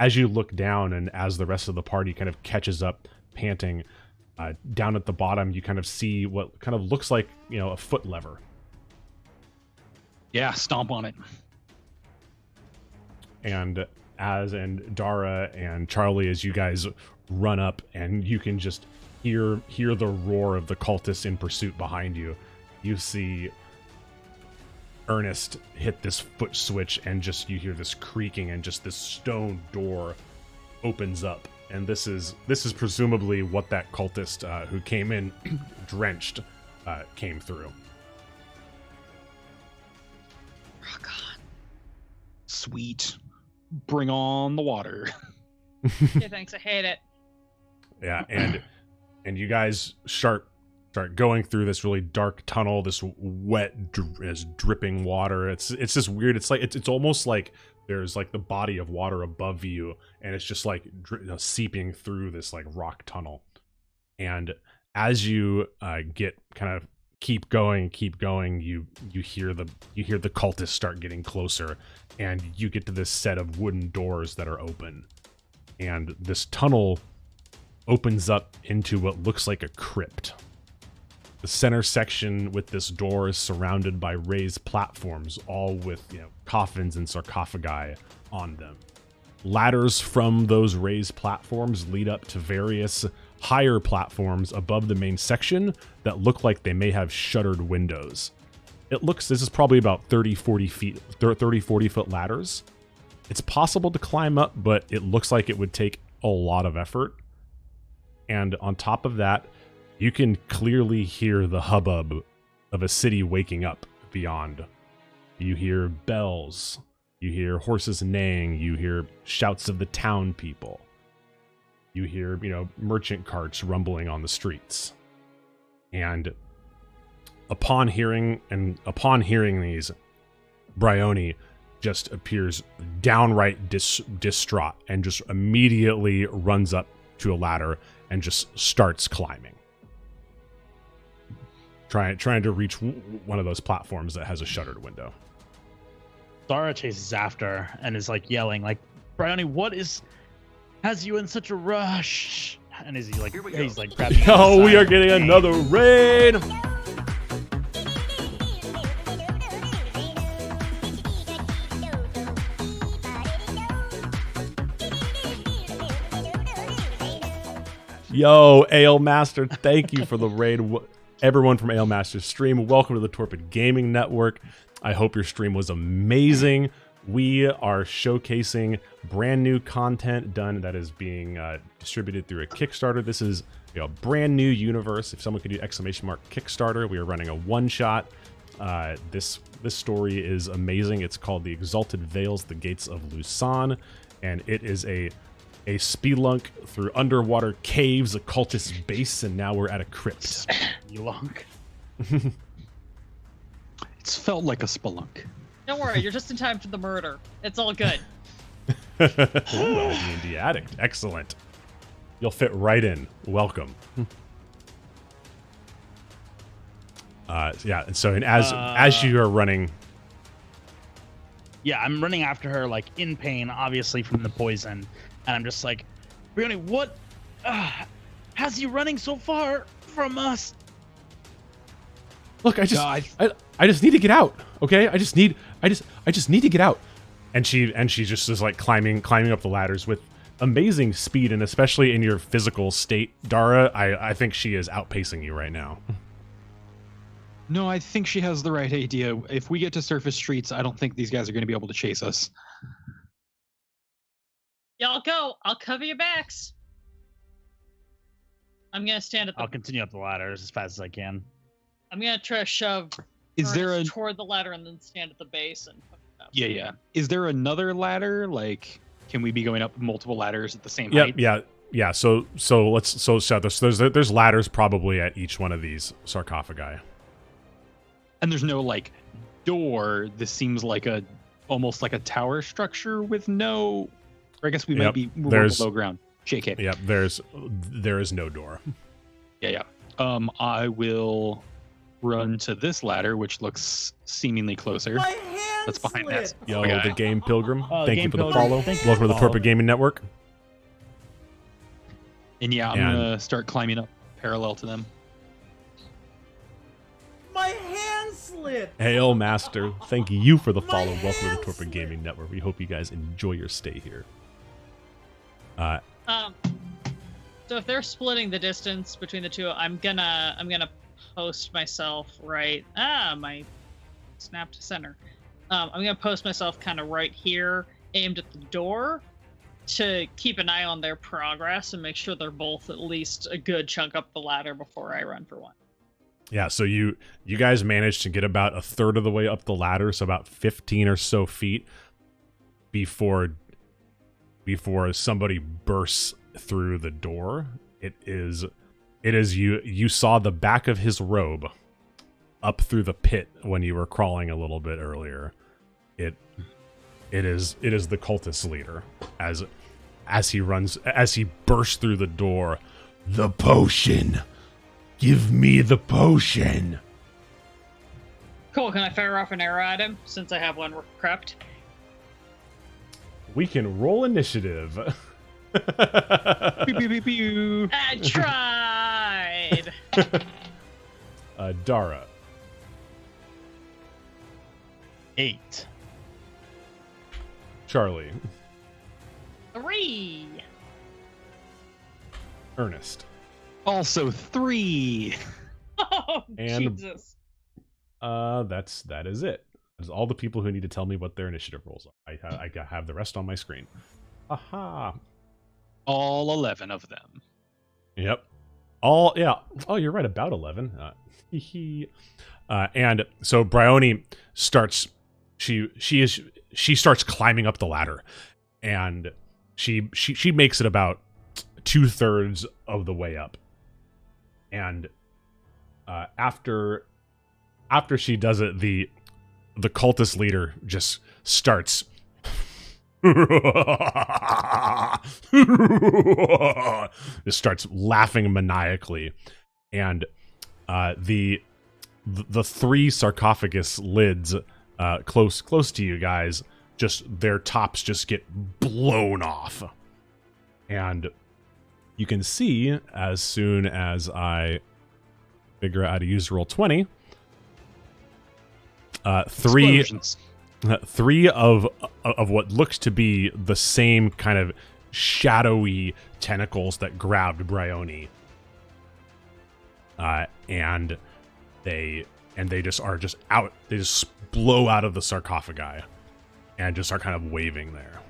Speaker 1: look down, and as the rest of the party kind of catches up panting, down at the bottom you kind of see what kind of looks like a foot lever.
Speaker 3: Yeah, stomp on it.
Speaker 1: And Darruh and Charlie, as you guys run up, and you can just hear the roar of the cultists in pursuit behind you. You see Ernest hit this foot switch, and just you hear this creaking, and just this stone door opens up, and this is presumably what that cultist who came in drenched came through.
Speaker 4: Rock on.
Speaker 3: Sweet. Bring on the water.
Speaker 4: Yeah, thanks. I hate it.
Speaker 1: Yeah, and you guys start going through this really dark tunnel, this wet, dripping water. It's just weird. It's like it's almost like there's like the body of water above you, and it's just like seeping through this like rock tunnel. And as you get kind of keep going, you hear the cultists start getting closer, and you get to this set of wooden doors that are open, and this tunnel opens up into what looks like a crypt. The center section with this door is surrounded by raised platforms, all with coffins and sarcophagi on them. ladders from those raised platforms lead up to various higher platforms above the main section that look like they may have shuttered windows. This is probably about 30, 40 foot ladders. It's possible to climb up, but it looks like it would take a lot of effort. And on top of that, you can clearly hear the hubbub of a city waking up beyond. You hear bells, you hear horses neighing, you hear shouts of the town people. You hear, merchant carts rumbling on the streets. And upon hearing these, Bryony just appears downright distraught and just immediately runs up to a ladder and just starts climbing. Trying to reach one of those platforms that has a shuttered window.
Speaker 2: Darruh chases after and is like yelling, like, Bryony, what has you in such a rush? And he's like grabbing.
Speaker 1: Oh, we are getting another raid. Yo, Ale Master, thank you for the raid. Everyone from Ale Master's stream, welcome to the Torpid Gaming Network. I hope your stream was amazing. We are showcasing brand new content that is being distributed through a Kickstarter. This is a brand new universe. If someone could do !Kickstarter, we are running a one-shot. This story is amazing. It's called The Exalted Vales, The Gates of Lusan, and it is a spelunk through underwater caves, a cultist base, and now we're at a crypt.
Speaker 2: Spelunk.
Speaker 3: It's felt like a spelunk.
Speaker 4: Don't worry, you're just in time for the murder. It's all good.
Speaker 1: Ooh, D&D addict. Excellent. You'll fit right in. Welcome. Yeah, and so as you are running...
Speaker 2: Yeah, I'm running after her, like, in pain, obviously, from the poison. And I'm just like, Bryony, what has you running so far from us?
Speaker 1: Look, I just need to get out. Okay, I just need to get out. And she just is like climbing up the ladders with amazing speed, and especially in your physical state, Darruh, I think she is outpacing you right now.
Speaker 3: No, I think she has the right idea. If we get to surface streets, I don't think these guys are going to be able to chase us.
Speaker 4: Y'all go. I'll cover your backs. I'm gonna stand at the.
Speaker 2: I'll continue up the ladders as fast as I can.
Speaker 4: I'm gonna try to shove.
Speaker 3: Is there
Speaker 4: toward the ladder and then stand at the base and.
Speaker 3: Yeah. Is there another ladder? Like, can we be going up multiple ladders at the same height?
Speaker 1: Yeah. So let's shout this. There's ladders probably at each one of these sarcophagi.
Speaker 3: And there's no like door. This seems like almost like a tower structure with no. Or I guess we might be below ground. JK.
Speaker 1: Yep. There is no door.
Speaker 3: Yeah. I will run to this ladder, which looks seemingly closer. That's behind that.
Speaker 1: Yo, the Game Pilgrim. Thank you for the
Speaker 2: Pilgrim.
Speaker 1: follow. Welcome to the Torpid Gaming Network.
Speaker 3: And yeah, I'm gonna start climbing up parallel to them.
Speaker 5: My hand slipped.
Speaker 1: Hail Master, thank you for the follow. Welcome to the Torpid Gaming Network. We hope you guys enjoy your stay here.
Speaker 4: So if they're splitting the distance between the two, I'm gonna post myself right. My snap to center. I'm gonna post myself kind of right here, aimed at the door, to keep an eye on their progress and make sure they're both at least a good chunk up the ladder before I run for one.
Speaker 1: Yeah, so you guys managed to get about a third of the way up the ladder, so about 15 or so feet before somebody bursts through the door. It is you saw the back of his robe up through the pit when you were crawling a little bit earlier. It is the cultist leader as he bursts through the door. The potion. Give me the potion.
Speaker 4: Cool, can I fire off an arrow at him since I have one prepped?
Speaker 1: We can roll initiative.
Speaker 3: Pew, pew, pew, pew.
Speaker 4: I tried.
Speaker 1: Darruh.
Speaker 2: 8.
Speaker 1: Charlie.
Speaker 4: 3.
Speaker 1: Ernest.
Speaker 3: Also 3.
Speaker 4: Oh,
Speaker 1: And-
Speaker 4: Jesus.
Speaker 1: That is it. That's all the people who need to tell me what their initiative rolls are. I have the rest on my screen. Aha.
Speaker 3: All 11 of them.
Speaker 1: Yep. All yeah. Oh, you're right. About 11. And so Bryony starts. She starts climbing up the ladder, and she makes it about 2/3 of the way up, and after she does it, the cultist leader just starts. Just starts laughing maniacally, and the 3 sarcophagus lids close to you guys, just their tops just get blown off, and you can see as soon as I figure out how to use Roll20, 3
Speaker 3: Explosions.
Speaker 1: 3 of what looks to be the same kind of shadowy tentacles that grabbed Bryony, and they just are just out. They just blow out of the sarcophagi and just are kind of waving there.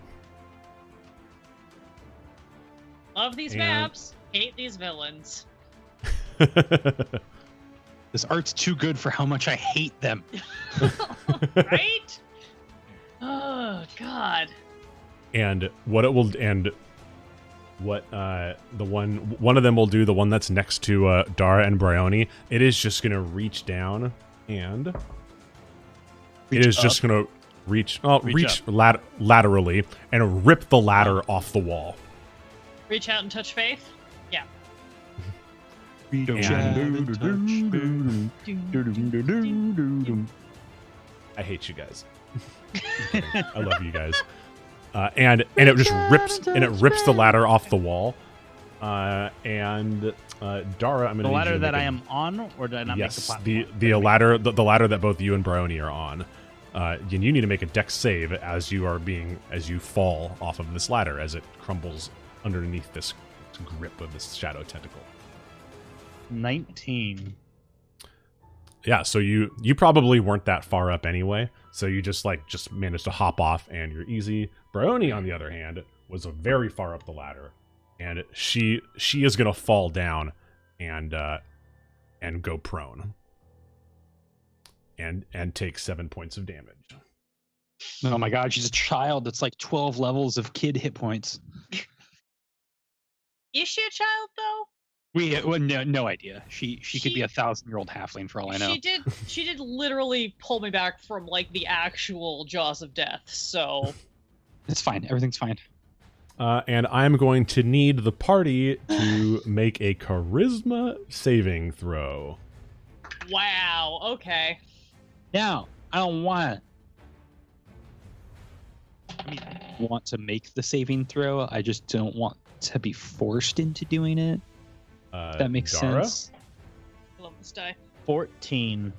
Speaker 4: Love these
Speaker 1: And-
Speaker 4: maps. Hate these villains.
Speaker 3: This art's too good for how much I hate them.
Speaker 4: Right? Oh, God.
Speaker 1: And what it will, and what the one of them will do, the one that's next to Darruh and Bryony, it is just gonna reach down and it is just gonna reach laterally and rip the ladder off the wall.
Speaker 4: Reach out and touch Faith. Yeah.
Speaker 1: I hate you guys. I love you guys. And it just rips the ladder off the wall. And Darruh, I'm gonna
Speaker 2: The
Speaker 1: need
Speaker 2: ladder
Speaker 1: you to
Speaker 2: that
Speaker 1: make
Speaker 2: I am on, or did I not make the
Speaker 1: yes,
Speaker 2: platform?
Speaker 1: the ladder that both you and Bryony are on. And you need to make a dex save as you fall off of this ladder as it crumbles underneath this grip of this shadow tentacle.
Speaker 2: 19.
Speaker 1: Yeah, so you probably weren't that far up anyway, so you just managed to hop off and you're easy. Bryony, on the other hand, was very far up the ladder, and she is gonna fall down and go prone and take 7 points of damage.
Speaker 3: Oh my god, she's a child. That's like 12 levels of kid hit points.
Speaker 4: Is she a child, though?
Speaker 3: No idea. She could be a 1,000-year-old halfling for all I know.
Speaker 4: She did literally pull me back from, like, the actual jaws of death, so...
Speaker 3: It's fine. Everything's fine.
Speaker 1: And I'm going to need the party to make a charisma saving throw.
Speaker 4: Wow, okay.
Speaker 3: No, I don't want. I mean, I want to make the saving throw. I just don't want to be forced into doing it. That makes
Speaker 1: Darruh?
Speaker 3: sense.
Speaker 4: I love this die.
Speaker 2: 14.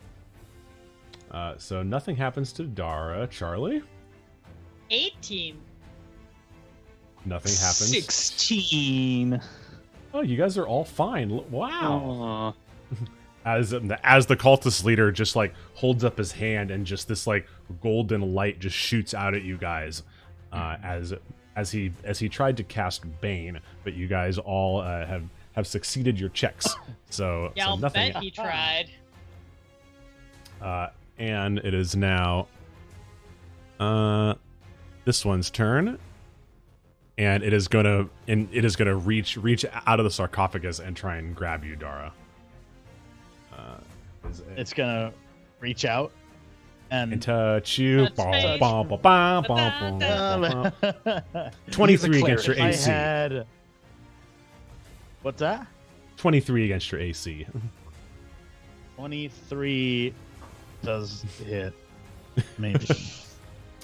Speaker 1: So nothing happens to Darruh. Charlie?
Speaker 4: 18.
Speaker 1: Nothing happens.
Speaker 3: 16.
Speaker 1: Oh, you guys are all fine. Wow.
Speaker 3: Aw.
Speaker 1: As the cultist leader just holds up his hand and just this golden light just shoots out at you guys, as he tried to cast Bane, but you guys all have succeeded your checks. So
Speaker 4: Yeah,
Speaker 1: so
Speaker 4: I'll
Speaker 1: nothing.
Speaker 4: bet he tried.
Speaker 1: And it is now this one's turn, and it is gonna reach out of the sarcophagus and try and grab you, Darruh.
Speaker 2: It's gonna reach out and
Speaker 1: touch you.
Speaker 4: Touch
Speaker 1: Bum,
Speaker 4: face.
Speaker 1: bum, bum, bum, bum, bum, bum. 23 against your
Speaker 2: I
Speaker 1: AC.
Speaker 2: had. What's that?
Speaker 1: 23 against your AC.
Speaker 2: 23 does hit. Maybe.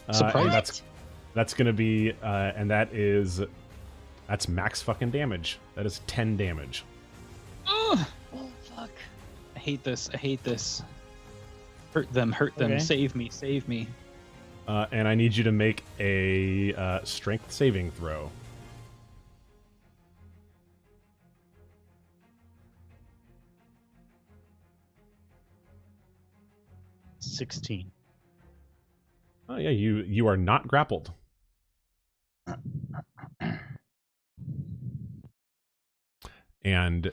Speaker 1: And that's gonna be and that's max fucking damage. That is 10 damage.
Speaker 3: Ugh.
Speaker 4: Oh, fuck.
Speaker 3: I hate this. Hurt them.
Speaker 2: Okay.
Speaker 3: Save me.
Speaker 1: And I need you to make a strength saving throw.
Speaker 2: 16.
Speaker 1: Oh yeah, you are not grappled. And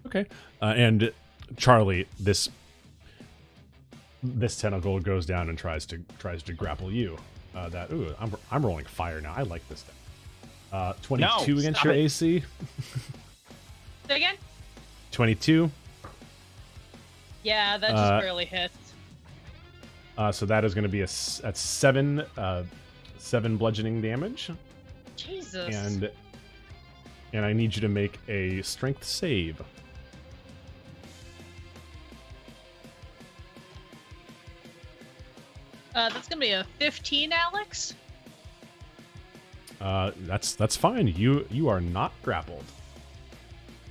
Speaker 1: okay. And Charlie, this tentacle goes down and tries to grapple you. I'm rolling fire now. I like this thing. 22 against your AC.
Speaker 4: Say again?
Speaker 1: 22.
Speaker 4: Yeah, that just barely hits.
Speaker 1: So that is going to be at 7 bludgeoning damage.
Speaker 4: Jesus.
Speaker 1: And I need you to make a strength save.
Speaker 4: That's gonna be a 15, Alex.
Speaker 1: That's fine. You are not grappled.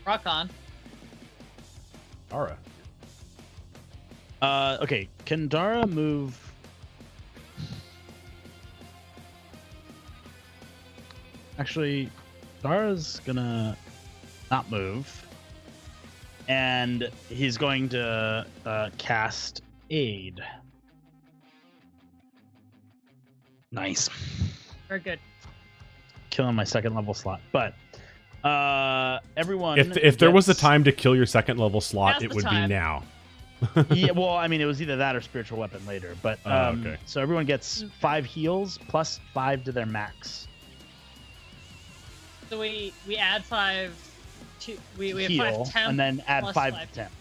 Speaker 4: Rock on.
Speaker 1: Darruh.
Speaker 2: Okay, can Darruh move? Actually, Darruh's gonna not move, and he's going to cast Aid.
Speaker 3: Nice.
Speaker 4: Very good.
Speaker 2: Killing my second level slot, but everyone.
Speaker 1: If there was a time to kill your second level slot,
Speaker 4: Now's
Speaker 1: it
Speaker 4: the
Speaker 1: would
Speaker 4: time.
Speaker 1: be now.
Speaker 2: Yeah, well, I mean, it was either that or spiritual weapon later, but
Speaker 1: okay.
Speaker 2: So everyone gets 5 heals plus 5 to their max.
Speaker 4: So we add 5 to we have
Speaker 2: Heal,
Speaker 4: 5 temp
Speaker 2: and then add
Speaker 4: plus
Speaker 2: 5 to temp.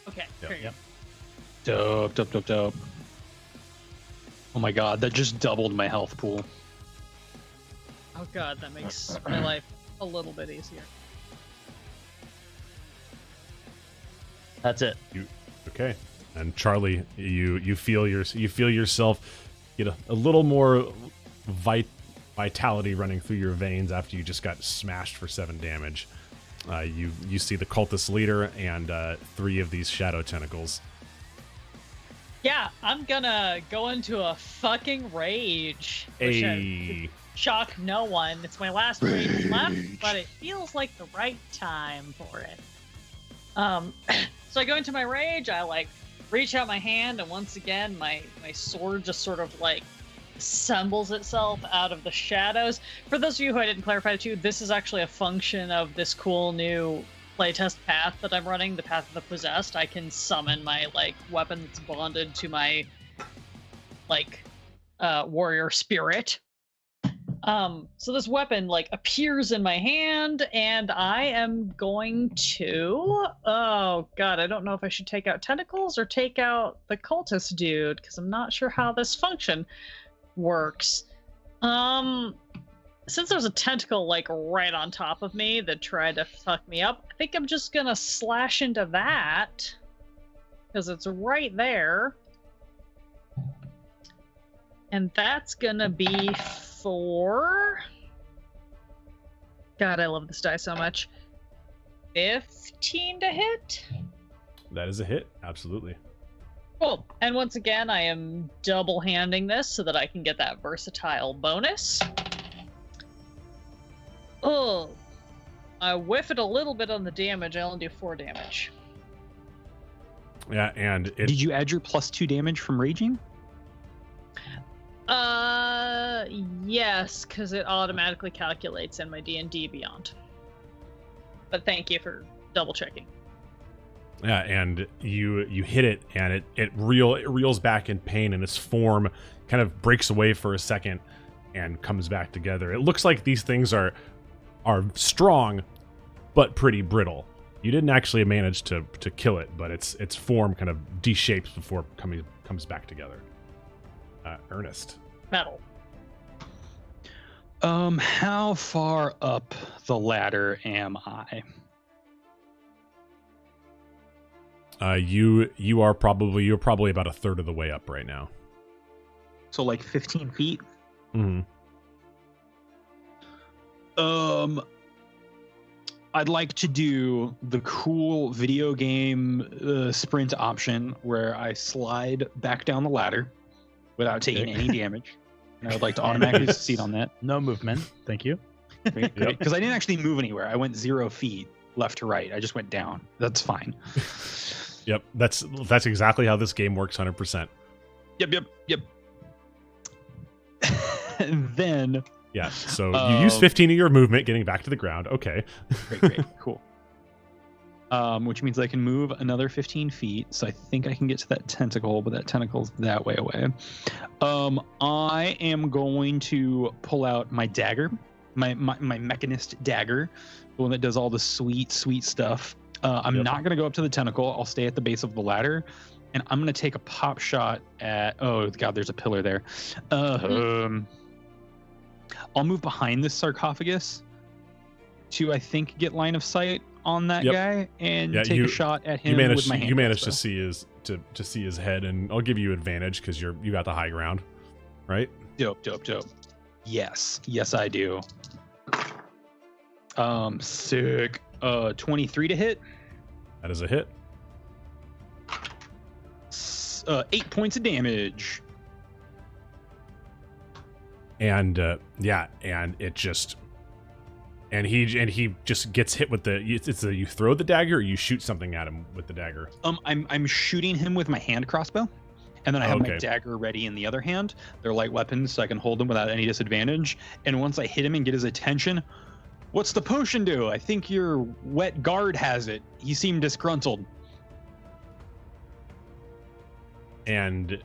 Speaker 4: Okay.
Speaker 1: Yep.
Speaker 4: Very good.
Speaker 3: Dope. Oh my god, that just doubled my health pool.
Speaker 4: Oh god, that makes my life a little bit easier.
Speaker 2: That's it.
Speaker 1: Okay. And Charlie, you feel yourself get a little more vitality running through your veins after you just got smashed for 7 damage. You see the cultist leader and 3 of these shadow tentacles.
Speaker 4: Yeah, I'm gonna go into a fucking rage. Which
Speaker 1: Hey.
Speaker 4: shock no one. It's my last rage left, but it feels like the right time for it. So I go into my rage, I like reach out my hand, and once again my sword just sort of like assembles itself out of the shadows. For those of you who I didn't clarify to you, this is actually a function of this cool new playtest path that I'm running, the Path of the Possessed. I can summon my like weapon that's bonded to my like warrior spirit. So this weapon like appears in my hand, and I am going to, oh god, I don't know if I should take out tentacles or take out the cultist dude, because I'm not sure how this function works. Since there's a tentacle like right on top of me that tried to fuck me up, I think I'm just gonna slash into that because it's right there. And that's gonna be for... God, I love this die so much. 15 to hit?
Speaker 1: That is a hit, absolutely.
Speaker 4: Cool. And once again, I am double-handing this so that I can get that versatile bonus. Oh, I whiff it a little bit on the damage. I only do 4 damage.
Speaker 1: Yeah, and
Speaker 3: Did you add your +2 damage from raging?
Speaker 4: Yes, because it automatically calculates in my D&D Beyond. But thank you for double checking.
Speaker 1: Yeah, and you hit it, and it reels back in pain, and its form kind of breaks away for a second and comes back together. It looks like these things are strong, but pretty brittle. You didn't actually manage to kill it, but its form kind of de-shapes before it comes back together. Ernest.
Speaker 4: Metal.
Speaker 3: How far up the ladder am I?
Speaker 1: You're probably about a third of the way up right now.
Speaker 3: So like 15 feet?
Speaker 1: Mm-hmm.
Speaker 3: I'd like to do the cool video game sprint option where I slide back down the ladder without taking any damage. And I would like to automatically succeed on that.
Speaker 2: No movement. Thank you.
Speaker 3: Because I didn't actually move anywhere. I went 0 feet left to right. I just went down. That's fine.
Speaker 1: Yep, that's exactly how this game works. 100%.
Speaker 3: Yep. And then
Speaker 1: yeah. So you use 15 of your movement getting back to the ground. Okay.
Speaker 3: Great, cool. Which means I can move another 15 feet. So I think I can get to that tentacle, but that tentacle's that way away. I am going to pull out my dagger, my mechanist dagger, the one that does all the sweet stuff. I'm not going to go up to the tentacle. I'll stay at the base of the ladder, and I'm going to take a pop shot at. Oh God, there's a pillar there. I'll move behind this sarcophagus to, I think, get line of sight on that guy and take a shot at him with my hand.
Speaker 1: You managed to see his head, and I'll give you advantage because you got the high ground, right?
Speaker 3: Dope. Yes, I do. Sick. 23 to hit.
Speaker 1: That is a hit.
Speaker 3: 8 points of damage.
Speaker 1: And he just gets hit with you throw the dagger or you shoot something at him with the dagger.
Speaker 3: I'm shooting him with my hand crossbow, and then I have my dagger ready in the other hand. They're light weapons, so I can hold them without any disadvantage. And once I hit him and get his attention, what's the potion do? I think your wet guard has it. He seemed disgruntled.
Speaker 1: And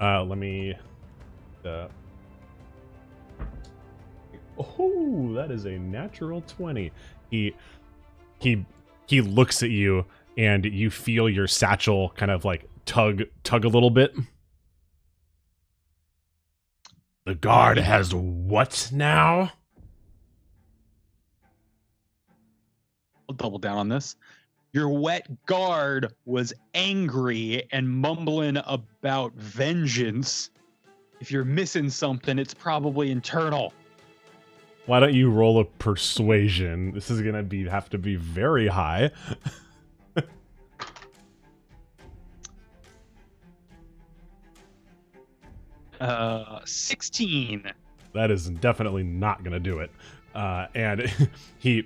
Speaker 1: let me. Oh, that is a natural 20. He looks at you, and you feel your satchel kind of like tug a little bit. The guard has what now?
Speaker 3: I'll double down on this. Your wet guard was angry and mumbling about vengeance. If you're missing something, it's probably internal.
Speaker 1: Why don't you roll a persuasion? This is gonna have to be very high.
Speaker 3: 16.
Speaker 1: That is definitely not gonna do it. And he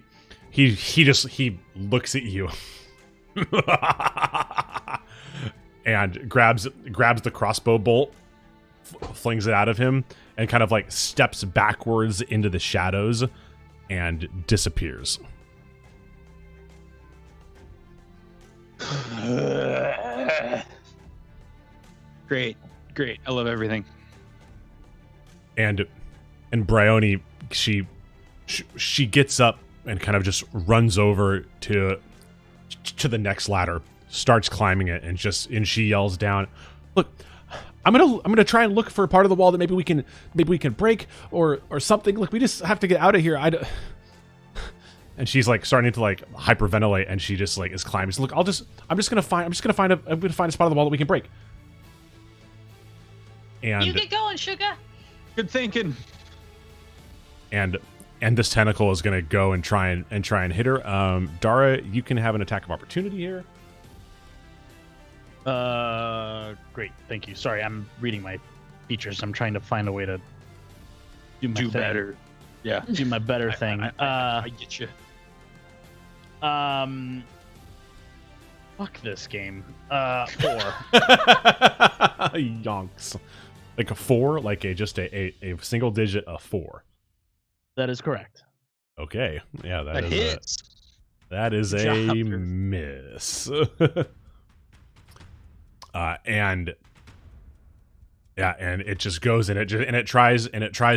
Speaker 1: looks at you and grabs the crossbow bolt, flings it out of him, and kind of like steps backwards into the shadows and disappears.
Speaker 3: Great. I love everything.
Speaker 1: And Bryony, she gets up and kind of just runs over to the next ladder, starts climbing it, and she yells down, "Look, I'm gonna try and look for a part of the wall that maybe we can break or something. Look, we just have to get out of here." And she's like starting to like hyperventilate, and she just like is climbing. So look, I'm gonna find a spot of the wall that we can break. And
Speaker 4: you get going, sugar.
Speaker 3: Good thinking.
Speaker 1: And this tentacle is gonna go and try and hit her. Darruh, you can have an attack of opportunity here.
Speaker 2: Great, thank you. Sorry, I'm reading my features. I'm trying to find a way to
Speaker 3: do better. Yeah,
Speaker 2: do my better thing.
Speaker 3: I get you.
Speaker 2: Fuck this game. 4.
Speaker 1: Yonks. Like a 4, like a single digit of 4.
Speaker 2: That is correct.
Speaker 1: Okay, yeah,
Speaker 3: that hits.
Speaker 1: That is a miss. And it just goes and it tries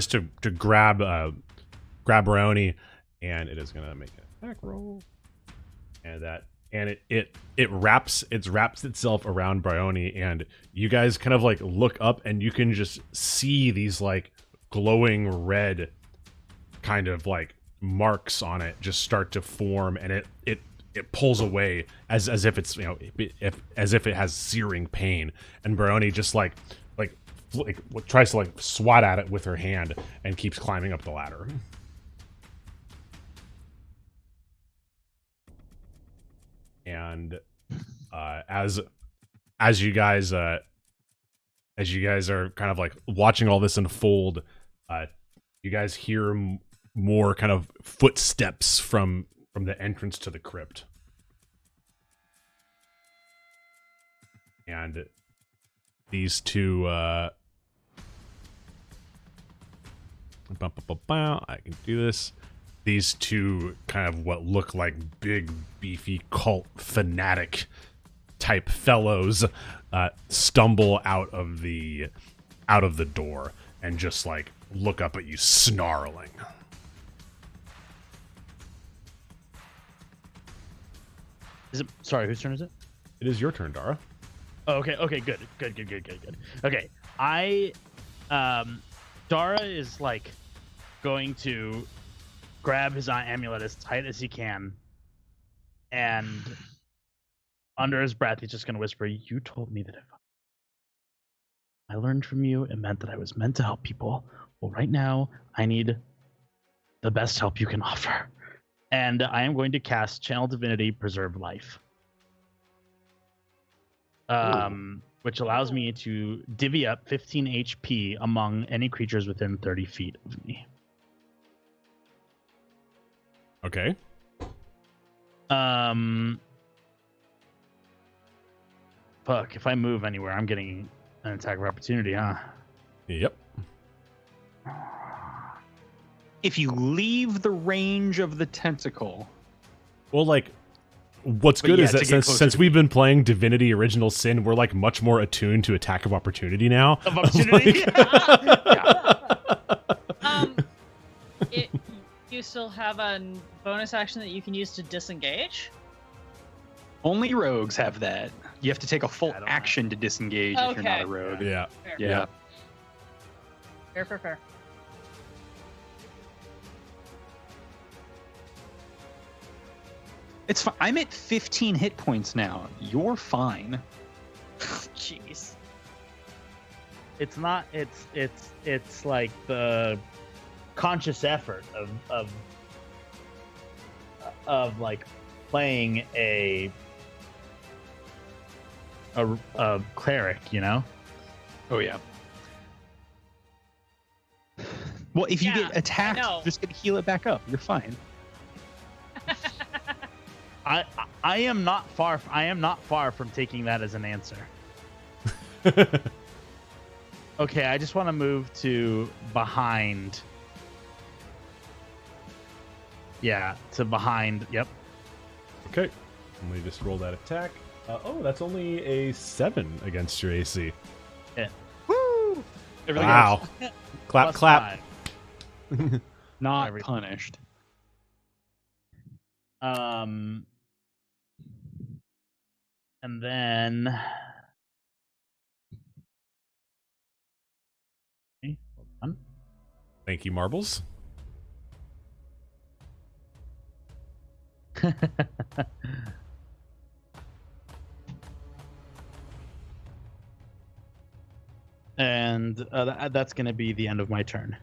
Speaker 1: to grab Brony, and it is gonna make an attack roll, and it wraps itself around Bryony, and you guys kind of like look up, and you can just see these like glowing red kind of like marks on it just start to form, and it pulls away as if it's, you know, as if it has searing pain, and Bryony just like tries to like swat at it with her hand and keeps climbing up the ladder. And as you guys are kind of like watching all this unfold, you guys hear more kind of footsteps from the entrance to the crypt. And these two I can do this. These two kind of what look like big, beefy cult fanatic type fellows stumble out of the door and just like look up at you snarling.
Speaker 2: Is it? Sorry, whose turn is it?
Speaker 1: It is your turn, Darruh.
Speaker 2: Oh, okay. Good. Okay, Darruh is like going to grab his amulet as tight as he can, and under his breath, he's just gonna whisper, "You told me that if I learned from you, it meant that I was meant to help people. Well, right now, I need the best help you can offer." And I am going to cast Channel Divinity Preserve Life. Which allows me to divvy up 15 HP among any creatures within 30 feet of me.
Speaker 1: Okay.
Speaker 2: Fuck, if I move anywhere, I'm getting an attack of opportunity, huh?
Speaker 1: Yep.
Speaker 3: If you leave the range of the tentacle.
Speaker 1: Well, like, what's good is that since we've been playing Divinity Original Sin, we're like much more attuned to attack of opportunity now.
Speaker 2: Of opportunity?
Speaker 4: You still have a bonus action that you can use to disengage?
Speaker 3: Only rogues have that. You have to take a full
Speaker 2: I don't
Speaker 3: action to disengage if you're not a rogue.
Speaker 1: Yeah.
Speaker 4: Fair.
Speaker 3: Yeah.
Speaker 4: Fair.
Speaker 3: It's fine. I'm at 15 hit points now. You're fine.
Speaker 4: Jeez.
Speaker 2: It's not. It's like the conscious effort of like playing a cleric, you know.
Speaker 3: Oh yeah. Well, if you
Speaker 4: Yeah,
Speaker 3: get attacked,
Speaker 4: I know.
Speaker 3: you're just gonna heal it back up. You're fine.
Speaker 2: I am not far. I am not far from taking that as an answer. Okay, I just want to move to behind. Yeah, to behind. Yep.
Speaker 1: Okay. Let me just roll that attack. Oh, that's only a 7 against your AC.
Speaker 2: Woo!
Speaker 1: Wow. Clap, clap.
Speaker 3: Not
Speaker 2: Everything.
Speaker 3: punished.
Speaker 2: And then. Okay, hold on.
Speaker 1: Thank you, Marbles.
Speaker 2: And that's going to be the end of my turn.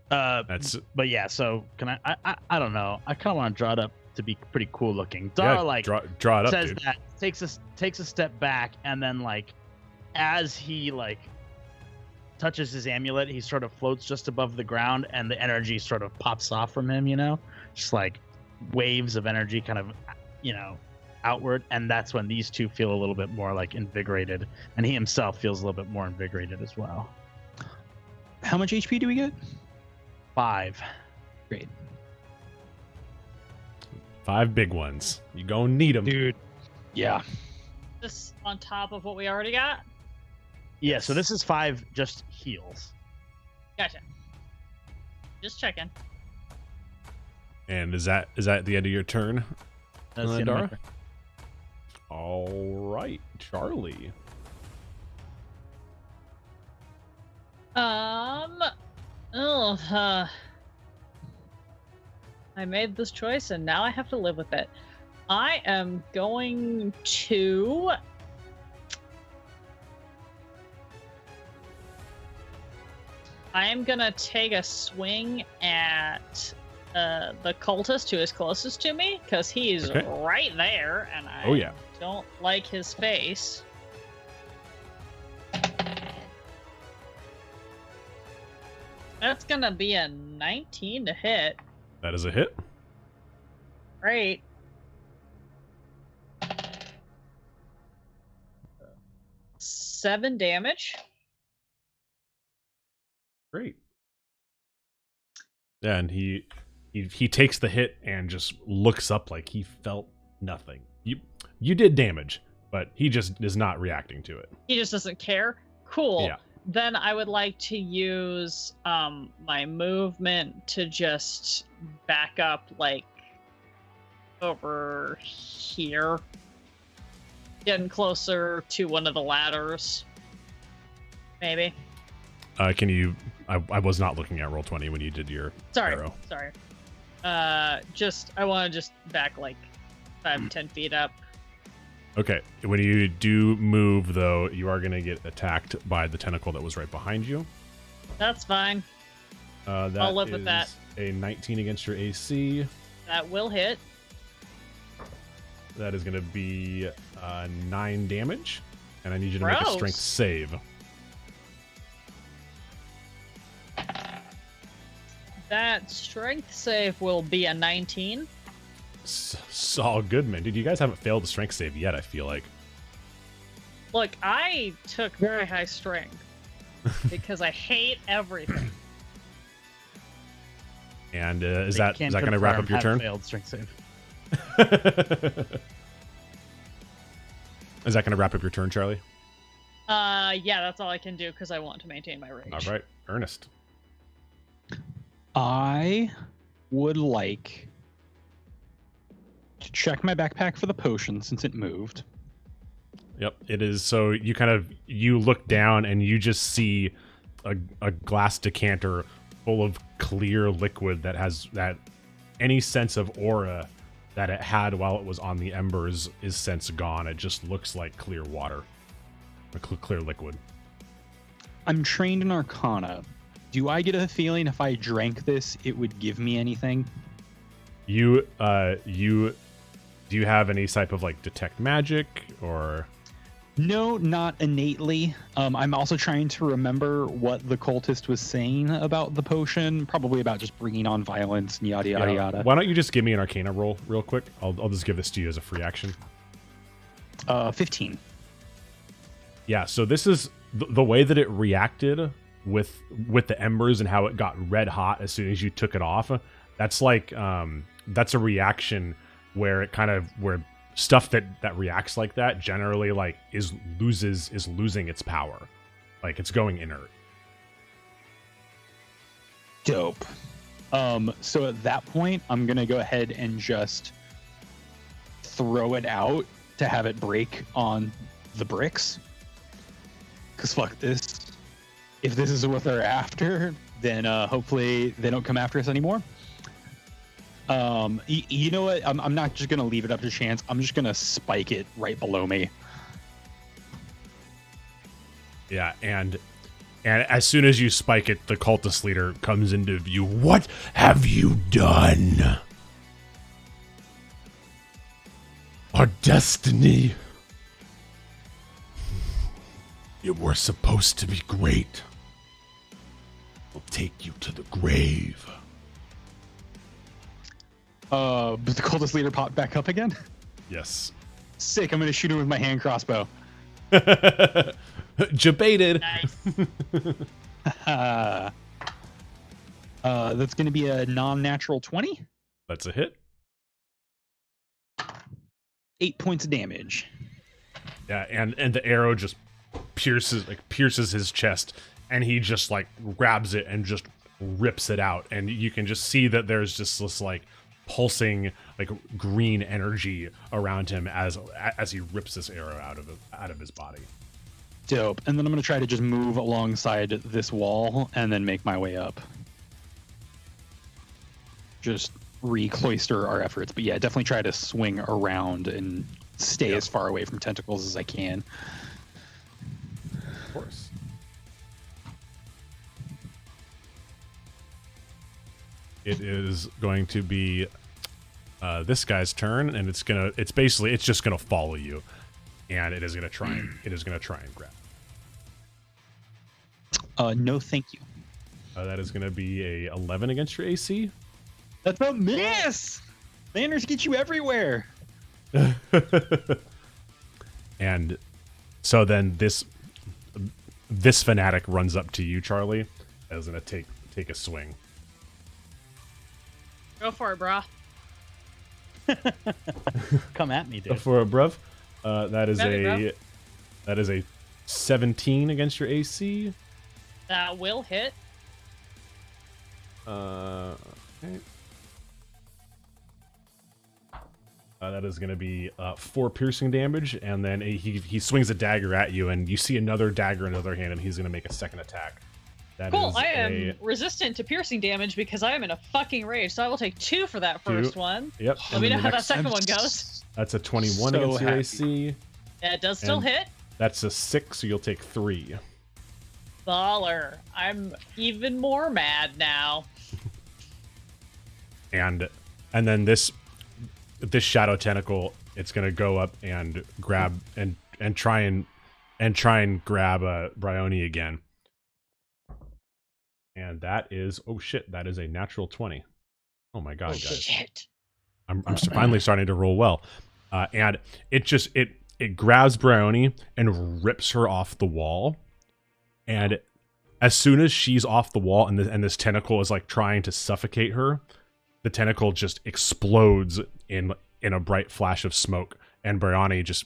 Speaker 1: That's
Speaker 2: But yeah, so can I don't know. I kind of want to draw it up to be pretty cool looking. Darruh like
Speaker 1: draw it up,
Speaker 2: says
Speaker 1: dude.
Speaker 2: that, takes a step back, and then like as he like touches his amulet, he sort of floats just above the ground, and the energy sort of pops off from him, you know, just like waves of energy kind of, you know, outward. And that's when these two feel a little bit more like invigorated, and he himself feels a little bit more invigorated as well.
Speaker 3: How much HP do we get?
Speaker 2: 5.
Speaker 3: Great.
Speaker 1: 5 big ones. You gonna need them.
Speaker 3: Dude. Yeah.
Speaker 4: This on top of what we already got?
Speaker 2: Yeah, so this is 5 just heals.
Speaker 4: Gotcha. Just checking.
Speaker 1: And is that the end of your turn?
Speaker 2: That's the end of my
Speaker 1: Darruh?
Speaker 2: turn.
Speaker 1: All right, Charlie.
Speaker 4: I made this choice and now I have to live with it. I am going to take a swing at the cultist who is closest to me, because he's
Speaker 1: Okay.
Speaker 4: right there and I don't like his face. That's gonna be a 19 to hit.
Speaker 1: That is a hit.
Speaker 4: Great. 7 damage.
Speaker 1: Great. Yeah, and he takes the hit and just looks up like he felt nothing. You did damage, but he just is not reacting to it.
Speaker 4: He just doesn't care. Cool.
Speaker 1: Yeah.
Speaker 4: Then I would like to use my movement to just back up like over here. Getting closer to one of the ladders. Maybe.
Speaker 1: Can you... I was not looking at Roll20 when you did your arrow.
Speaker 4: Sorry. I want to just back like 5-10 feet up.
Speaker 1: Okay. When you do move, though, you are going to get attacked by the tentacle that was right behind you.
Speaker 4: That's fine.
Speaker 1: I'll
Speaker 4: live with that.
Speaker 1: A 19 against your AC.
Speaker 4: That will hit.
Speaker 1: That is going to be 9 damage. And I need you to make a strength save.
Speaker 4: That strength save will be a 19.
Speaker 1: Saul Goodman. Dude, you guys haven't failed the strength save yet, I feel like.
Speaker 4: Look, I took very high strength because I hate everything.
Speaker 1: And is that going to wrap up your turn?
Speaker 2: Failed strength save.
Speaker 1: Is that going to wrap up your turn, Charlie?
Speaker 4: Yeah, that's all I can do because I want to maintain my range.
Speaker 1: All right, Ernest.
Speaker 3: I would like to check my backpack for the potion since it moved.
Speaker 1: Yep, it is. So you look down and you just see a glass decanter full of clear liquid that has any sense of aura that it had while it was on the embers is since gone. It just looks like clear water, a clear liquid.
Speaker 3: I'm trained in Arcana. Do I get a feeling if I drank this, it would give me anything?
Speaker 1: Do you have any type of like detect magic or?
Speaker 3: No, not innately. I'm also trying to remember what the cultist was saying about the potion, probably about just bringing on violence and yada yada yada.
Speaker 1: Why don't you just give me an Arcana roll real quick? I'll just give this to you as a free action.
Speaker 3: 15.
Speaker 1: Yeah, so this is the way that it reacted with the embers and how it got red hot as soon as you took it off. That's like that's a reaction where where stuff that reacts like that generally like is losing its power, like it's going inert.
Speaker 3: Dope. So at that point, I'm gonna go ahead and just throw it out to have it break on the bricks. Cause fuck this. If this is what they're after, then hopefully they don't come after us anymore. You know what? I'm not just gonna leave it up to chance. I'm just gonna spike it right below me.
Speaker 1: Yeah, and as soon as you spike it, the cultist leader comes into view. What have you done? Our destiny. You were supposed to be great. We'll take you to the grave.
Speaker 3: But the cultist leader popped back up again?
Speaker 1: Yes.
Speaker 3: Sick, I'm gonna shoot him with my hand crossbow.
Speaker 1: Debated.
Speaker 4: Nice.
Speaker 3: That's gonna be a non-natural 20.
Speaker 1: That's a hit.
Speaker 3: 8 points of damage.
Speaker 1: Yeah, and the arrow just pierces his chest, and he just like grabs it and just rips it out, and you can just see that there's just this like pulsing like green energy around him as he rips this arrow out of his body.
Speaker 3: Dope. And then I'm gonna try to just move alongside this wall and then make my way up. Just recloister our efforts, but yeah, definitely try to swing around and stay as far away from tentacles as I can.
Speaker 1: Of course. It is going to be this guy's turn, and it's just gonna follow you, and it is gonna try and grab.
Speaker 3: No, thank you.
Speaker 1: That is gonna be a 11 against your AC.
Speaker 3: That's a miss. Landers get you everywhere.
Speaker 1: And so then this this fanatic runs up to you, Charlie, and is gonna take a swing.
Speaker 4: Go for it, brah.
Speaker 2: Come at me, dude.
Speaker 1: For a bruv, that is
Speaker 4: Ready,
Speaker 1: a 17 against your AC.
Speaker 4: That will hit.
Speaker 1: Okay. That is going to be 4 piercing damage, and then he swings a dagger at you, and you see another dagger in the other hand, and he's going to make a second attack. That
Speaker 4: Cool.
Speaker 1: is
Speaker 4: I am resistant to piercing damage because I am in a fucking rage, so I will take 2 for that first one.
Speaker 1: Yep.
Speaker 4: Let me know how that second one goes.
Speaker 1: That's a 21
Speaker 3: So
Speaker 1: against your
Speaker 3: happy.
Speaker 1: AC.
Speaker 4: Yeah, it does still
Speaker 1: And-
Speaker 4: hit.
Speaker 1: That's a 6, so you'll take 3.
Speaker 4: Baller. I'm even more mad now.
Speaker 1: And then this shadow tentacle, it's gonna go up and grab and try and grab Bryony again. And that is that is a natural 20. Oh my god, guys.
Speaker 4: Shit.
Speaker 1: I'm finally starting to roll well. And it grabs Bryony and rips her off the wall. And as soon as she's off the wall and this tentacle is like trying to suffocate her, the tentacle just explodes in a bright flash of smoke, and Bryony just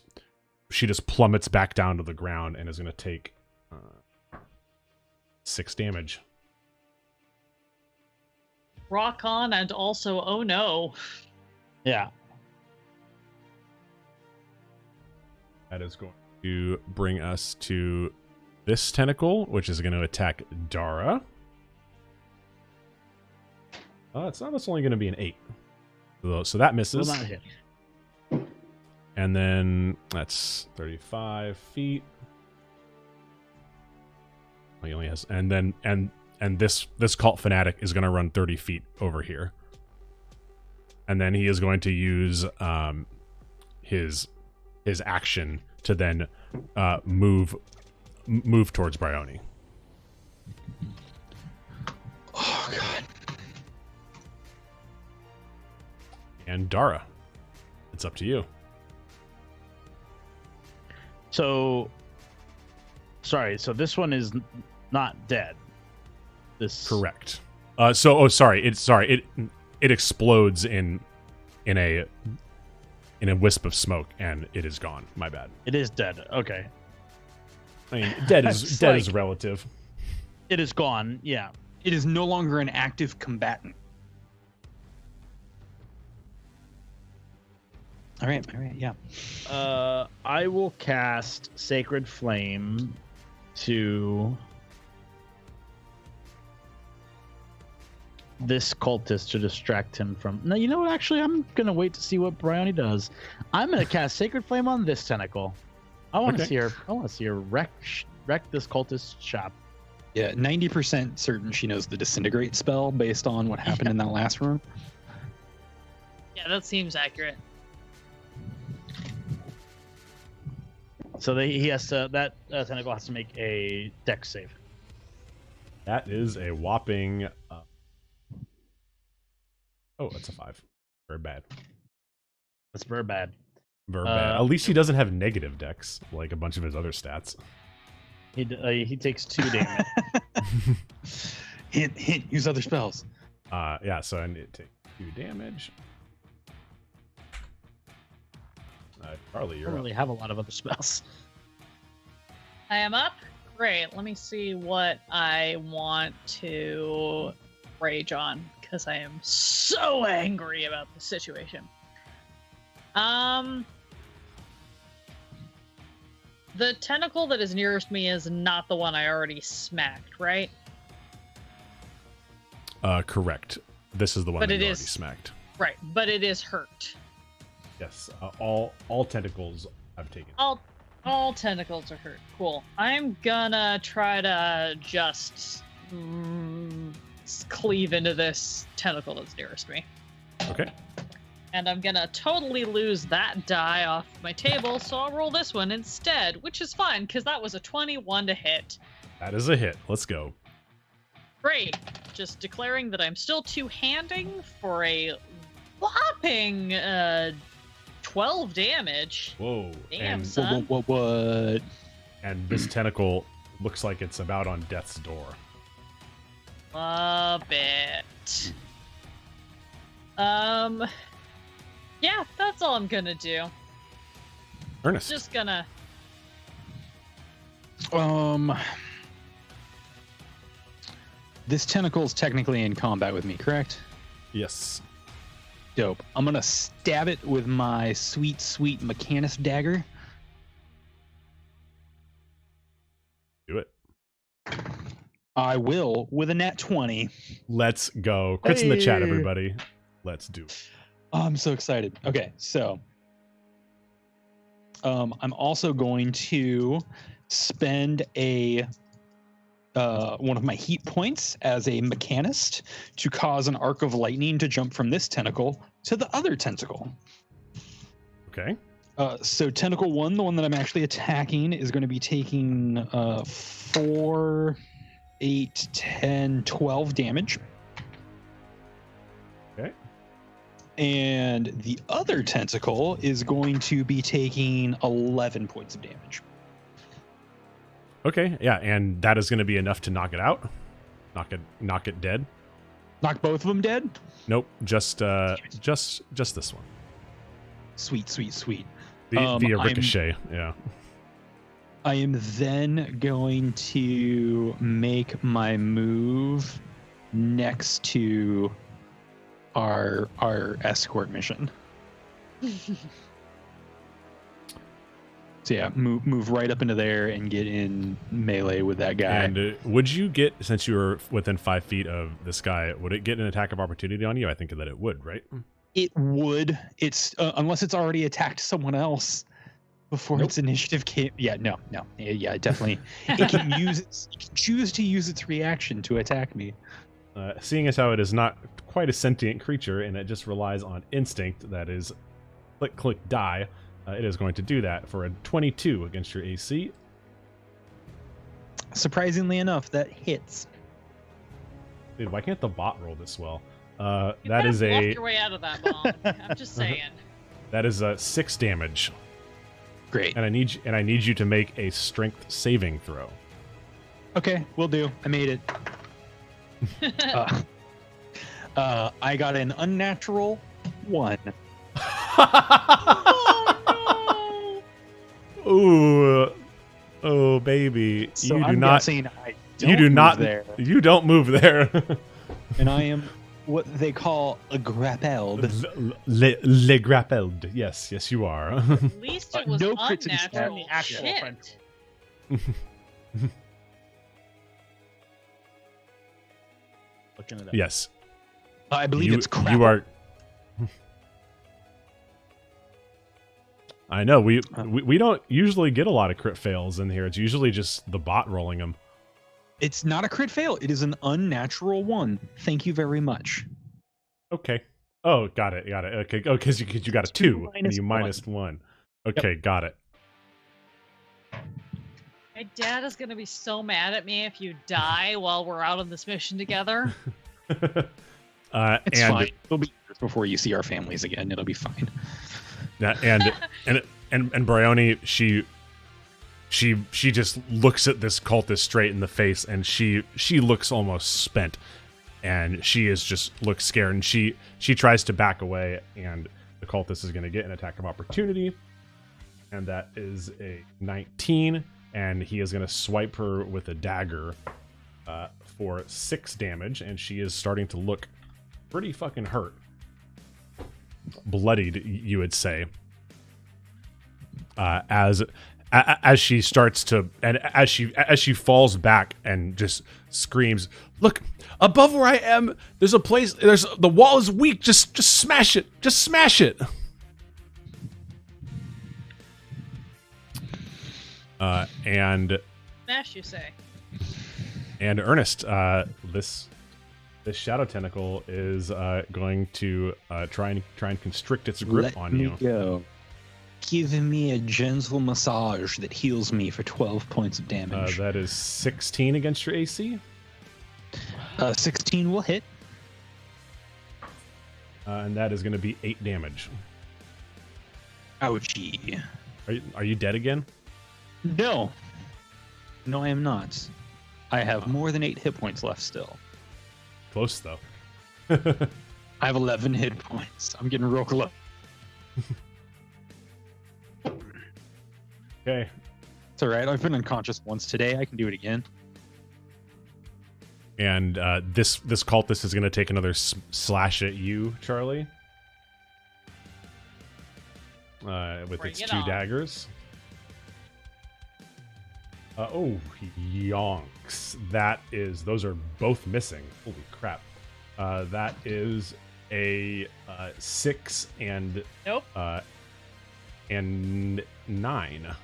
Speaker 1: plummets back down to the ground and is going to take 6 damage.
Speaker 4: Rock on, and also, oh no.
Speaker 2: Yeah.
Speaker 1: That is going to bring us to this tentacle, which is going to attack Darruh. It's only going to be an 8. So that misses.
Speaker 2: Will not hit.
Speaker 1: And then that's 35 feet. He only has, and this cult fanatic is going to run 30 feet over here. And then he is going to use his action to then move towards Bryony.
Speaker 3: Oh god.
Speaker 1: And Darruh, it's up to you.
Speaker 2: So, sorry. So this one is not dead. This
Speaker 1: Correct. It explodes in a wisp of smoke, and it is gone. My bad.
Speaker 2: It is dead. Okay.
Speaker 1: I mean, dead is
Speaker 2: It's
Speaker 1: dead is
Speaker 2: like-
Speaker 1: relative.
Speaker 2: It is gone. Yeah.
Speaker 3: It is no longer an active combatant. All right, yeah.
Speaker 2: I will cast Sacred Flame to this cultist to distract him from. No, you know what? Actually, I'm gonna wait to see what Bryony does. I'm gonna cast Sacred Flame on this tentacle. I want to
Speaker 1: Okay.
Speaker 2: see her. I want to see her wreck this cultist shop.
Speaker 3: Yeah, 90% certain she knows the disintegrate spell based on what happened in that last room.
Speaker 4: Yeah, that seems accurate.
Speaker 2: So he has to. That tentacle has to make a dex save.
Speaker 1: That is a whopping. That's a 5. Very bad.
Speaker 2: That's very bad.
Speaker 1: Very bad. At least he doesn't have negative dex like a bunch of his other stats.
Speaker 2: He takes 2 damage.
Speaker 3: Hint, use other spells.
Speaker 1: Yeah. So I need to take 2 damage. Charlie,
Speaker 2: I
Speaker 1: you're
Speaker 2: don't
Speaker 1: up.
Speaker 2: really have a lot of other spells.
Speaker 4: I am up. Great. Let me see what I want to rage on, because I am so angry about the situation. The tentacle that is nearest me is not the one I already smacked, right?
Speaker 1: Correct. This is the one
Speaker 4: But
Speaker 1: that
Speaker 4: it
Speaker 1: you already
Speaker 4: is-
Speaker 1: smacked.
Speaker 4: Right, but it is hurt.
Speaker 1: Yes. All tentacles I've taken.
Speaker 4: All tentacles are hurt. Cool. I'm gonna try to just cleave into this tentacle that's nearest me.
Speaker 1: Okay.
Speaker 4: And I'm gonna totally lose that die off my table, so I'll roll this one instead, which is fine, because that was a 21 to hit.
Speaker 1: That is a hit. Let's go.
Speaker 4: Great. Just declaring that I'm still two-handing for a whopping 12 damage.
Speaker 1: Whoa.
Speaker 4: Damn,
Speaker 1: And
Speaker 4: son.
Speaker 3: What?
Speaker 1: and this tentacle looks like it's about on death's door.
Speaker 4: Love it. Yeah, that's all I'm gonna do.
Speaker 1: Ernest.
Speaker 4: Just gonna.
Speaker 3: This tentacle is technically in combat with me, correct?
Speaker 1: Yes.
Speaker 3: Dope. I'm gonna stab it with my sweet, sweet Mechanist dagger.
Speaker 1: Do it.
Speaker 3: I will with a nat 20.
Speaker 1: Let's go. Crits in the chat,
Speaker 3: Hey.
Speaker 1: everybody. Let's do it.
Speaker 3: Oh, I'm so excited. Okay, so I'm also going to spend a one of my heat points as a mechanist to cause an arc of lightning to jump from this tentacle to the other tentacle.
Speaker 1: Okay.
Speaker 3: So tentacle 1, the one that I'm actually attacking, is going to be taking 4, 8, 10, 12 damage.
Speaker 1: Okay.
Speaker 3: And the other tentacle is going to be taking 11 points of damage.
Speaker 1: Okay. Yeah, and that is going to be enough to knock it out. Knock it dead.
Speaker 3: Knock both of them dead?
Speaker 1: Nope. Just this one.
Speaker 3: Sweet, sweet, sweet.
Speaker 1: Via ricochet. Yeah.
Speaker 3: I am then going to make my move next to our escort mission. So yeah, move right up into there and get in melee with that guy.
Speaker 1: And would you get, since you were within 5 feet of this guy, would it get an attack of opportunity on you? I think that it would, right?
Speaker 3: It would. It's unless it's already attacked someone else before its initiative came. Yeah, no. Yeah, definitely. It can choose to use its reaction to attack me.
Speaker 1: Seeing as how it is not quite a sentient creature and it just relies on instinct, that is click, click, die, it is going to do that for a 22 against your AC.
Speaker 3: Surprisingly enough, that hits.
Speaker 1: Dude, why can't the bot roll this well?
Speaker 4: You
Speaker 1: That is
Speaker 4: bluffed
Speaker 1: a
Speaker 4: your way out of that bomb. I'm just saying.
Speaker 1: that is a 6 damage,
Speaker 3: Great.
Speaker 1: and I need you to make a strength saving throw.
Speaker 3: Okay, will do. I made it. I got an unnatural 1.
Speaker 1: Ooh, oh baby,
Speaker 3: So
Speaker 1: you do
Speaker 3: I'm
Speaker 1: not.
Speaker 3: guessing I
Speaker 1: You do
Speaker 3: don't
Speaker 1: not.
Speaker 3: move there,
Speaker 1: You don't move there.
Speaker 3: and I am what they call a grappled.
Speaker 1: Le grappled. Yes, you are.
Speaker 4: At least it was
Speaker 3: no crit to the
Speaker 4: unnatural.
Speaker 2: the actual
Speaker 4: Shit.
Speaker 2: French. Looking it up.
Speaker 1: Yes,
Speaker 3: I believe it's crappled.
Speaker 1: you are. I know we don't usually get a lot of crit fails in here. It's usually just the bot rolling them.
Speaker 3: It's not a crit fail. It is an unnatural 1. Thank you very much.
Speaker 1: Okay. Oh, got it. Okay. Oh, because you got a 2 and
Speaker 3: minus
Speaker 1: you minus 1. Okay, got it.
Speaker 4: My dad is gonna be so mad at me if you die while we're out on this mission together.
Speaker 3: It's
Speaker 1: and
Speaker 3: fine. It'll be years before you see our families again. It'll be fine.
Speaker 1: and Bryony, she just looks at this cultist straight in the face, and she looks almost spent, and she is just looks scared, and she tries to back away, and the cultist is going to get an attack of opportunity, and that is a 19, and he is going to swipe her with a dagger for 6 damage, and she is starting to look pretty fucking hurt. Bloodied, you would say, as she starts to, and as she falls back and just screams, "Look, above where I am, there's a place. The wall is weak. Just smash it. Just smash it." And
Speaker 4: Smash, you say?
Speaker 1: And Ernest, this shadow tentacle is going to try and constrict its grip on you.
Speaker 3: Go. Give me a gentle massage that heals me for 12 points of damage.
Speaker 1: That is 16 against your AC.
Speaker 3: 16 will hit.
Speaker 1: And that is going to be 8 damage.
Speaker 3: Ouchie.
Speaker 1: Are you dead again?
Speaker 3: No. No, I am not. I have more than 8 hit points left still.
Speaker 1: Close though.
Speaker 3: I have 11 hit points. I'm getting real close.
Speaker 1: Okay.
Speaker 3: It's all right. I've been unconscious once today. I can do it again.
Speaker 1: And this cultist is going to take another slash at you, Charlie. With
Speaker 4: Bring
Speaker 1: its
Speaker 4: it
Speaker 1: 2
Speaker 4: on.
Speaker 1: daggers. Yonks. Those are both missing. Holy crap. That is a 6 and
Speaker 4: Nope.
Speaker 1: And 9.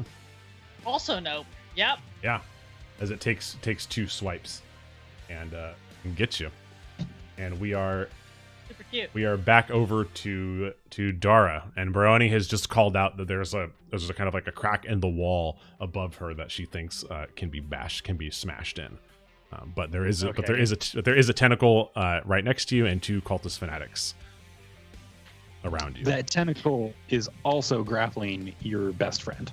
Speaker 4: Also nope. Yep.
Speaker 1: Yeah, as it takes 2 swipes and gets you. And we are
Speaker 4: Super cute.
Speaker 1: back over to Darruh, and Baroni has just called out that there's a kind of like a crack in the wall above her that she thinks can be smashed in. But there is a tentacle right next to you and 2 cultist fanatics around you.
Speaker 3: That tentacle is also grappling your best friend.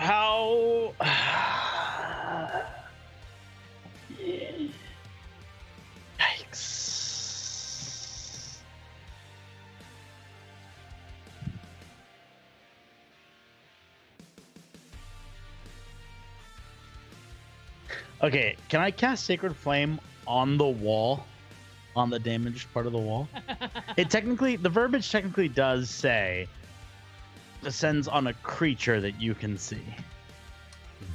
Speaker 2: How? Yikes. Okay, can I cast Sacred Flame on the wall? On the damaged part of the wall? The verbiage technically does say descends on a creature that you can see.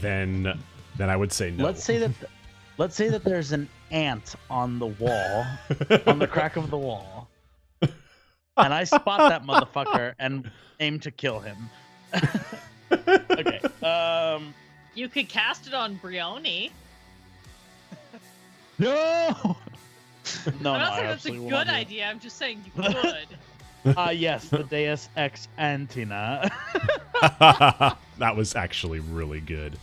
Speaker 1: Then I would say no.
Speaker 2: Let's say that there's an ant on the wall, on the crack of the wall, and I spot that motherfucker and aim to kill him. Okay.
Speaker 4: You could cast it on Brioni.
Speaker 3: No!
Speaker 2: No,
Speaker 4: I'm not
Speaker 2: I
Speaker 4: saying that's a
Speaker 2: absolutely will
Speaker 4: good
Speaker 2: not do
Speaker 4: idea. I'm just saying you could.
Speaker 2: it. Yes, the Deus Ex Antina.
Speaker 1: That was actually really good.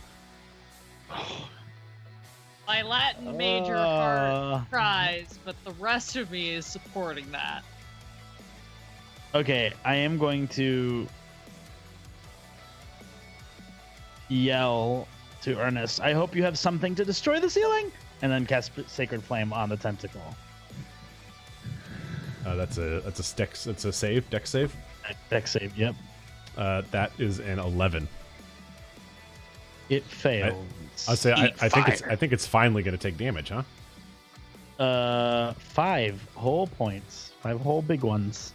Speaker 4: My Latin major heart cries, but the rest of me is supporting that.
Speaker 2: Okay, I am going to yell to Ernest, I hope you have something to destroy the ceiling, and then cast Sacred Flame on the tentacle.
Speaker 1: That's a save, dex save.
Speaker 2: Dex save, yep.
Speaker 1: That is an 11.
Speaker 2: It fails.
Speaker 1: I think it's finally going to take damage, huh?
Speaker 2: 5 whole points. 5 whole big ones.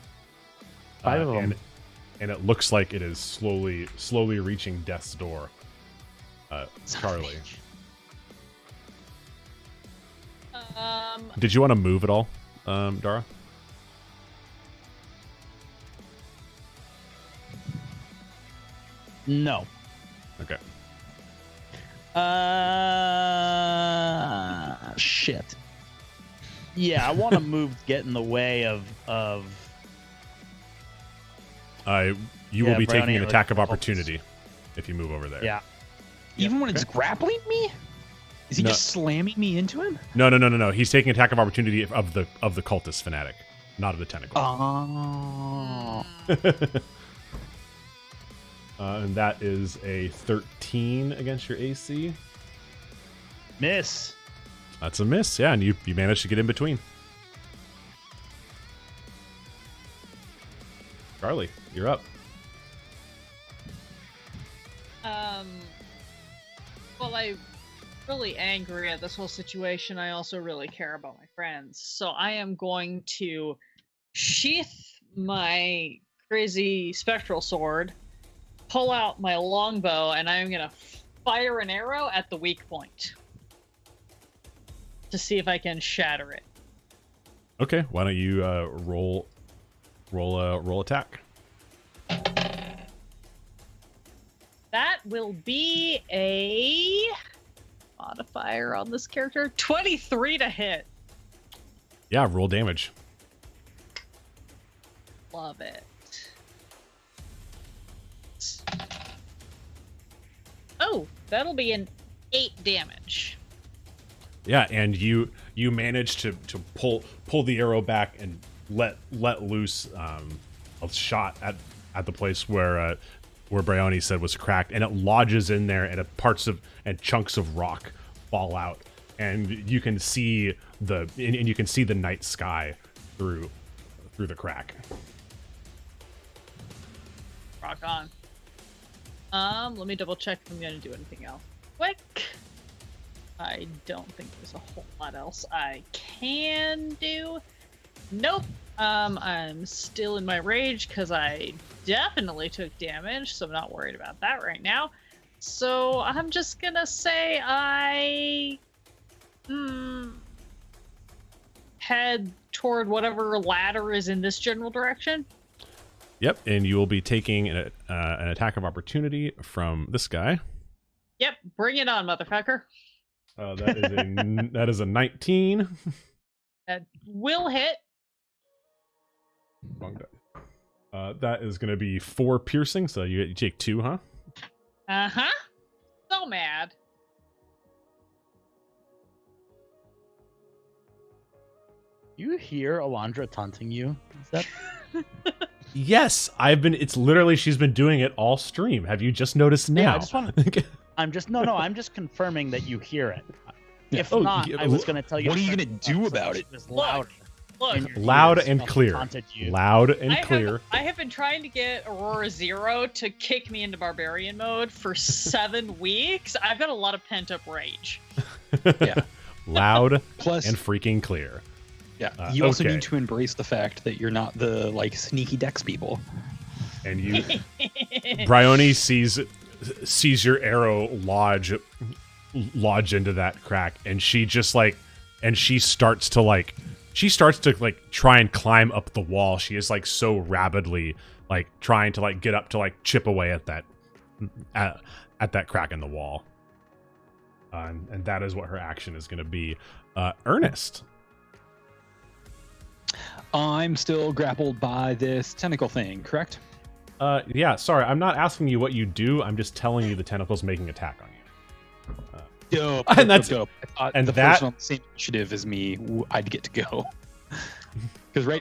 Speaker 2: 5 of them.
Speaker 1: And it looks like it is slowly reaching death's door. Charlie, did you want to move at all, Darruh?
Speaker 2: No.
Speaker 1: Okay.
Speaker 2: Shit. Yeah, I want to move, get in the way of.
Speaker 1: You will be
Speaker 2: Brownie,
Speaker 1: taking an
Speaker 2: like,
Speaker 1: attack of opportunity if you move over there.
Speaker 2: Yeah.
Speaker 3: Even when it's grappling me? Is he
Speaker 1: No.
Speaker 3: just slamming me into him?
Speaker 1: No. He's taking attack of opportunity of the cultist fanatic, not of the tentacle.
Speaker 3: Oh.
Speaker 1: And that is a 13 against your AC.
Speaker 2: Miss.
Speaker 1: That's a miss, yeah, and you managed to get in between. Charlie, you're up.
Speaker 4: Well, I'm really angry at this whole situation. I also really care about my friends. So I am going to sheath my crazy spectral sword, pull out my longbow, and I'm going to fire an arrow at the weak point to see if I can shatter it.
Speaker 1: Okay, why don't you roll attack?
Speaker 4: That will be a modifier on this character. 23 to hit.
Speaker 1: Yeah, roll damage.
Speaker 4: Love it. Oh, that'll be an 8 damage.
Speaker 1: Yeah, and you you manage to pull the arrow back and let loose a shot at the place where Bryony said was cracked, and it lodges in there, and and chunks of rock fall out, and you can see the night sky through the crack.
Speaker 4: Rock on. Let me double check if I'm gonna do anything else quick. I don't think there's a whole lot else I can do. Nope. I'm still in my rage because I definitely took damage, so I'm not worried about that right now. So I'm just gonna say I head toward whatever ladder is in this general direction.
Speaker 1: Yep, and you will be taking an attack of opportunity from this guy.
Speaker 4: Yep, bring it on, motherfucker.
Speaker 1: That is a 19.
Speaker 4: That will hit.
Speaker 1: Wrong die. That is going to be 4 piercing, so you take 2, huh?
Speaker 4: Uh-huh. So mad.
Speaker 2: You hear Alandra taunting you? Is that?
Speaker 1: Yes, it's literally, she's been doing it all stream. Have you just noticed now?
Speaker 2: Yeah, I just want to. I'm just confirming that you hear it. If not, I was going to tell you.
Speaker 3: What are you going to do about it?
Speaker 4: Look,
Speaker 1: loud and clear. Loud and clear.
Speaker 4: I have been trying to get Aurora Zero to kick me into Barbarian mode for 7 weeks. I've got a lot of pent-up rage.
Speaker 3: Yeah.
Speaker 1: Loud and freaking clear.
Speaker 3: Yeah. You also need to embrace the fact that you're not the sneaky dex people. And you
Speaker 1: Bryony sees your arrow lodge into that crack, and she just starts to try and climb up the wall. She is so rapidly trying to get up to chip away at that crack in the wall. And that is what her action is going to be. Ernest.
Speaker 3: I'm still grappled by this tentacle thing, correct?
Speaker 1: Yeah, sorry, I'm not asking you what you do. I'm just telling you the tentacle's making attack on you.
Speaker 3: Dope.
Speaker 1: And that's
Speaker 3: dope.
Speaker 1: And
Speaker 3: the
Speaker 1: that
Speaker 3: person on the same initiative as me, I'd get to go. Because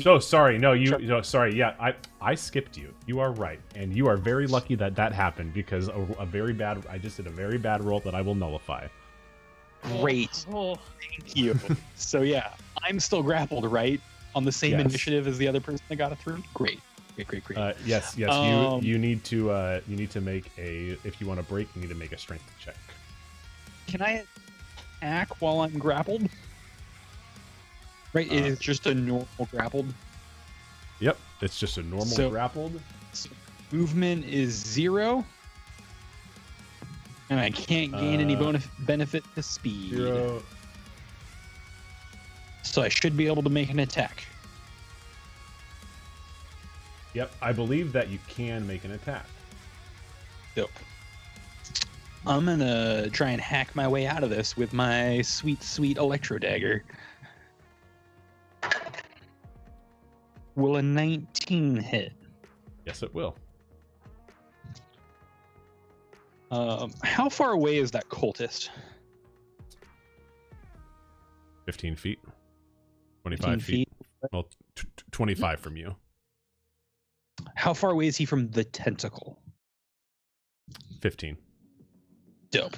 Speaker 4: So
Speaker 1: sorry. No, sorry. Yeah, I skipped you. You are right, and you are very lucky that happened, because I just did a very bad roll that I will nullify.
Speaker 3: Great. Thank you. So yeah, I'm still grappled, right? On the same initiative as the other person that got it through. Great.
Speaker 1: Yes. You need to make if you want to break, you need to make a strength check.
Speaker 3: Can I attack while I'm grappled? Right, it is just a normal grappled.
Speaker 1: Yep, it's just a normal grappled.
Speaker 3: So movement is 0. And I can't gain any benefit to speed.
Speaker 1: 0.
Speaker 3: So I should be able to make an attack.
Speaker 1: Yep, I believe that you can make an attack.
Speaker 3: Dope. I'm gonna try and hack my way out of this with my sweet electro dagger. Will a 19 hit?
Speaker 1: Yes, it will.
Speaker 3: How far away is that cultist?
Speaker 1: 15 feet. 25 feet. Well, 25 from you.
Speaker 3: How far away is he from the tentacle?
Speaker 1: 15.
Speaker 3: Dope.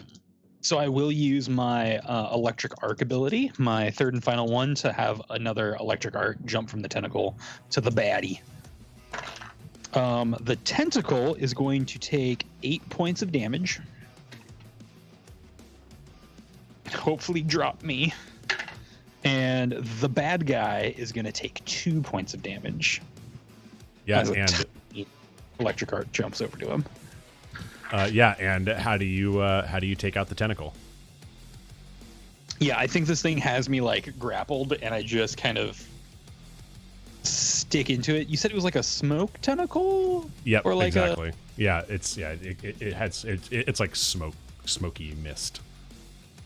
Speaker 3: So I will use my electric arc ability, my third and final one, to have another electric arc jump from the tentacle to the baddie. The tentacle is going to take 8 points of damage. Hopefully drop me. And the bad guy is going to take 2 points of damage.
Speaker 1: Yeah, and
Speaker 3: electric arc jumps over to him.
Speaker 1: And how do you take out the tentacle?
Speaker 3: Yeah, I think this thing has me grappled, and I just kind of stick into it. You said it was like a smoke tentacle?
Speaker 1: Yep, or exactly. It's like smoky mist.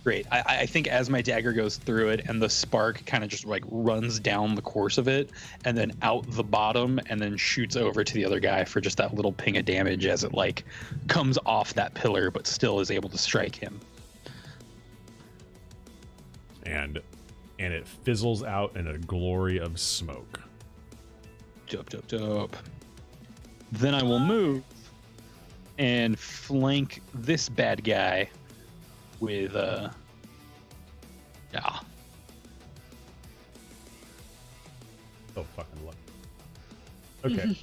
Speaker 3: Great. I think as my dagger goes through it, and the spark kind of just runs down the course of it, and then out the bottom, and then shoots over to the other guy for just that little ping of damage as it comes off that pillar, but still is able to strike him.
Speaker 1: and it fizzles out in a glory of smoke.
Speaker 3: Dope. Then I will move and flank this bad guy with yeah.
Speaker 1: So fucking lucky. Okay.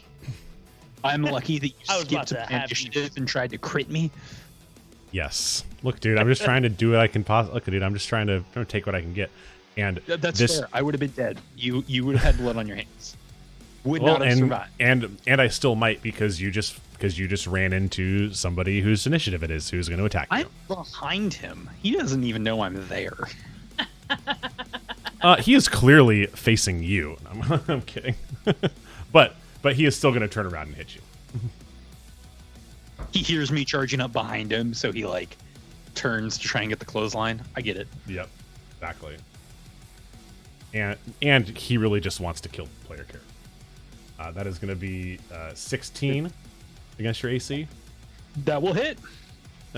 Speaker 3: I'm lucky that you
Speaker 2: I was
Speaker 3: skipped
Speaker 2: about to have
Speaker 3: initiative and tried to crit me.
Speaker 1: Yes. Look, dude, I'm just trying to do what I can possibly. Look, dude, I'm just trying to take what I can get. And
Speaker 3: That's
Speaker 1: this,
Speaker 3: fair. I would have been dead. You would have had blood on your hands. Would not have survived.
Speaker 1: And I still might because you just ran into somebody whose initiative it is who's going to attack you.
Speaker 3: I'm behind him. He doesn't even know I'm there.
Speaker 1: He is clearly facing you. I'm kidding. but he is still going to turn around and hit you.
Speaker 3: He hears me charging up behind him, so he like turns to try and get the clothesline. I get it.
Speaker 1: Yep, exactly. And he really just wants to kill the player character. That is going to be 16 against your AC.
Speaker 3: That will hit.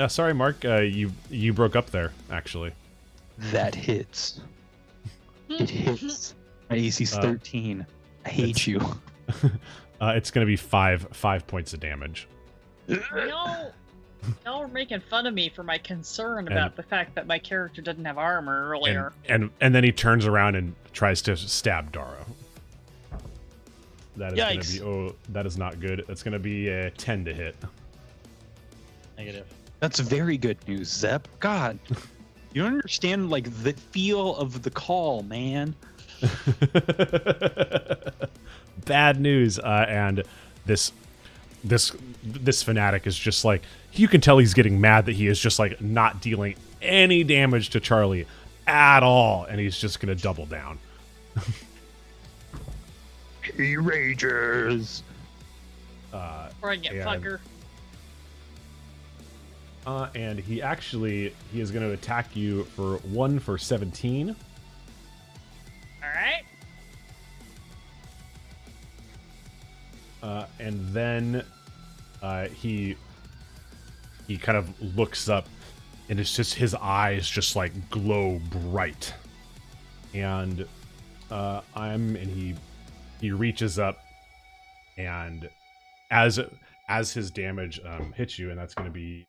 Speaker 1: Sorry, Mark. You broke up there, actually.
Speaker 3: That hits. It hits. My AC's 13. I hate you.
Speaker 1: It's going to be five points of damage.
Speaker 4: Y'all were making fun of me for my concern about the fact that my character didn't have armor earlier.
Speaker 1: And then he turns around and tries to stab Darruh. That is going to be that is not good. That's going to be a 10 to hit.
Speaker 2: Negative.
Speaker 3: That's very good news, Zep. God, you don't understand like the feel of the call, man.
Speaker 1: Bad news. And this fanatic is just like, you can tell he's getting mad that he is just like not dealing any damage to Charlie at all, and he's just going to double down.
Speaker 3: He rages.
Speaker 4: Bring it, fucker.
Speaker 1: And he is going to attack you for 1 for 17.
Speaker 4: All right.
Speaker 1: And then he kind of looks up, and it's just his eyes just like glow bright. And he reaches up, and as his damage hits you, and that's going to be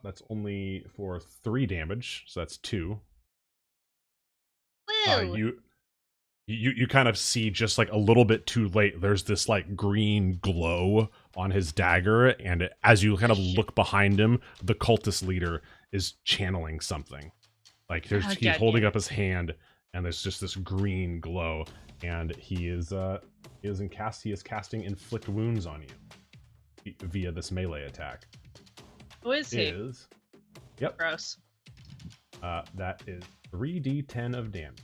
Speaker 1: that's only for 3 damage, so that's 2.
Speaker 4: Woo!
Speaker 1: You kind of see just like a little bit too late, there's this like green glow on his dagger, and as you kind of look behind him, the cultist leader is channeling something. Like he's holding up his hand, and there's just this green glow, and he is casting inflict wounds on you via this melee attack.
Speaker 4: Who is he?
Speaker 1: Yep.
Speaker 4: Gross.
Speaker 1: That is 3d10 of damage.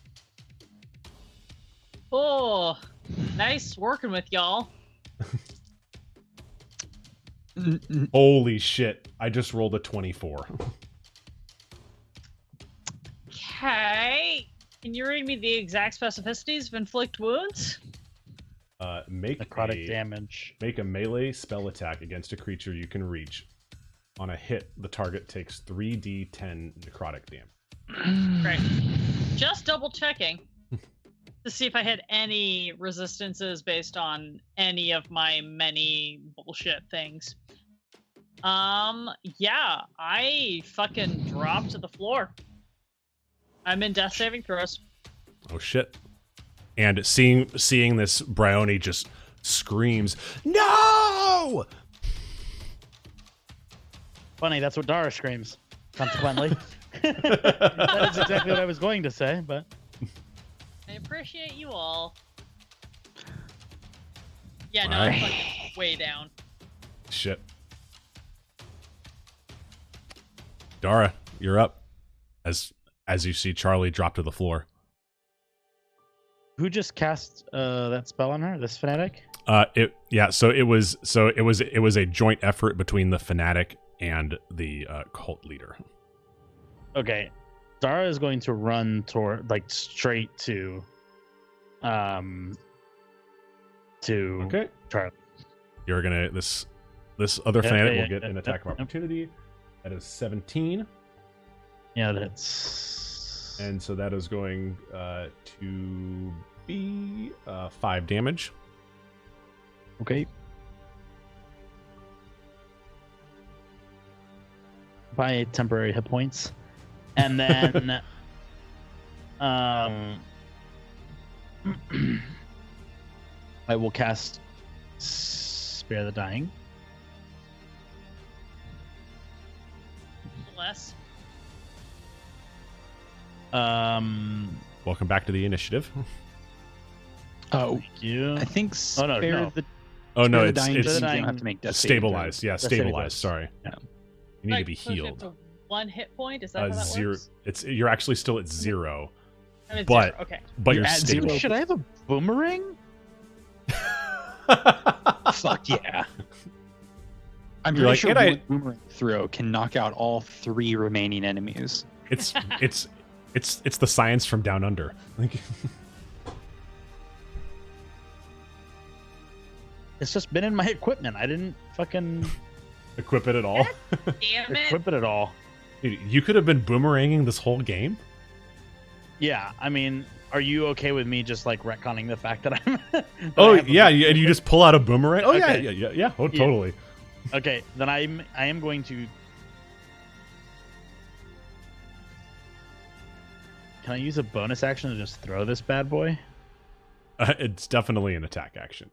Speaker 4: Oh, nice working with y'all.
Speaker 1: Holy shit. I just rolled a 24.
Speaker 4: Okay. Can you read me the exact specificities of inflict wounds?
Speaker 1: Make
Speaker 2: necrotic damage.
Speaker 1: Make a melee spell attack against a creature you can reach. On a hit, the target takes 3d10 necrotic damage.
Speaker 4: Great. Just double checking to see if I had any resistances based on any of my many bullshit things. Yeah, I fucking dropped to the floor. I'm in death saving throws.
Speaker 1: Oh shit. And seeing this, Bryony just screams, "No!"
Speaker 2: Funny, that's what Darruh screams, consequently. That is exactly what I was going to say, but...
Speaker 4: I appreciate you all. Yeah, no,
Speaker 1: Alright.
Speaker 4: I'm fucking way down.
Speaker 1: Shit. Darruh, you're up. As you see Charlie drop to the floor.
Speaker 2: Who just cast that spell on her? This fanatic?
Speaker 1: So it was a joint effort between the fanatic and the cult leader.
Speaker 2: Okay. Darruh is going to run toward, like, straight to
Speaker 1: Okay.
Speaker 2: Charlie.
Speaker 1: You're gonna this other fanatic will get an attack of
Speaker 2: yep.
Speaker 1: opportunity. That is 17.
Speaker 2: Yeah, that's...
Speaker 1: And so that is going to be 5 damage.
Speaker 2: Okay. By temporary hit points. And then I will cast Spare the Dying.
Speaker 4: Bless.
Speaker 1: Welcome back to the initiative.
Speaker 3: Oh,
Speaker 2: Thank you.
Speaker 3: I think
Speaker 2: Oh, no,
Speaker 3: spare
Speaker 2: no.
Speaker 3: the
Speaker 1: Oh no,
Speaker 3: spare the
Speaker 1: it's
Speaker 3: dying
Speaker 1: it's
Speaker 3: doesn't
Speaker 2: dying-
Speaker 3: have to make death
Speaker 1: stabilized. Yeah,
Speaker 2: Death saving
Speaker 1: stabilized.
Speaker 2: throws.
Speaker 1: Sorry.
Speaker 3: Yeah.
Speaker 1: You need to
Speaker 4: Like,
Speaker 1: be
Speaker 4: so it's
Speaker 1: healed.
Speaker 4: a 1 hit point. Is that how that
Speaker 1: 0.
Speaker 4: works?
Speaker 1: You're actually still at 0,
Speaker 4: I'm at
Speaker 1: but-
Speaker 4: 0. Okay.
Speaker 1: but you're
Speaker 3: at
Speaker 1: stable.
Speaker 3: zero.
Speaker 2: Should I have a boomerang?
Speaker 3: Fuck yeah. I'm
Speaker 1: You're
Speaker 3: pretty
Speaker 1: like,
Speaker 3: sure
Speaker 1: "And I-"
Speaker 3: one boomerang throw can knock out all 3 remaining enemies.
Speaker 1: It's the science from down under. Like,
Speaker 2: It's just been in my equipment. I didn't fucking
Speaker 1: equip it at all.
Speaker 4: Damn it.
Speaker 2: equip it at all.
Speaker 1: Dude, you could have been boomeranging this whole game.
Speaker 2: Yeah, I mean, are you okay with me just like retconning the fact that I'm? that
Speaker 1: Oh
Speaker 2: I have a
Speaker 1: yeah,
Speaker 2: boomerang?
Speaker 1: and you just pull out a boomerang. Oh
Speaker 2: Okay.
Speaker 1: yeah. Oh, totally.
Speaker 2: Okay, then I am going to. Can I use a bonus action to just throw this bad boy?
Speaker 1: It's definitely an attack action.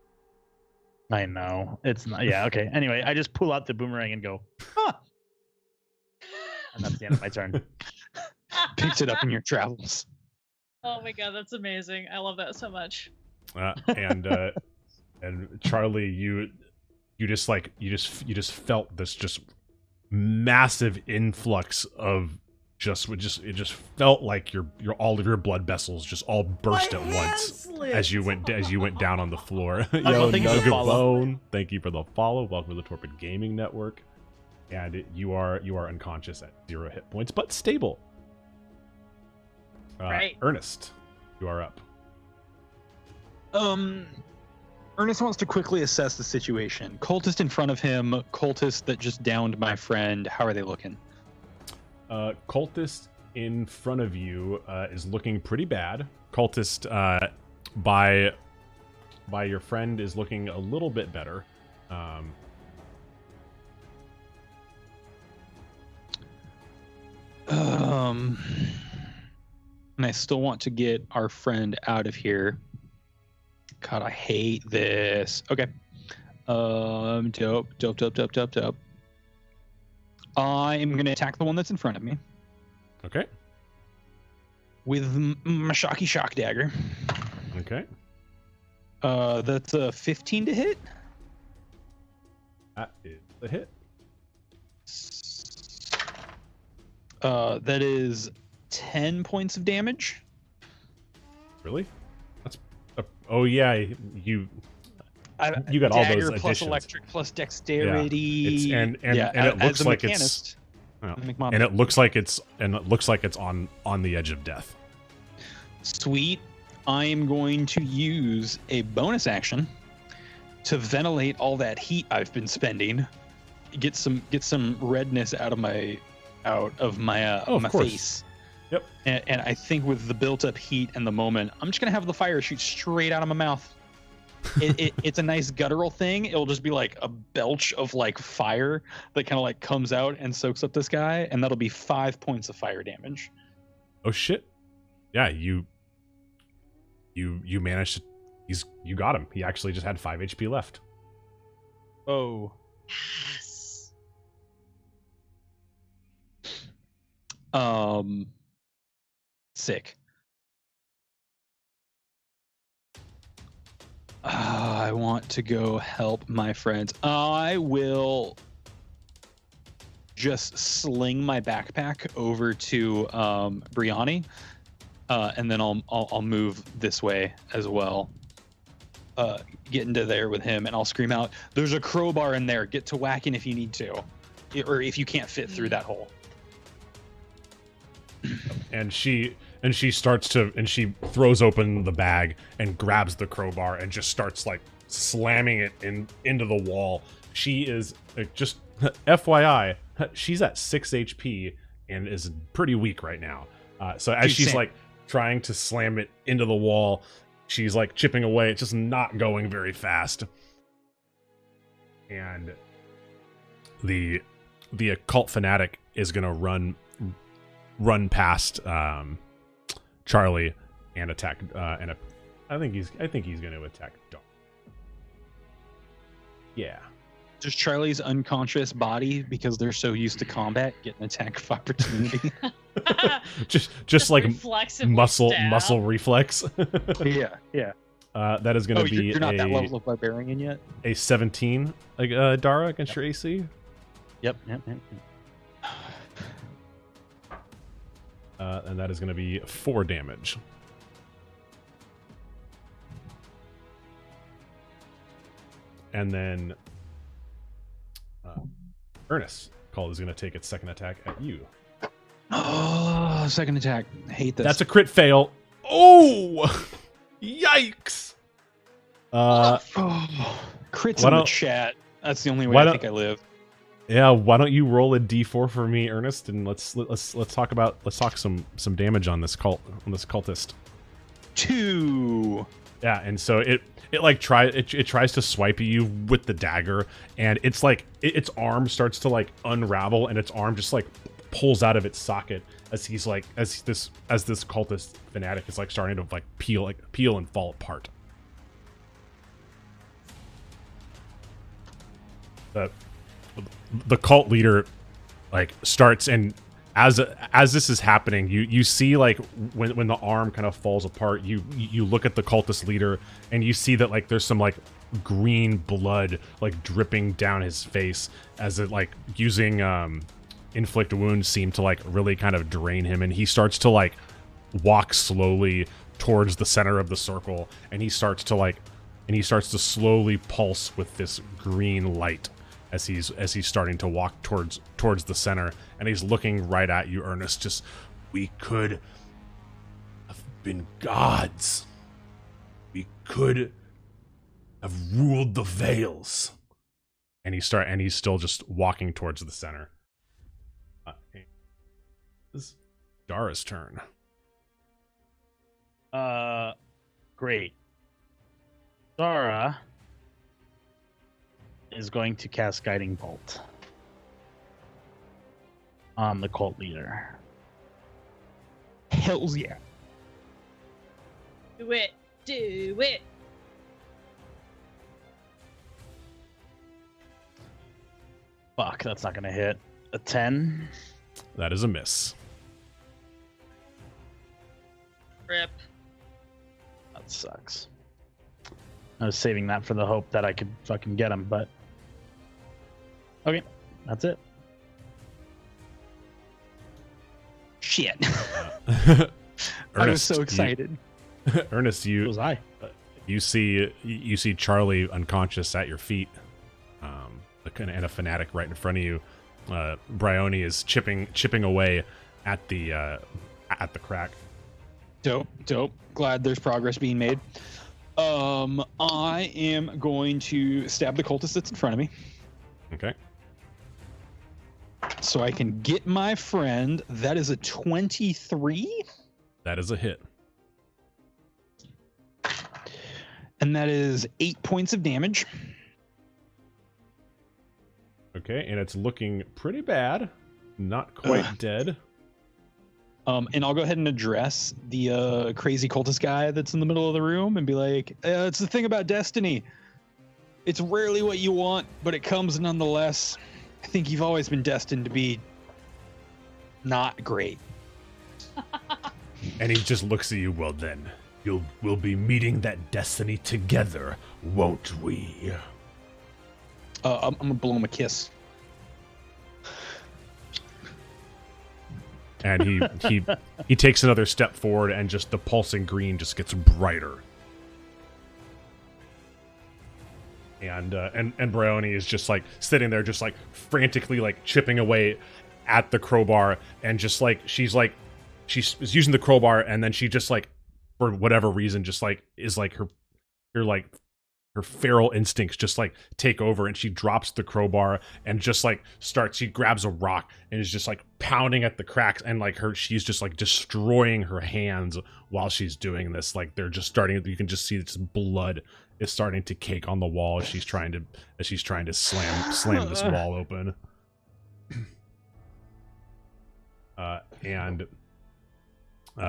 Speaker 2: I know it's not. Yeah. Okay. Anyway, I just pull out the boomerang and go. Huh! And that's the end of my turn.
Speaker 3: Picked it up in your travels.
Speaker 4: Oh my god, that's amazing. I love that so much.
Speaker 1: And Charlie, you just felt this just massive influx of it just felt like your all of your blood vessels just all burst
Speaker 5: My
Speaker 1: at
Speaker 5: hand
Speaker 1: once
Speaker 5: slipped.
Speaker 1: as you went down on the floor.
Speaker 2: well, thank you for the follow.
Speaker 1: Bone, thank you for the follow. Welcome to the Torpid Gaming Network. And you are unconscious at 0 hit points, but stable.
Speaker 4: Right.
Speaker 1: Ernest, you are up.
Speaker 3: Ernest wants to quickly assess the situation. Cultist in front of him, cultist that just downed my friend. How are they looking?
Speaker 1: Cultist in front of you is looking pretty bad. Cultist by your friend is looking a little bit better.
Speaker 3: And I still want to get our friend out of here. God, I hate this. Okay. Dope. I am going to attack the one that's in front of me
Speaker 1: Okay.
Speaker 3: with my shock dagger.
Speaker 1: Okay.
Speaker 3: That's a 15 to hit.
Speaker 1: That is the hit.
Speaker 3: That is 10 points of damage.
Speaker 1: Really? That's oh yeah, you got all
Speaker 3: Dagger
Speaker 1: those
Speaker 3: plus
Speaker 1: additions.
Speaker 3: electric plus dexterity.
Speaker 1: And
Speaker 3: Yeah,
Speaker 1: it looks
Speaker 3: as a
Speaker 1: like
Speaker 3: mechanist,
Speaker 1: oh,
Speaker 3: I'm a mechanist.
Speaker 1: and it looks like it's on the edge of death.
Speaker 3: Sweet. I am going to use a bonus action to ventilate all that heat I've been spending. Get some redness out of my
Speaker 1: Of
Speaker 3: my
Speaker 1: course.
Speaker 3: face.
Speaker 1: Yep.
Speaker 3: And I think with the built-up heat and the moment, I'm just gonna have the fire shoot straight out of my mouth. It's a nice guttural thing. It'll just be like a belch of like fire that kind of like comes out and soaks up this guy, and that'll be 5 points of fire damage.
Speaker 1: Oh shit. Yeah, you managed to you got him. He actually just had 5 HP left.
Speaker 3: Oh.
Speaker 4: Yes.
Speaker 3: Sick. I want to go help my friends. I will just sling my backpack over to Brianni, and then I'll move this way as well. Get into there with him, and I'll scream out, "There's a crowbar in there. Get to whacking if you need to, or if you can't fit through that hole."
Speaker 1: And she throws open the bag and grabs the crowbar and just starts like slamming it into the wall. She is just FYI, she's at 6 HP and is pretty weak right now. So as she's
Speaker 3: Sam.
Speaker 1: like trying to slam it into the wall, she's like chipping away. It's just not going very fast. And the occult fanatic is gonna run past Charlie and attack I think he's gonna attack Darruh. Yeah.
Speaker 3: Does Charlie's unconscious body, because they're so used to combat, get an attack of opportunity?
Speaker 1: just like
Speaker 4: reflexively
Speaker 1: muscle
Speaker 4: stab.
Speaker 1: reflex.
Speaker 3: yeah.
Speaker 1: That is gonna be
Speaker 3: you're not that level of barbarian yet?
Speaker 1: a 17 Darruh against your AC.
Speaker 2: Yep.
Speaker 1: And that is going to be 4 damage. And then Ernest Call is going to take its second attack at you.
Speaker 3: Oh, second attack. I hate this.
Speaker 1: That's a crit fail. Oh! Yikes!
Speaker 3: Crits
Speaker 1: why
Speaker 3: in the
Speaker 1: don't-
Speaker 3: chat. That's the only way
Speaker 1: why
Speaker 3: I
Speaker 1: don't-
Speaker 3: think I live.
Speaker 1: Yeah, why don't you roll a d4 for me, Ernest, and let's talk some damage on this cultist.
Speaker 3: 2.
Speaker 1: Yeah, and so it tries to swipe at you with the dagger, and it's like its arm starts to like unravel, and its arm just like pulls out of its socket as he's like as this cultist fanatic is like starting to like peel and fall apart. The cult leader like starts, and as this is happening, you see like when the arm kind of falls apart, you look at the cultist leader and you see that like there's some like green blood like dripping down his face as it like using inflict wounds seem to like really kind of drain him, and he starts to like walk slowly towards the center of the circle, and he starts to slowly pulse with this green light as he's starting to walk towards the center, and he's looking right at you, Ernest. Just, we could have been gods. We could have ruled the Vales. And he's still just walking towards the center. This is Darruh's turn.
Speaker 2: Great. Darruh is going to cast Guiding Bolt on the cult leader.
Speaker 3: Hells yeah.
Speaker 4: Do it. Do it.
Speaker 2: Fuck, that's not gonna hit. A 10.
Speaker 1: That is a miss.
Speaker 4: Rip.
Speaker 2: That sucks. I was saving that for the hope that I could fucking get him, but okay, that's it.
Speaker 3: Shit.
Speaker 1: Ernest,
Speaker 3: I was so excited.
Speaker 1: Ernest,
Speaker 2: So was I.
Speaker 1: you see Charlie unconscious at your feet, and a fanatic right in front of you. Bryony is chipping away at the crack.
Speaker 3: Dope. Glad there's progress being made. I am going to stab the cultist that's in front of me,
Speaker 1: Okay.
Speaker 3: so I can get my friend. That is a 23,
Speaker 1: That is a hit.
Speaker 3: and that is 8 points of damage.
Speaker 1: Okay, and it's looking pretty bad. Not quite dead.
Speaker 3: And I'll go ahead and address the crazy cultist guy that's in the middle of the room and be like, it's the thing about destiny. It's rarely what you want, but it comes nonetheless. I think you've always been destined to be not great.
Speaker 1: And he just looks at you. Well, then we'll be meeting that destiny together, won't we?
Speaker 3: I'm gonna blow him a kiss.
Speaker 1: And he takes another step forward, and just the pulsing green just gets brighter. And Bryony is just like sitting there, just like frantically like chipping away at the crowbar, and just like she's using the crowbar, and then she just like, for whatever reason, just like is like her her feral instincts just like take over, and she drops the crowbar and just like she grabs a rock and is just like pounding at the cracks, and like she's just like destroying her hands while she's doing this. Like they're just starting, you can just see this blood is starting to cake on the wall as she's trying to slam this wall open. And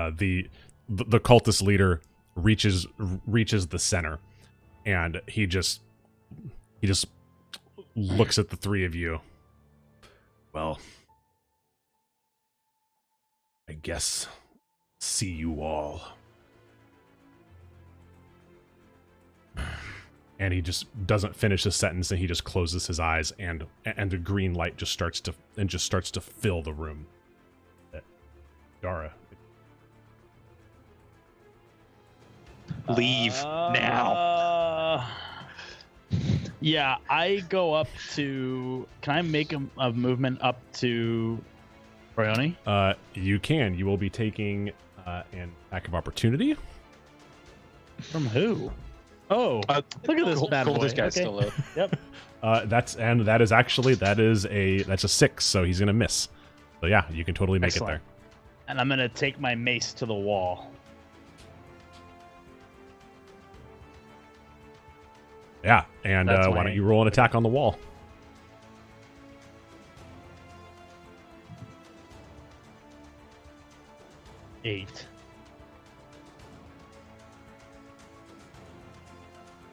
Speaker 1: the cultist leader reaches the center, and he just looks at the three of you. Well, I guess see you all. And he just doesn't finish the sentence, and he just closes his eyes, and the green light just starts to fill the room. Darruh.
Speaker 3: Leave now.
Speaker 2: Yeah, I go up to. Can I make a movement up to Bryony?
Speaker 1: You can. You will be taking an attack of opportunity.
Speaker 2: From who? Oh, look at this bad boy.
Speaker 3: This guy's
Speaker 2: Okay.
Speaker 3: still low.
Speaker 2: Yep.
Speaker 1: That's a 6, so he's gonna miss. So yeah, you can totally make
Speaker 2: Excellent.
Speaker 1: it
Speaker 2: And I'm gonna take my mace to the wall.
Speaker 1: there. Yeah, and
Speaker 2: That's
Speaker 1: why
Speaker 2: my-
Speaker 1: don't you roll an attack on the wall?
Speaker 2: Eight.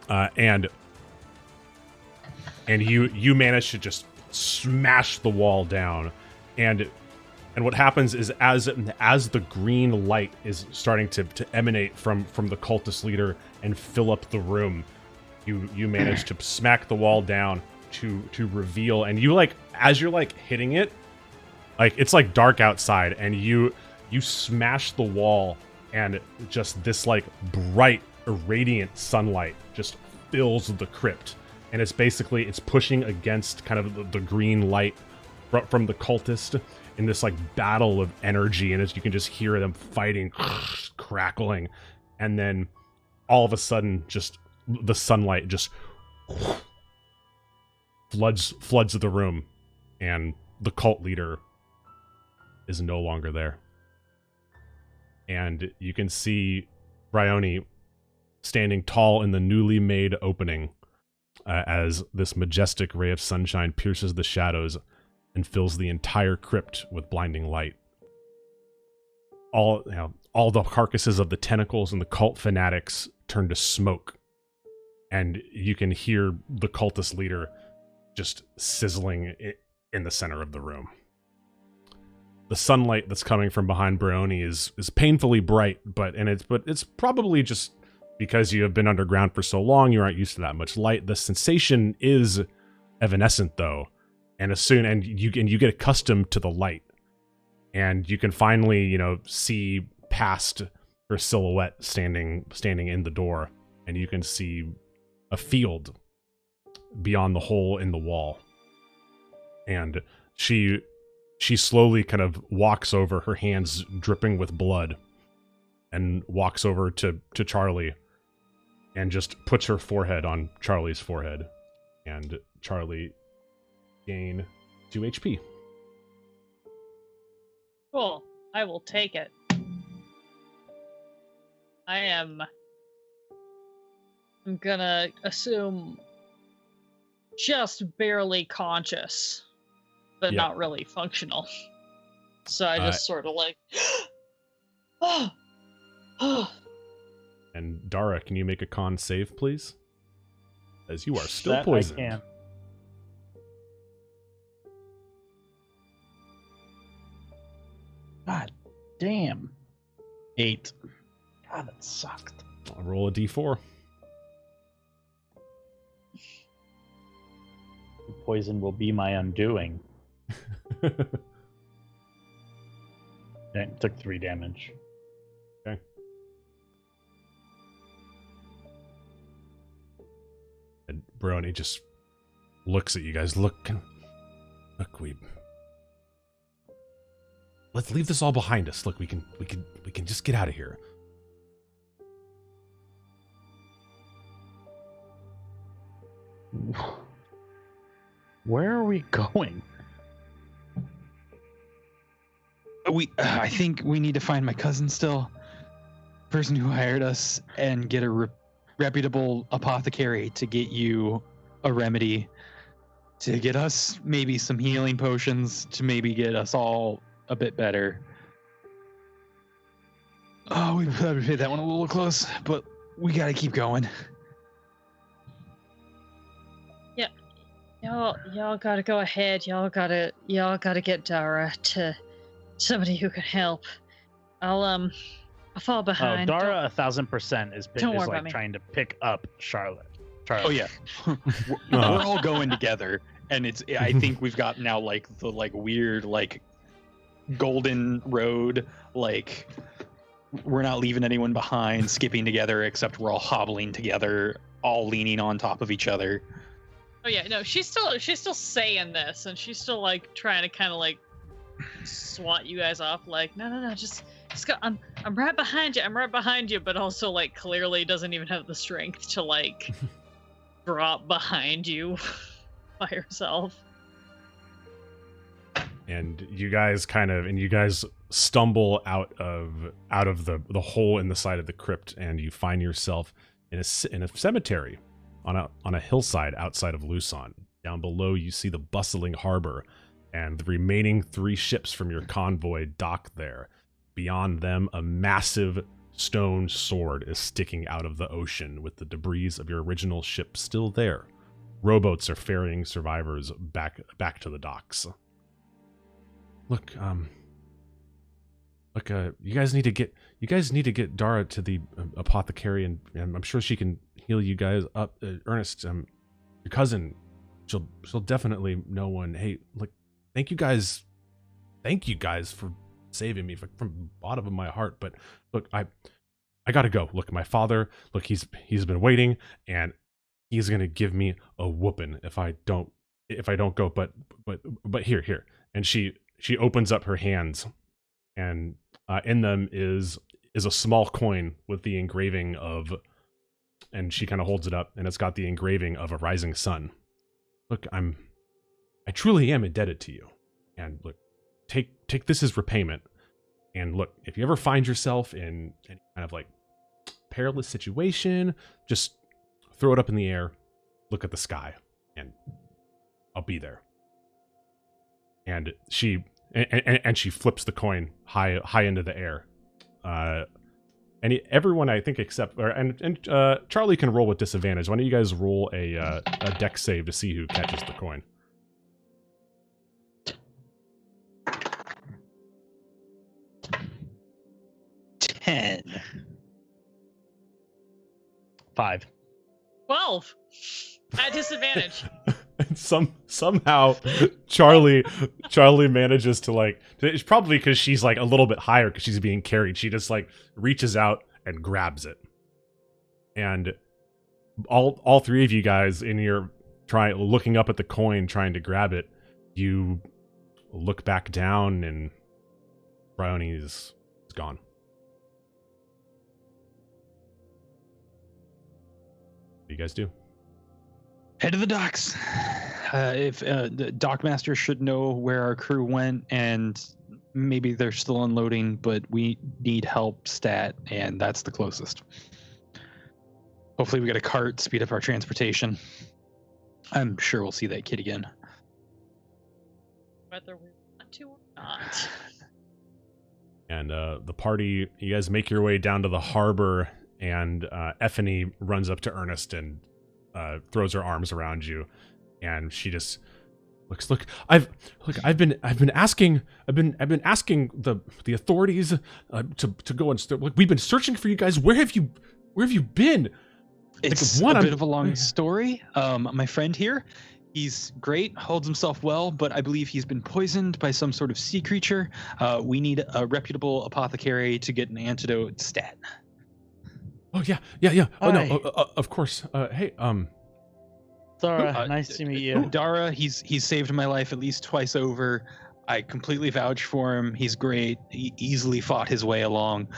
Speaker 1: And you manage to just smash the wall down, and what happens is as the green light is starting to emanate from the cultist leader and fill up the room, you manage to smack the wall down to reveal, and you like as you're like hitting it, like it's like dark outside, and you smash the wall, and just this like bright radiant sunlight just fills the crypt, and it's pushing against kind of the green light from the cultist in this like battle of energy, and as you can just hear them fighting, crackling, and then all of a sudden just the sunlight just floods the room, and the cult leader is no longer there. And you can see Bryony standing tall in the newly made opening as this majestic ray of sunshine pierces the shadows and fills the entire crypt with blinding light. All the carcasses of the tentacles and the cult fanatics turn to smoke, and you can hear the cultist leader just sizzling in the center of the room. The sunlight that's coming from behind Bryony is painfully bright, but it's probably just because you have been underground for so long, you aren't used to that much light. The sensation is evanescent, though, and you get accustomed to the light, and you can finally see past her silhouette standing in the door, and you can see a field beyond the hole in the wall, and she slowly kind of walks over, her hands dripping with blood, and walks over to Charlie and just puts her forehead on Charlie's forehead. And Charlie gain 2 HP.
Speaker 4: Cool. I will take it. I'm gonna assume just barely conscious, but
Speaker 1: Yeah.
Speaker 4: not really functional. So I just sort of like, oh.
Speaker 1: And Darruh, can you make a con save, please? As you are still
Speaker 2: That
Speaker 1: poisoned.
Speaker 2: I can. God damn. 8. God, that sucked.
Speaker 1: I'll roll a d4.
Speaker 2: Poison will be my undoing. Okay, took 3 damage.
Speaker 1: Okay. And Bryony just looks at you guys. Look, let's leave this all behind us. Look, we can just get out of here.
Speaker 2: Where are we going?
Speaker 3: I think we need to find my cousin still, person who hired us, and get a reputable apothecary to get you a remedy, to get us maybe some healing potions, to maybe get us all a bit better. Oh, we probably hit that one a little close, but we gotta keep going.
Speaker 4: Yeah, y'all gotta go ahead. Y'all gotta get Darruh to somebody who can help. I'll fall behind.
Speaker 2: Darruh 1000% is
Speaker 4: Don't worry
Speaker 2: like
Speaker 4: about me.
Speaker 2: trying to pick up Charlotte.
Speaker 3: Oh yeah, we're all going together, and it's. I think we've got now like the weird golden road. Like we're not leaving anyone behind, skipping together, except we're all hobbling together, all leaning on top of each other.
Speaker 4: Oh yeah, no, she's still saying this, and she's still like trying to kind of like swat you guys off. Like, no, just go. I'm right behind you. I'm right behind you, but also like clearly doesn't even have the strength to like drop behind you by herself.
Speaker 1: And you guys stumble out of the hole in the side of the crypt, and you find yourself in a cemetery on a hillside outside of Lusan. Down below, you see the bustling harbor, and the remaining 3 ships from your convoy dock there. Beyond them, a massive stone sword is sticking out of the ocean, with the debris of your original ship still there. Rowboats are ferrying survivors back to the docks. Look, you guys need to get Darruh to the apothecary, and I'm sure she can heal you guys up. Ernest, your cousin, she'll definitely know one. Hey, look, thank you guys for saving me from the bottom of my heart. But look, I gotta go. Look, my father, look, he's been waiting, and he's gonna give me a whooping if I don't go. But here, and she opens up her hands, and in them is a small coin with the engraving of, and she kind of holds it up, and it's got the engraving of a rising sun. Look, I truly am indebted to you, and look, take this as repayment. And look, if you ever find yourself in any kind of like perilous situation, just throw it up in the air, look at the sky, and I'll be there. And she flips the coin high into the air. Everyone, I think, except Charlie can roll with disadvantage. Why don't you guys roll a dex save to see who catches the coin?
Speaker 3: Ten.
Speaker 2: 5.
Speaker 4: 12 at disadvantage.
Speaker 1: And somehow Charlie manages to like, it's probably because she's like a little bit higher because she's being carried. She just like reaches out and grabs it. And all 3 of you guys in your looking up at the coin trying to grab it, you look back down and Brownie's gone. What do you guys do?
Speaker 3: Head to the docks. If the dockmaster should know where our crew went, and maybe they're still unloading, but we need help stat, and that's the closest. Hopefully we get a cart, speed up our transportation. I'm sure we'll see that kid again.
Speaker 4: Whether we want to or not.
Speaker 1: And the party, you guys make your way down to the harbor, and Efanny runs up to Ernest and throws her arms around you, and she just looks. Look, I've been asking the authorities to go and look. We've been searching for you guys. Where have you been?
Speaker 3: It's a bit of a long story. My friend here, he's great, holds himself well, but I believe he's been poisoned by some sort of sea creature. We need a reputable apothecary to get an antidote stat.
Speaker 1: Oh yeah. Oh no, of course. Hey,
Speaker 2: Darruh, nice to meet you.
Speaker 3: Darruh, he's saved my life at least twice over. I completely vouch for him. He's great. He easily fought his way along.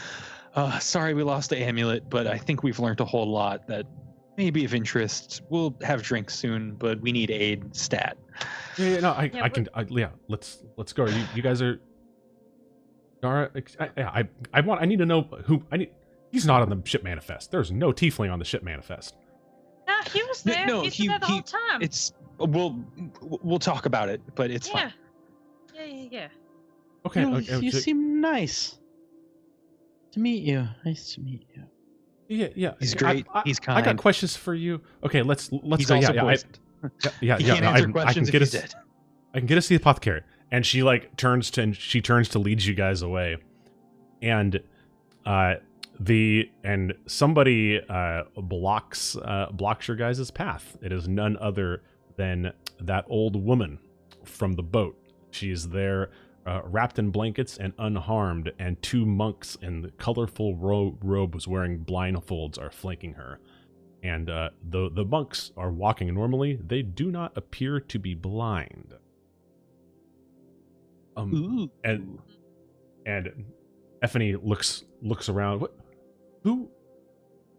Speaker 3: Sorry we lost the amulet, but I think we've learned a whole lot that may be of interest. We'll have drinks soon, but we need aid stat.
Speaker 1: No, I can. Let's go. You guys are. Darruh, I need to know who. He's not on the ship manifest. There's no tiefling on the ship manifest.
Speaker 4: Yeah, he was there.
Speaker 3: No,
Speaker 4: He's been there the whole time.
Speaker 3: It's we'll talk about it, but it's fine.
Speaker 4: Yeah.
Speaker 1: Okay.
Speaker 2: You seem nice. To meet you. Nice to meet you.
Speaker 1: Yeah.
Speaker 3: He's great. He's kind.
Speaker 1: I got questions for you. Okay, let's
Speaker 3: He's
Speaker 1: go.
Speaker 3: Also
Speaker 1: Yeah.
Speaker 3: He can't answer questions if he's dead.
Speaker 1: I can get us the apothecary, and she turns to lead you guys away, and somebody blocks your guys' path. It is none other than that old woman from the boat. She's there, wrapped in blankets and unharmed, and 2 monks in colorful robes wearing blindfolds are flanking her. And the monks are walking normally. They do not appear to be blind.
Speaker 2: Ooh.
Speaker 1: And Efanny looks around. What? Who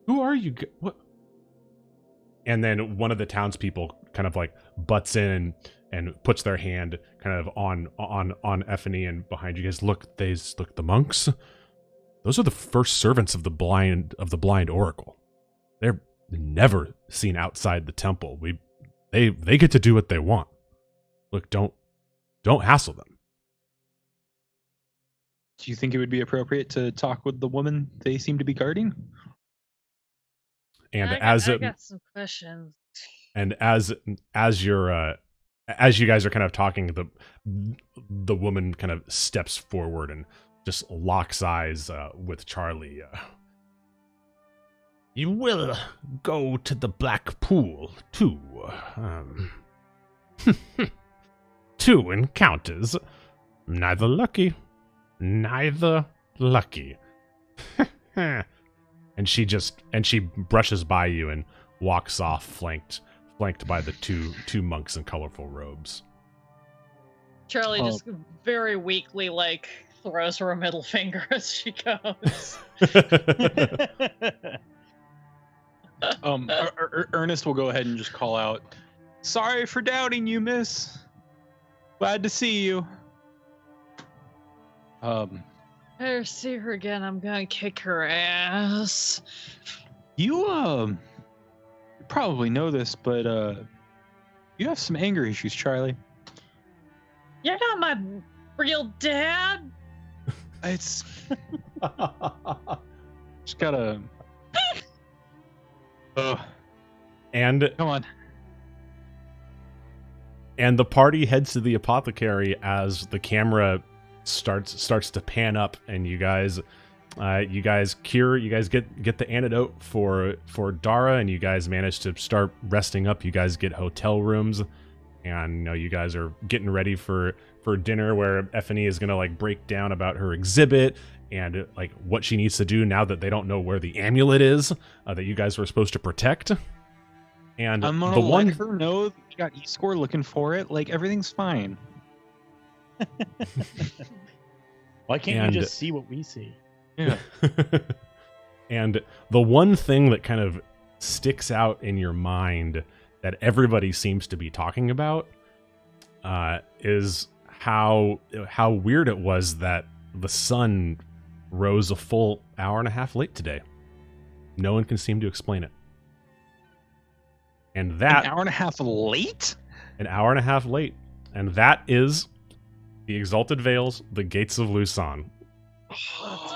Speaker 1: are you? What? And then one of the townspeople kind of like butts in and puts their hand kind of on Efanny and behind you guys. Look, the monks. Those are the first servants of the blind oracle. They're never seen outside the temple. They get to do what they want. Look, don't hassle them.
Speaker 3: Do you think it would be appropriate to talk with the woman they seem to be guarding?
Speaker 1: And
Speaker 4: I got some questions.
Speaker 1: And as you guys are kind of talking, the woman kind of steps forward and just locks eyes with Charlie. You will go to the Black Pool too. 2 encounters, neither lucky. And she brushes by you and walks off, flanked by the two monks in colorful robes.
Speaker 4: Charlie just very weakly throws her a middle finger as she goes.
Speaker 3: Ernest will go ahead and just call out, "Sorry for doubting you, miss. Glad to see you."
Speaker 4: Better see her again. I'm gonna kick her ass.
Speaker 3: You probably know this, but you have some anger issues, Charlie.
Speaker 4: You're not my real dad.
Speaker 3: It's just gotta.
Speaker 1: And
Speaker 3: come on.
Speaker 1: And the party heads to the apothecary as the camera starts to pan up, and you guys get the antidote for Darruh, and you guys manage to start resting up. You guys get hotel rooms, and you guys are getting ready for dinner, where Efanny is gonna break down about her exhibit and what she needs to do now that they don't know where the amulet is that you guys were supposed to protect. And
Speaker 3: I'm gonna let her know that we got E-score looking for it. Everything's fine.
Speaker 2: Why can't you just see what we see?
Speaker 3: Yeah.
Speaker 1: And the one thing that kind of sticks out in your mind that everybody seems to be talking about is how weird it was that the sun rose a full hour and a half late today. No one can seem to explain it. And that
Speaker 3: an hour and a half late?
Speaker 1: An hour and a half late. And that is the Exalted Vales, the Gates of Lusan.
Speaker 4: That's